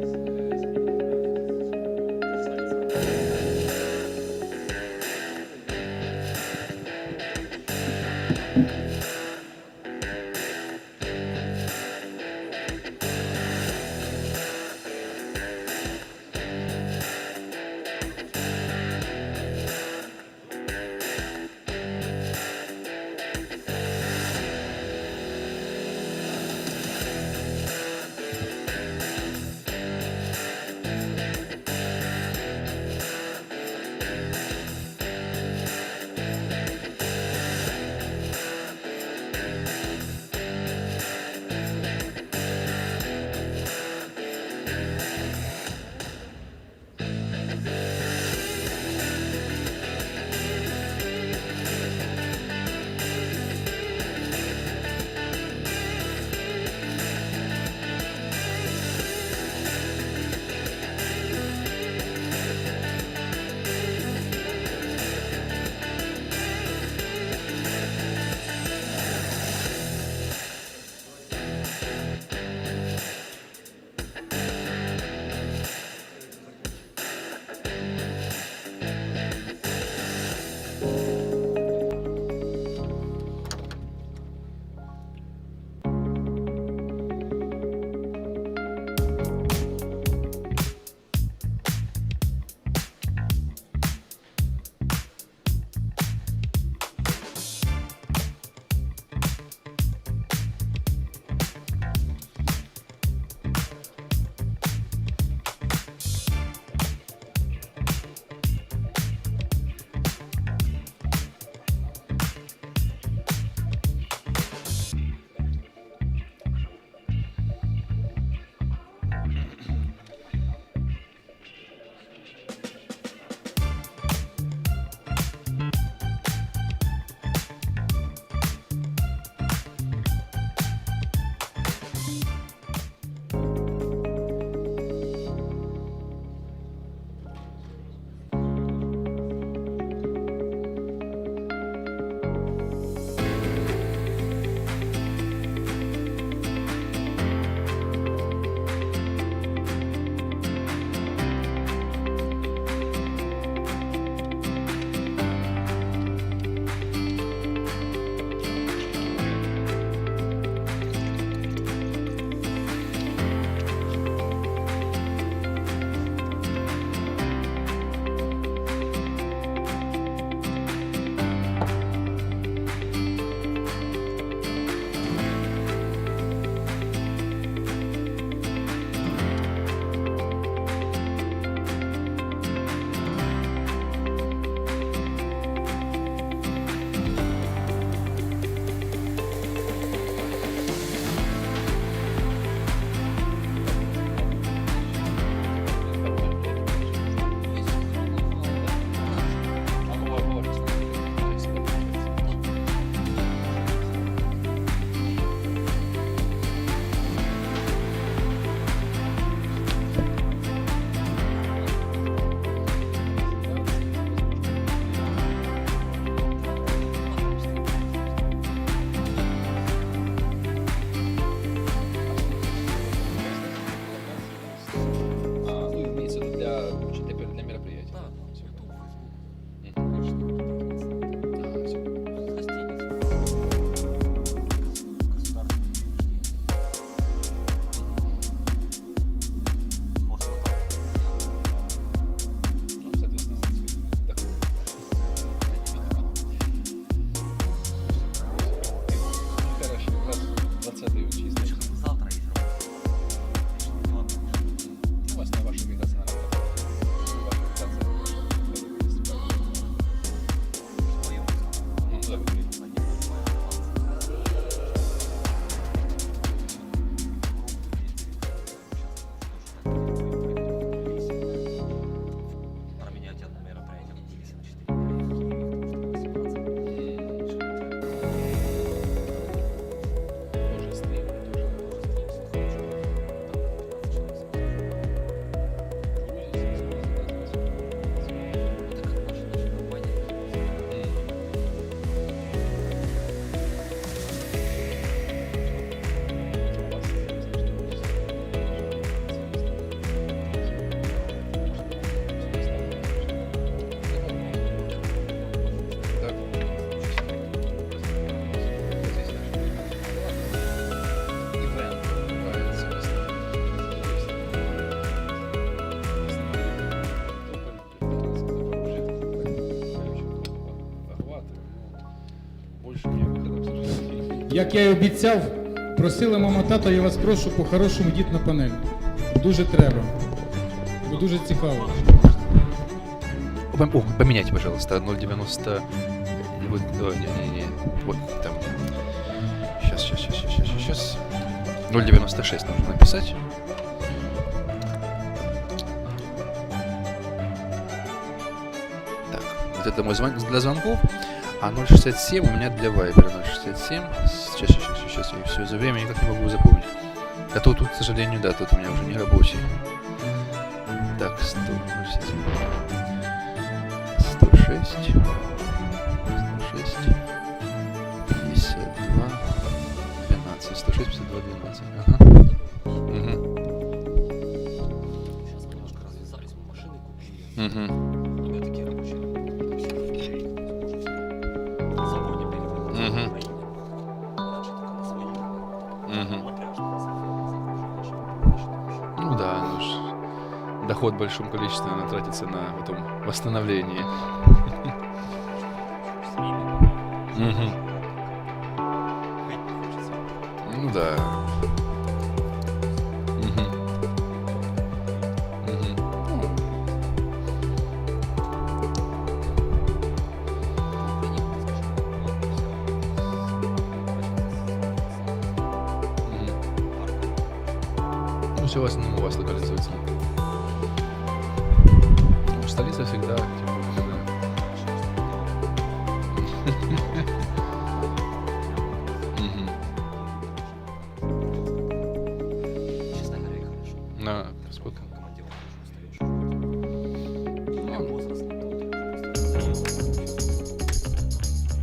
Як я і обіцяв, просила мама, тато, я вас прошу, по-хорошому йдіть на панель. Дуже треба, бо дуже цікаво. О, поменяйте, пожалуйста, 0,90... Вот, не. Вот там. Сейчас. 0,96 нужно написать. Так, вот это мой для звонков. А 0,67 у меня для вайбера. 0,67. Сейчас я все за время никак не могу запомнить. А то тут, к сожалению, да, тут у меня уже не рабочий. Так, 106. 106. 52, 12, 106, 52, 12. Ага. Угу. Сейчас немножко развязались, мы машины купили. Угу. У меня такие рабочие. На заводе перевозят с Украины. Раньше только на свои. Угу. На пляж на свои. Ну да, ну ж, доход в большом количестве наверное, тратится на потом восстановление. Угу. Ну да. Угу. Ну, все в основном у вас локализуется. Ну, столица всегда, тем более, да. Честно говоря, и хорошо. На сколько? Командировка уже устаешь. У меня возраст не тот.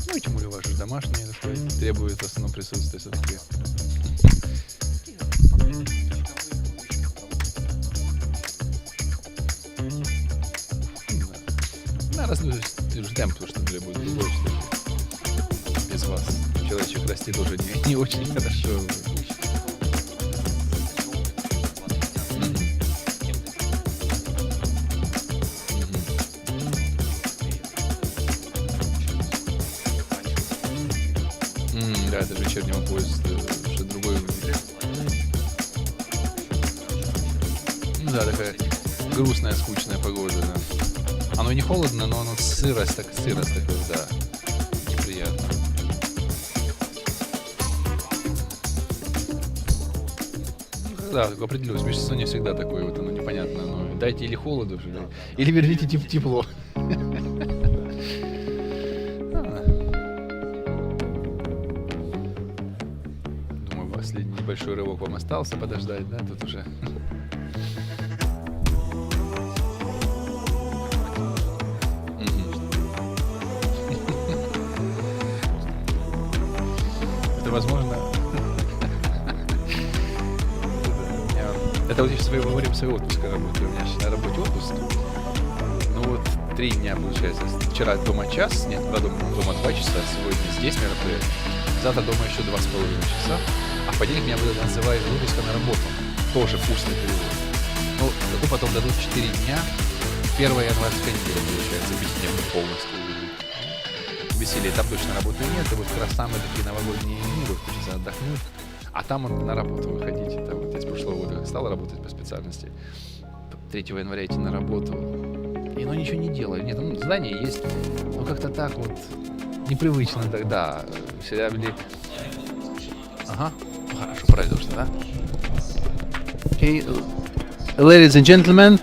Ну и тем более ваши домашние, так сказать, требуют в основном присутствия все-таки. Да, раз ждем, потому что будет больше. Без вас человечек расти тоже не очень хорошо. Да, это же вечернего поезда, что другое. Ну да, такая грустная, скучная погода, да. Оно не холодно, но оно сырость такая, да, неприятно. Да, в определенном межсезонье всегда такое вот, оно непонятно. Ну, дайте или холоду, или верните тепло. Думаю, последний небольшой рывок вам остался подождать, да, тут уже. Это возможно. Это вот сейчас во время своего отпуска работаю. У меня сейчас на работе отпуск. Ну вот 3 дня получается. Вчера дома час, нет, дома 2 часа, сегодня здесь мероприятие. Завтра дома еще 2,5 часа. А в понедельник меня будут называть выпуска на работу. Тоже вкусный перевод. Ну, зато потом дадут 4 дня. 1 январская неделя получается, 5-дневный полностью. Веселье, там точно работы нет. Это вот как раз самые такие новогодние дни, вот хочется отдохнуть. А там вот на работу выходить. Это вот я с прошлого года стал работать по специальности. 3 января идти на работу. И ну ничего не делаю. Нет, ну здание есть. Но как-то так вот непривычно тогда. Всегда были... Ага. Хорошо, пройдешь, да? Okay, ladies and gentlemen,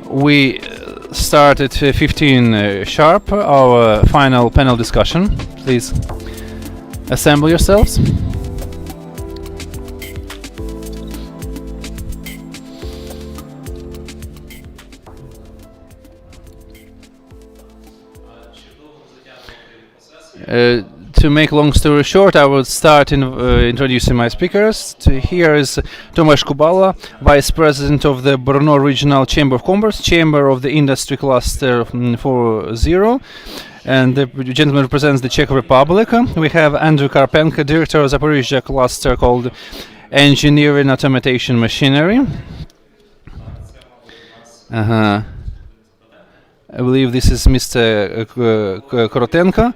we start at 15 sharp our final panel discussion. Please assemble yourselves. To make long story short, I will start introducing my speakers. Here is Tomasz Kubala, Vice President of the Brno Regional Chamber of Commerce, Chamber of the Industry Cluster 40, and the gentleman represents the Czech Republic. We have Andrew Karpenko, Director of Zaporizhzhia cluster called Engineering Automation Machinery. I believe this is Mr. Korotenko,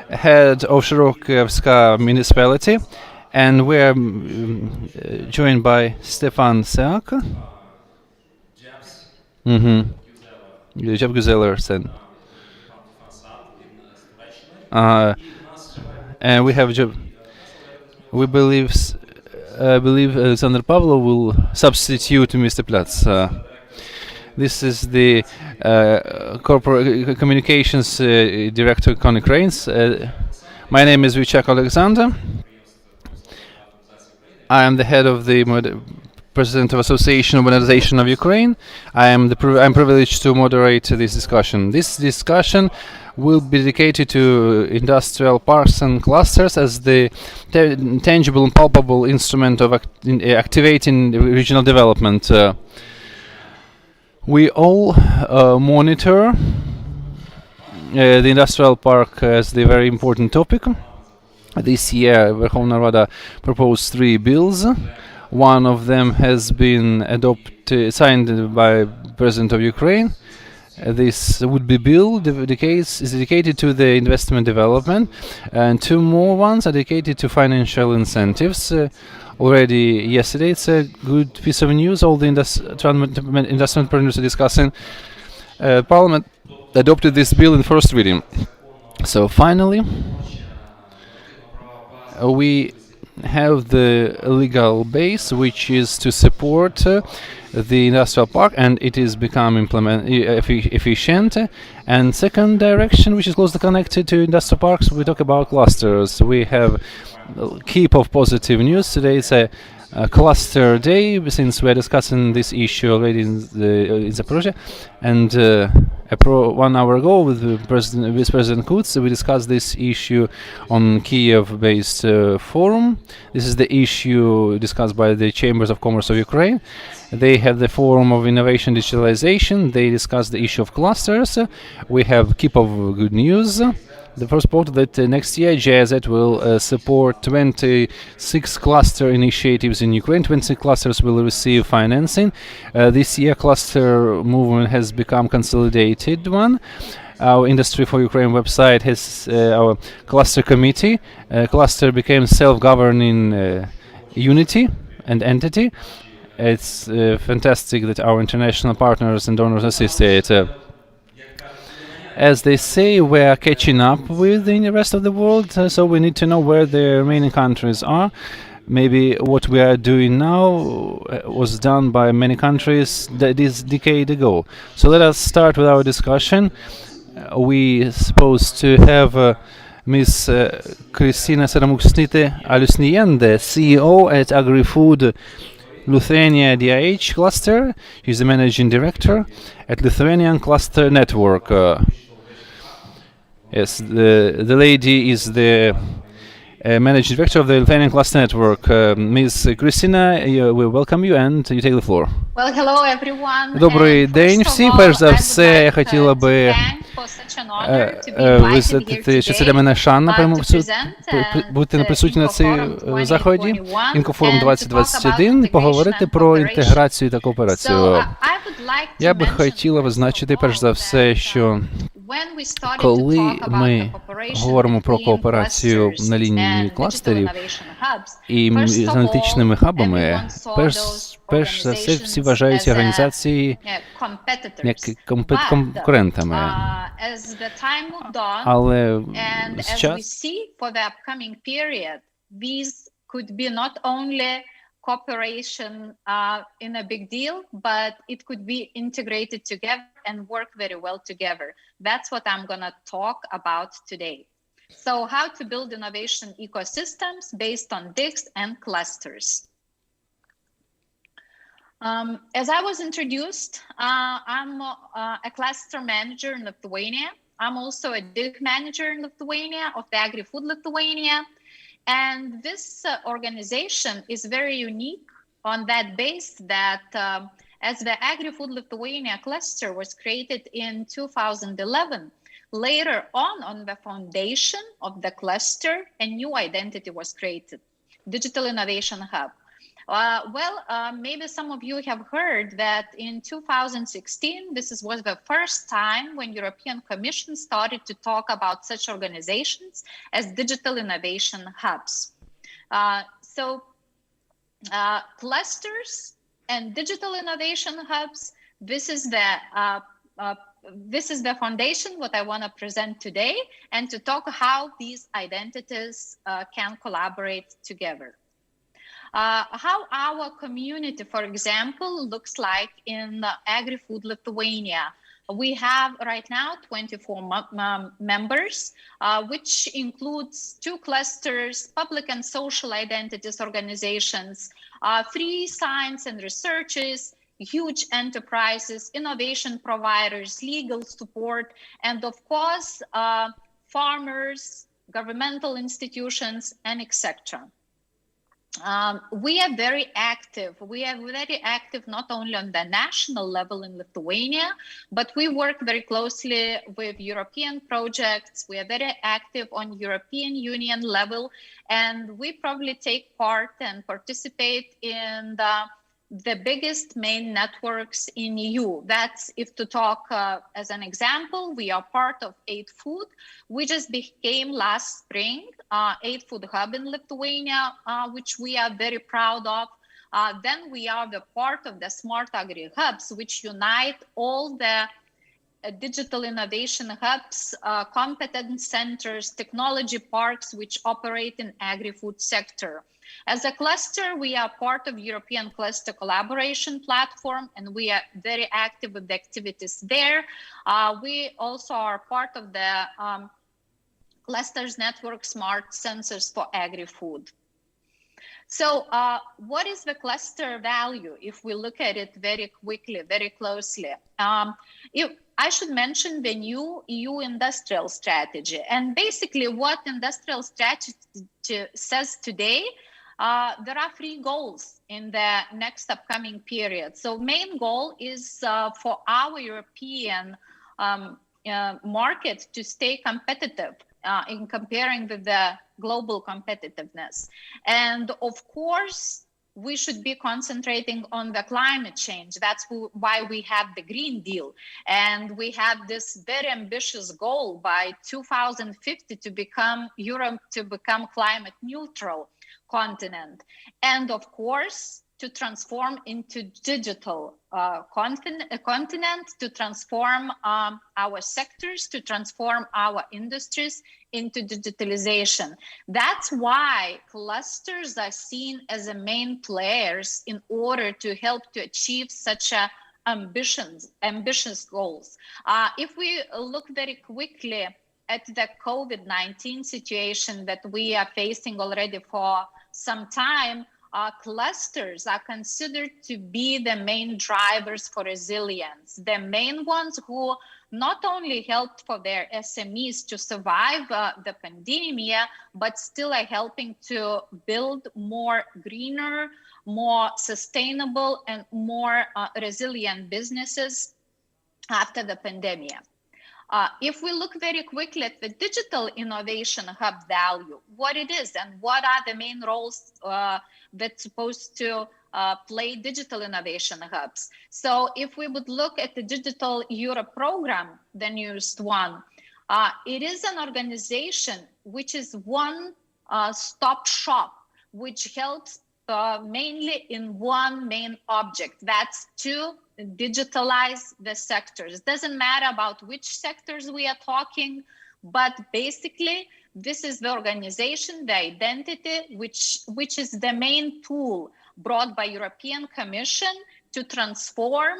head of Shirokevska municipality, And we are joined by Stefan Seak, Jeff Guzellersen. And we have we believe Alexander Pavlov will substitute Mr. Platz. This is the corporate communications director, Connie Cranes. My name is Vichak Alexander. I am the head of the president of Association of Modernization of Ukraine. I'm privileged to moderate this discussion. This discussion will be dedicated to industrial parks and clusters as the tangible and palpable instrument of activating regional development. We all monitor the industrial park as the very important topic. This year, Verkhovna Rada proposed 3 bills. One of them has been signed by President of Ukraine. This would-be bill is dedicated to the investment development, and 2 more ones are dedicated to financial incentives. Already yesterday, it's a good piece of news. All the investment partners are discussing. Parliament adopted this bill in first reading. So finally, we have the legal base, which is to support the industrial park, and it is become efficient. And second direction, which is closely connected to industrial parks, we talk about clusters. We have a heap of positive news. Today is a cluster day, since we are discussing this issue already in the project. And 1 hour ago, with President Kutz, we discussed this issue on Kiev-based forum. This is the issue discussed by the Chambers of Commerce of Ukraine. They have the Forum of Innovation Digitalization. They discussed the issue of clusters. We have a heap of good news. The first part that next year GIZ will support 26 cluster initiatives in Ukraine. 20 clusters will receive financing. This year cluster movement has become consolidated one. Our Industry for Ukraine website has our cluster committee. Cluster became self-governing unity and entity. It's fantastic that our international partners and donors assist it. As they say, we are catching up with the rest of the world, so we need to know where the remaining countries are. Maybe what we are doing now was done by many countries this decade ago. So let us start with our discussion. We supposed to have Ms. Kristina Saramuksnite-Alusnien, the CEO at Agri-Food Lithuania DIH cluster. She's the managing director at Lithuanian Cluster Network. Yes, the lady is the managing director of the Lithuanian Cluster Network. Ms. Kristina, we welcome you and you take the floor. Well, hello everyone. Добрий день всім. Перш за все, я хотіла би висвітлити, що це для мене шана бути присутній на цій заході InCoForum 2021 і поговорити про інтеграцію та кооперацію. Я би хотіла визначити перш за все, що коли ми говоримо про кооперацію на лінії кластерів і з аналітичними хабами, перш за все всі вважаються організації як конкурентами. Але з часом cooperation in a big deal, but it could be integrated together and work very well together. That's what I'm going to talk about today. So how to build innovation ecosystems based on DIGs and clusters. As I was introduced, I'm a cluster manager in Lithuania. I'm also a DIG manager in Lithuania of the Agri-Food Lithuania. And this organization is very unique on that base that as the Agri-Food Lithuania cluster was created in 2011, later on the foundation of the cluster, a new identity was created, Digital Innovation Hub. Maybe some of you have heard that in 2016, was the first time when European Commission started to talk about such organizations as digital innovation hubs. So clusters and digital innovation hubs, this is the foundation what I want to present today, and to talk how these identities can collaborate together. How our community, for example, looks like in Agri-Food Lithuania. We have right now 24 members, which includes 2 clusters, public and social identities organizations, 3 science and researchers, huge enterprises, innovation providers, legal support, and of course, farmers, governmental institutions, and etc. We are very active. We are very active not only on the national level in Lithuania, but we work very closely with European projects. We are very active on European Union level, and we probably take part and participate in the biggest main networks in EU. That's, if to talk as an example, we are part of 8Food. We just became last spring 8Food hub in Lithuania, which we are very proud of. Then we are the part of the Smart Agri Hubs, which unite all the digital innovation hubs, competence centers, technology parks, which operate in agri-food sector. As a cluster, we are part of European Cluster Collaboration Platform, and we are very active with the activities there. We also are part of the Clusters Network Smart Sensors for Agri-Food. So what is the cluster value if we look at it very quickly, very closely? I should mention the new EU industrial strategy. And basically what industrial strategy says today, there are 3 goals in the next upcoming period. So main goal is for our European market to stay competitive in comparing with the global competitiveness. And of course, we should be concentrating on the climate change. That's why we have the Green Deal. And we have this very ambitious goal by 2050 to become Europe, to become climate neutral continent. And of course, to transform into digital continent, to transform our sectors, to transform our industries into digitalization. That's why clusters are seen as the main players in order to help to achieve such a ambitious goals. If we look very quickly at the COVID-19 situation that we are facing already for some time, clusters are considered to be the main drivers for resilience, the main ones who not only helped for their SMEs to survive the pandemic, but still are helping to build more greener, more sustainable, and more resilient businesses after the pandemic. If we look very quickly at the digital innovation hub value, what it is and what are the main roles that's supposed to play digital innovation hubs. So if we would look at the Digital Europe program, the newest one, it is an organization which is one-stop shop, which helps mainly in one main object, that's to digitalize the sectors. Doesn't matter about which sectors we are talking, but basically this is the organization, the identity, which is the main tool brought by European Commission to transform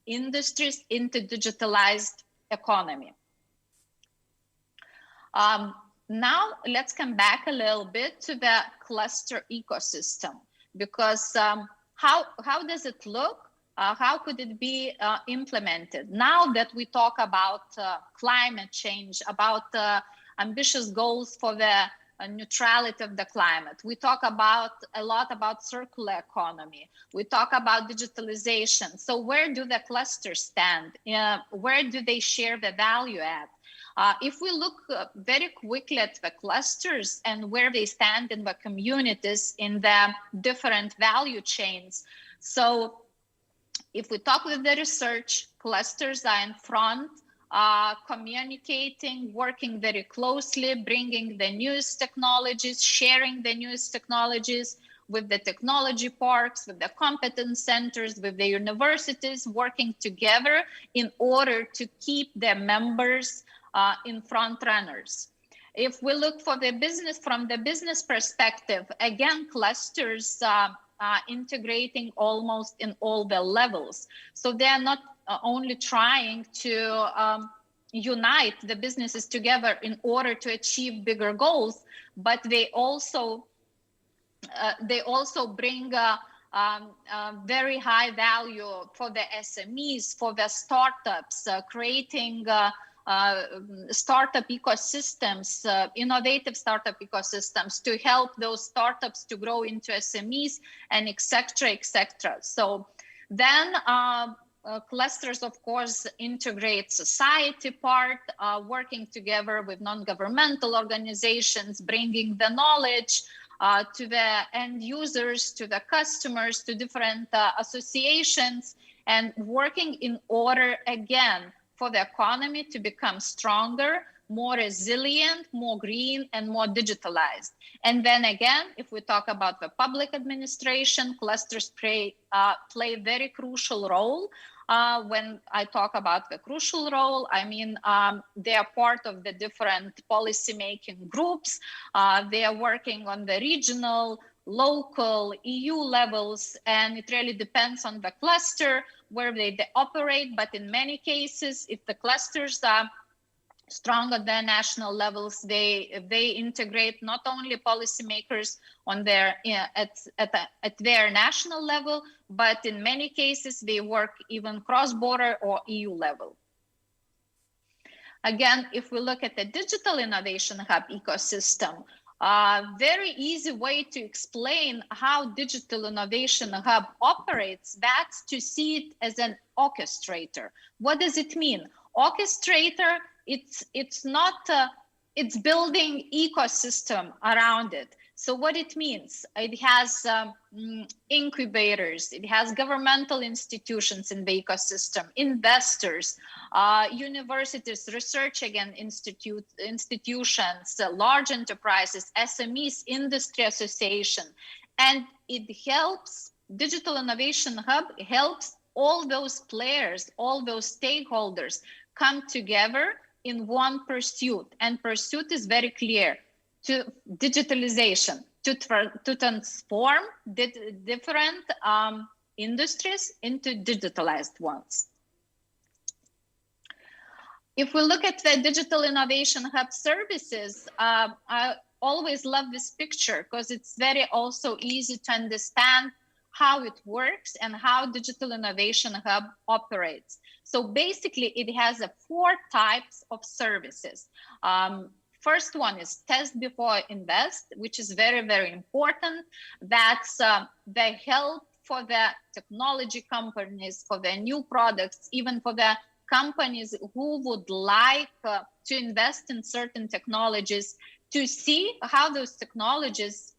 industries into digitalized economy. Now let's come back a little bit to the cluster ecosystem, because how does it look? How could it be implemented? Now that we talk about climate change, about ambitious goals for the neutrality of the climate, we talk a lot about circular economy, we talk about digitalization. So where do the clusters stand? Where do they share the value at? If we look very quickly at the clusters and where they stand in the communities in the different value chains. So if we talk with the research, clusters are in front, communicating, working very closely, bringing the newest technologies, sharing the newest technologies. with the technology parks, with the competence centers, with the universities, working together in order to keep their members in front runners. If we look for the business from the business perspective, again, clusters integrating almost in all the levels. So they're not only trying to unite the businesses together in order to achieve bigger goals, but they also bring very high value for the SMEs, for the startups, creating startup ecosystems, innovative startup ecosystems to help those startups to grow into SMEs and et cetera. So then clusters, of course, integrate society part, working together with non-governmental organizations, bringing the knowledge to the end users, to the customers, to different associations, and working in order, again, for the economy to become stronger, more resilient, more green, and more digitalized. And then again, if we talk about the public administration, clusters play a very crucial role. When I talk about the crucial role, I mean they are part of the different policy-making groups. They are working on the regional, local, EU levels, and it really depends on the cluster where they operate. But in many cases, if the clusters are strong at their national levels, they integrate not only policymakers on their at their national level, but in many cases they work even cross-border or EU level. Again, if we look at the Digital Innovation Hub ecosystem, very easy way to explain how Digital Innovation Hub operates, that's to see it as an orchestrator. What does it mean? Orchestrator, it's not, it's building ecosystem around it. So what it means, it has incubators, it has governmental institutions in the ecosystem, investors, universities, research again, institutions, large enterprises, SMEs, industry association. And it helps, Digital Innovation Hub helps all those players, all those stakeholders come together in one pursuit. And pursuit is very clear. To digitalization, to transform different industries into digitalized ones. If we look at the Digital Innovation Hub services, I always love this picture because it's very also easy to understand how it works and how Digital Innovation Hub operates. So basically it has 4 types of services. First one is test before invest, which is very, very important. That's the help for the technology companies, for the new products, even for the companies who would like to invest in certain technologies, to see how those technologies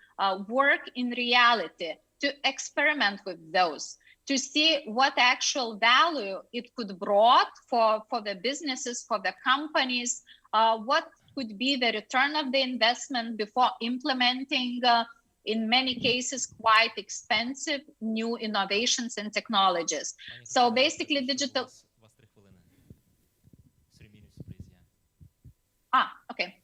work in reality, to experiment with those, to see what actual value it could brought for the businesses, for the companies, what could be the return of the investment before implementing, in many cases, quite expensive new innovations and technologies. So basically digital... Okay.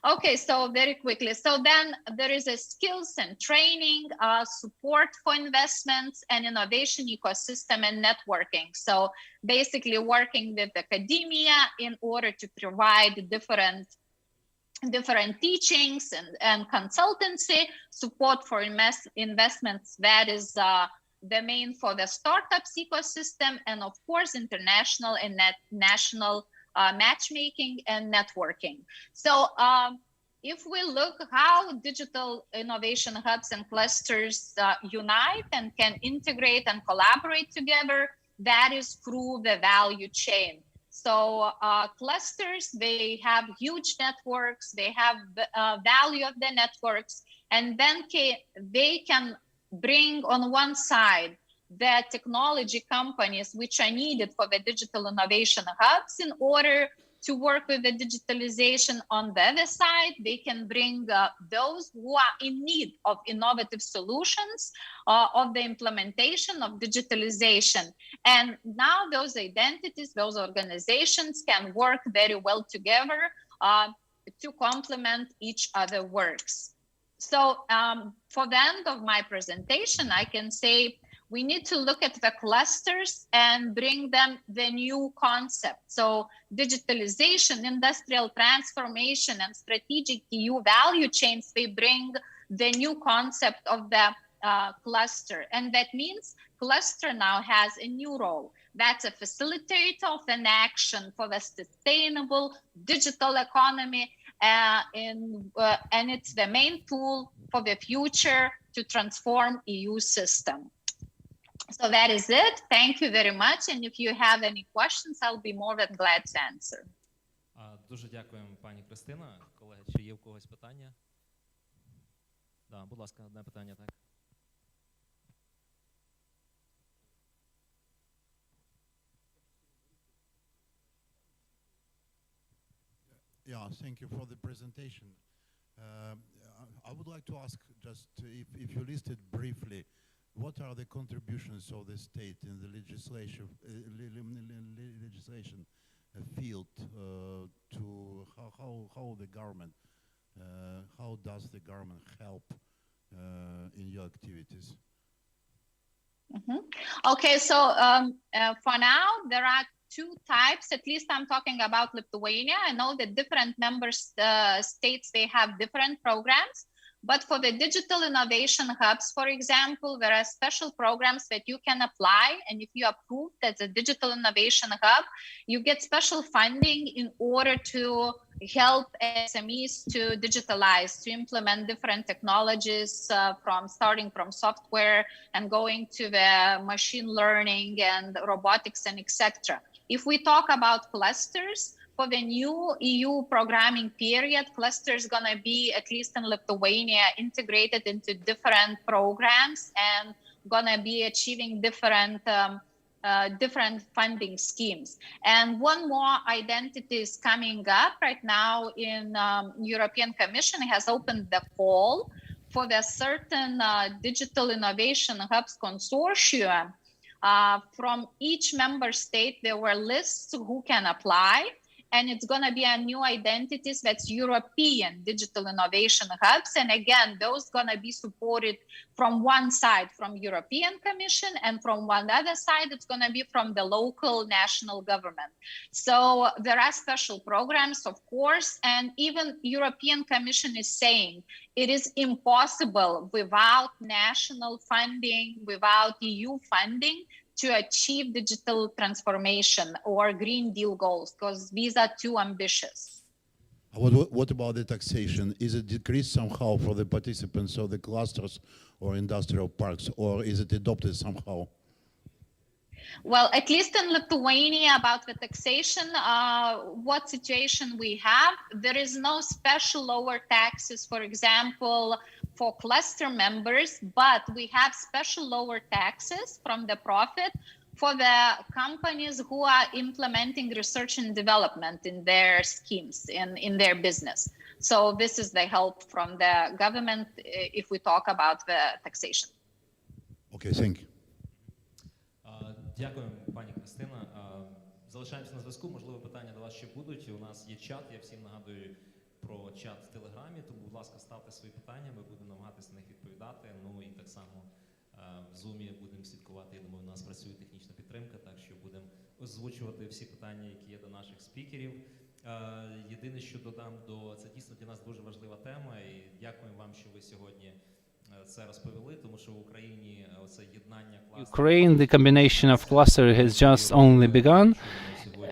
Okay, so very quickly. So then there is a skills and training, support for investments and innovation ecosystem and networking. So basically working with academia in order to provide different teachings and consultancy, support for investments, that is the main for the startups ecosystem, and of course, international and national matchmaking and networking. So if we look how digital innovation hubs and clusters unite and can integrate and collaborate together, that is through the value chain. So clusters, they have huge networks, they have value of the networks, and then they can bring on one side the technology companies which are needed for the digital innovation hubs in order to work with the digitalization. On the other side, they can bring those who are in need of innovative solutions of the implementation of digitalization. And now those identities, those organizations can work very well together to complement each other works. So for the end of my presentation, I can say we need to look at the clusters and bring them the new concept. So digitalization, industrial transformation, and strategic EU value chains, they bring the new concept of the cluster. And that means cluster now has a new role. That's a facilitator of an action for the sustainable digital economy. And it's the main tool for the future to transform EU system. So that is it. Thank you very much. And if you have any questions, I'll be more than glad to answer. Дуже дякуємо, пані Кристина. Колеги, чи є у когось питання? Да, будь ласка, одне питання, так. Yeah, thank you for the presentation. I would like to ask just if you listed briefly, what are the contributions of the state in the legislation field to how the government, how does the government help in your activities? Okay, so for now, there are two types. At least I'm talking about Lithuania. I know that different member states, they have different programs. But for the digital innovation hubs, for example, there are special programs that you can apply. And if you are approved as a digital innovation hub, you get special funding in order to help SMEs to digitalize, to implement different technologies starting from software and going to the machine learning and robotics and etc. If we talk about clusters, for the new EU programming period, cluster is going to be, at least in Lithuania, integrated into different programs and going to be achieving different funding schemes. And one more identity is coming up right now in European Commission has opened the call for the certain digital innovation hubs consortium. From each member state, there were lists who can apply. And it's going to be a new identities that's European digital innovation hubs. And again, those going to be supported from one side from European Commission, and from one other side, it's going to be from the local national government. So there are special programs, of course, and even European Commission is saying it is impossible without national funding, without EU funding, to achieve digital transformation or Green Deal goals, because these are too ambitious. What about the taxation? Is it decreased somehow for the participants of the clusters or industrial parks, or is it adopted somehow? Well, at least in Lithuania, about the taxation, what situation we have, there is no special lower taxes, for example, for cluster members, but we have special lower taxes from the profit for the companies who are implementing research and development in their schemes, in their business. So this is the help from the government if we talk about the taxation. Okay, thank you. Дякую, пані Кристина. Залишаємося на зв'язку. Можливо, питання до вас ще будуть. У нас є чат. Я всім нагадую про чат в Телеграмі. Тому, будь ласка, ставте свої питання. Ми будемо намагатися на них відповідати. Ну і так само в Zoom будемо слідкувати. Я думаю, у нас працює технічна підтримка, так що будемо озвучувати всі питання, які є до наших спікерів. Єдине, що додам це дійсно для нас дуже важлива тема. І дякуємо вам, що ви сьогодні це розповіли, тому що в Україні оце єднання Ukraine, the combination of cluster has just only begun.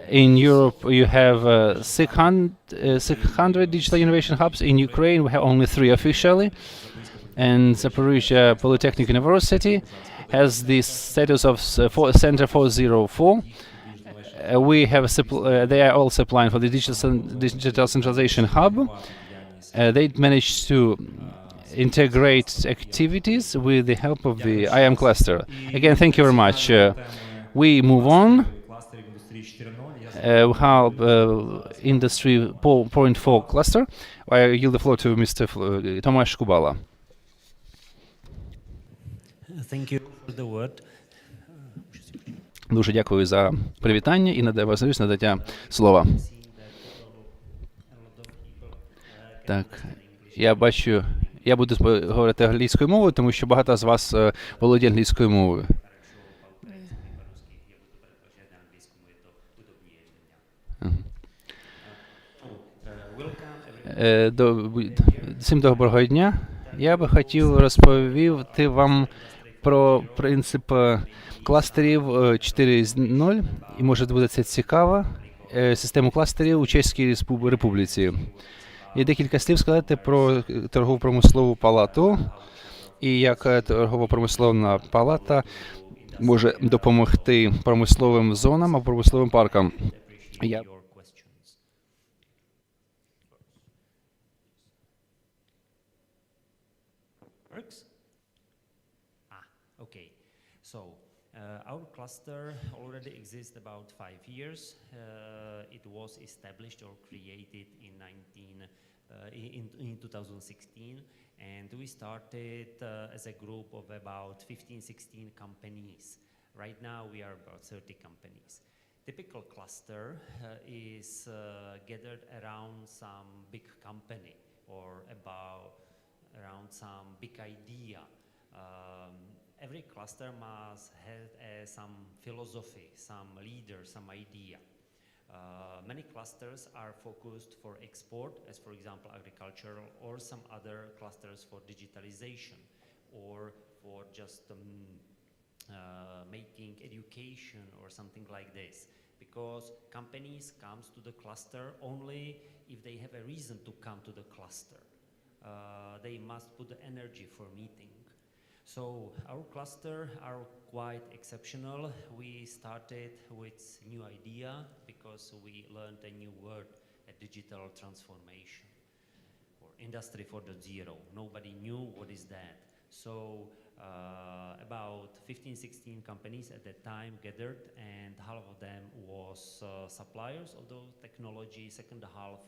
In Europe, you have 600 digital innovation hubs. In Ukraine, we have only 3 officially. And Zaporizhzhia Polytechnic University has the status of Center 404. We have they are also applying for the digital centralization hub. They managed to integrate activities with the help of the IAM cluster. Again, thank you very much. We move on. we have Industry 4.4 cluster. I yield the floor to Mr. Tomasz Kubala. Thank you for the word. Дуже дякую за привітання і надаю можливість надання слова. Так, я бачу, я буду говорити англійською мовою, тому що багато з вас володіє англійською мовою. Всім доброго дня. Я би хотів розповісти вам про принцип кластерів 4.0, і може буде це цікаво, систему кластерів у Чеській Республіці. Є декілька слів сказати про торгово-промислову палату і як торгово-промисловна палата може допомогти промисловим зонам або промисловим паркам. Okay. So our cluster already exists about 5 years. It was established or created in 2016, and we started as a group of about 15-16 companies. Right now we are about 30 companies. Typical cluster is gathered around some big company or around some big idea. Every cluster must have some philosophy, some leader, some idea. Many clusters are focused for export, as for example agricultural, or some other clusters for digitalization, or for just making education or something like this. Because companies comes to the cluster only if they have a reason to come to the cluster. They must put the energy for meeting. So our cluster are quite exceptional. We started with new idea because we learned a new word, a digital transformation or industry 4.0. Nobody knew what is that. So about 15-16 companies at that time gathered, and half of them was suppliers of those technology. Second half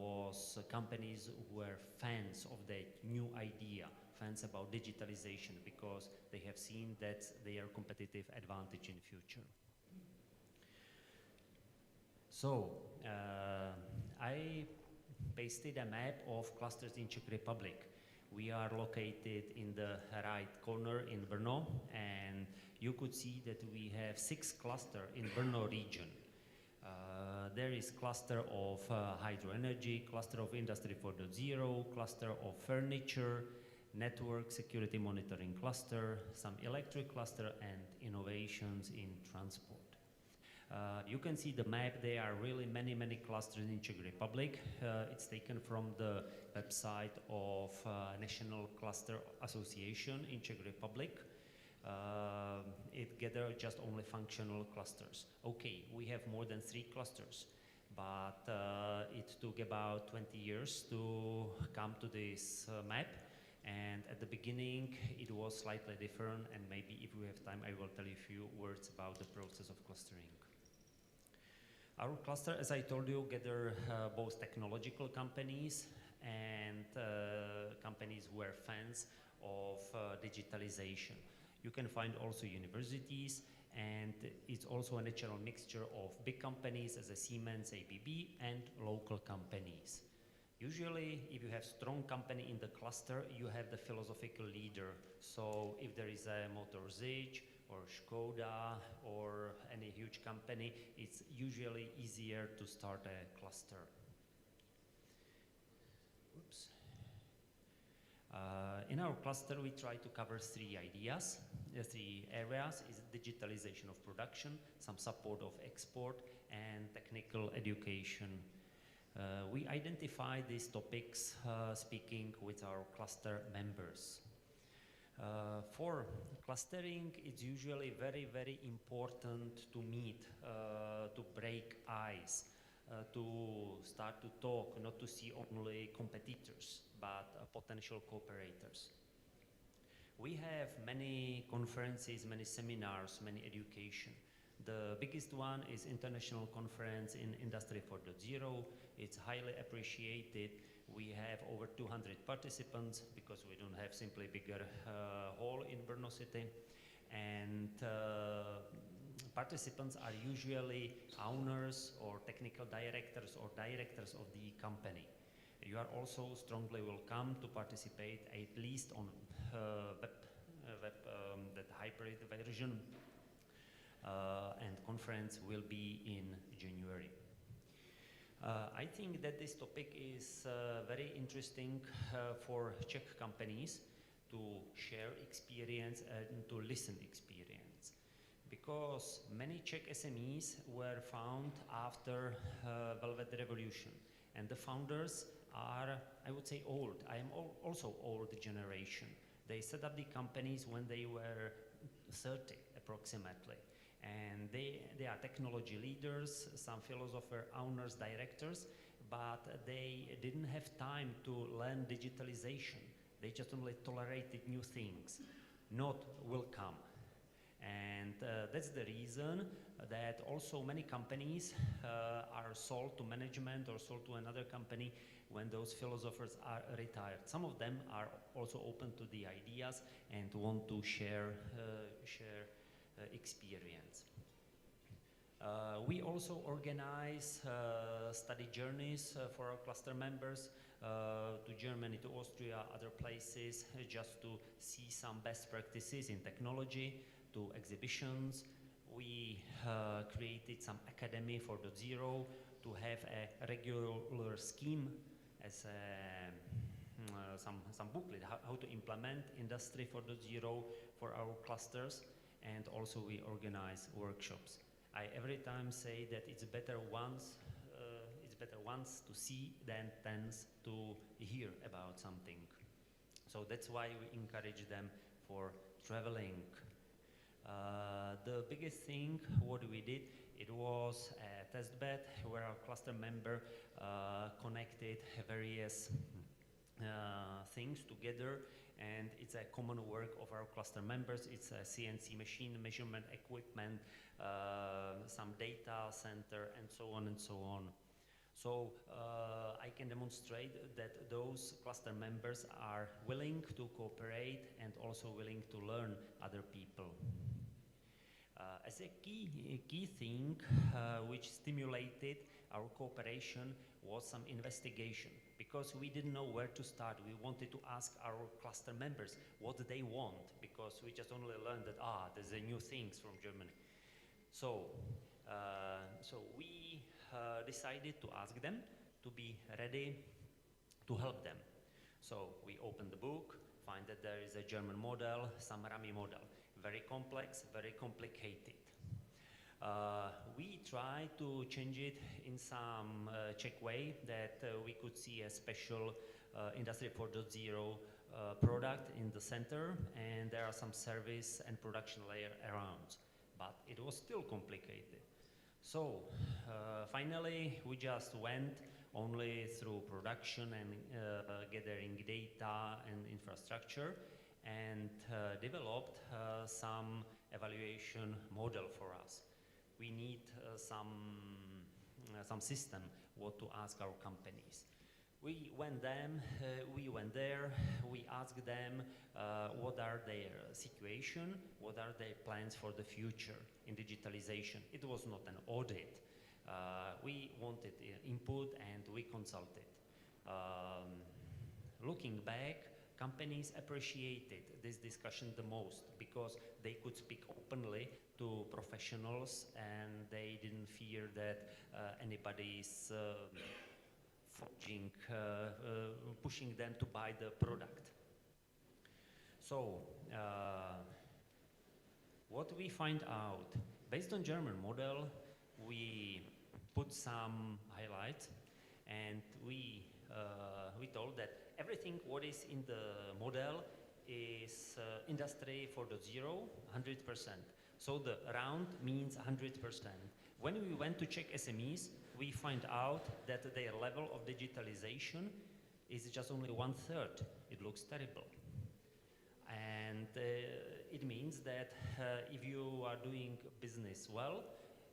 was companies who were fans of that new idea, fans about digitalization, because they have seen that they are competitive advantage in future. So I pasted a map of clusters in Czech Republic. We are located in the right corner in Brno, and you could see that we have 6 clusters in Brno region. There is cluster of hydro energy, cluster of industry 4.0, cluster of furniture, network security monitoring cluster, some electric cluster, and innovations in transport. You can see the map. There are really many clusters in Czech Republic. It's taken from the website of National Cluster Association in Czech Republic. It gathered just only functional clusters. Okay, we have more than 3 clusters, but it took about 20 years to come to this map. And at the beginning, it was slightly different, and maybe if we have time, I will tell you a few words about the process of clustering. Our cluster, as I told you, gather both technological companies and companies who are fans of digitalization. You can find also universities, and it's also a natural mixture of big companies as a Siemens, ABB, and local companies. Usually, if you have strong company in the cluster, you have the philosophical leader. So if there is a Motor-Zich or Škoda or any huge company, it's usually easier to start a cluster. Oops. In our cluster, we try to cover 3 ideas. The 3 areas is digitalization of production, some support of export, and technical education. We identify these topics speaking with our cluster members. For clustering, it's usually very important to meet, to break ice, to start to talk, not to see only competitors, but potential cooperators. We have many conferences, many seminars, many education. The biggest one is International Conference in Industry 4.0. It's highly appreciated. We have over 200 participants because we don't have simply bigger hall in Brno City. And participants are usually owners or technical directors or directors of the company. You are also strongly welcome to participate at least on that hybrid version, and conference will be in January. I think that this topic is very interesting for Czech companies to share experience and to listen experience, because many Czech SMEs were found after Velvet Revolution, and the founders are, I would say, old. I am also old generation. They set up the companies when they were 30 approximately, and they are technology leaders, some philosopher, owners, directors, but they didn't have time to learn digitalization. They just only tolerated new things, not will come. And that's the reason that also many companies are sold to management or sold to another company when those philosophers are retired. Some of them are also open to the ideas and want to share experience. We also organize study journeys for our cluster members to Germany, to Austria, other places, just to see some best practices in technology, to exhibitions. We created some Academy 4.0 to have a regular scheme as some booklet, how to implement Industry 4.0 for our clusters, and also we organize workshops. I every time say that it's better once to see than tens to hear about something. So that's why we encourage them for traveling. The biggest thing what we did, it was a test bed where our cluster member connected various things together, and it's a common work of our cluster members. It's a CNC machine, measurement equipment, some data center, and so on and so on. So I can demonstrate that those cluster members are willing to cooperate and also willing to learn other people. As a key thing which stimulated our cooperation was some investigation, because we didn't know where to start. We wanted to ask our cluster members what they want, because we just only learned that there's a new things from Germany. So we decided to ask them to be ready to help them. So we opened the book, find that there is a German model, some RAMI model, very complex, very complicated. We try to change it in some Czech way that we could see a special Industry 4.0 product in the center, and there are some service and production layer around, but it was still complicated. So finally we just went only through production and gathering data and infrastructure, and developed some evaluation model for us. We need some system what to ask our companies. We went there, we asked them what are their situation, what are their plans for the future in digitalization. It was not an audit. We wanted input and we consulted. Looking back, companies appreciated this discussion the most because they could speak openly to professionals and they didn't fear that anybody is pushing them to buy the product. So what we find out, based on German model, we put some highlights, and we told that everything what is in the model is Industry 4.0, 100%. So the round means 100%. When we went to check SMEs, we find out that their level of digitalization is just only 1/3. It looks terrible. And it means that if you are doing business well,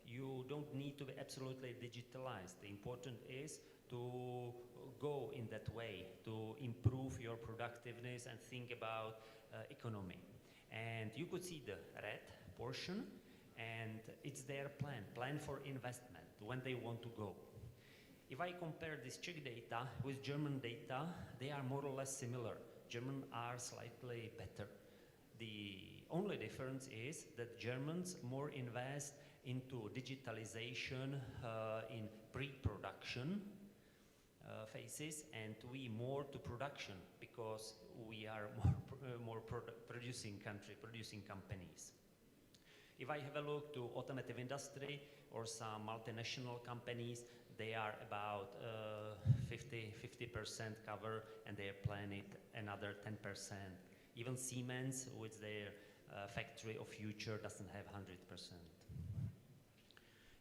you don't need to be absolutely digitalized. The important is to go in that way, to improve your productiveness and think about economy. And you could see the red portion, and it's their plan for investment, when they want to go. If I compare this Czech data with German data, they are more or less similar. German are slightly better. The only difference is that Germans more invest into digitalization in pre-production phases, and we more to production because we are more producing country, producing companies. If I have a look to automotive industry or some multinational companies, they are about 50% cover, and they plan it another 10%. Even Siemens, with their factory of future, doesn't have 100%.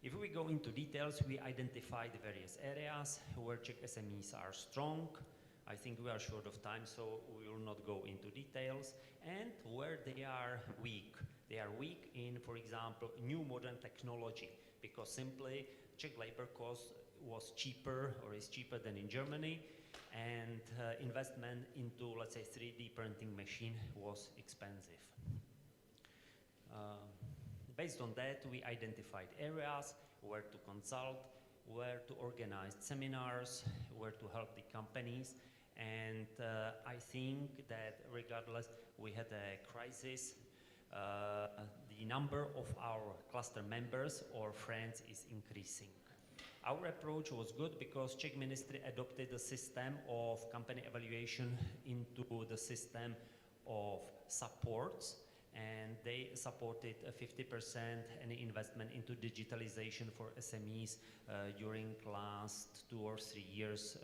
If we go into details, we identify the various areas where Czech SMEs are strong. I think we are short of time, so we will not go into details. And where they are weak. They are weak in, for example, new modern technology, because simply Czech labor cost was cheaper or is cheaper than in Germany, and investment into, let's say, 3D printing machine was expensive. Based on that, we identified areas where to consult, where to organize seminars, where to help the companies. And I think that regardless, we had a crisis. The number of our cluster members or friends is increasing. Our approach was good because Czech ministry adopted the system of company evaluation into the system of supports, and they supported 50% any investment into digitalization for SMEs during last 2 or 3 years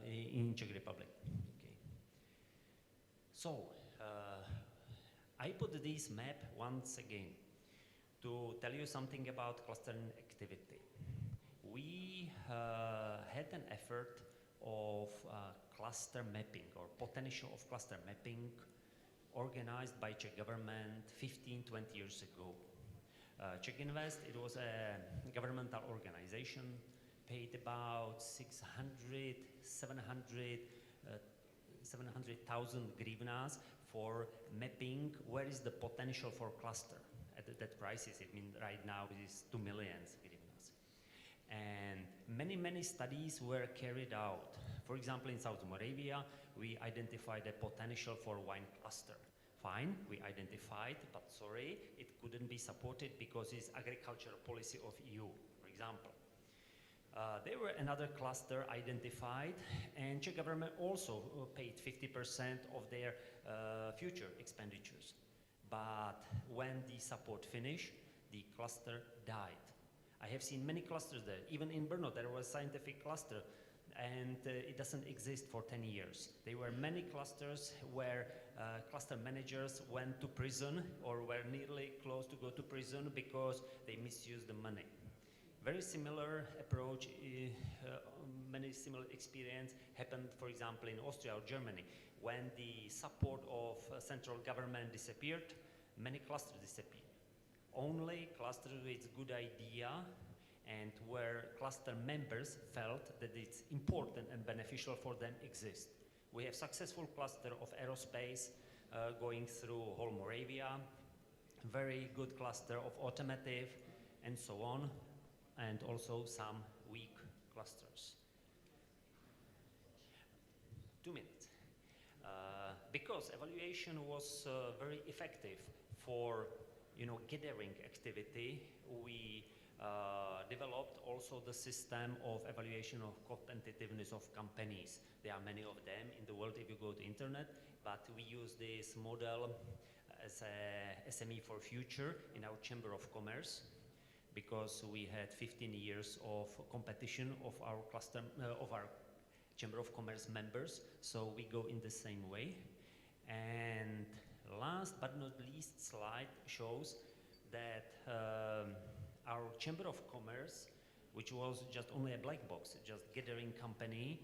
in Czech Republic. Okay. So I put this map once again to tell you something about clustering activity. We had an effort of cluster mapping or potential of cluster mapping organized by Czech government 15-20 years ago. Czech Invest, it was a governmental organization, paid about 700,000 grivnas for mapping where is the potential for cluster. At that crisis, it means right now it is 2 million grivnas. And many studies were carried out. For example, in South Moravia, we identified a potential for wine cluster. Fine, we identified, but sorry, it couldn't be supported because it's agricultural policy of EU, for example. There were another cluster identified, and Czech government also paid 50% of their future expenditures. But when the support finished, the cluster died. I have seen many clusters there. Even in Brno, there was a scientific cluster, and it doesn't exist for 10 years. There were many clusters where cluster managers went to prison or were nearly close to go to prison because they misused the money. Very similar approach, many similar experience happened, for example, in Austria or Germany. When the support of central government disappeared, many clusters disappeared. Only clusters with good idea and where cluster members felt that it's important and beneficial for them exist. We have successful cluster of aerospace going through whole Moravia, very good cluster of automotive, and so on, and also some weak clusters. 2 minutes. Because evaluation was very effective for gathering activity, we developed also the system of evaluation of competitiveness of companies. There are many of them in the world if you go to internet, but we use this model as a SME for future in our Chamber of Commerce, because we had 15 years of competition of our cluster, of our Chamber of Commerce members, so we go in the same way. And last but not least slide shows that our Chamber of Commerce, which was just only a black box, just gathering company,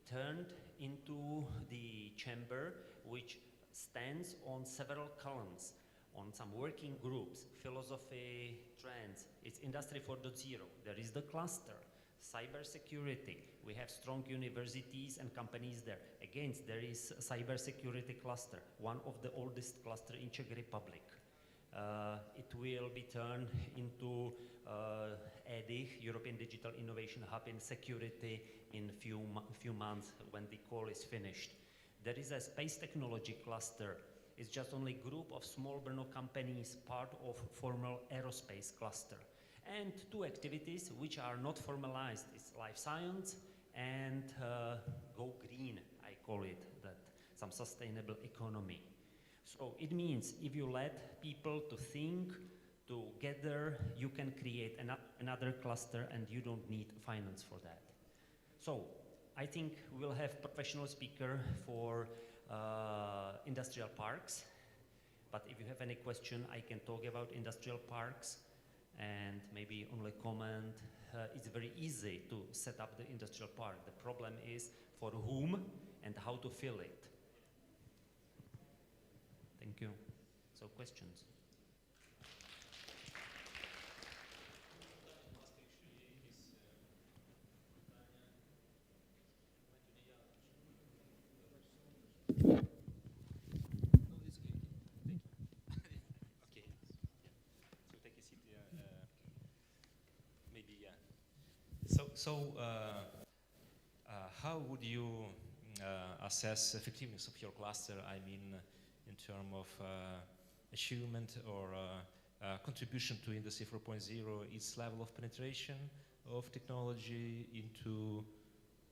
turned into the chamber which stands on several columns, on some working groups, philosophy, trends. It's Industry 4.0. There is the cluster, cybersecurity. We have strong universities and companies there. Again, there is a cybersecurity cluster, one of the oldest cluster in Czech Republic. It will be turned into EDIH, European Digital Innovation Hub in security, in few months when the call is finished. There is a space technology cluster. It's just only group of small Brno companies, part of formal aerospace cluster. And two activities which are not formalized. It's life science and go green, I call it, that some sustainable economy. So it means if you let people to think together, you can create another cluster and you don't need finance for that. So I think we'll have professional speaker for industrial parks. But if you have any question, I can talk about industrial parks and maybe only comment. It's very easy to set up the industrial park. The problem is for whom and how to fill it. Thank you. So questions? How would you assess effectiveness of your cluster? I mean, in terms of achievement or contribution to Industry 4.0, its level of penetration of technology into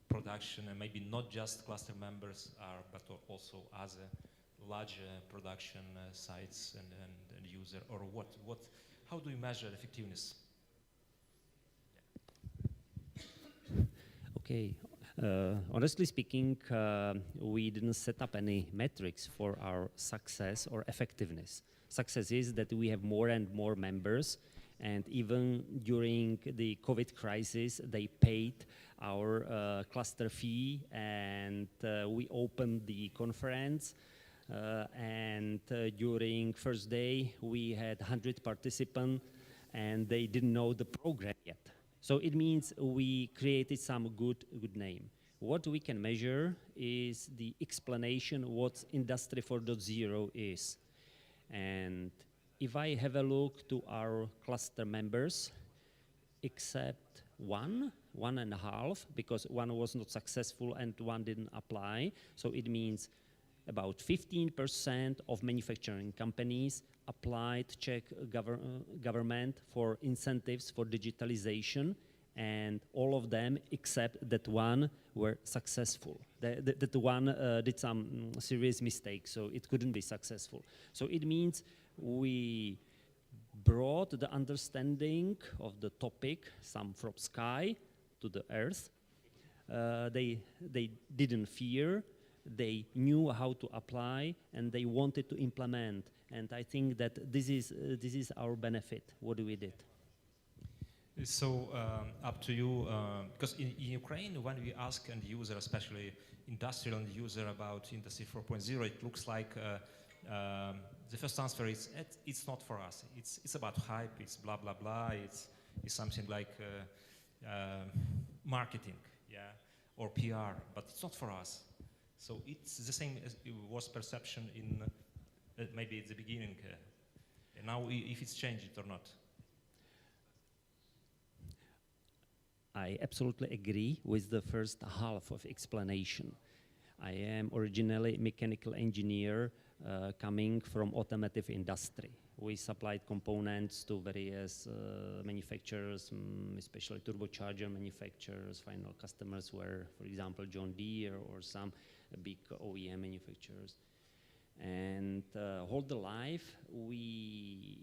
production, and maybe not just cluster members but also other large production sites and user, or how do you measure effectiveness? Okay, honestly speaking, we didn't set up any metrics for our success or effectiveness. Success is that we have more and more members, and even during the COVID crisis, they paid our cluster fee, and we opened the conference, and during first day, we had 100 participants, and they didn't know the program yet. So it means we created some good name. What we can measure is the explanation what Industry 4.0 is. And if I have a look to our cluster members, except one and a half, because one was not successful and one didn't apply, so it means about 15% of manufacturing companies applied Czech government for incentives for digitalization, and all of them except that one were successful. That one did some serious mistakes, so it couldn't be successful. So it means we brought the understanding of the topic, some from sky to the earth. They didn't fear. They knew how to apply, and they wanted to implement. And I think that this is our benefit, what we did. So up to you, because in Ukraine, when we ask end user, especially industrial end user, about Industry 4.0, it looks like the first answer is it's not for us. It's about hype. It's blah blah blah. It's something like marketing, yeah, or PR, but it's not for us. So it's the same as it was perception in maybe at the beginning. And now if it's changed or not. I absolutely agree with the first half of explanation. I am originally mechanical engineer coming from automotive industry. We supplied components to various manufacturers, especially turbocharger manufacturers. Final customers were, for example, John Deere or some big OEM manufacturers. And all the life we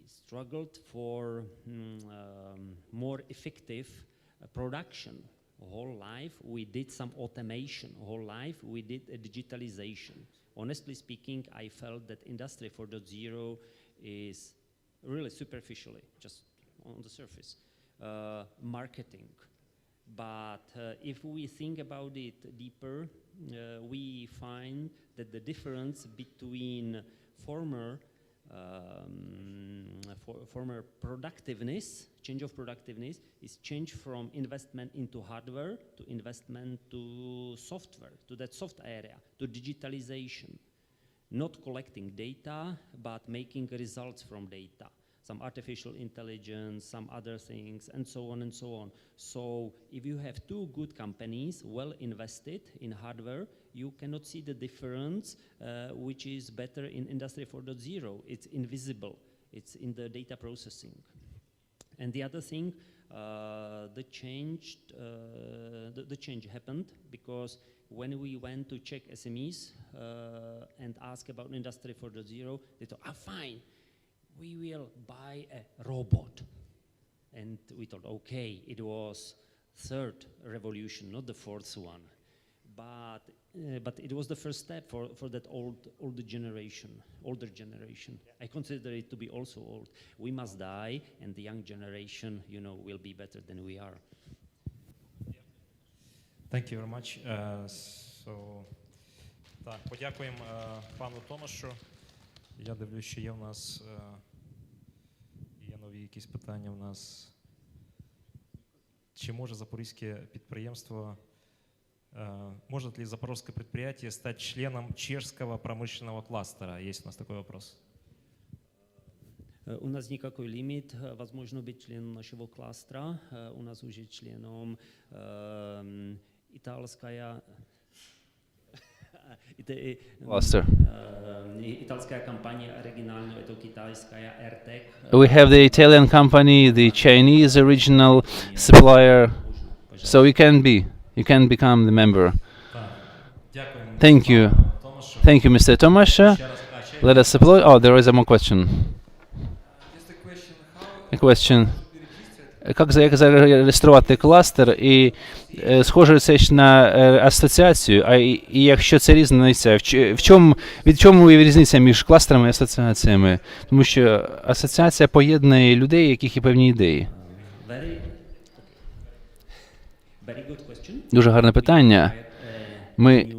struggled for more effective production. Whole life we did some automation. Whole life we did a digitalization. Honestly speaking, I felt that Industry 4.0 is really superficially, just on the surface, marketing. But if we think about it deeper, we find that the difference between former productiveness, change of productiveness, is change from investment into hardware to investment to software, to that soft area, to digitalization. Not collecting data, but making results from data. Some artificial intelligence, some other things, and so on and so on. So if you have two good companies, well invested in hardware, you cannot see the difference, which is better in Industry 4.0. It's invisible. It's in the data processing. And the other thing, the change happened because when we went to check SMEs and ask about Industry 4.0, they thought, fine, we will buy a robot. And we thought, okay, it was third revolution, not the fourth one. But it was the first step for that older generation. I consider it to be also old. We must die, and the young generation, will be better than we are. Thank you very much. Так, подякуємо пану Томашу. Я дивлюсь, що є в нас є нові якісь питання в нас. Чи може запорізьке підприємство, может ли запорожское предприятие стать членом чешского промышленного кластера? Есть у нас такой вопрос. У нас никакой лимит, возможно быть членом нашего кластера. У нас уже членом итальская Cluster. Итальская компания оригинальная, это китайская AirTech. We have the Italian company, the Chinese original supplier, so you can become the member. Thank you. Thank you, Mr. Tomasz. Let us applaud. Oh, there is a more question. A question. Як зареєструвати кластер, і схоже це ж на асоціацію, і якщо це різниця, від чому є різниця між кластерами і асоціаціями? Тому що асоціація поєднує людей, яких є певні ідеї. Дуже гарне питання. Ми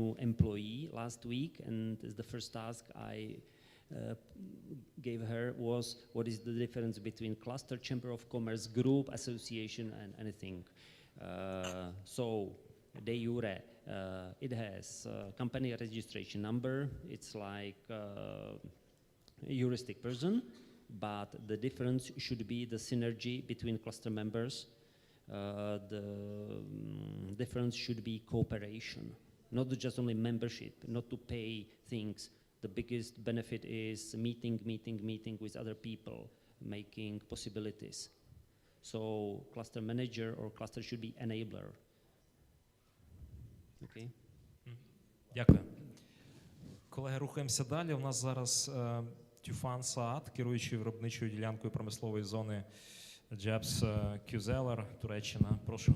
gave her was what is the difference between cluster, chamber of commerce, group, association, and anything. So de jure, it has company registration number. It's like a juristic person, but the difference should be the synergy between cluster members. The difference should be cooperation, not just only membership, not to pay things. The biggest benefit is meeting with other people, making possibilities. So cluster manager or cluster should be enabler. Okay. Дякую. Колеги, рухаємося далі. У нас зараз Тюфан Саад, керуючий виробничою ділянкою промислової зони Джебс Кюзелер, Туреччина. Прошу.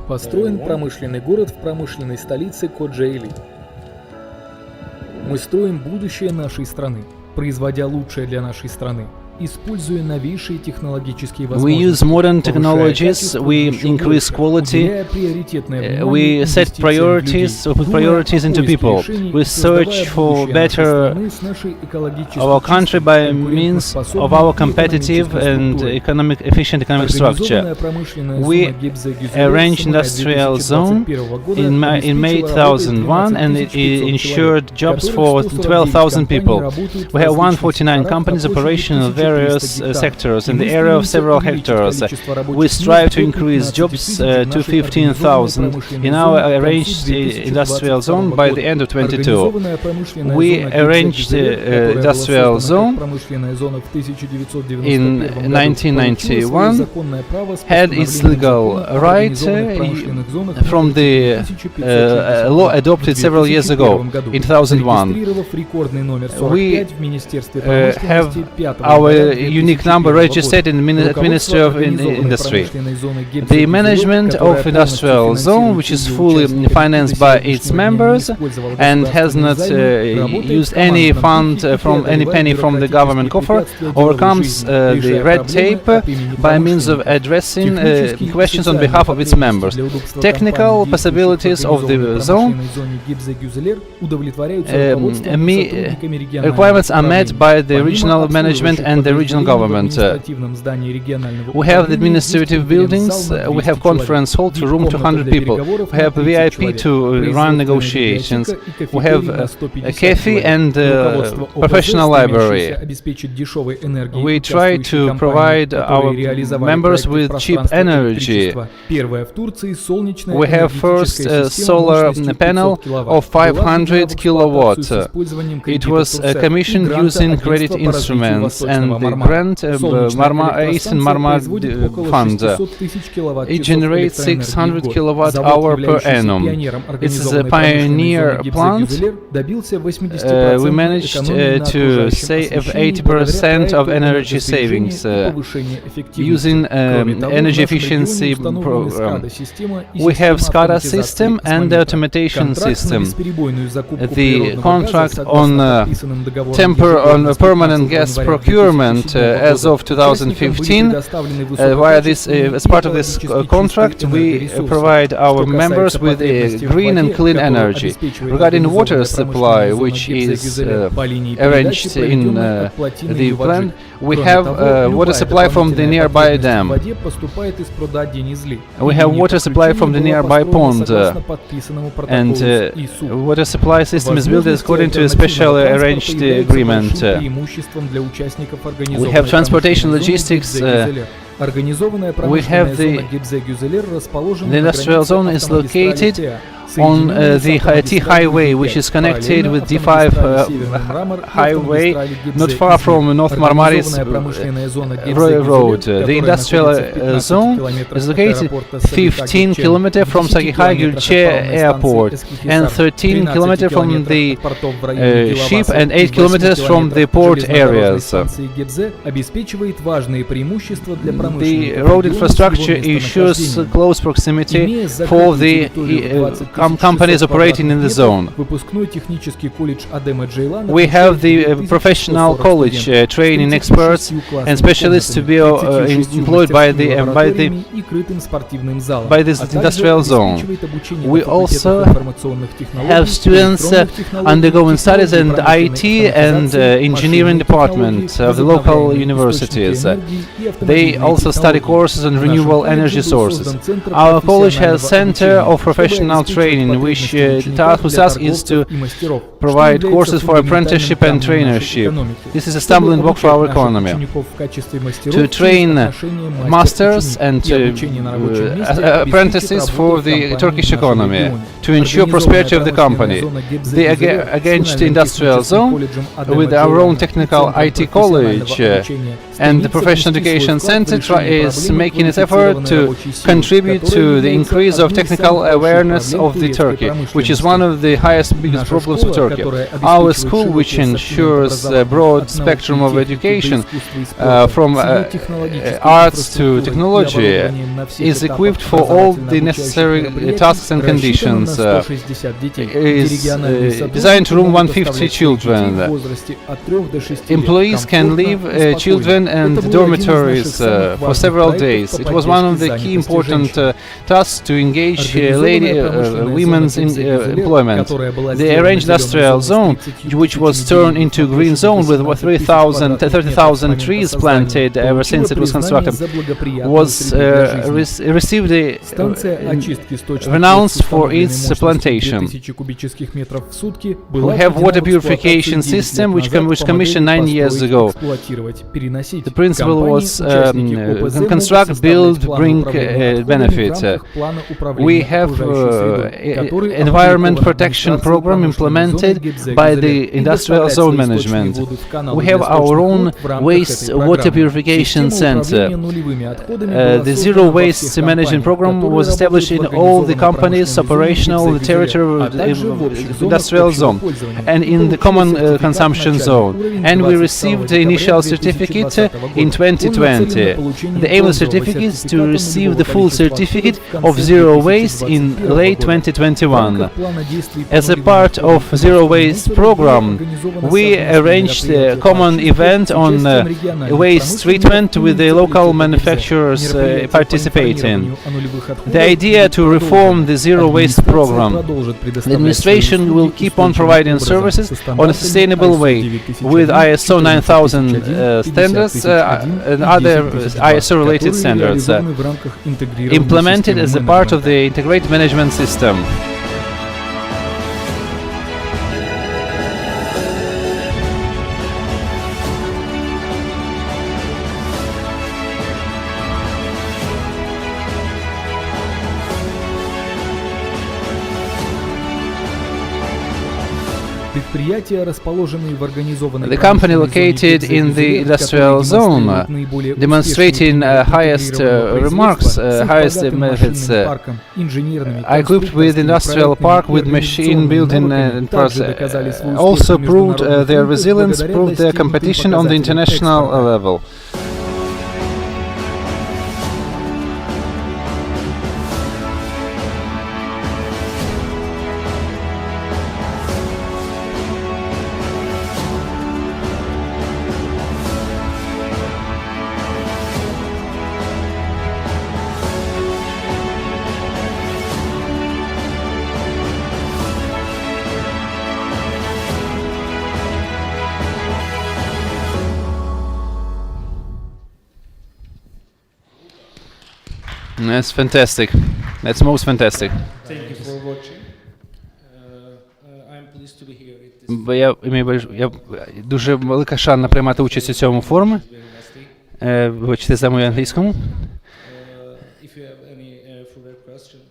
Построен промышленный город в промышленной столице Коджаили. Мы строим будущее нашей страны, производя лучшее для нашей страны, используя новейшие технологические возможности. We use modern technologies, we increase quality, we set priorities, we put priorities into people. We search for better our country by means of our competitive and efficient economic structure. We arranged industrial zone in May 2001 and it ensured jobs for 12,000 people. We have 149 companies operational in various sectors in the area of several hectares. We strive to increase jobs to 15,000 in our arranged industrial zone by the end of 2022. We arranged industrial zone in 1991, had its legal right from the law adopted several years ago in 2001. We have our unique number registered in the Ministry of Industry. The management of industrial zone, which is fully financed by its members and has not used any fund from any penny from the government coffer, overcomes the red tape by means of addressing questions on behalf of its members. Technical possibilities of the zone requirements are met by the regional management and the regional government. We have the administrative buildings, we have conference hall to room 200 people, we have VIP to run negotiations, we have a cafe and professional library. We try to provide our members with cheap energy. We have first solar panel of 500 kilowatts. It was commissioned using credit instruments and the grant Eastern Marmar Fund. It generates 600 kilowatt hour per annum. It is a pioneer plant. We managed to save 80% of energy savings using energy efficiency program. We have SCADA system and the automation system. The contract on permanent gas procurement as of 2015. As part of this contract, we provide our members with green and clean energy. Regarding water supply, which is arranged in the plan, we have water supply from the nearby dam. We have water supply from the nearby pond, and water supply system is built according to a specially arranged agreement. We have transportation logistics. We have the industrial zone is located on the T highway, which is connected with D5 highway, not far from North Marmaris road. The industrial zone is located 15 km from Sagihay Gülce airport and 13 km from the ship and 8 km from the port areas. The road infrastructure ensures close proximity for the companies operating in the zone. We have the professional college training experts and specialists to be employed by this industrial zone. We also have students undergoing studies in IT and engineering department of the local universities. They also study courses on renewable energy sources. Our college has a center of professional training, whose task is to provide courses for apprenticeship and traineeship. This is a stumbling block for our economy. To train masters and apprentices for the Turkish economy, to ensure prosperity of the company. The against industrial zone, with our own technical IT college and the professional education center, is making its effort to contribute to the increase of technical awareness of the Turkey, which is one of the biggest problems of Turkey. Our school, which ensures a broad spectrum of education from arts to technology, is equipped for all the necessary tasks and conditions. Is designed to room 150 children. Employees can leave children and dormitories for several days. It was one of the key important tasks to engage women's employment. The arranged industrial zone, which was turned into green zone with 30,000 trees planted ever since it was constructed, was received the renounced for its plantation. We have water purification system which commissioned 9 years ago. The principle was construct, build, bring benefit. We have environment protection program implemented by the industrial zone management. We have our own waste water purification center. The zero waste management program was established in all the companies operational in the territory of the industrial zone and in the common consumption zone. And we received the initial certificate in 2020. The aim of the certificate is to receive the full certificate of zero waste in late 2021. As a part of zero waste program, we arranged a common event on waste treatment with the local manufacturers participating. The idea to reform the zero waste program. The administration will keep on providing services on a sustainable way with ISO 9000 standards and other ISO-related standards implemented as a part of the integrated management system. The company located in the industrial zone, demonstrating highest remarks, highest methods, equipped with industrial park with machine building and process, also proved their resilience, proved their competition on the international level. That's fantastic. That's most fantastic. Thank you for watching. I'm pleased to be here. Я дуже велика шана приймати участь у цьому форумі. Вибачте за мою англійському.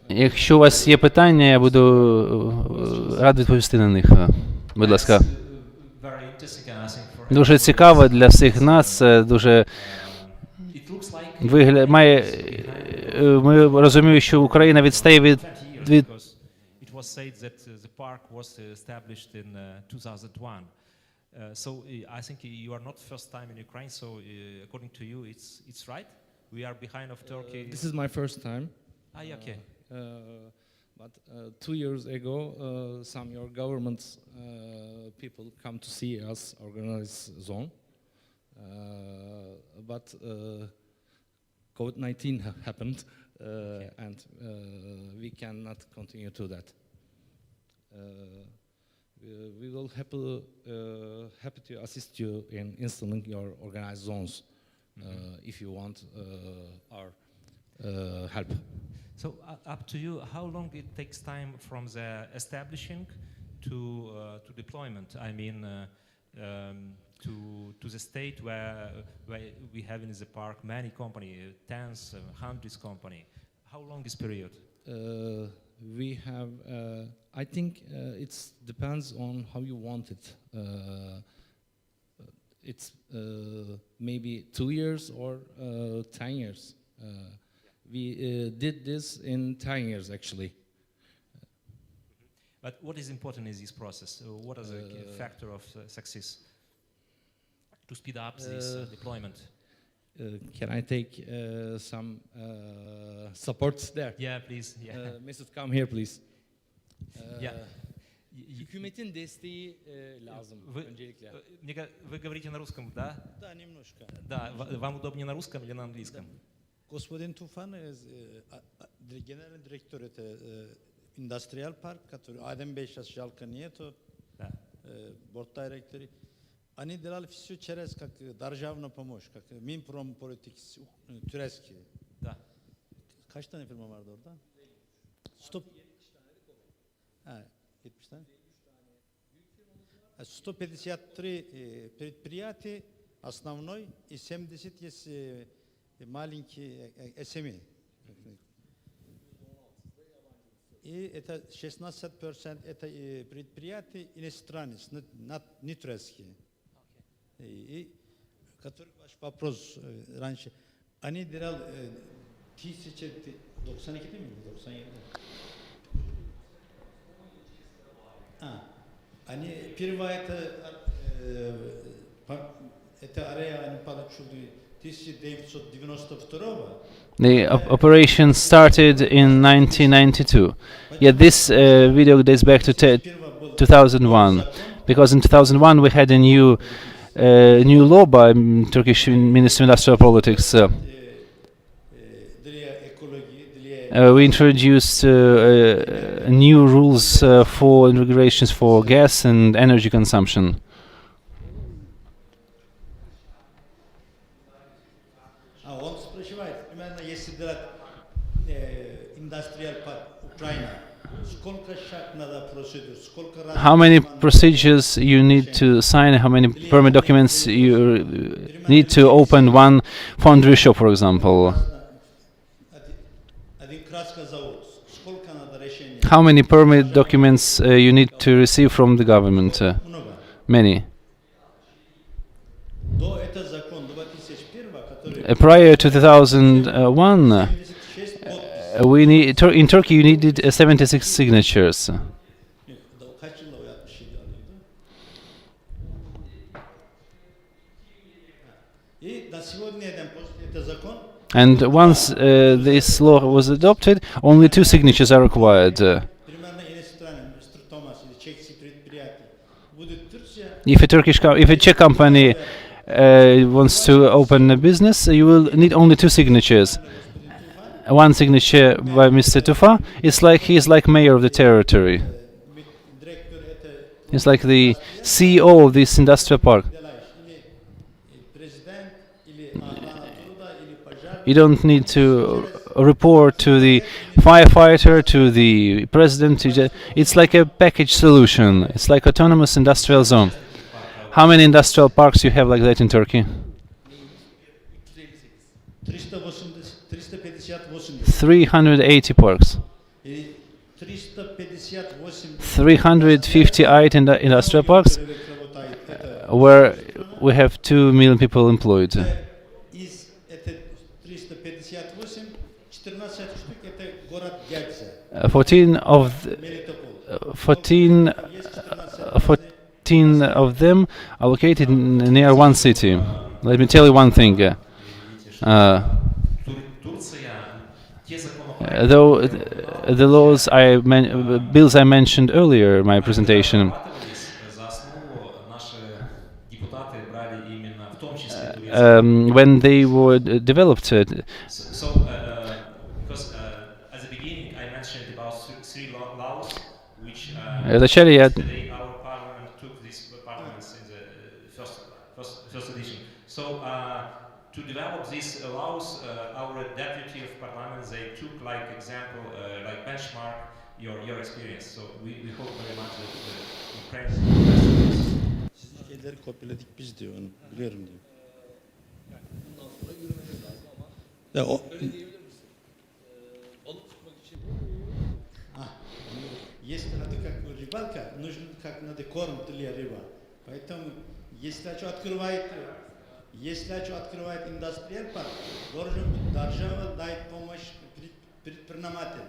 Якщо у вас є питання, я буду радий відповісти на них. Будь ласка. Дуже цікаво для всіх нас, дуже має, ми розуміємо, що Україна відстає від It was said that the park was established in 2001. So I think you are not first time in Ukraine. So according to you, it's right. We are behind of Turkey. This is my first time. Okay. But 2 years ago, some your government people come to see us organize zone. But COVID-19 happened, and we cannot continue to that. We will happy to assist you in installing your organized zones if you want our help. So up to you. How long it takes time from the establishing to deployment? I mean, to the state where we have in the park many company, tens, hundreds company. How long is period? We have, I think it depends on how you want it. It's maybe 2 years or 10 years. We did this in 10 years actually. But what is important in this process? What is the factor of success to speed up this deployment? Can I take some support there? Yeah, please. Yeah. Mesut, come here, please. Yeah. Hükümetin desteği lazım öncelikle. Вы говорите на русском, да? Да, немножко. Да, вам удобнее на русском или на английском? Господин Tufan, генеральный директор это Industrial Park, который Adem Bey сейчас жалко нету. Да. Board director. Они делали все через как державную помощь, как Minprom-Politics турецкий. Да. Kaç tane firma vardı orada? 70 тане? 153 предприятий основной и 70 есть маленькие SME. И это 16% это предприятия иностранец, не турецкие. И который ваш вопрос раньше, они делали 1092 değil mi? 97. Они первое это арея они получили 1992. The operation started in 1992. Yet this video dates back to 2001, because in 2001 we had a new law by Turkish Ministry of Industrial Politics. We introduced new rules for regulations for gas and energy consumption. Он спрашивает, примерно, если делать индустриал парк Украина, сколько шаг надо процедур, сколько раз... How many procedures you need to sign, how many permit documents you need to open one foundry shop, for example? How many permit documents you need to receive from the government? Many. Prior to 2001, in Turkey you needed 76 signatures. And once this law was adopted, only 2 signatures are required. If a Czech company wants to open a business, you will need only 2 signatures. One signature by Mr. Tufa. It's like he's like mayor of the territory. He's like the CEO of this industrial park. You don't need to report to the firefighter, to the president. It's like a package solution. It's like autonomous industrial zone. How many industrial parks you have like that in Turkey? 380 parks. 358 industrial parks, where we have 2 million people employed. 14 of them are located near one city. Let me tell you one thing. Though the bills I mentioned earlier in my presentation, when they were developed, Vначале я to develop these laws, our deputy of parliament, they took like example, like benchmark your experience. So we hope very much that Ukraine. Şeyleri kopyaladık biz diyor onu biliyorum diyor. Ya o Есть надо как рыбалка, нужно как надо корм для рыба. Поэтому если хочу открывать индустриал парк, должен быть держава дать помощь предпринимателю.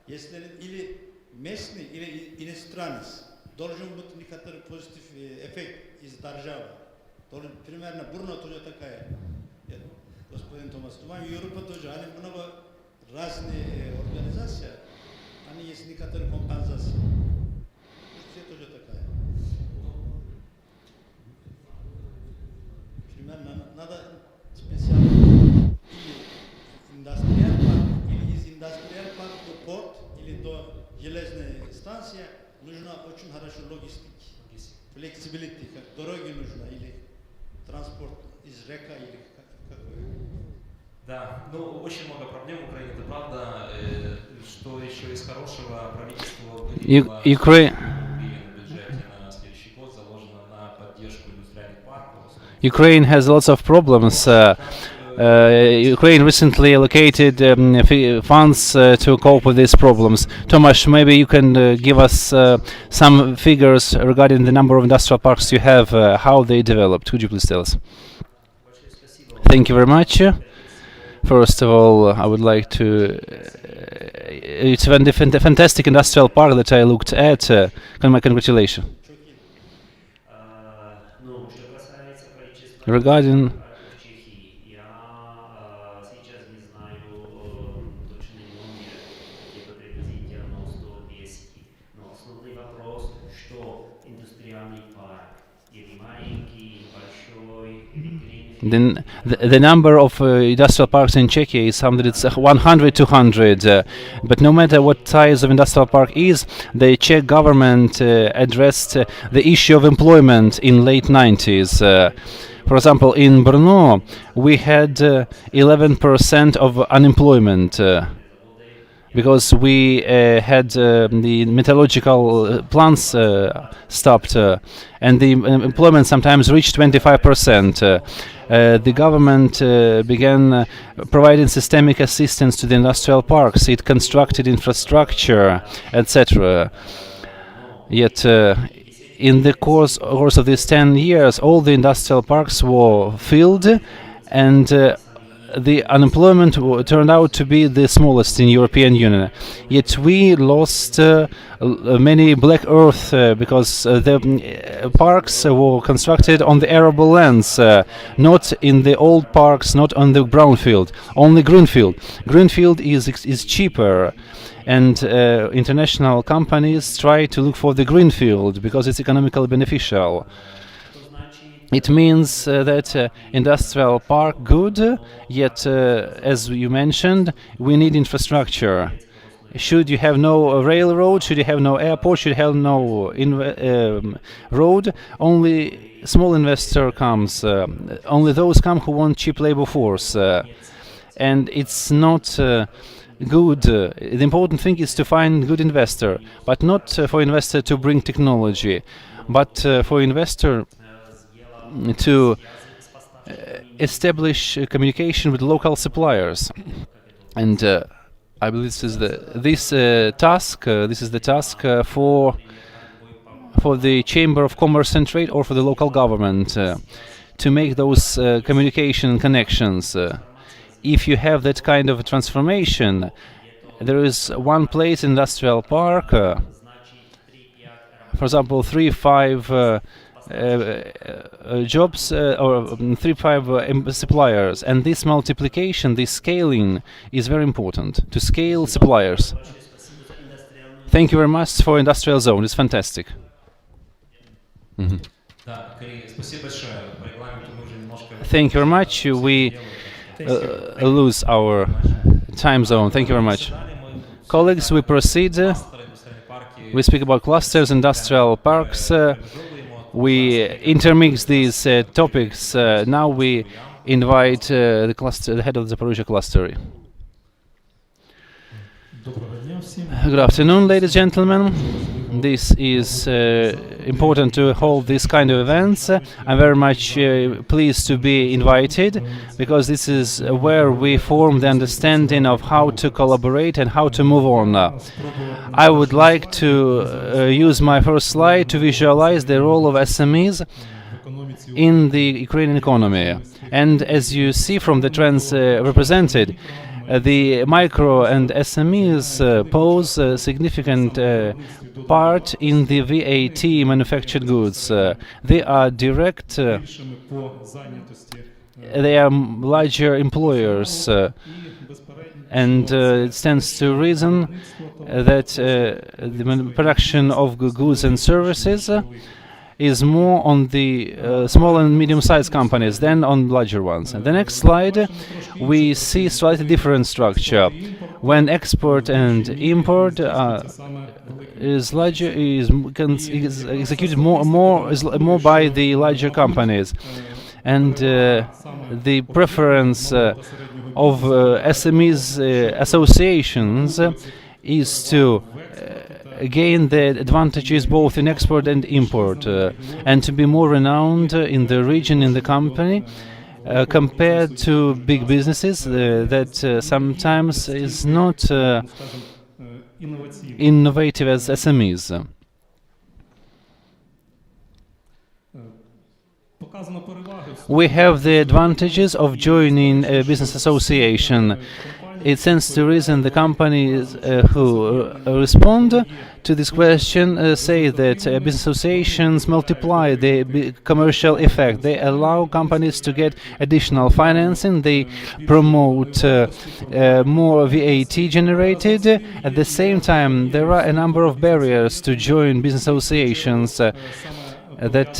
Если или местный, или иностранец, должен быть некоторый позитивный эффект из державы. Примерно Бурна тоже такая. Господин Томас, Европа тоже, они много разные организации. Они есть некоторые компенсации. Турция тоже такая. Примерно надо специально или индустриал парк, или из индустриал парк до порт, или до железной станции нужна очень хорошо логистика. Flexibility, как дороги нужно, или транспорт из река, или какой. Да, ну очень много проблем в Украине, это правда. Что еще из хорошего, правительство выделило гривен в бюджете на следующий год, заложено на поддержку индустриальных парков. Ukraine has lots of problems. Ukraine recently allocated funds to cope with these problems. Tomasz, maybe you can give us some figures regarding the number of industrial parks you have, how they developed. Could you please tell us? Thank you very much. First of all, I would like to... it's a fantastic industrial park that I looked at. My congratulations. Regarding... The number of industrial parks in Czechia is something it's 100, 200. But no matter what size of industrial park is, the Czech government addressed the issue of employment in late 90s. For example, in Brno, we had 11% of unemployment. Because we had the metallurgical plants stopped, and the employment sometimes reached 25%. The government began providing systemic assistance to the industrial parks. It constructed infrastructure, etc. Yet, in the course of these 10 years, all the industrial parks were filled, and the unemployment turned out to be the smallest in European Union. Yet we lost many black earth because the parks were constructed on the arable lands, not in the old parks, not on the brownfield, only greenfield. Greenfield is cheaper, and international companies try to look for the greenfield because it's economically beneficial. It means that industrial park good, yet as you mentioned, we need infrastructure. Should you have no railroad, should you have no airport, should you have no road, only small investor comes. Only those come who want cheap labor force. And it's not good. The important thing is to find good investor, but not for investor to bring technology, but for investor to establish communication with local suppliers. And I believe this is the task for the Chamber of Commerce and Trade or for the local government to make those communication connections. If you have that kind of a transformation, there is one place, industrial park, for example, 3-5 jobs or 3-5 suppliers, and this multiplication, this scaling is very important to scale suppliers. Thank you very much for industrial zone. It's fantastic. Thank you very much. We lose our time zone. Thank you very much. Colleagues, we proceed. We speak about clusters, industrial parks. We intermix these topics. Now we invite the head of the Zaporizhzhia cluster. Good afternoon, ladies and gentlemen. This is important to hold this kind of events. I'm very much pleased to be invited, because this is where we form the understanding of how to collaborate and how to move on. I would like to use my first slide to visualize the role of SMEs in the Ukrainian economy. And as you see from the trends represented, the micro and SMEs pose a significant part in the VAT manufactured goods. They are direct, they are larger employers, and it stands to reason that the production of goods and services is more on the small and medium-sized companies than on larger ones. And the next slide, we see slightly different structure. When export and import is larger, is executed more by the larger companies, and the preference of SMEs associations is to gain the advantages both in export and import, and to be more renowned in the region, in the company, compared to big businesses that sometimes is not innovative as SMEs. We have the advantages of joining a business association. It stands to reason the companies who respond to this question say that business associations multiply the commercial effect. They allow companies to get additional financing. They promote more VAT generated. At the same time, there are a number of barriers to join business associations that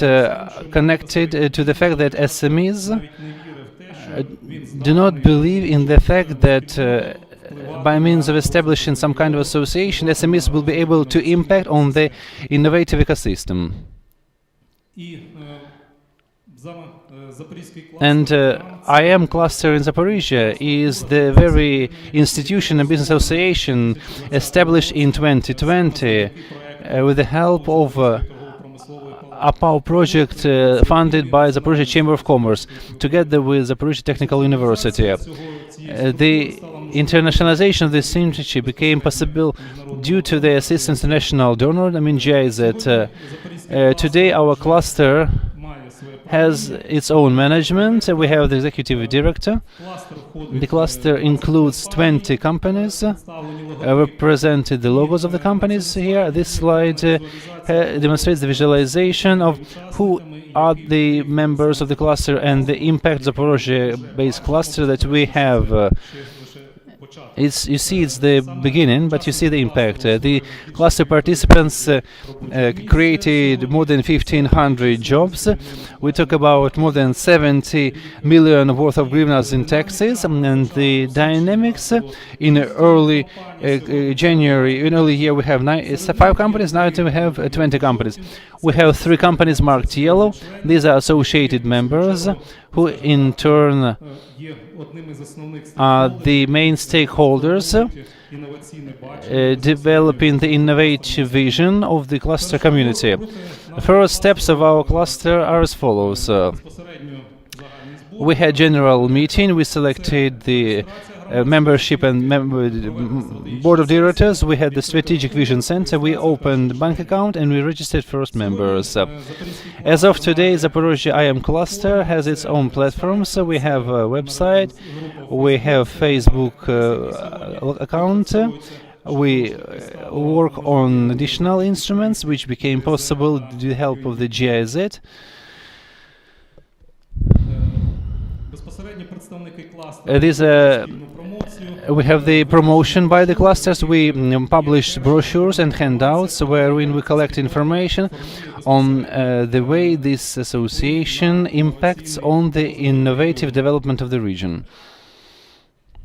connected to the fact that SMEs do not believe in the fact that by means of establishing some kind of association, SMEs will be able to impact on the innovative ecosystem. And IM cluster in Zaporizhia is the very institution and business association established in 2020 with the help of APAO project funded by Zaporizhia Chamber of Commerce, together with Zaporizhia Technical University. The internationalization of this synergy became possible due to the assistance of national donor, GIZ. Today our cluster has its own management. We have the executive director. The cluster includes 20 companies. Represented the logos of the companies here. This slide demonstrates the visualization of who are the members of the cluster and the impact of the Zaporizhia-based cluster that we have. You see, it's the beginning, but you see the impact. The cluster participants created more than 1,500 jobs. We talk about more than 70 million worth of hryvnias in taxes, and the dynamics in early January, in early year, we have 5 companies. Now we have 20 companies. We have 3 companies marked yellow. These are associated members, who in turn are the main stakeholders developing the innovative vision of the cluster community. The first steps of our cluster are as follows. We had general meeting. We selected the membership and board of directors. We had the strategic vision center. We opened bank account and we registered first members. As of today, Zaporizhia IM cluster has its own platform. So we have a website, we have Facebook account. We work on additional instruments which became possible with the help of the GIZ. We have the promotion by the clusters. We publish brochures and handouts wherein we collect information on the way this association impacts on the innovative development of the region.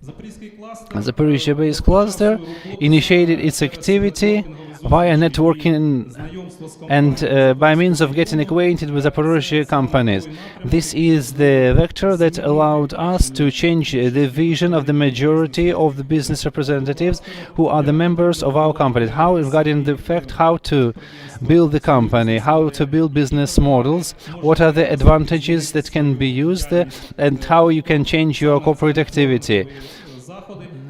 The Zaporizhia-based cluster initiated its activity via networking and by means of getting acquainted with Zaporizhia companies. This is the vector that allowed us to change the vision of the majority of the business representatives who are the members of our company. How, regarding the fact how to build the company, how to build business models, what are the advantages that can be used, and how you can change your corporate activity.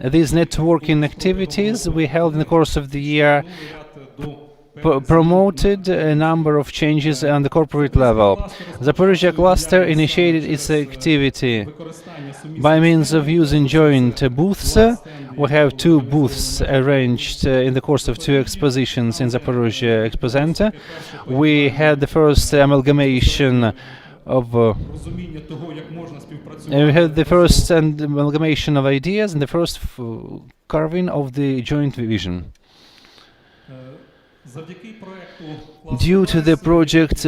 These networking activities we held in the course of the year promoted a number of changes on the corporate level. Zaporizhia cluster initiated its activity by means of using joint booths. We have 2 booths arranged in the course of 2 expositions in Zaporizhia Expo Center. We had the first amalgamation of we had the first amalgamation of ideas and the first carving of the joint vision. Due to the project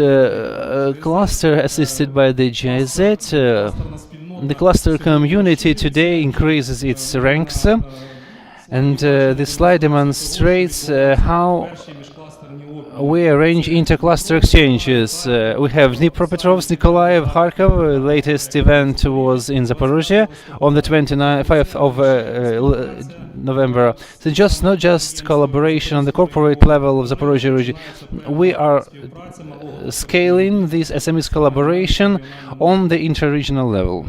cluster assisted by the GIZ, the cluster community today increases its ranks, and this slide demonstrates how we arrange inter-cluster exchanges. We have Dnipropetrovsk, Nikolaev, Kharkov. Latest event was in Zaporozhye on the 25th of November. So not just collaboration on the corporate level of Zaporozhye region. We are scaling this SMEs collaboration on the inter-regional level.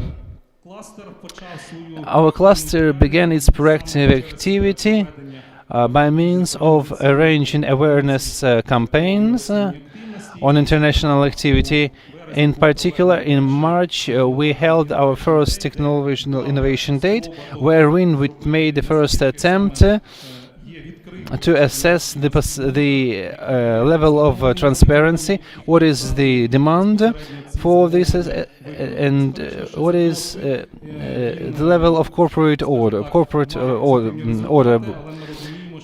Our cluster began its proactive activity by means of arranging awareness campaigns on international activity. In particular, in March, we held our first technological innovation date, wherein we made the first attempt to assess the level of transparency, what is the demand for this, and what is the level of corporate order.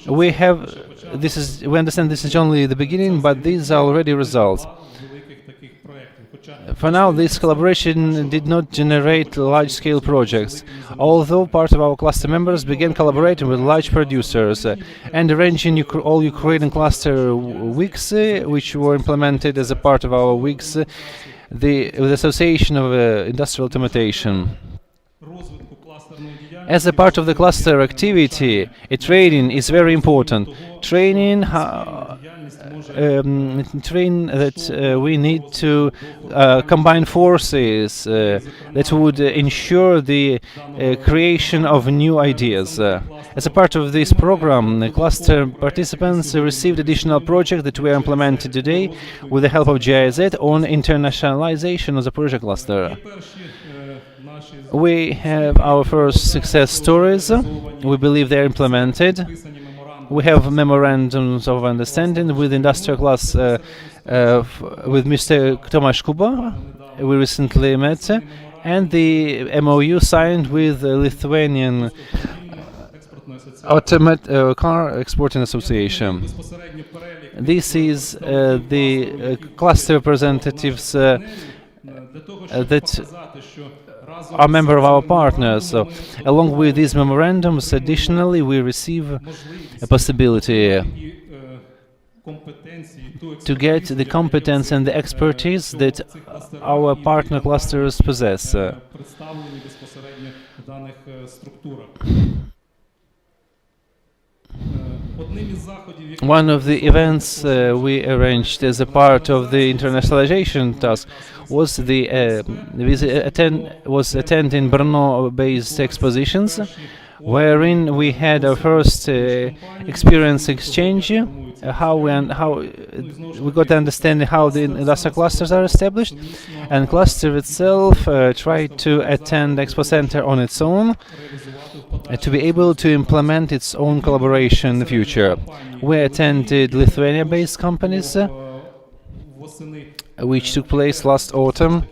We understand this is only the beginning, but these are already results. For now, this collaboration did not generate large-scale projects, although part of our cluster members began collaborating with large producers and arranging all Ukrainian cluster weeks, which were implemented as a part of our weeks, the Association of Industrial Automation. As a part of the cluster activity, training is very important. Training that we need to combine forces that would ensure the creation of new ideas. As a part of this program, the cluster participants received additional projects that were implemented today with the help of GIZ on internationalization of the project cluster. We have our first success stories. We believe they're implemented. We have memorandums of understanding with industrial class with Mr. Tomasz Kuba. We recently met, and the MOU signed with the Lithuanian Car Exporting Association. This is the cluster representatives that are member of our partners. So, along with these memorandums, additionally, we receive a possibility to get the competence and the expertise that our partner clusters possess. One of the events we arranged as a part of the internationalization task was attending Brno-based expositions, wherein we had our first experience exchange, how we got to understand how the industrial clusters are established, and cluster itself tried to attend Expo Center on its own to be able to implement its own collaboration in the future. We attended Lithuania-based companies, which took place last autumn,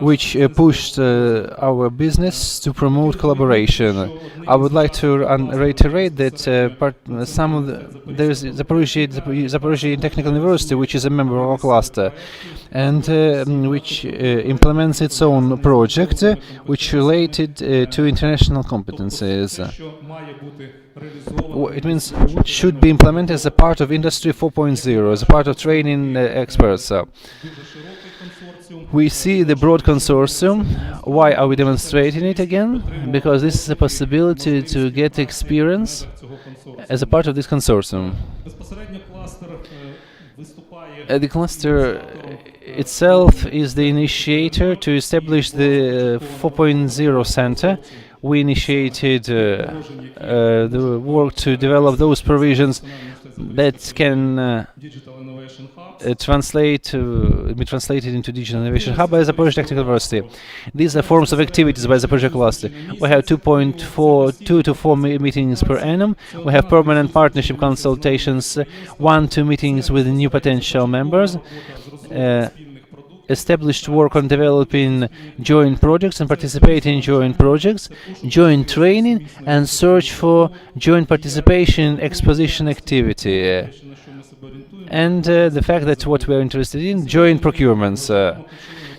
which pushed our business to promote collaboration. I would like to reiterate that there is Zaporozhye Technical University, which is a member of our cluster, and which implements its own project, which related to international competencies. It means it should be implemented as a part of Industry 4.0, as a part of training experts. We see the broad consortium. Why are we demonstrating it again? Because this is a possibility to get experience as a part of this consortium. The cluster itself is the initiator to establish the 4.0 center. We initiated the work to develop those provisions that can be translated into Digital Innovation Hub by the Zaporozhye Technical University. These are forms of activities by the Zaporozhye cluster. We have 2 to 4 meetings per annum. We have permanent partnership consultations, 1-2 meetings with new potential members. Established work on developing joint projects and participating in joint projects, joint training, and search for joint participation exposition activity. And the fact that what we are interested in, joint procurements.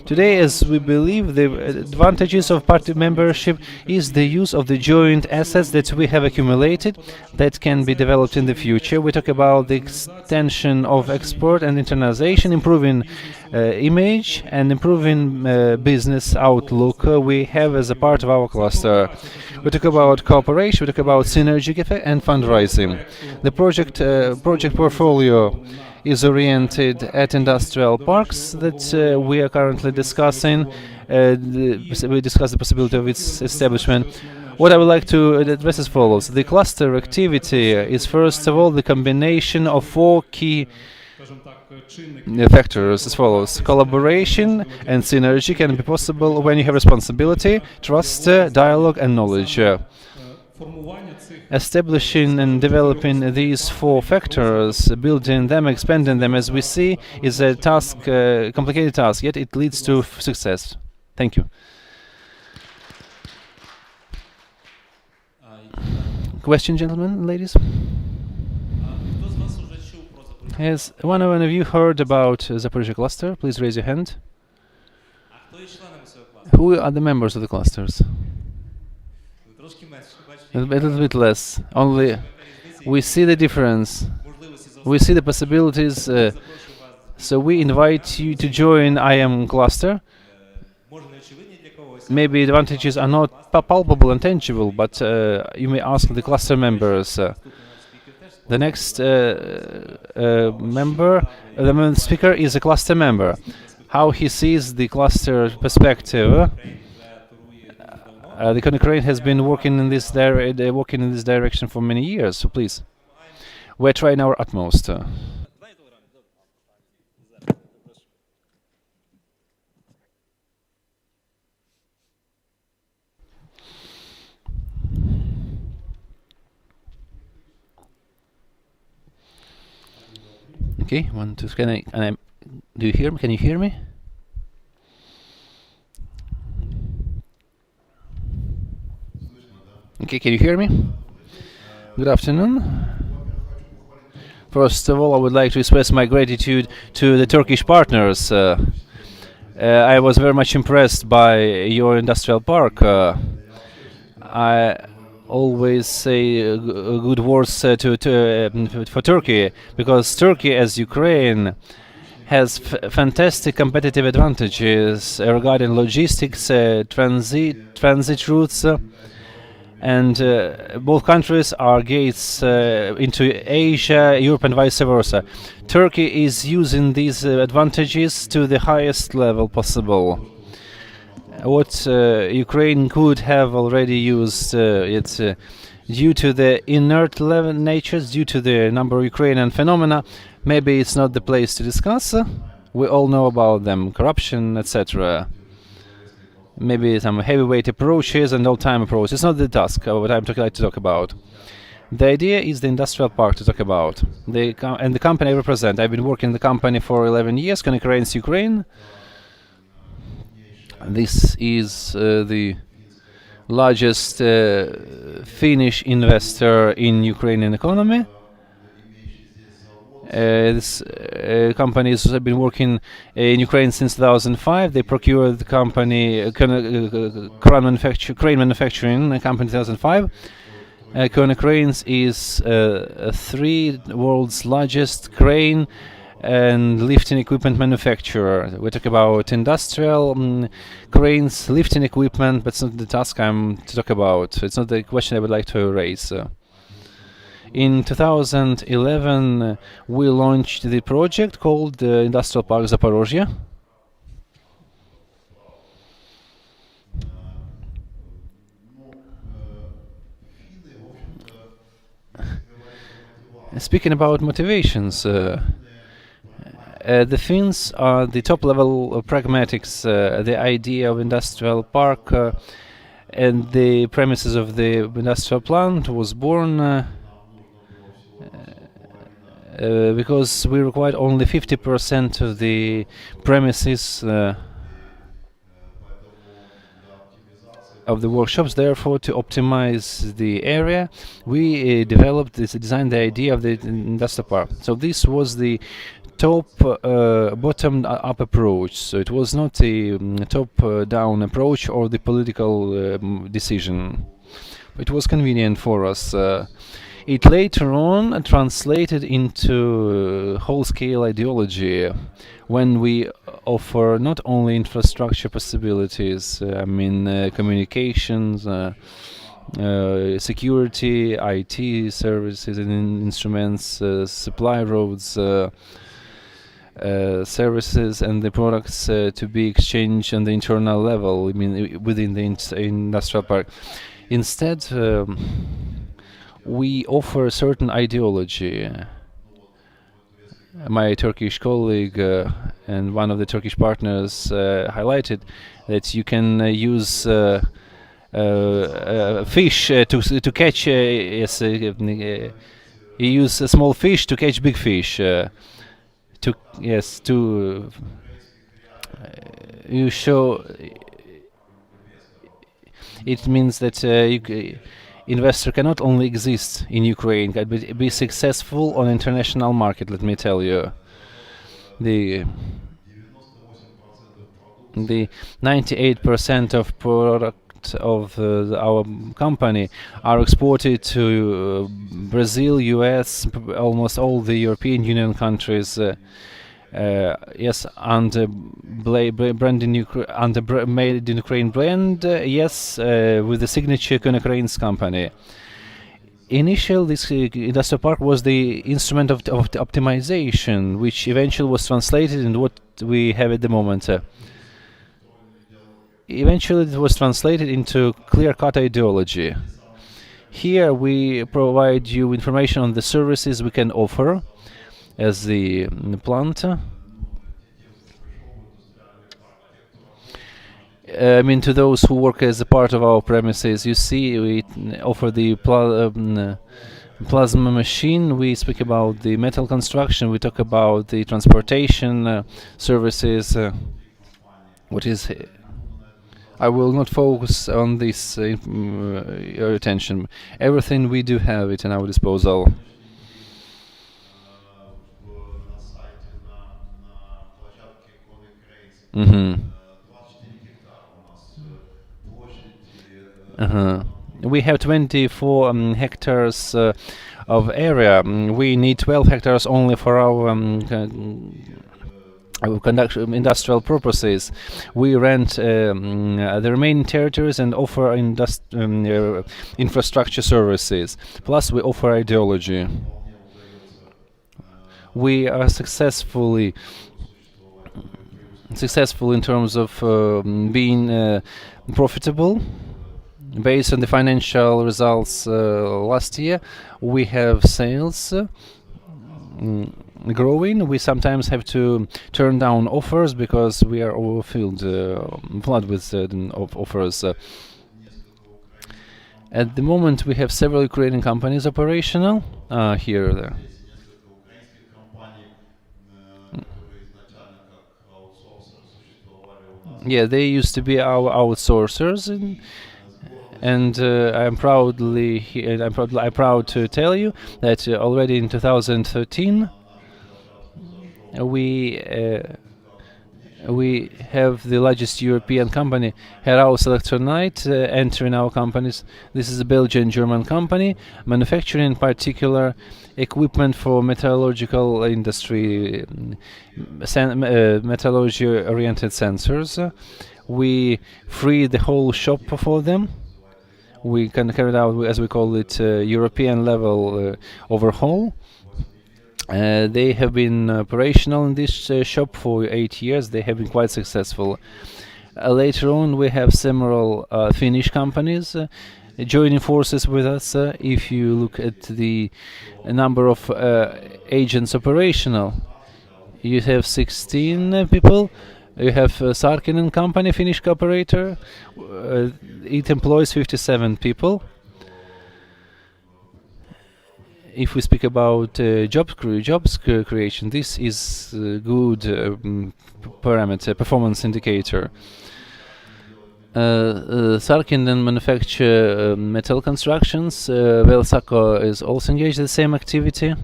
Today, as we believe, the advantages of party membership is the use of the joint assets that we have accumulated that can be developed in the future. We talk about the extension of export and internationalization, improving image and improving business outlook we have as a part of our cluster. We talk about cooperation, we talk about synergy effect and fundraising. The project portfolio is oriented at industrial parks that we are currently discussing. We discuss the possibility of its establishment. What I would like to address as follows. The cluster activity is first of all the combination of 4 key factors as follows. Collaboration and synergy can be possible when you have responsibility, trust, dialogue and knowledge. Establishing and developing these 4 factors, building them, expanding them as we see, is a task, complicated task, yet it leads to success. Thank you. Question, gentlemen, ladies? Has one of you heard about Zaporizhzhia cluster? Please raise your hand. Who are the members of the clusters? A little bit less. Only we see the difference. We see the possibilities. So we invite you to join IM cluster. Maybe advantages are not palpable and tangible, but you may ask the cluster members. The next the speaker is a cluster member. How he sees the cluster perspective. The Ukraine has been working in this direction for many years. So please, we're trying our utmost. Okay, 1, 2. Do you hear me? Can you hear me? Okay, can you hear me? Good afternoon. First of all, I would like to express my gratitude to the Turkish partners. I was very much impressed by your industrial park. I always say good words for Turkey, because Turkey, as Ukraine, has fantastic competitive advantages regarding logistics, transit routes, and both countries are gates into Asia, Europe, and vice versa. Turkey is using these advantages to the highest level possible. What Ukraine could have already used, it's due to the inert natures, due to the number of Ukrainian phenomena. Maybe it's not the place to discuss. We all know about them, corruption, etc. Maybe some heavyweight approaches and old-time approaches. It's not the task of what I'm like to talk about. The idea is the industrial park to talk about. And the company I represent. I've been working in the company for 11 years, Konkurence Ukraine. This is the largest Finnish investor in Ukrainian economy. This companies have been working in Ukraine since 2005. They procured the company crane manufacturing company 2005. Konkurence is 3 world's largest crane and lifting equipment manufacturer. We talk about industrial cranes, lifting equipment, but it's not the task I'm to talk about. It's not the question I would like to raise. In 2011, we launched the project called the Industrial Park Zaporizhzhia. Speaking about motivations, the Finns are the top-level pragmatics. The idea of industrial park and the premises of the industrial plant was born because we required only 50% of the premises of the workshops. Therefore, to optimize the area, we designed the idea of the industrial park. So this was the bottom-up approach. So it was not a top-down approach or the political decision. It was convenient for us. It later on translated into whole-scale ideology when we offer not only infrastructure possibilities, communications, security, IT services and instruments, supply roads, services and the products to be exchanged on the internal level, within the industrial park. Instead, we offer a certain ideology. My Turkish colleague and one of the Turkish partners highlighted that you can use fish to catch. Yes, you use a small fish to catch big fish. You show. It means that investor cannot only exist in Ukraine, but be successful on international market. Let me tell you, the 98% of product of our company are exported to Brazil, US, almost all the European Union countries. Yes, under brand in under made in Ukraine brand. Yes, with the signature Ukraine's company. Initially, this industrial park was the instrument of optimization, which eventually was translated into what we have at the moment. Eventually, it was translated into clear-cut ideology. Here, we provide you information on the services we can offer as the plant. To those who work as a part of our premises, you see, we offer the plasma machine. We speak about the metal construction. We talk about the transportation services. I will not focus on this. Your attention. Everything we do have it at our disposal. We have 24 hectares of area. We need 12 hectares only for our industrial purposes. We rent the remaining territories and offer infrastructure services. Plus, we offer ideology. We are successful in terms of being profitable. Based on the financial results last year, we have sales growing. We sometimes have to turn down offers because we are overfilled, flooded with offers. At the moment, we have several Ukrainian companies operational here. Yeah, they used to be our outsourcers, and I'm proud to tell you that already in 2013 we have the largest European company, Heraus Electronite, entering our companies. This is a Belgian-German company manufacturing in particular equipment for metallurgical industry, metallurgy-oriented sensors. We free the whole shop for them. We can carry out, as we call it, European level overhaul. They have been operational in this shop for 8 years. They have been quite successful. Later on, we have several Finnish companies joining forces with us. If you look at the number of agents operational, you have 16 people. You have Sarkinen company, Finnish operator. It employs 57 people. If we speak about jobs creation, this is a good parameter, performance indicator. Sarkinen manufacture metal constructions. Velsako is also engaged in the same activity.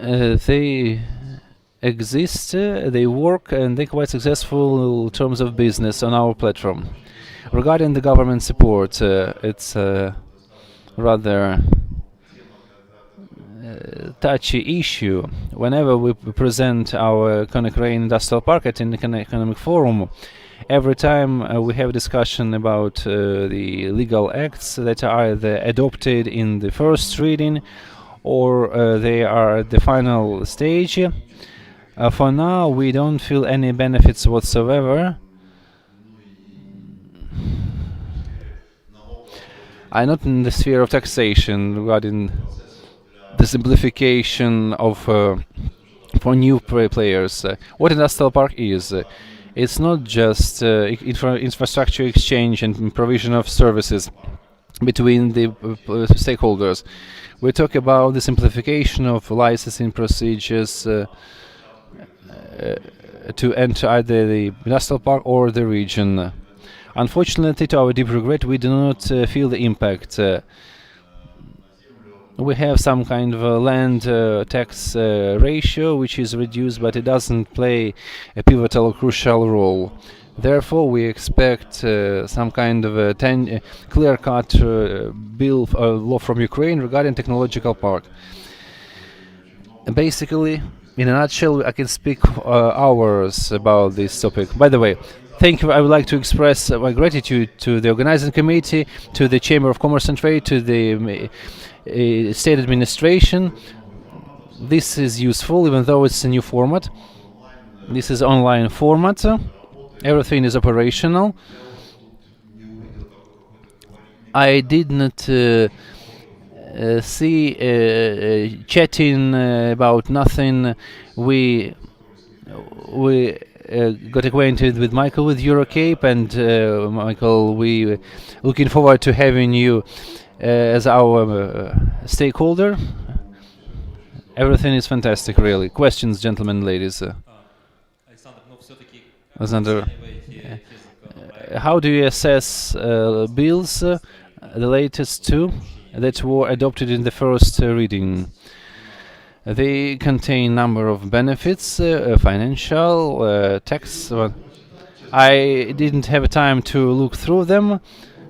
They exist, they work, and they're quite successful in terms of business on our platform. Regarding the government support, it's rather touchy issue. Whenever we present our Konecranes Industrial Park at an economic forum, every time we have a discussion about the legal acts that are either adopted in the first reading or they are at the final stage. For now, we don't feel any benefits whatsoever. I'm not in the sphere of taxation regarding the simplification of for new players. What industrial park is? It's not just infrastructure exchange and provision of services between the stakeholders. We talk about the simplification of licensing procedures to enter either the industrial park or the region. Unfortunately, to our deep regret, we do not feel the impact. We have some kind of a land tax ratio which is reduced, but it doesn't play a pivotal or crucial role. Therefore, we expect some kind of a clear-cut bill law from Ukraine regarding technological park. Basically, in a nutshell, I can speak hours about this topic. By the way, thank you. I would like to express my gratitude to the organizing committee, to the Chamber of Commerce and Trade, to the state administration. This is useful, even though it's a new format. This is online format. Everything is operational. I did not see chatting about nothing. We got acquainted with Michael with Eurocape, and Michael, we looking forward to having you as our stakeholder. Everything is fantastic, really. Questions, gentlemen, ladies? Alexander, how do you assess bills, the latest two, that were adopted in the first reading? They contain number of benefits, financial, tax. I didn't have time to look through them.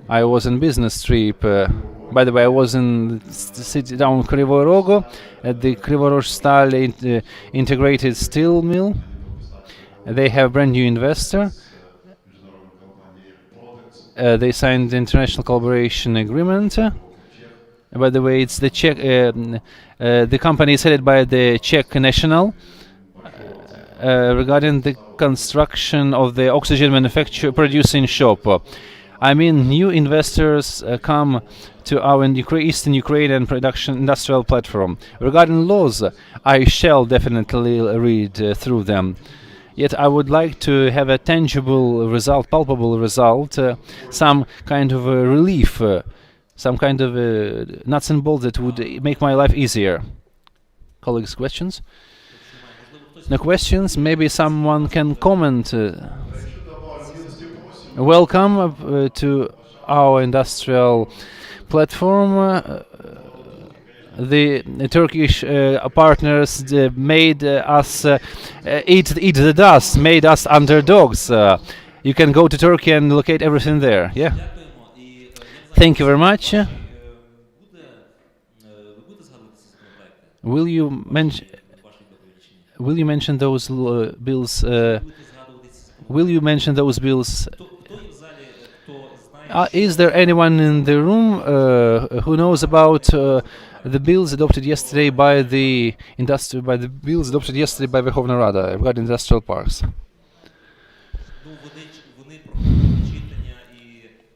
I was on business trip. By the way, I was in the city down Kryvyi Rog at the Kryvyi integrated steel mill. They have a brand new investor. They signed the international collaboration agreement. By the way, it's the Czech. The company is headed by the Czech national. Regarding the construction of the oxygen producing shop. I mean, new investors come to our Eastern Ukrainian production industrial platform. Regarding laws, I shall definitely read through them. Yet I would like to have a tangible result, palpable result, some kind of a relief, some kind of nuts and bolts that would make my life easier. Colleagues, questions? No questions? Maybe someone can comment. Welcome to our industrial platform. The Turkish partners made us eat the dust, made us underdogs. You can go to Turkey and locate everything there. Yeah. Thank you very much. Will you mention those bills? Will you mention those bills? Is there anyone in the room who knows about the bills adopted yesterday by the Verkhovna Rada regarding industrial parks?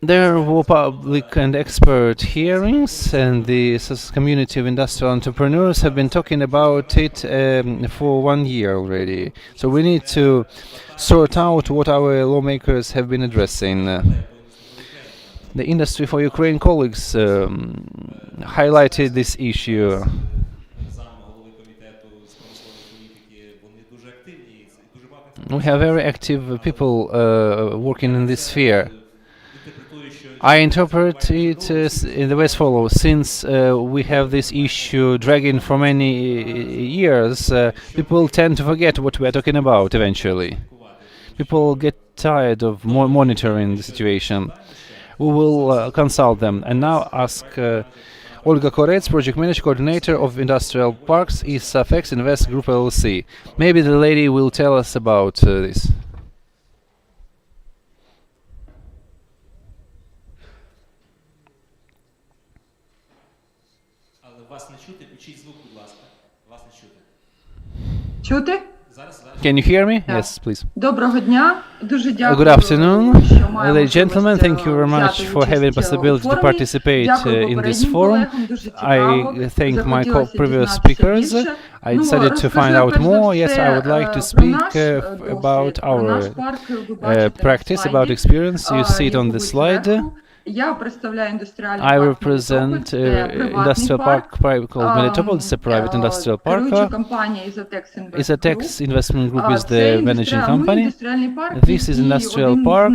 There were public and expert hearings, and the community of industrial entrepreneurs have been talking about it for 1 year already. So we need to sort out what our lawmakers have been addressing. The Industry for Ukraine colleagues highlighted this issue. We have very active people working in this sphere. I interpret it in the way as follows. Since we have this issue dragging for many years, people tend to forget what we are talking about eventually. People get tired of monitoring the situation. We will consult them. And now ask Olga Korets, Project Manager, Coordinator of Industrial Parks, East Sussex Invest Group LLC. Maybe the lady will tell us about this. Але вас не чути, включіть звук, будь ласка. Вас не чути. Чути? Can you hear me? Yes, please. Доброго дня. Дуже дякую. Good afternoon, ladies and gentlemen. Thank you very much for having the possibility to participate in this forum. I thank my previous speakers. I decided to find out more. Yes, I would like to speak about our practice, about experience. You see it on the slide. I represent industrial park called Melitopol. It's a private industrial park. Isatex Investment Group is the managing company. This is industrial park,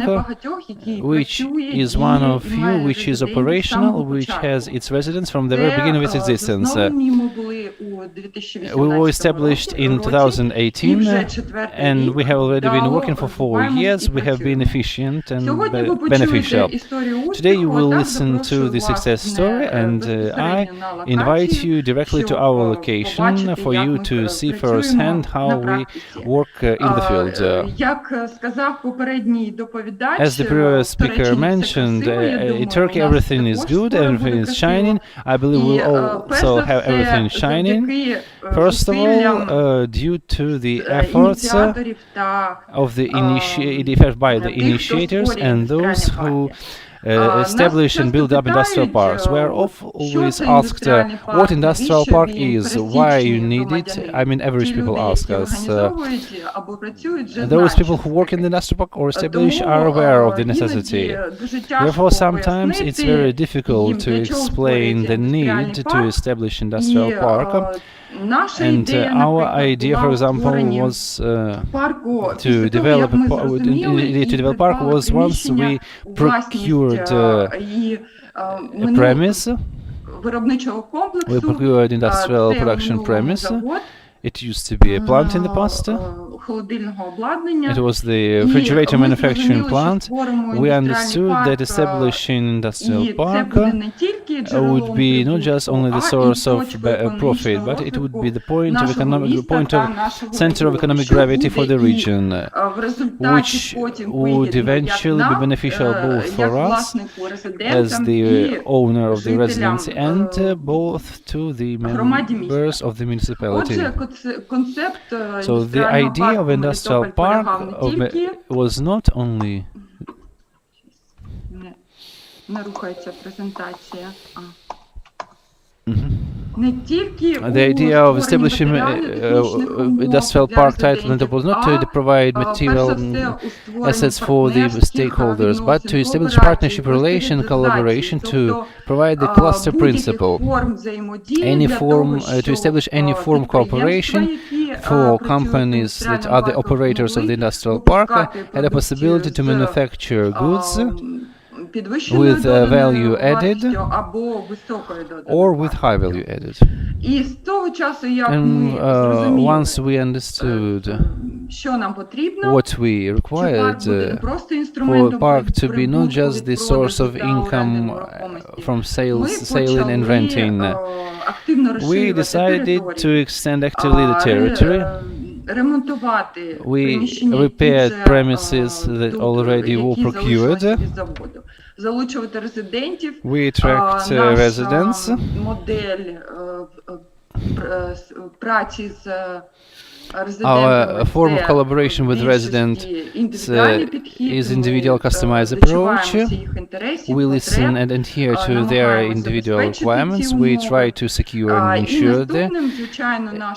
which is one of few which is operational, which has its residence from the very beginning of its existence. We were established in 2018, and we have already been working for 4 years. We have been efficient and beneficial. Today you will listen to the success story, and I invite you directly to our location for you to see firsthand how we work in the field. As the previous speaker mentioned, in Turkey everything is good, everything is shining. I believe we also have everything shining. First of all, due to the efforts by the initiators and those who establish and build up industrial parks. We are always asked what industrial park is, why you need it. I mean, average people ask us. Those people who work in the industrial park or establish are aware of the necessity. Therefore, sometimes it's very difficult to explain the need to establish industrial park. And our idea, for example, was to develop park was once we procured a premise, we procured industrial production premise. It used to be a plant in the past. It was the refrigerator manufacturing plant. We understood that establishing industrial park would be not just only the source of profit, but it would be the center of economic gravity for the region, which would eventually be beneficial both for us as the owner of the residency and both to the members of the municipality. So the idea of industrial park was not only the idea of establishing industrial park title was not to provide material assets for the stakeholders, but to establish partnership relation, collaboration, to provide the cluster principle. To establish any form of cooperation for companies that are the operators of the industrial park had a possibility to manufacture goods with value added or with high value added. And once we understood what we required for park to be not just the source of income from selling and renting, we decided to extend actively the territory. We repaired premises that already were procured. We attract residents. Our form of collaboration with residents is individual customized approach. We listen and adhere to their individual requirements. We try to secure and ensure their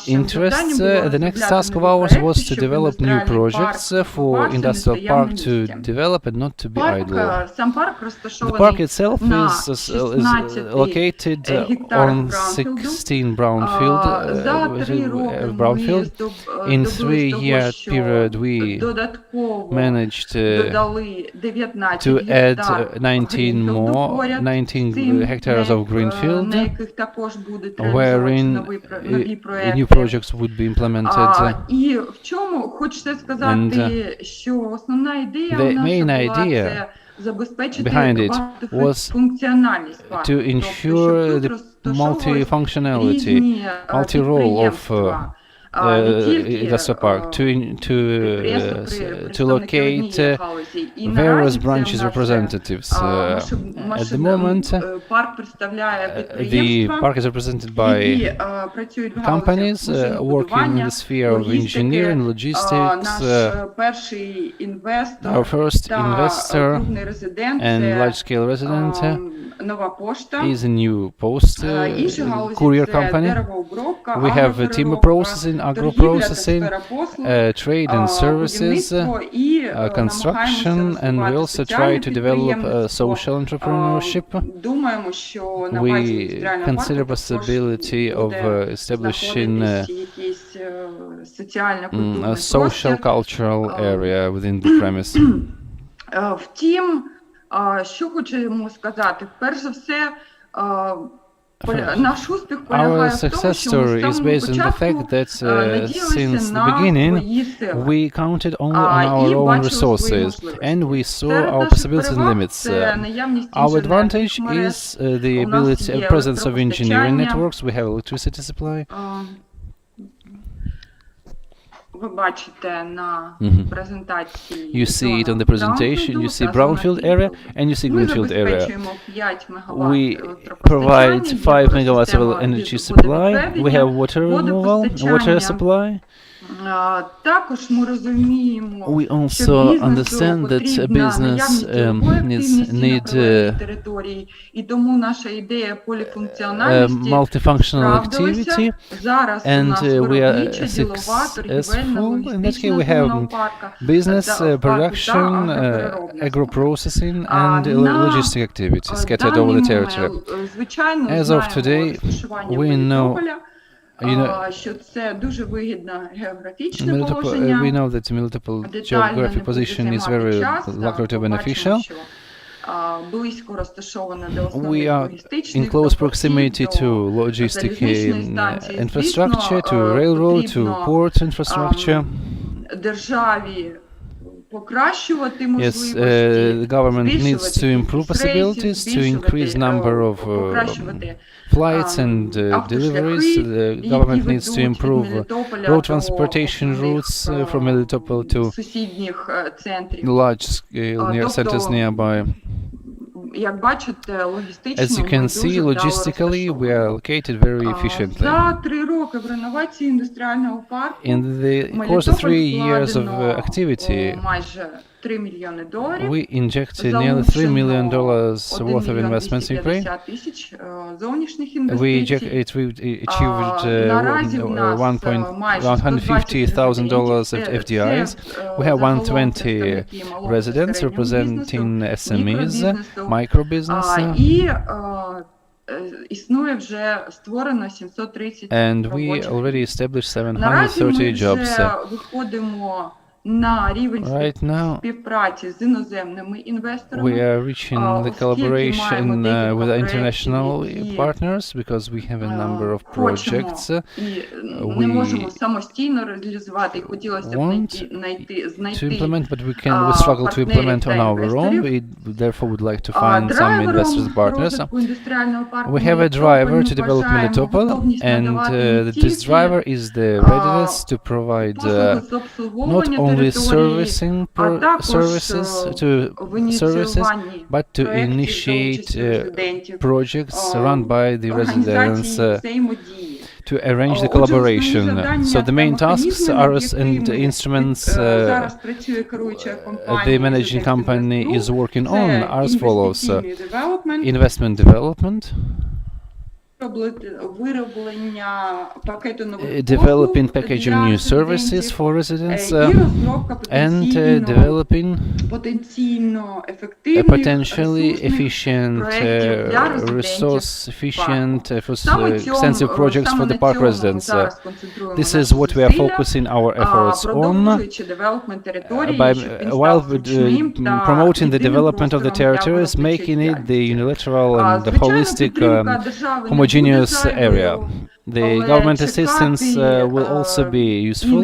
interests. The next task of ours was to develop new projects for industrial park to develop and not to be idle. The park itself is located on 16 brownfield. In 3-year period, we managed to add 19 hectares of greenfield, wherein new projects would be implemented. І в чому хочеться сказати, що основна ідея the наша main була idea це забезпечити behind it was багатофункціональність парку. to ensure the multi-functionality, multi-role of industrial park, to locate various branches representatives. At the moment, the park is represented by companies working in the sphere of engineering, logistics. Our first investor and large-scale resident is a new post courier company. We have timber processing, agro processing, trade and services, construction, and we also try to develop social entrepreneurship. We consider possibility of establishing a social cultural area within the premise. Втім, що хочемо сказати, перш за все, наш успіх полягає в тому, що ми з самого початку надіялися на свої сили. We counted only on our own resources, and we saw our possibilities and limits. Our advantage is the presence of engineering networks. We have electricity supply. Ви бачите на презентації. You see it on the presentation. You see brownfield area and you see greenfield area. We provide 5 megawatts of energy supply. We have water removal, water supply. Також ми розуміємо, We also understand that a business needs території, і тому наша ідея поліфункціональності multifunctional activity, and we are successful. In that case, we have business, production, agro-processing, and logistic activities scattered over the territory. As of today, we know. Що це дуже вигідне географічне положення. We know that multiple geographic position is very lucrative and beneficial. Близько розташоване до We основних are логістичних, in close proximity to logistic infrastructure, to railroad, to port infrastructure. Державі покращувати Yes, можливості, the government needs to improve possibilities, to increase number of flights and deliveries. The government needs to improve road transportation routes from Melitopol to large-scale near centers nearby. Як бачите, логістично As you can see, logistically, we are located very efficiently. За 3 роки в реновації індустріального парку In the course of 3 years of activity, майже $3 мільйони доларів. We injected nearly $3 million worth of investments in Ukraine. We achieved $150,000 of FDIs. We have 120 residents representing SMEs, micro business. Існує вже створено 730 And we already established 730 jobs. Виходимо на рівень співпраці з іноземними інвесторами. We are reaching the collaboration with international partners because we have a number of projects. Не можемо самостійно реалізувати, хотілося б знайти to implement, but we struggle to implement on our own. We therefore would like to find some investors and partners. We have a driver to develop Melitopol, and this driver is the readiness to provide not only services, but to initiate projects run by the residents to arrange the collaboration. So the main tasks are and instruments the managing company is working on are as follows: investment development, developing packaging new services for residents, and developing potentially efficient, resource-efficient, extensive projects for the park residents. This is what we are focusing our efforts on, while promoting the development of the territories, making it the unilateral and the holistic, homogeneous area. The government assistance will also be useful,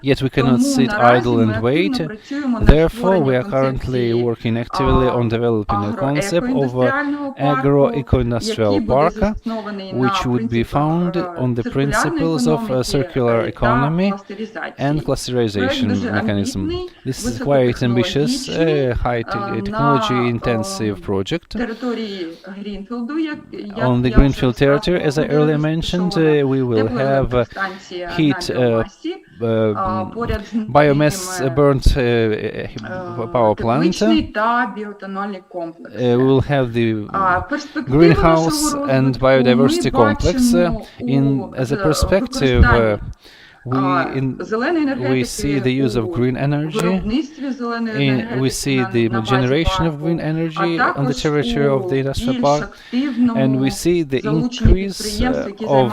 yet we cannot sit idle and wait. Therefore, we are currently working actively on developing a concept of agro-eco-industrial park, which would be founded on the principles of a circular economy and clusterization mechanism. This is quite ambitious, high technology-intensive project. On the Greenfield territory, as I earlier mentioned, we will have heat biomass burnt power plant. We will have the greenhouse and biodiversity complex. As a perspective, we see the use of green energy, we see the generation of green energy on the territory of the industrial park, and we see the increase of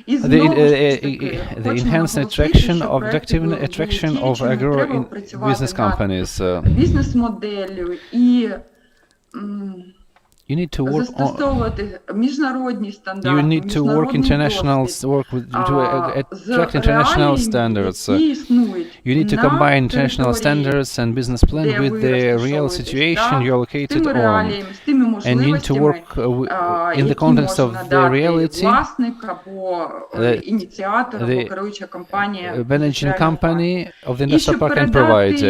the enhanced attraction of agro business companies. You need to work to attract international standards. You need to combine international standards and business plan with the real situation you're located on, and you need to work in the context of the reality. The managing company of the industrial park can provide.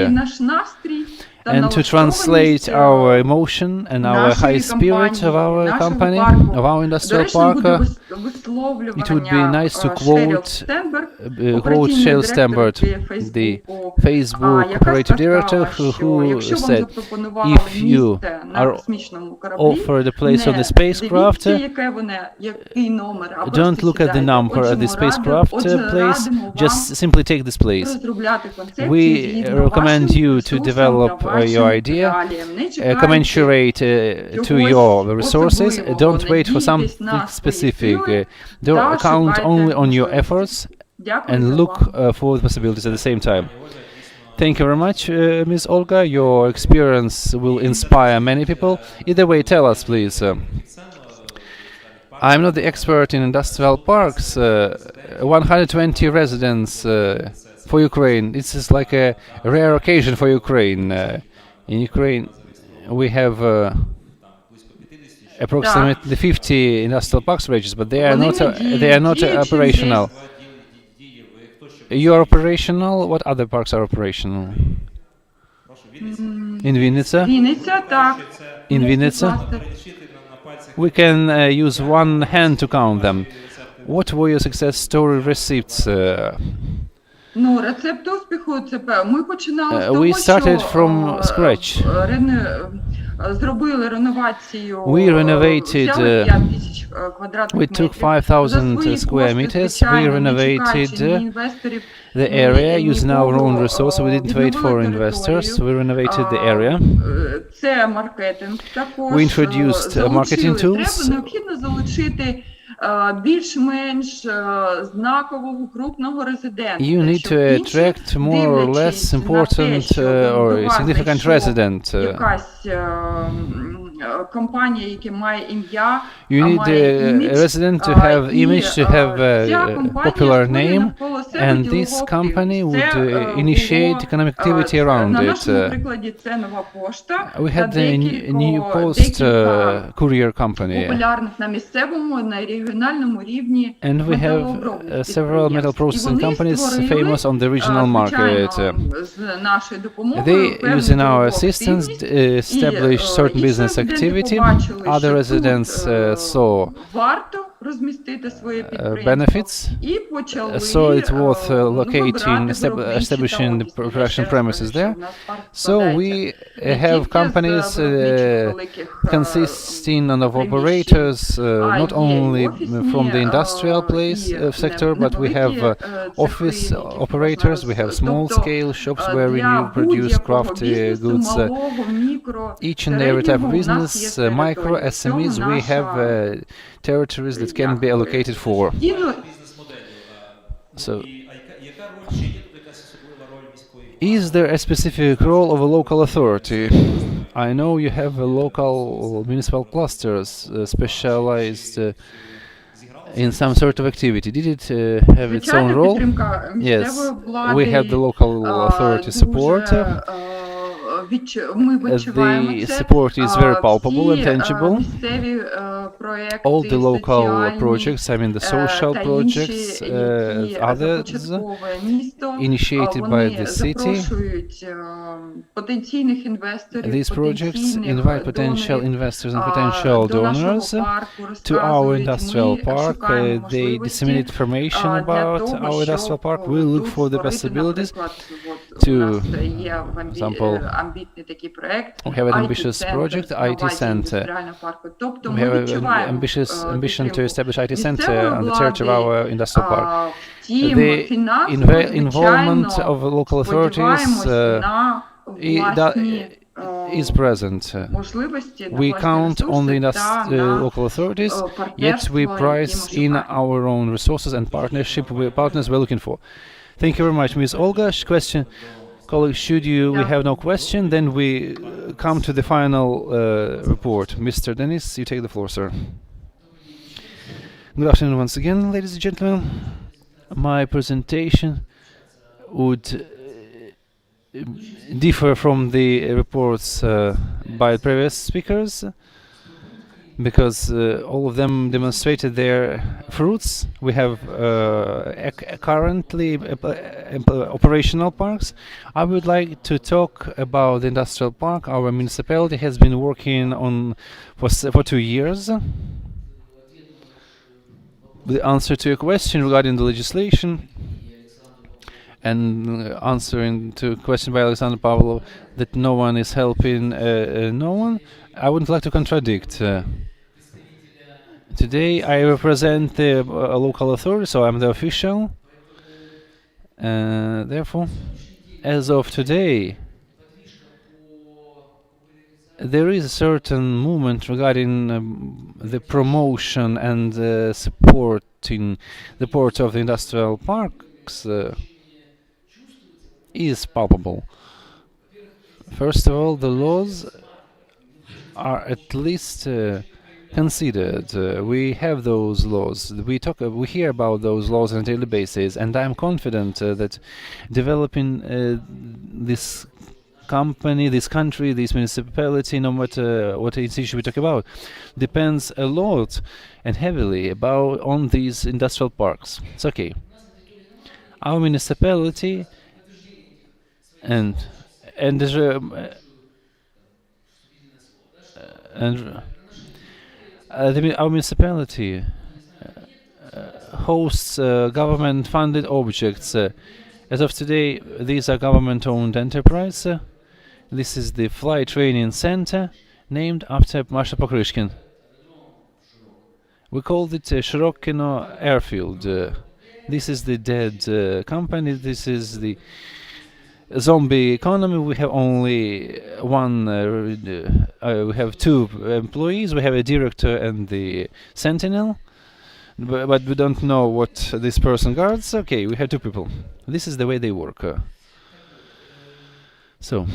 And to translate our emotion and our high spirit of our company, of our industrial park, it would be nice to quote Sheryl Stambert, the Facebook operative director, who said, if you are offered a place on the spacecraft, don't look at the number of the spacecraft place, just simply take this place. We recommend you to develop your idea, commensurate to your resources. Don't wait for something specific. Don't count only on your efforts and look for the possibilities at the same time. Thank you very much, Ms. Olga. Your experience will inspire many people. Either way, tell us, please. I'm not the expert in industrial parks. 120 residents for Ukraine. This is like a rare occasion for Ukraine. In Ukraine, we have approximately 50 industrial parks registered, but they are not operational. You are operational. What other parks are operational? In Vinnytsia? In Vinnytsia? We can use one hand to count them. What were your success story receipts? We started from scratch. We renovated, we took 5,000 square meters, we renovated the area using our own resources. We didn't wait for investors, we renovated the area. We introduced marketing tools. You need to attract more or less important or significant resident. You need a resident to have image, to have a popular name, and this company would initiate economic activity around it. We had the new post courier company, and we have several metal processing companies famous on the regional market. They, using our assistance, establish certain business activity. Other residents saw benefits, so it's worth establishing the production premises there. So we have companies consisting of operators, not only from the industrial sector, but we have office operators, we have small-scale shops where we produce craft goods, each and every type of business, micro SMEs, we have territories that can be allocated for. So, is there a specific role of a local authority? I know you have a local municipal clusters specialized in some sort of activity. Did it have its own role? Yes, we have the local authority support. The support is very palpable and tangible. All the local projects, I mean the social projects, others initiated by the city, these projects invite potential investors and potential donors to our industrial park. They disseminate information about our industrial park. We look for the possibilities to, for example, we have an ambitious project, IT center. We have an ambition to establish IT center on the territory of our industrial park. The involvement of local authorities is present. We count on the local authorities, yet we price in our own resources and partnership with partners we're looking for. Thank you very much, Ms. Olga. Question, colleagues, we have no question, then we come to the final report. Mr. Dennis, you take the floor, sir. Good afternoon once again, ladies and gentlemen. My presentation would differ from the reports by previous speakers, because all of them demonstrated their fruits. We have currently operational parks. I would like to talk about the industrial park. Our municipality has been working on for 2 years. The answer to your question regarding the legislation and answering to a question by Alexander Pavlov that no one is helping no one, I wouldn't like to contradict. Today I represent a local authority, so I'm the official. Therefore, as of today, there is a certain movement regarding the promotion and supporting the port of the industrial parks is palpable. First of all, the laws are at least considered. We have those laws. We hear about those laws on a daily basis, and I'm confident that developing this company, this country, this municipality, no matter what issue we talk about, depends a lot and heavily on these industrial parks. It's okay. Our municipality and our municipality hosts government-funded objects. As of today, these are government-owned enterprise. This is the Fly Training Center, named after Masha Pokryshkin. We called it Shirokino Airfield. This is the dead company. This is the zombie economy. We have only we have 2 employees. We have a director and the sentinel, but we don't know what this person guards. Okay, we have 2 people. This is the way they work. So,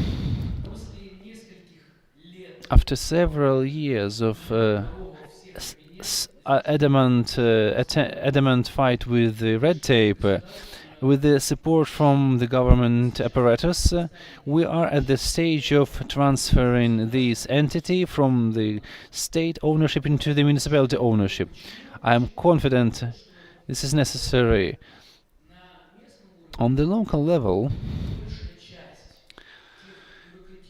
after several years of adamant fight with the red tape, with the support from the government apparatus, we are at the stage of transferring this entity from the state ownership into the municipality ownership. I am confident this is necessary. On the local level,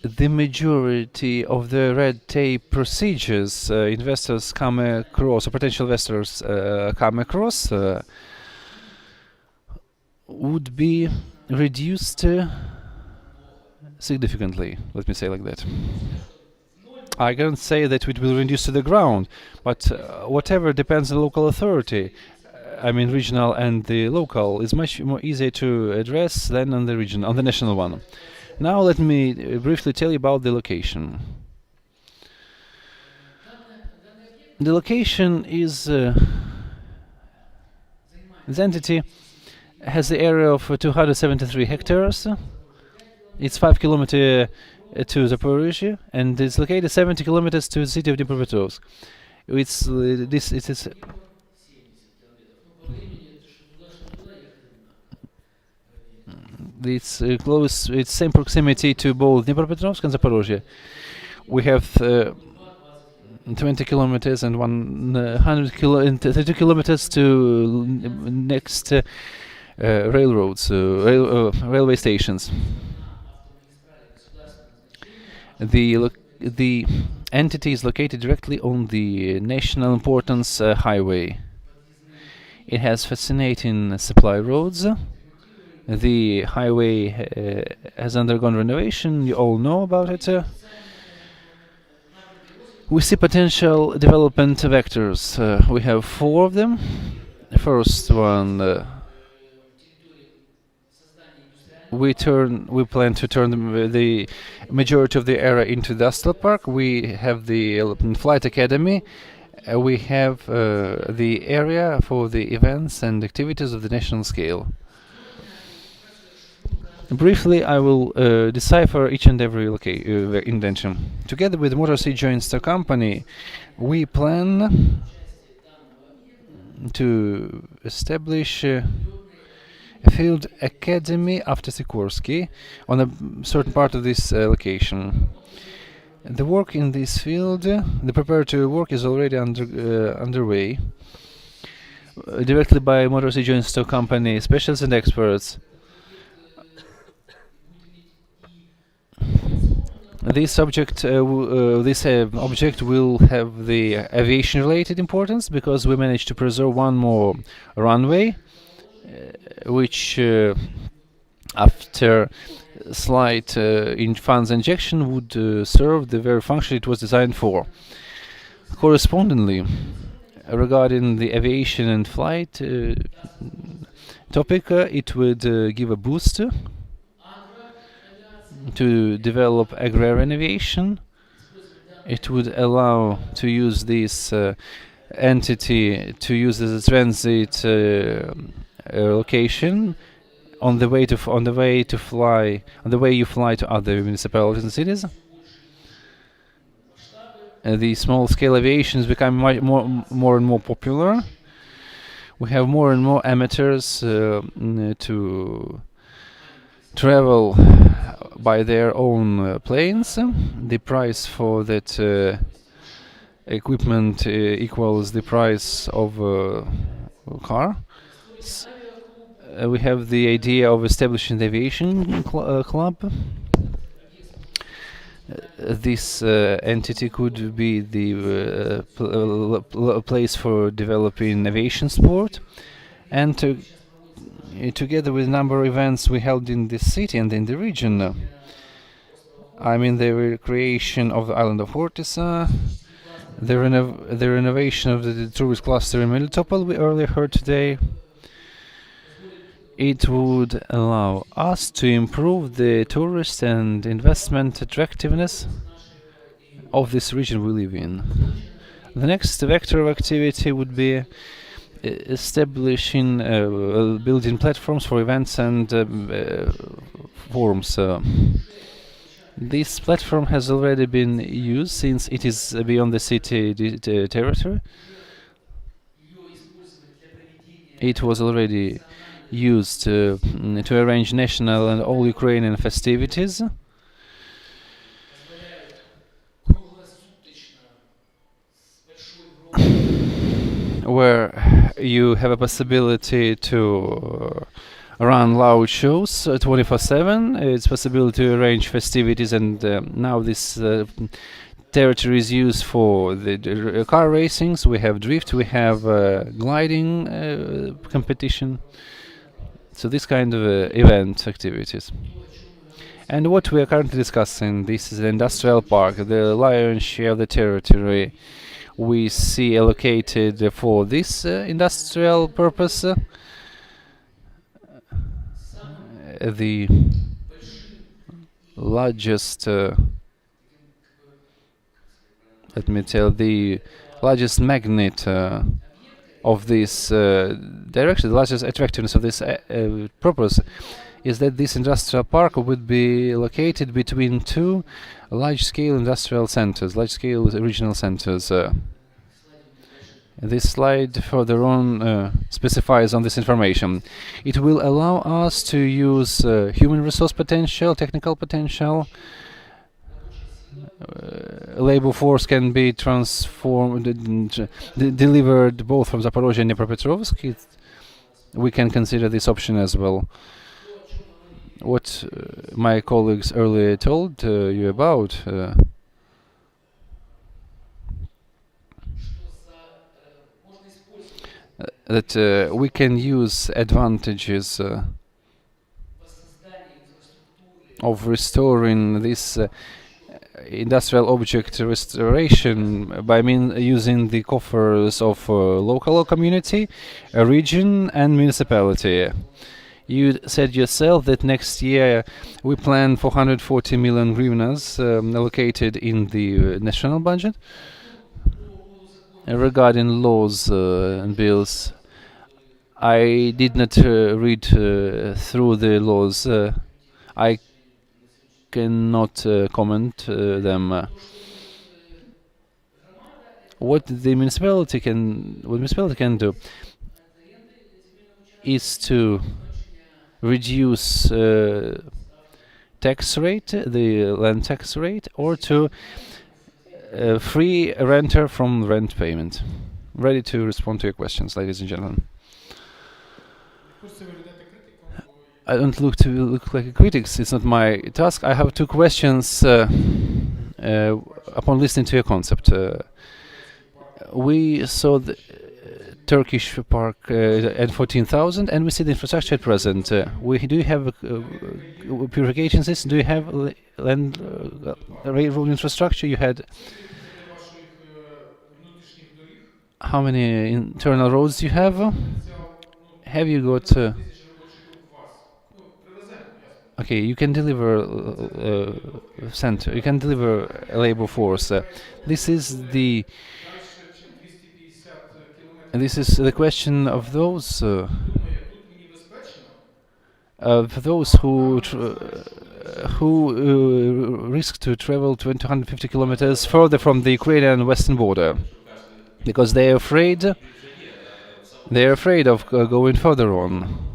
the majority of the red tape procedures investors come across, or potential investors come across, would be reduced significantly, let me say like that. I can't say that it will reduce to the ground, but whatever depends on the local authority, I mean regional and the local, is much more easier to address than on the region, on the national one. Now let me briefly tell you about the location. The location is the entity has the area of 273 hectares. It's 5 kilometers to Zaporizhzhia, and it's located 70 kilometers to the city of Dnipropetrovsk. It's close. It's same proximity to both Dnipropetrovsk and Zaporizhzhia. We have 20 kilometers and 30 kilometers to next railroads, railway stations. The entity is located directly on the national importance highway. It has fascinating supply roads. The highway has undergone renovation. You all know about it. We see potential development vectors. We have 4 of them. The first one. We plan to turn the majority of the area into industrial park. We have the flight academy. We have the area for the events and activities of the national scale. Briefly, I will decipher each and every intention. Together with Motor Sea Joint Stock Company, we plan to establish a field academy after Sikorsky on a certain part of this location. The work in this field, the preparatory work, is already underway, directly by Motor Sea Joint Stock Company specialists and experts. This object will have the aviation-related importance because we managed to preserve one more runway, which after slight funds injection would serve the very function it was designed for. Correspondingly, regarding the aviation and flight topic, it would give a boost to develop agrarian aviation. It would allow to use this entity to use as a transit location on the way you fly to other municipalities and cities. The small-scale aviation is becoming more and more popular. We have more and more amateurs to travel by their own planes. The price for that equipment equals the price of a car. We have the idea of establishing the aviation club. This entity could be the place for developing aviation sport, and together with a number of events we held in the city and in the region. I mean the recreation of the island of Ortisa, the renovation of the tourist cluster in Melitopol we earlier heard today. It would allow us to improve the tourist and investment attractiveness of this region we live in. The next vector of activity would be establishing building platforms for events and forums. This platform has already been used since it is beyond the city territory. It was already used to arrange national and all Ukrainian festivities. Where you have a possibility to run loud shows 24/7. It's possible to arrange festivities, and now this territory is used for the car racings. We have drift, we have gliding competition. So this kind of event activities. And what we are currently discussing, this is the industrial park, the lion's share of the territory we see allocated for this industrial purpose. The largest, let me tell, the largest magnet of this direction, the largest attractiveness of this purpose is that this industrial park would be located between two large-scale industrial centers, large-scale regional centers. This slide further on specifies on this information. It will allow us to use human resource potential, technical potential. Labor force can be transformed, delivered both from Zaporozhye and Dnipropetrovsk. We can consider this option as well. What my colleagues earlier told you about, that we can use advantages of restoring this industrial object restoration by using the coffers of local community, a region and municipality. You said yourself that next year we plan 440 million hryvnias allocated in the national budget. Regarding laws and bills, I did not read through the laws. I cannot comment them. What the municipality can do is to reduce tax rate, the land tax rate, or to free a renter from rent payment. Ready to respond to your questions, ladies and gentlemen. I don't look like a critic. It's not my task. I have two questions upon listening to your concept. We saw the Turkish park at 14,000, and we see the infrastructure at present. Do you have purification system? Do you have land railroad infrastructure? You had how many internal roads you have? Have you got? Okay, you can deliver center. You can deliver a labor force. This is the question of those who risk to travel 250 kilometers further from the Ukrainian western border, because they are afraid. They are afraid of going further on.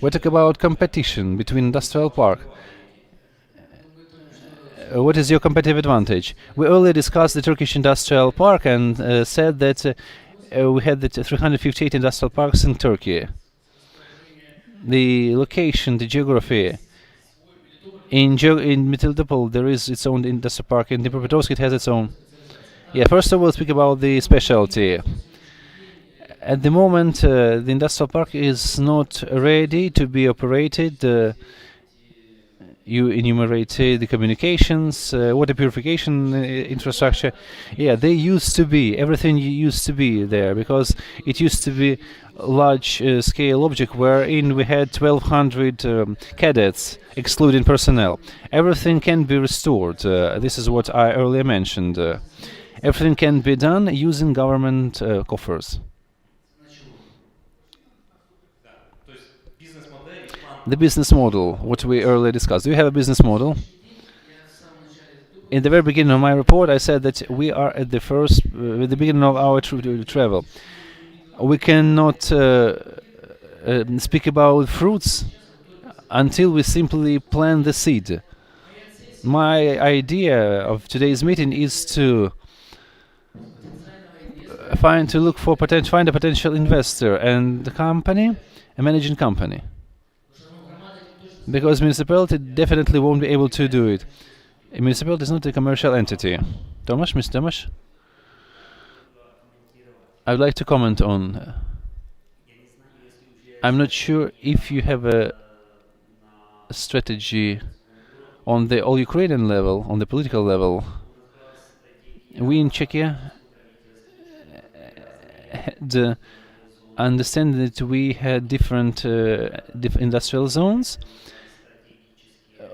We talk about competition between industrial park. What is your competitive advantage? We earlier discussed the Turkish industrial park and said that we had the 358 industrial parks in Turkey. The location, the geography. In Melitopol there is its own industrial park. In Dnipropetrovsk it has its own. Yeah, first of all, speak about the specialty. At the moment, the industrial park is not ready to be operated. You enumerated the communications, water purification infrastructure. Yeah, they used to be. Everything used to be there because it used to be a large-scale object wherein we had 1,200 cadets, excluding personnel. Everything can be restored. This is what I earlier mentioned. Everything can be done using government coffers. The business model, what we earlier discussed. Do you have a business model? In the very beginning of my report, I said that we are at the beginning of our travel. We cannot speak about fruits until we simply plant the seed. My idea of today's meeting is to find a potential investor and the company, a managing company. because municipality definitely won't be able to do it. A municipality is not a commercial entity. Tomasz, Mr. Tomasz? I would like to comment on. I'm not sure if you have a strategy on the all-Ukrainian level, on the political level. We in Czechia had understand that we had different industrial zones.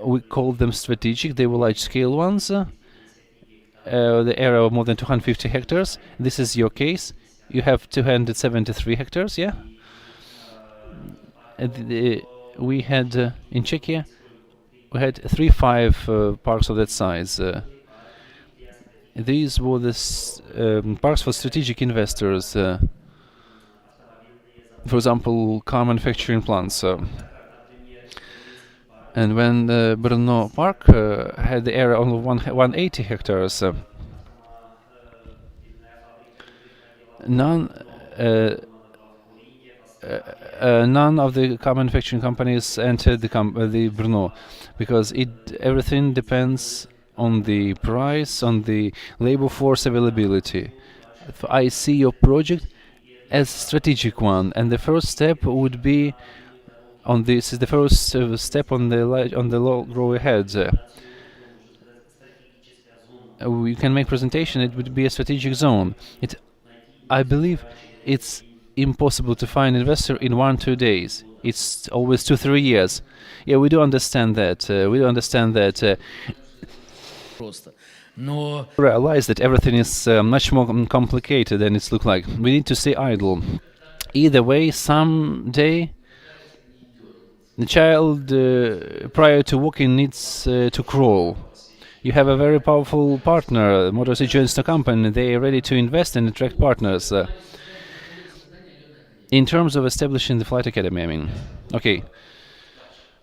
We called them strategic. They were large-scale ones. The area of more than 250 hectares. This is your case. You have 273 hectares, yeah? We had in Czechia, we had 3-5 parks of that size. These were the parks for strategic investors. For example, car manufacturing plants. And when the Brno Park had the area of 180 hectares, none of the car manufacturing companies entered the Brno, because everything depends on the price, on the labor force availability. I see your project as a strategic one, and the first step would be on this. Is the first step on the road ahead. We can make presentation. It would be a strategic zone. I believe it's impossible to find investor in 1-2 days. It's always 2-3 years. Yeah, we do understand that. Realize that everything is much more complicated than it looks like. We need to stay idle. Either way, someday the child prior to walking needs to crawl. You have a very powerful partner. Motor City joins the company. They are ready to invest and attract partners. In terms of establishing the flight academy, I mean. Okay.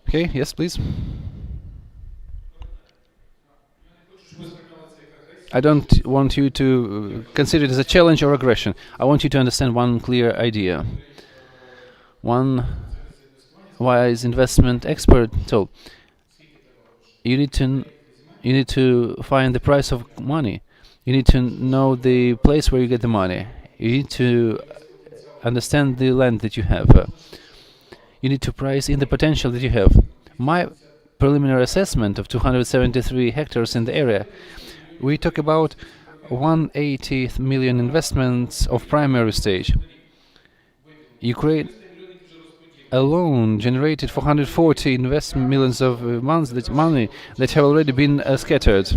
Okay, yes, please. I don't want you to consider it as a challenge or aggression. I want you to understand one clear idea. One wise investment expert told, you need to find the price of money. You need to know the place where you get the money. You need to understand the land that you have. You need to price in the potential that you have. My preliminary assessment of 273 hectares in the area, we talk about 180 million investments of primary stage. Ukraine alone generated 440 millions of money that have already been scattered.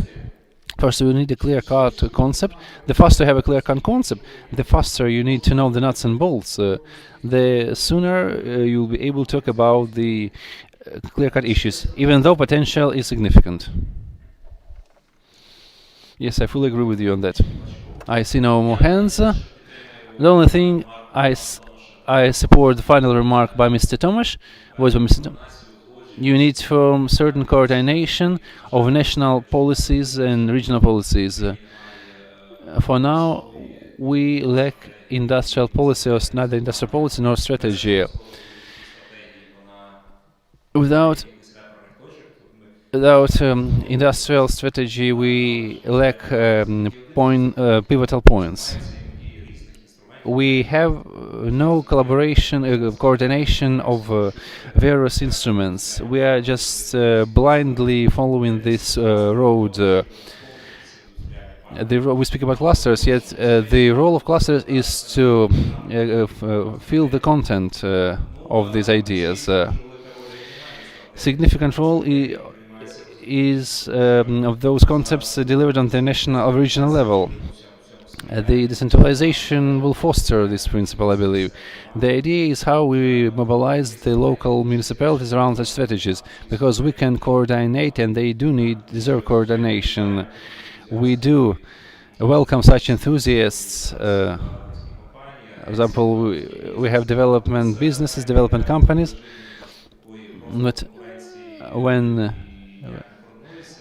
First, you need a clear-cut concept. The faster you have a clear-cut concept, the faster you need to know the nuts and bolts. The sooner you'll be able to talk about the clear-cut issues, even though potential is significant. Yes, I fully agree with you on that. I see no more hands. The only thing I support the final remark by Mr. Tomasz was by Mr. You need from certain coordination of national policies and regional policies. For now, we lack industrial policy, or neither industrial policy nor strategy. Without industrial strategy, we lack pivotal points. We have no collaboration, coordination of various instruments. We are just blindly following this road. We speak about clusters, yet the role of clusters is to fill the content of these ideas. Significant role is of those concepts delivered on the national or regional level. The decentralization will foster this principle, I believe. The idea is how we mobilize the local municipalities around such strategies, because we can coordinate, and they deserve coordination. We do welcome such enthusiasts. For example, we have development businesses, development companies, but when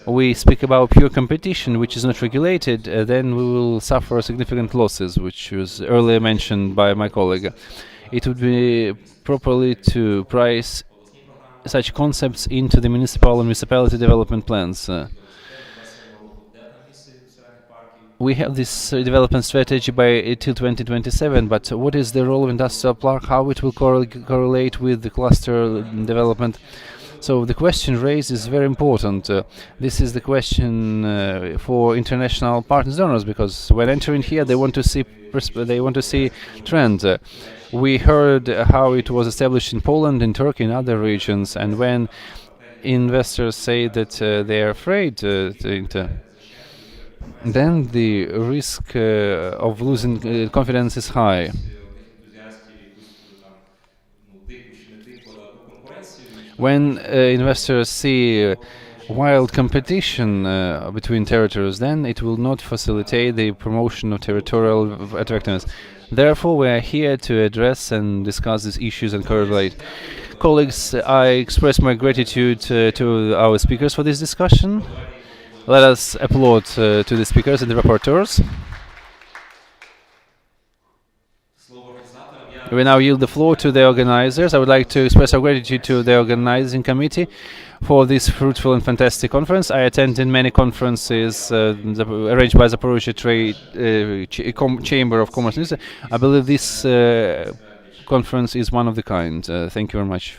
we speak about pure competition, which is not regulated, then we will suffer significant losses, which was earlier mentioned by my colleague. It would be properly to price such concepts into the municipal and municipality development plans. We have this development strategy by till 2027, but what is the role of industrial park, how it will correlate with the cluster development? So the question raised is very important. This is the question for international partners donors, because when entering here, they want to see trends. We heard how it was established in Poland, in Turkey, in other regions, and when investors say that they are afraid then the risk of losing confidence is high. When investors see wild competition between territories, then it will not facilitate the promotion of territorial attractiveness. Therefore, we are here to address and discuss these issues and correlate. Colleagues, I express my gratitude to our speakers for this discussion. Let us applaud to the speakers and the rapporteurs. We now yield the floor to the organizers. I would like to express our gratitude to the organizing committee for this fruitful and fantastic conference. I attended many conferences arranged by the Zaporozhye Chamber of Commerce. I believe this conference is one of the kind. Thank you very much.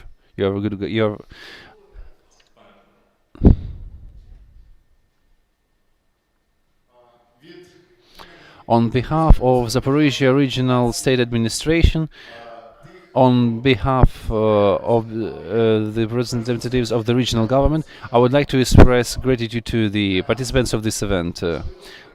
On behalf of Zaporizhia Regional State Administration, on behalf of the representatives of the regional government, I would like to express gratitude to the participants of this event.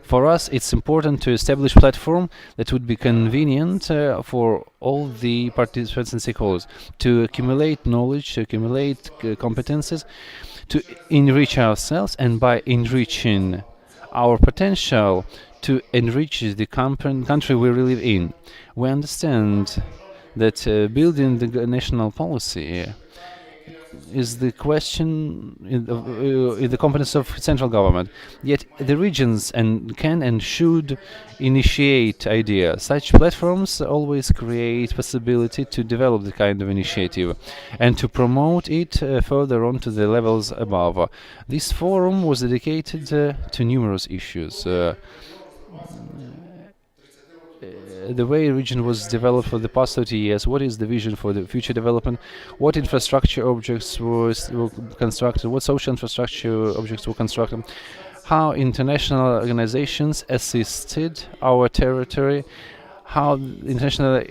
For us, it's important to establish a platform that would be convenient for all the participants and stakeholders to accumulate knowledge, to accumulate competences, to enrich ourselves, and by enriching our potential, to enrich the country we live in. We understand that building the national policy is the question in the competence of central government. Yet the regions can and should initiate ideas. Such platforms always create possibility to develop the kind of initiative and to promote it further on to the levels above. This forum was dedicated to numerous issues. The way the region was developed for the past 30 years, what is the vision for the future development, what infrastructure objects were constructed, what social infrastructure objects were constructed, how international organizations assisted our territory, how international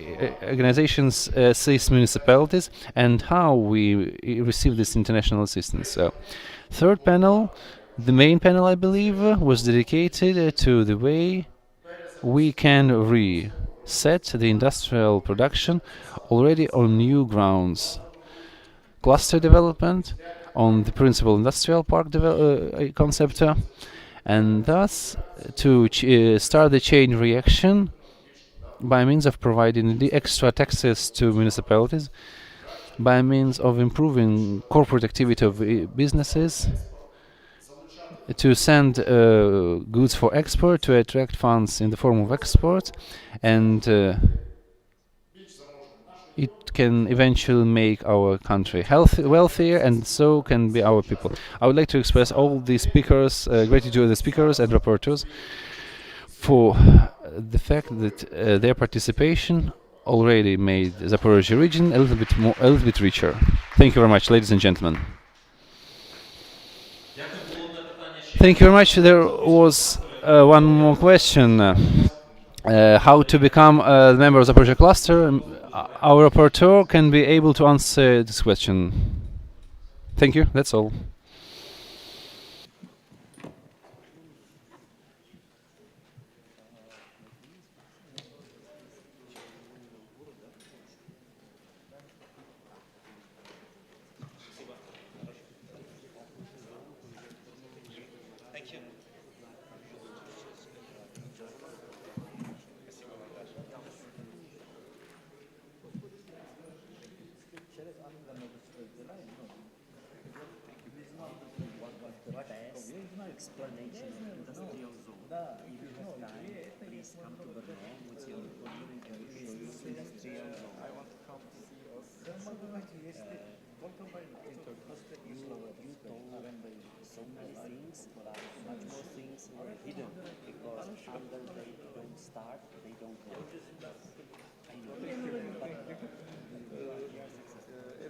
organizations assist municipalities, and how we receive this international assistance. So, third panel, the main panel, I believe, was dedicated to the way we can reset the industrial production already on new grounds. Cluster development on the principal industrial park concept, and thus to start the chain reaction by means of providing the extra taxes to municipalities, by means of improving corporate activity of businesses, to send goods for export, to attract funds in the form of export, and it can eventually make our country wealthier, and so can be our people. I would like to express all the speakers, gratitude to the speakers and rapporteurs for the fact that their participation already made the Zaporozhye region a little bit richer. Thank you very much, ladies and gentlemen. Thank you very much. There was one more question. How to become a member of the project cluster? Our rapporteur can be able to answer this question. Thank you. That's all. Explanation of industrial zone. If you have time, please come to Brno. Museum industrial zone. I want to come to see us. so many things, but much more things were hidden because under they don't start, they don't know. I know, but we are successful.